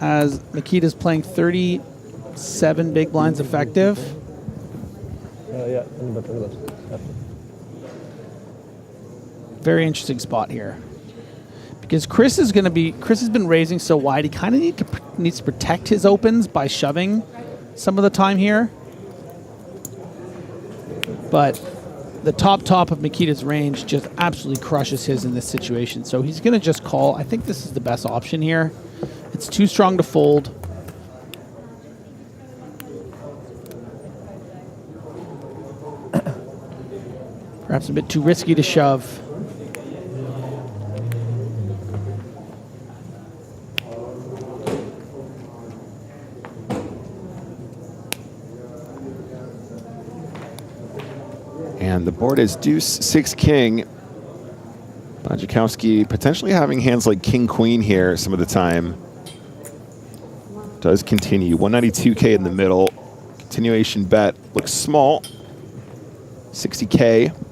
U: as Mikita's playing 37 big blinds effective.
F: Yeah.
U: Very interesting spot here, because Chris has been raising so wide. He kind of needs to protect his opens by shoving some of the time here. But the top of Mikita's range just absolutely crushes his in this situation. So he's going to just call. I think this is the best option here. It's too strong to fold. Perhaps a bit too risky to shove.
N: And the board is deuce, 6 king. Bajikowski potentially having hands like king queen here some of the time. Does continue. 192K in the middle. Continuation bet looks small. 60K.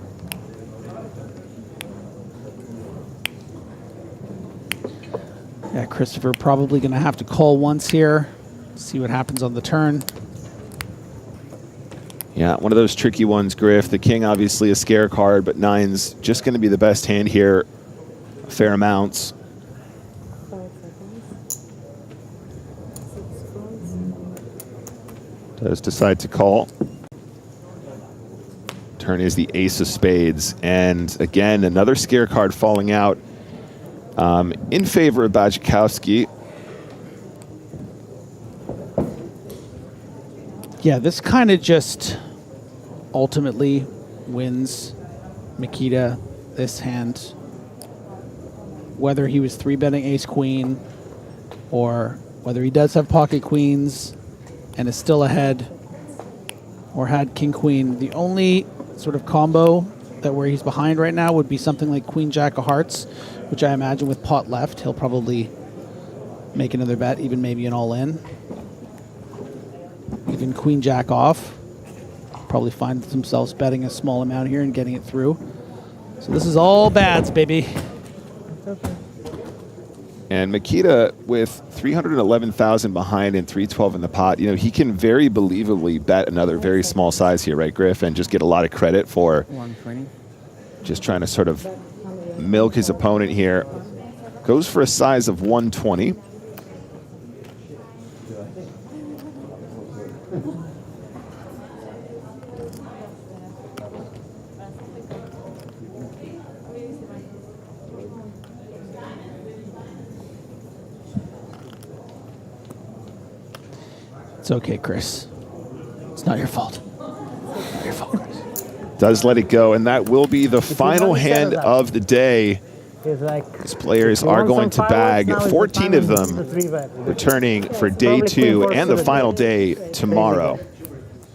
U: Yeah, Christopher probably going to have to call once here. See what happens on the turn.
N: Yeah, one of those tricky ones, Griff. The king, obviously a scare card, but nine's just going to be the best hand here. Fair amounts. Does decide to call. Turn is the ace of spades. And again, another scare card falling out in favor of Bajikowski.
U: Yeah, this kind of just ultimately wins Mikita this hand. Whether he was 3-betting ace-queen or whether he does have pocket queens and is still ahead or had king-queen. The only sort of combo that where he's behind right now would be something like queen-jack of hearts, which I imagine with pot left, he'll probably make another bet, even maybe an all-in. Even queen-jack off. Probably finds themselves betting a small amount here and getting it through. So this is all bads, baby.
N: And Mikita with 311,000 behind and 312 in the pot, you know, he can very believably bet another very small size here, right, Griff? And just get a lot of credit for
P: 120.
N: just trying to sort of milk his opponent here. Goes for a size of 120.
U: It's okay, Chris. It's not your fault.
N: does let it go, and that will be the final hand of the day. These players are going to bag 14 of them, returning for day 2 and the final day tomorrow.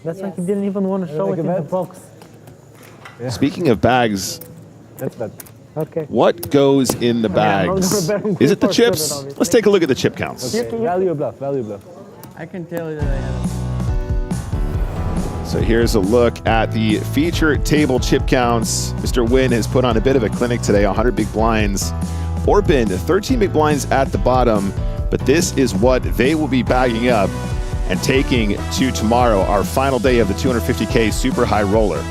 P: That's like he didn't even want to show it in the box.
N: Speaking of bags,
P: Okay.
N: what goes in the bags? Is it the chips? Let's take a look at the chip counts.
F: Okay. Value bluff, value bluff.
Q: I can tell you that I have.
N: So here's a look at the feature table chip counts. Mr. Wynn has put on a bit of a clinic today, 100 big blinds. Orban, 13 big blinds at the bottom, but this is what they will be bagging up and taking to tomorrow, our final day of the 250K Super High Roller.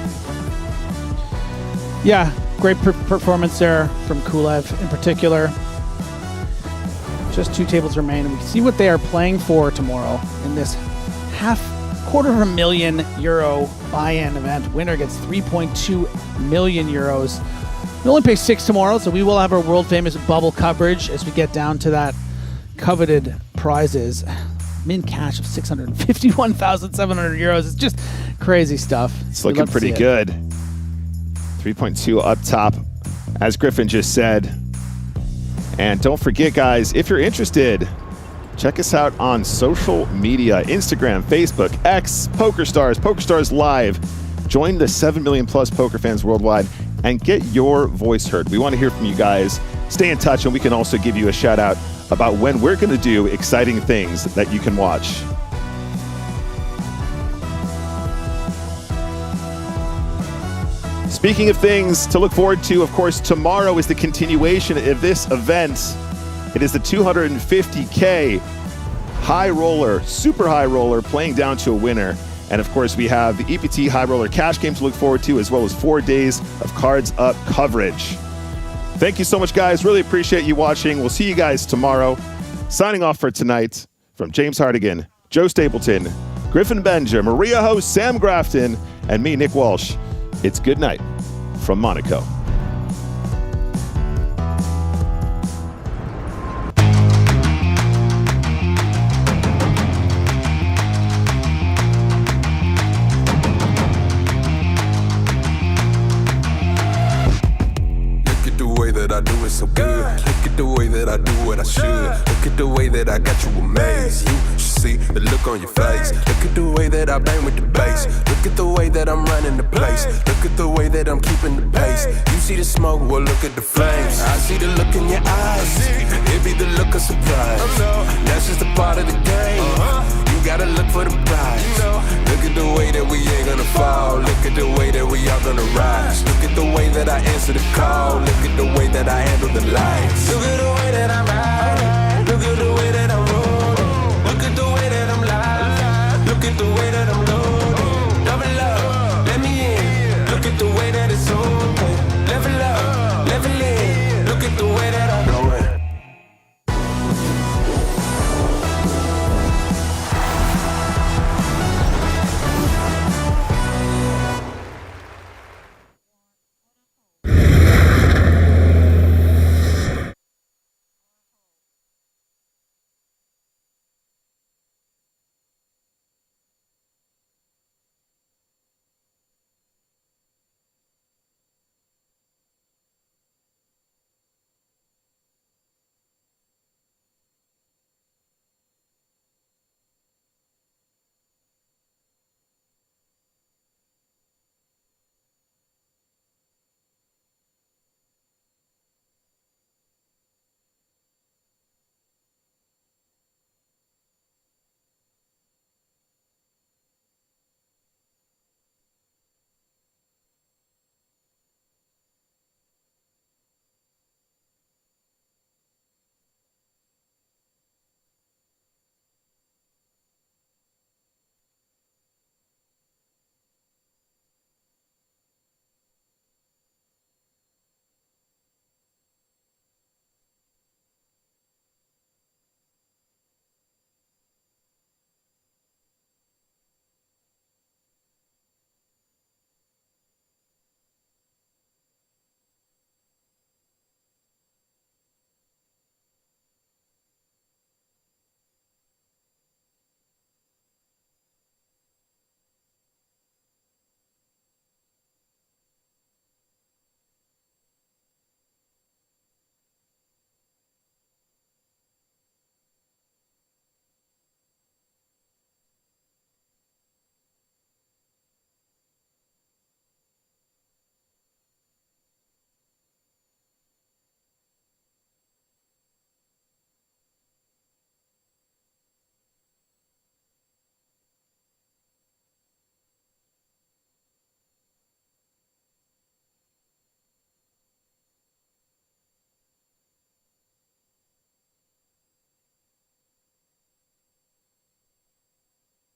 U: Yeah, great performance there from Kulev in particular. Just 2 tables remain, and we see what they are playing for tomorrow in this €250,000 buy-in event. Winner gets 3.2 million euros. We only pay 6 tomorrow, so we will have our world-famous bubble coverage as we get down to that coveted prizes. Min cash of 651,700 euros. It's just crazy stuff.
N: It's looking pretty good. 3.2 up top, as Griffin just said. And don't forget, guys, if you're interested, check us out on social media, Instagram, Facebook, X, PokerStars, PokerStars Live. Join the 7 million plus poker fans worldwide and get your voice heard. We want to hear from you guys. Stay in touch, and we can also give you a shout out about when we're going to do exciting things that you can watch. Speaking of things to look forward to, of course, tomorrow is the continuation of this event. It is the 250K high roller, super high roller, playing down to a winner. And of course, we have the EPT high roller cash game to look forward to, as well as 4 days of cards up coverage. Thank you so much, guys. Really appreciate you watching. We'll see you guys tomorrow. Signing off for tonight from James Hardigan, Joe Stapleton, Griffin Benja, Maria host Sam Grafton, and me, Nick Walsh. It's good night from Monaco.
C: That I do it so good. Look at the way that I do what I should. Look at the way that I got you amazed. You should see the look on your face. Look at the way that I bang with the bass. Look at the way that I'm running the place. Look at the way that I'm keeping the pace. You see the smoke, well look at the flames. I see the look in your eyes. It be the look of surprise. That's just a part of the game. You gotta look for the prize. Look at the way that we ain't gonna fall. Look at the way that we are gonna rise. Look at the way that I answer the call. Look at the way that I handle the lights. Look at the way that I'm riding. Look at the way that I'm rolling. Look at the way that I'm live. Look at the way that I'm loading. Double up, let me in. Look at the way that